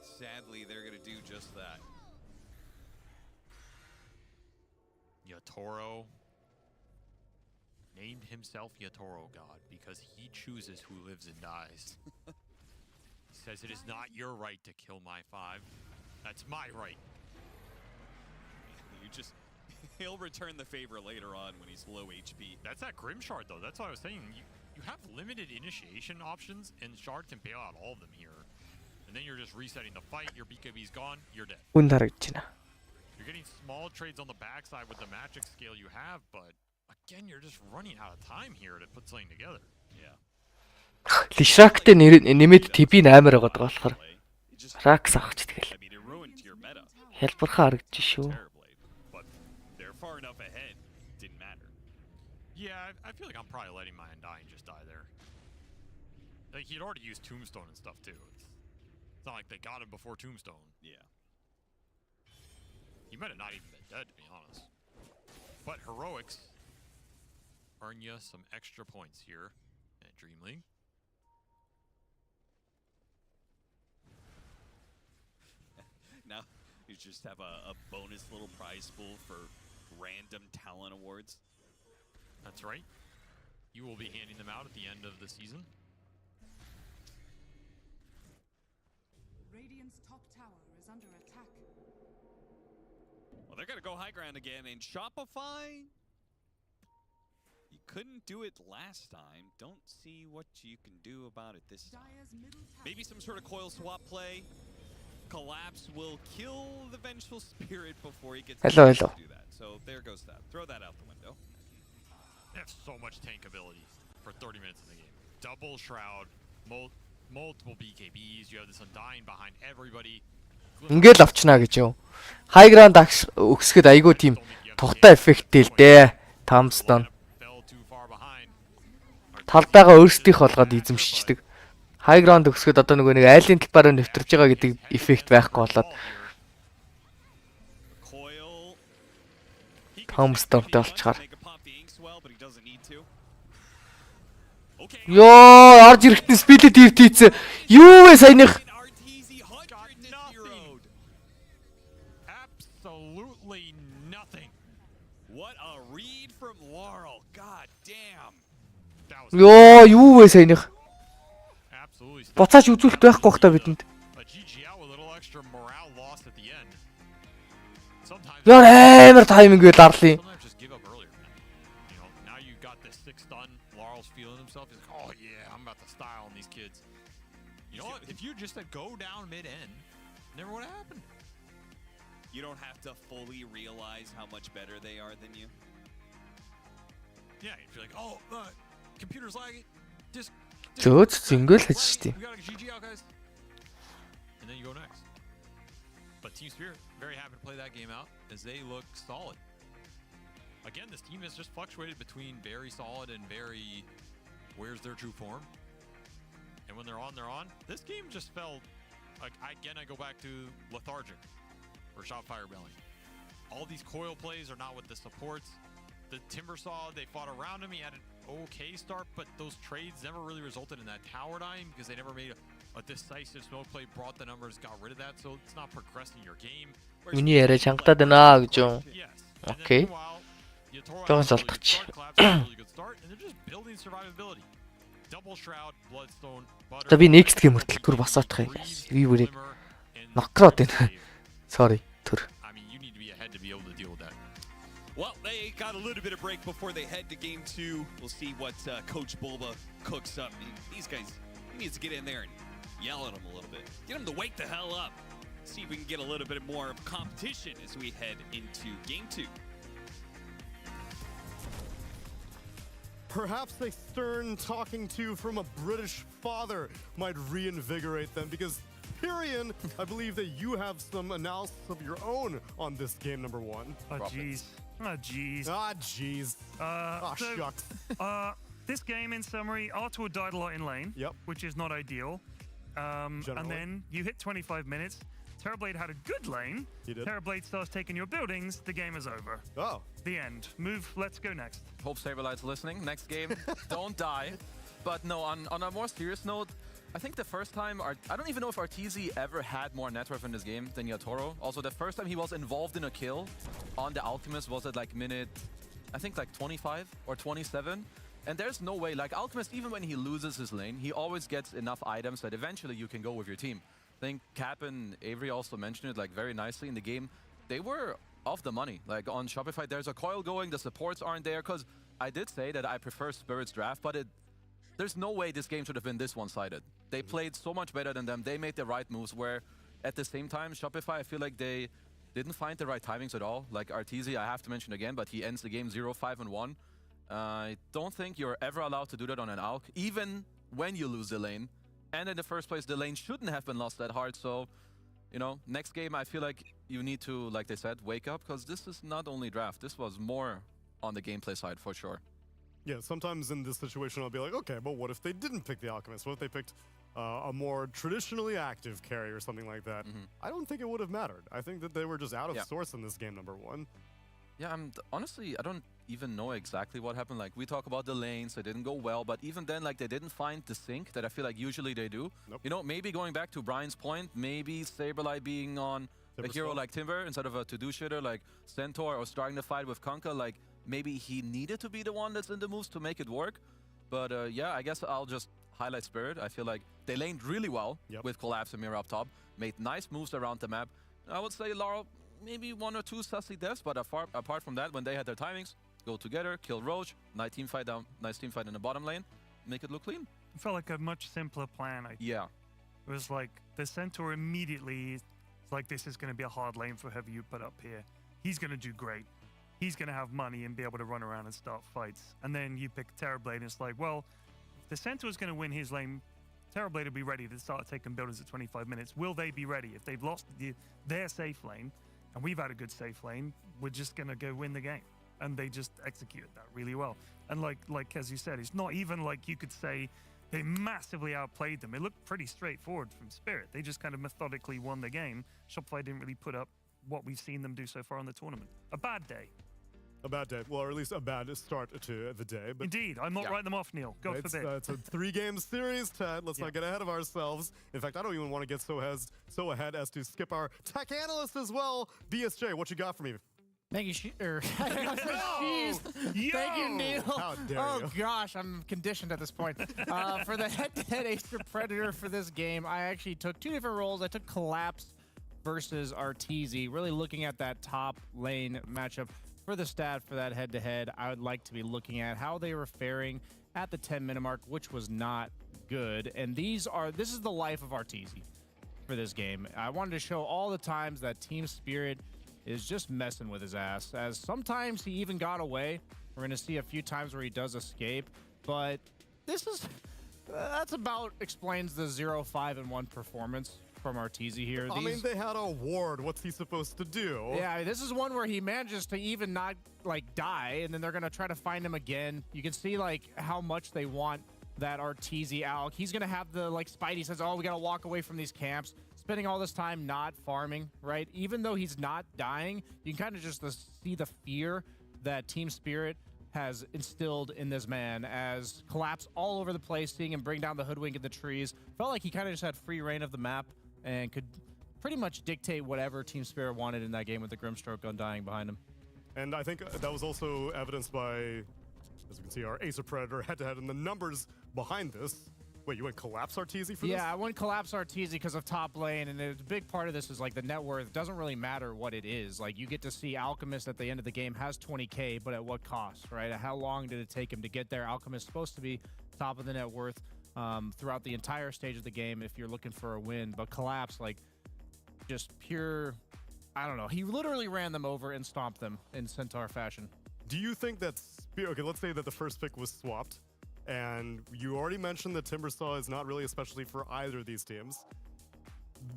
sadly they're going to do just that. Yatoro named himself Yatoro God because he chooses who lives and dies. Says it is not your right to kill my 5. That's my right. He'll return the favor later on when he's low HP. That's that Grim Shard though. That's what I was saying. You have limited initiation options, and Shard can bail out all of them here. And then you're just resetting the fight. Your BKB's gone. You're dead. You're getting small trades on the backside with the magic scale you have, but again, you're just running out of time here to put something together. Yeah. Lishrak-тэй нэмээд TP 8 байгаа болохоор Rax авах ч тэгэл. Хэлбэрхээ харагдчих шүү. I feel like I'm probably letting my Undying just die there. Like, he'd already used Tombstone and stuff, too. It's not like they got him before Tombstone. Yeah. He might have not even been dead, to be honest. But Heroics earn you some extra points here at Dream League. Now you just have a bonus little prize pool for random talent awards. That's right. You will be handing them out at the end of the season. Radiant's top tower is under attack. Well, they're gonna go high ground again, and Shopify, you couldn't do it last time. Don't see what you can do about it this time. Maybe some sort of coil swap play. Collapse will kill the Vengeful Spirit before he gets to Hello. do that. So there goes that. Throw that out the window. They have so much tank ability for 30 minutes in the game. Double Shroud, multiple BKBs, you have this Undying behind everybody. Ингээд авчнаа гэж юу. High ground өгсөд айгүй тийм тухтай эффекттэй л дээ. Tombstone. Талдайгаа өөрсдийнх болгоод эзэмшчихдэг. High ground өгсөд одоо нөгөө нэг айлын талбараа нэвтэрж байгаа гэдэг эффект байхгүй болоод Tombstoneтэй болчихоор. Ёо, орж ирэхдээ спилэд ивтийцээ. Юу вэ саяных? Absolutely nothing. What a read from Laurel. God damn. Ёо, юу вэ саяных? Буцаач үзүүлэлт байхгүй бах та бидэнд. Яа амар тайминг вэ дарлын. Now you got this 6 stun. Laurel's feeling himself. He's like, oh yeah, I'm about to style on these kids. You know what? If you just said go down mid-end, never would have happened. You don't have to fully realize how much better they are than you. Yeah, you'd be like, oh, computer's lagging. Just Зөөц зингэл хийж штий. we got a GG out, guys. And then you go next. But Team Spirit, very happy to play that game out as they look solid. Again, this team has just fluctuated between very solid and very where's their true form. And when they're on, they're on. This game just felt like, again, I go back to lethargic or Shopify rebelling. All these coil plays are not with the supports. The Timbersaw, they fought around him. He had an okay start, but those trades never really resulted in that tower dying because they never made a decisive smoke play, brought the numbers, got rid of that, so it's not progressing your game. Миний яриа чангатаад байна гэж юу. Окей. Тэгвэл золтогч. За би next game хүртэл түр босоодох юм. Би бүрийг нокроод байна. Sorry, түр. Well, they got a little bit of break before they head to game 2. We'll see what Coach Bulba cooks up. These guys, he needs to get in there and yell at them a little bit. Get them to wake the hell up. See if we can get a little bit more of competition as we head into game 2. Perhaps a stern talking to from a British father might reinvigorate them, because Tyrion, I believe that you have some analysis of your own on this game number 1. Oh jeez. Oh jeez. Ah jeez. Shucks. This game, in summary, Artur died a lot in lane, which is not ideal. And then you hit 25 minutes. Terrorblade had a good lane. He did. Terrorblade starts taking your buildings. The game is over. Oh. The end. Move. Let's go next. Hope Saberlight's listening. Next game, don't die. But no, on a more serious note, I think the first time, I don't even know if Arteezy ever had more net worth in this game than Yatoro. Also, the first time he was involved in a kill on the Alchemist was at like minute, I think like 25 or 27. And there's no way, like Alchemist, even when he loses his lane, he always gets enough items that eventually you can go with your team. I think Cap and Avery also mentioned it like very nicely in the game. They were off the money. Like on Shopify, there's a coil going, the supports aren't there, because I did say that I prefer Spirit's draft, but there's no way this game should have been this one-sided. They played so much better than them. They made the right moves, where at the same time, Shopify, I feel like they didn't find the right timings at all. Like Arteezy, I have to mention again, but he ends the game 0-5-1. I don't think you're ever allowed to do that on an Alc, even when you lose the lane. And in the first place, the lane shouldn't have been lost that hard. So, you know, next game, I feel like you need to, like they said, wake up, because this is not only draft. This was more on the gameplay side for sure. Yeah, sometimes in this situation I'll be like, okay, but what if they didn't pick the Alchemist? What if they picked a more traditionally active carry or something like that? I don't think it would have mattered. I think that they were just out of sorts in this game, number one. Yeah, honestly, I don't even know exactly what happened. Like, we talk about the lanes, they didn't go well, but even then, like, they didn't find the sync that I feel like usually they do. You know, maybe going back to Brian's point, maybe Saberlight being on a hero like Timber instead of a to-do shitter like Centaur, or starting the fight with Kunkka, like, maybe he needed to be the one that's in the moves to make it work. But yeah, I guess I'll just highlight Spirit. I feel like they laned really well with Collapse and Mirror up top, made nice moves around the map. I would say Laurel, maybe 1 or 2 sussy deaths, but apart from that, when they had their timings, go together, kill Roach, nice team fight in the bottom lane, make it look clean. It felt like a much simpler plan. Yeah. It was like the Centaur immediately, it's like, this is going to be a hard lane for whoever you put up here. He's going to do great. He's going to have money and be able to run around and start fights. And then you pick Terrorblade, and it's like, well, if the Centaur is going to win his lane, Terrorblade will be ready to start taking builders at 25 minutes. Will they be ready? If they've lost their safe lane, and we've had a good safe lane, we're just going to go win the game. And they just executed that really well. And like as you said, it's not even like you could say they massively outplayed them. It looked pretty straightforward from Spirit. They just kind of methodically won the game. Shopify didn't really put up what we've seen them do so far in the tournament. A bad day. A bad day. Well, or at least a bad start to the day. But indeed. I'm not writing them off, Neil. God forbid. It's a 3-game series, Ted. Let's not get ahead of ourselves. In fact, I don't even want to get so ahead as to skip our tech analyst as well. BSJ, what you got for me? Thank you, Thank you, Neil. How dare you. Gosh, I'm conditioned at this point. For the head-to-head Acer Predator for this game, I actually took 2 different roles. I took Collapse versus Arteezy, really looking at that top lane matchup. For the stat for that head-to-head, I would like to be looking at how they were faring at the 10-minute mark, which was not good. And this is the life of Arteezy for this game. I wanted to show all the times that Team Spirit is just messing with his ass, as sometimes he even got away. We're going to see a few times where he does escape, but that's about explains the 0-5-1 performance from Arteezy here. I mean, they had a ward. What's he supposed to do? Yeah, this is one where he manages to even not, like, die, and then they're going to try to find him again. You can see, like, how much they want that Arteezy Alc. He's going to have the, like, Spidey says, oh, we got to walk away from these camps. Spending all this time not farming, right? Even though he's not dying, you can kind of just see the fear that Team Spirit has instilled in this man as Collapse all over the place, seeing him bring down the Hoodwink in the trees. Felt like he kind of just had free reign of the map and could pretty much dictate whatever Team Spirit wanted in that game with the Grimstroke Undying behind him. And I think that was also evidenced by, as we can see, our Acer Predator head-to-head and the numbers behind this. Wait, you went Collapse Arteezy for this? Yeah, I went Collapse Arteezy because of top lane, and a big part of this is like the net worth. It doesn't really matter what it is. Like, you get to see Alchemist at the end of the game has 20K, but at what cost, right? How long did it take him to get there? Alchemist supposed to be top of the net worth throughout the entire stage of the game if you're looking for a win, but Collapse, like, just pure, I don't know. He literally ran them over and stomped them in Centaur fashion. Do you think that, okay, let's say that the first pick was swapped, and you already mentioned that Timbersaw is not really especially for either of these teams.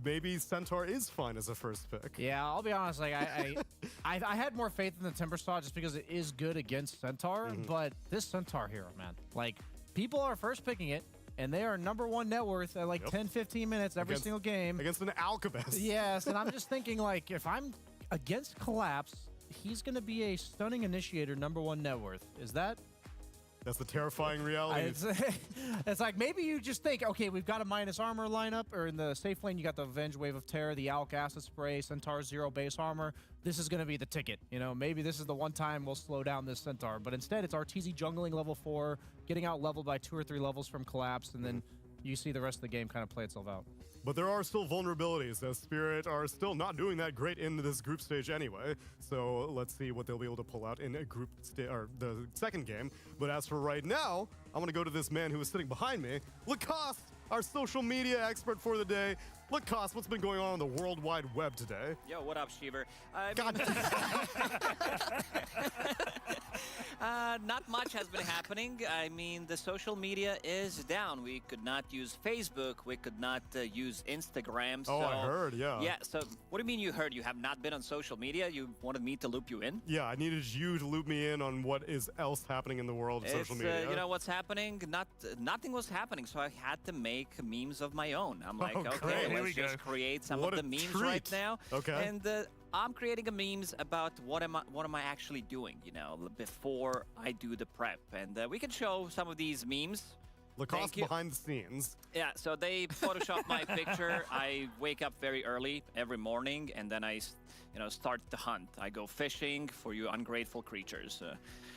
Maybe Centaur is fine as a first pick. Yeah, I'll be honest. Like I had more faith in the Timbersaw just because it is good against Centaur. But this Centaur hero, man, like people are first picking it, and they are #1 net worth at like 10-15 minutes every single game against an Alchemist. Yes, and I'm just thinking like if I'm against Collapse, he's going to be a stunning initiator #1 net worth. Is that? That's the terrifying reality. It's like maybe you just think, okay, we've got a minus armor lineup, or in the safe lane, you got the Avenge Wave of Terror, the Alc Acid Spray, Centaur 0 base armor. This is going to be the ticket. You know, maybe this is the one time we'll slow down this Centaur. But instead, it's Arteezy jungling level 4, getting out leveled by 2 or 3 levels from Collapse, and then you see the rest of the game kind of play itself out. But there are still vulnerabilities, as Spirit are still not doing that great in this group stage anyway. So let's see what they'll be able to pull out in a group or the second game. But as for right now, I'm going to go to this man who is sitting behind me, Lacoste, our social media expert for the day. Lacoste, what's been going on the World Wide Web today? Yo, what up, Shiver? Not much has been happening. I mean, the social media is down. We could not use Facebook. We could not use Instagram. Oh, I heard, yeah. Yeah, so what do you mean you heard? You have not been on social media? You wanted me to loop you in? Yeah, I needed you to loop me in on what is else happening in the world of social media. You know what's happening? Nothing was happening, so I had to make memes of my own. I'm like, okay, let's just create some of the memes right now. Okay. And I'm creating a memes about what am I actually doing, you know, before I do the prep. And we can show some of these memes. Lacoste behind the scenes. Yeah, so they Photoshop my picture. I wake up very early every morning, and then I, start the hunt. I go fishing for you ungrateful creatures.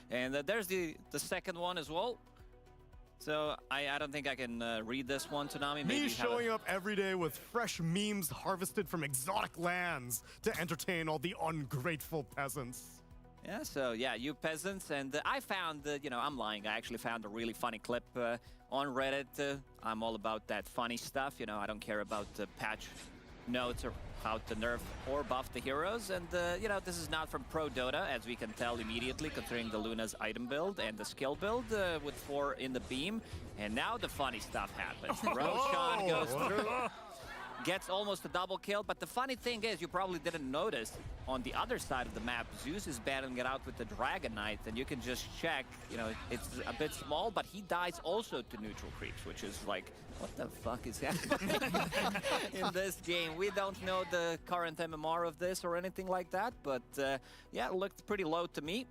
And there's the second one as well. So I don't think I can read this one, Toonami. Me showing up every day with fresh memes harvested from exotic lands to entertain all the ungrateful peasants. Yeah, so yeah, you peasants, and I found, I'm lying. I actually found a really funny clip on Reddit. I'm all about that funny stuff. I don't care about patch notes or how to nerf or buff the heroes. And, this is not from Pro Dota, as we can tell immediately, considering the Luna's item build and the skill build with 4 in the beam. And now the funny stuff happens. Roshan goes through. Gets almost a double kill, but the funny thing is, you probably didn't notice, on the other side of the map, Zeus is battling it out with the Dragon Knight, and you can just check, it's a bit small, but he dies also to neutral creeps, which is like, what the fuck is happening in this game? We don't know the current MMR of this or anything like that, but yeah, it looked pretty low to me.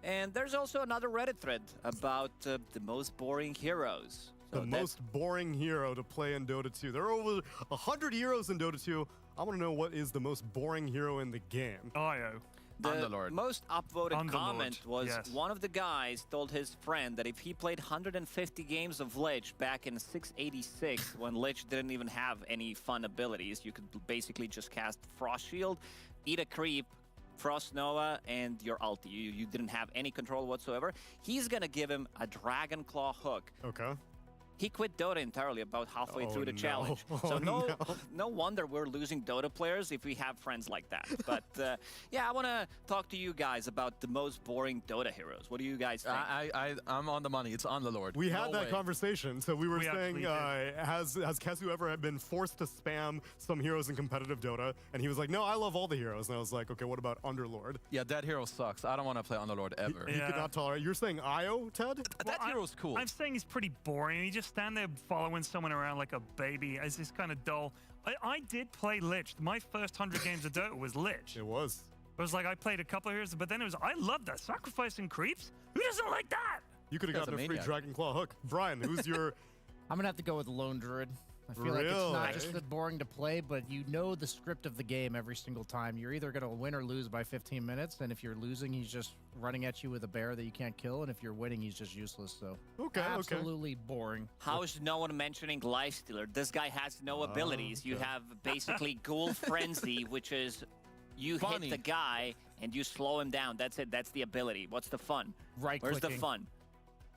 And there's also another Reddit thread about the most boring heroes. The most boring hero to play in Dota 2. There are over 100 heroes in Dota 2. I want to know what is the most boring hero in the game. Io. The most upvoted comment was one of the guys told his friend that if he played 150 games of Lich back in 686, when Lich didn't even have any fun abilities, you could basically just cast Frost Shield, eat a creep, Frost Nova, and your ulti. You didn't have any control whatsoever. He's gonna give him a Dragon Claw hook. Okay. He quit Dota entirely about halfway through the challenge. So no wonder we're losing Dota players if we have friends like that. But yeah, I want to talk to you guys about the most boring Dota heroes. What do you guys think? I'm on the money. It's on the Lord. We had that conversation. So we were saying, has Kesu ever been forced to spam some heroes in competitive Dota? And he was like, no, I love all the heroes. And I was like, okay, what about Underlord? Yeah, that hero sucks. I don't want to play Underlord ever. He could not tolerate. You're saying Io, Ted? That hero's cool. I'm saying he's pretty boring. He just stand there following someone around like a baby. It's just kind of dull. I did play Lich. My first 100 games of Dota was Lich. It was. It was like I played a couple of heroes, but then it was, I love that. Sacrificing creeps? Who doesn't like that? You could have gotten a free Dragon Claw hook. Brian, who's your... I'm going to have to go with Lone Druid. I feel like it's not just that boring to play, but you know the script of the game every single time. You're either going to win or lose by 15 minutes, and if you're losing, he's just running at you with a bear that you can't kill, and if you're winning, he's just useless. So absolutely boring. How is no one mentioning Lifestealer? This guy has no abilities. You have basically Ghoul Frenzy, which is you hit the guy and you slow him down. That's it. That's the ability. What's the fun? Where's the fun?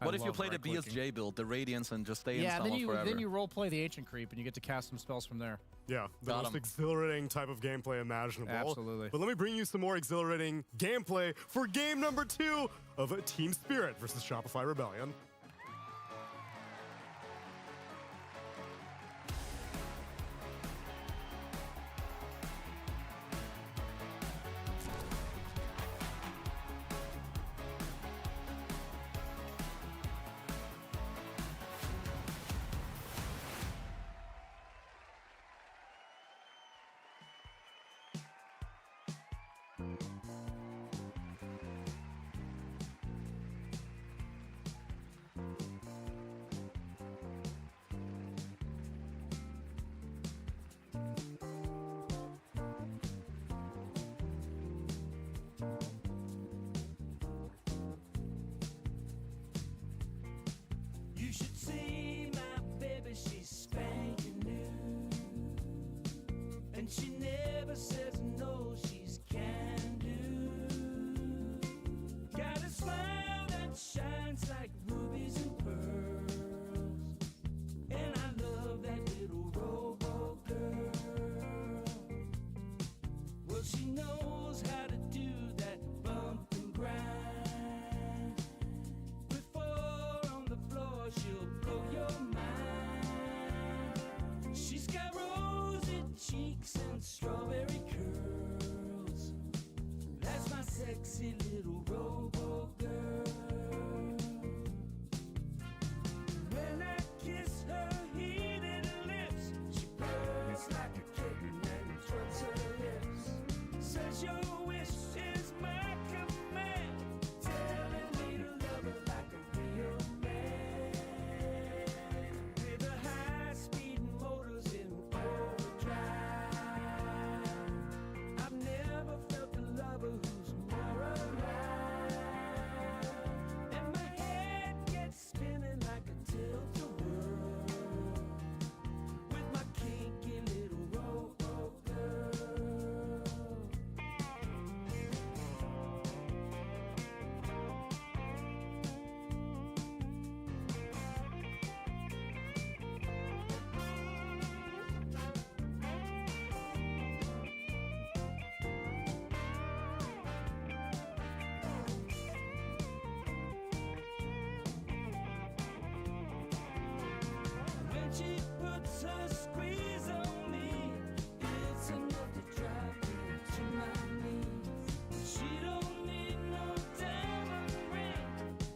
What if you play the BSJ build, the Radiance, and just stay in someone forever? Then you roleplay the Ancient Creep, and you get to cast some spells from there. Yeah, the most exhilarating type of gameplay imaginable. Absolutely. But let me bring you some more exhilarating gameplay for game number 2 of Team Spirit versus Shopify Rebellion. You should see my baby, she's spanking new. And she never says no, she's can do. Got a smile that shines like rubies and pearls. And I love that little robo girl. Well, she knows how to do that bump and grind. sexy little robo girl. When I kiss her heated lips, she purrs like a kitten and twirls her lips. Says your wish is my command, telling me to love her like a real man. With the high-speed motors in overdrive, I've never felt a lover who's more alive. And my head gets spinning like a tilt-a-whirl with my kinky little robo girl. When she puts her squeeze on me, it's enough to drive me to my knees. She don't need no diamond ring,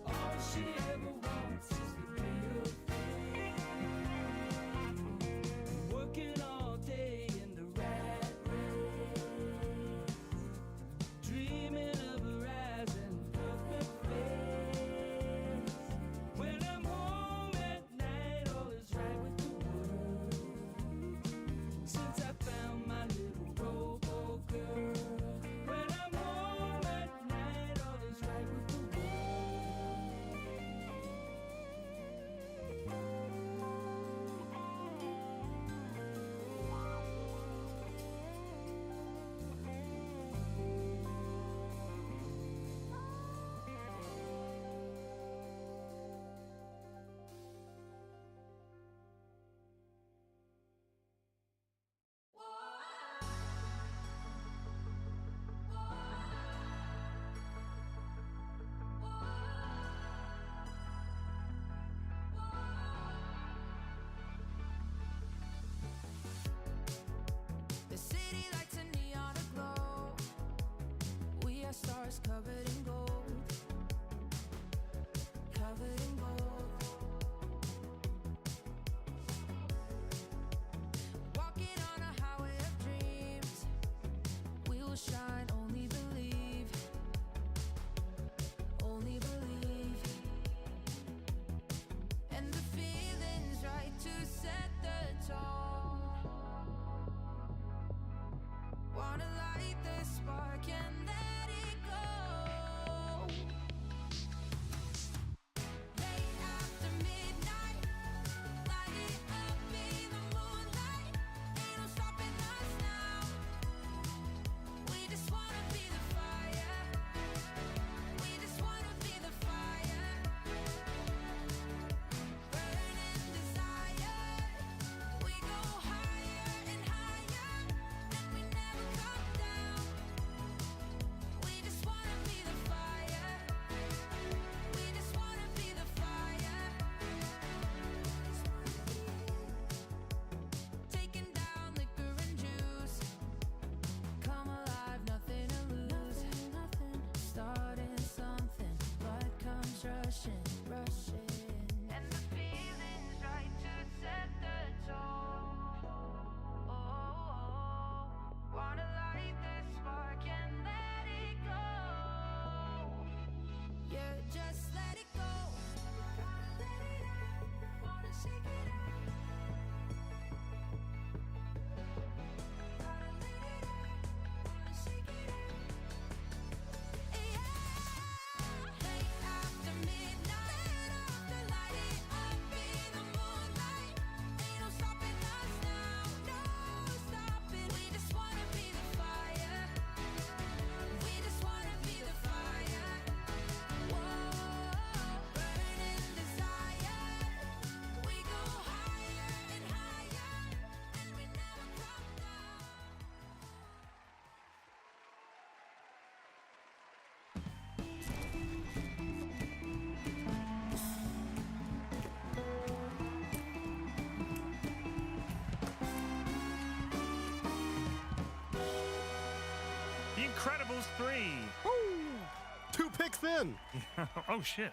all she ever wants is the real thing. Working all day in the rat race, dreaming of her eyes and perfect face. When I'm home at night, all is right with the world. Since I found my little robo girl. When I'm home at night, all is right with the The city lights a neon aglow. We are stars covered in gold. Covered in gold. Walking on a highway of dreams. We will shine, only believe. Only believe. And the feeling's right to set the tone. Wanna light the spark and let it go. Late after midnight, light it up in the moonlight. Ain't no stopping us now. We just wanna be the fire. We just wanna be the fire. Burning desire. We go higher and higher, and we never come down. We just wanna be the fire. We just wanna be the fire. Taking down liquor and juice. Come alive, nothing to lose. Starting something, blood comes rushing, rushing. And the feeling's right to set the tone. Wanna light the spark and let it go. Yeah, just let it go. Gotta let it out. Wanna shake it out. Gotta let it out. Wanna shake it out. Yeah. Late after midnight, light it up in the moonlight. Ain't no stopping us now. No stopping. We just wanna be the fire. We just wanna be the fire. Whoa, burning desire. We go higher and higher, and we never come down. The Incredibles 3. 2 picks in. Oh shit.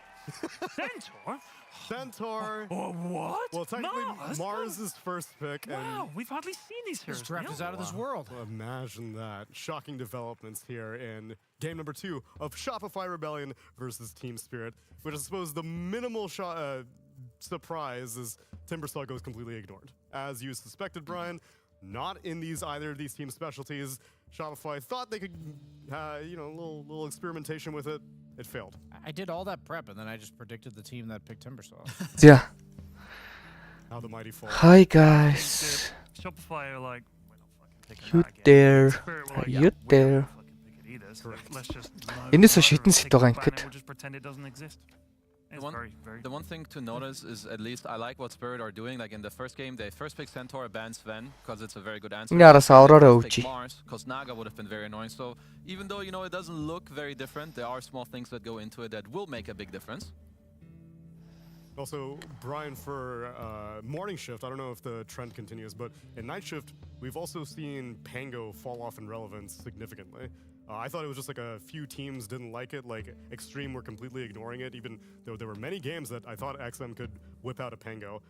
Centaur? Centaur. What? Well, technically, Mars? Mars' first pick. Wow, we've hardly seen these heroes. This draft is out of this world. Well, imagine that. Shocking developments here in game number 2 of Shopify Rebellion versus Team Spirit, which I suppose the minimal surprise is Timbersaw goes completely ignored. As you suspected, Brian, not in either of these team specialties. Shopify thought they could, a little experimentation with it. It failed. I did all that prep, and then I just predicted the team that picked Timbersaw. Yeah. How the mighty fall. Hi guys. Shopify are like, we're not fucking picking You that again. there? Spirit were Are like, you yeah, we're there? not fucking pick it either, so let's just Энэс load шитэн it, сэт take the байгаа planet, ингээд. we'll just pretend it doesn't exist. It's The one, very, very the one thing to notice is at least I like what Spirit are doing. Like in the first game, they first pick Centaur, ban Sven, because it's a very good answer. Ингээ араас Aurora Pick өвчи. Mars, because Naga would have been very annoying. So even though it doesn't look very different, there are small things that go into it that will make a big difference. Also, Brian, for morning shift, I don't know if the trend continues, but in night shift, we've also seen Pango fall off in relevance significantly. I thought it was just like a few teams didn't like it, like Extreme were completely ignoring it, even though there were many games that I thought XM could whip out a Pango.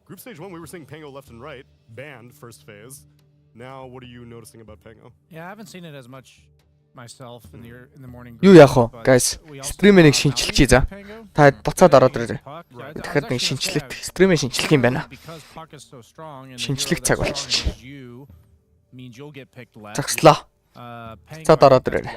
Group stage 1, we were seeing Pango left and right, banned first phase. Now, what are you noticing about Pango? Yeah, I haven't seen it as much myself in the morning. Юу яах вэ? Guys, стримийг шинчилчихье за. Та буцаад ороод ирээрэй. Дахиад нэг шинчлэлт, стримийг шинчлэх юм байна. Шинчлэх цаг болчихчих. Means you'll get picked last. Загслаа. Буцаад ороод ирээрэй.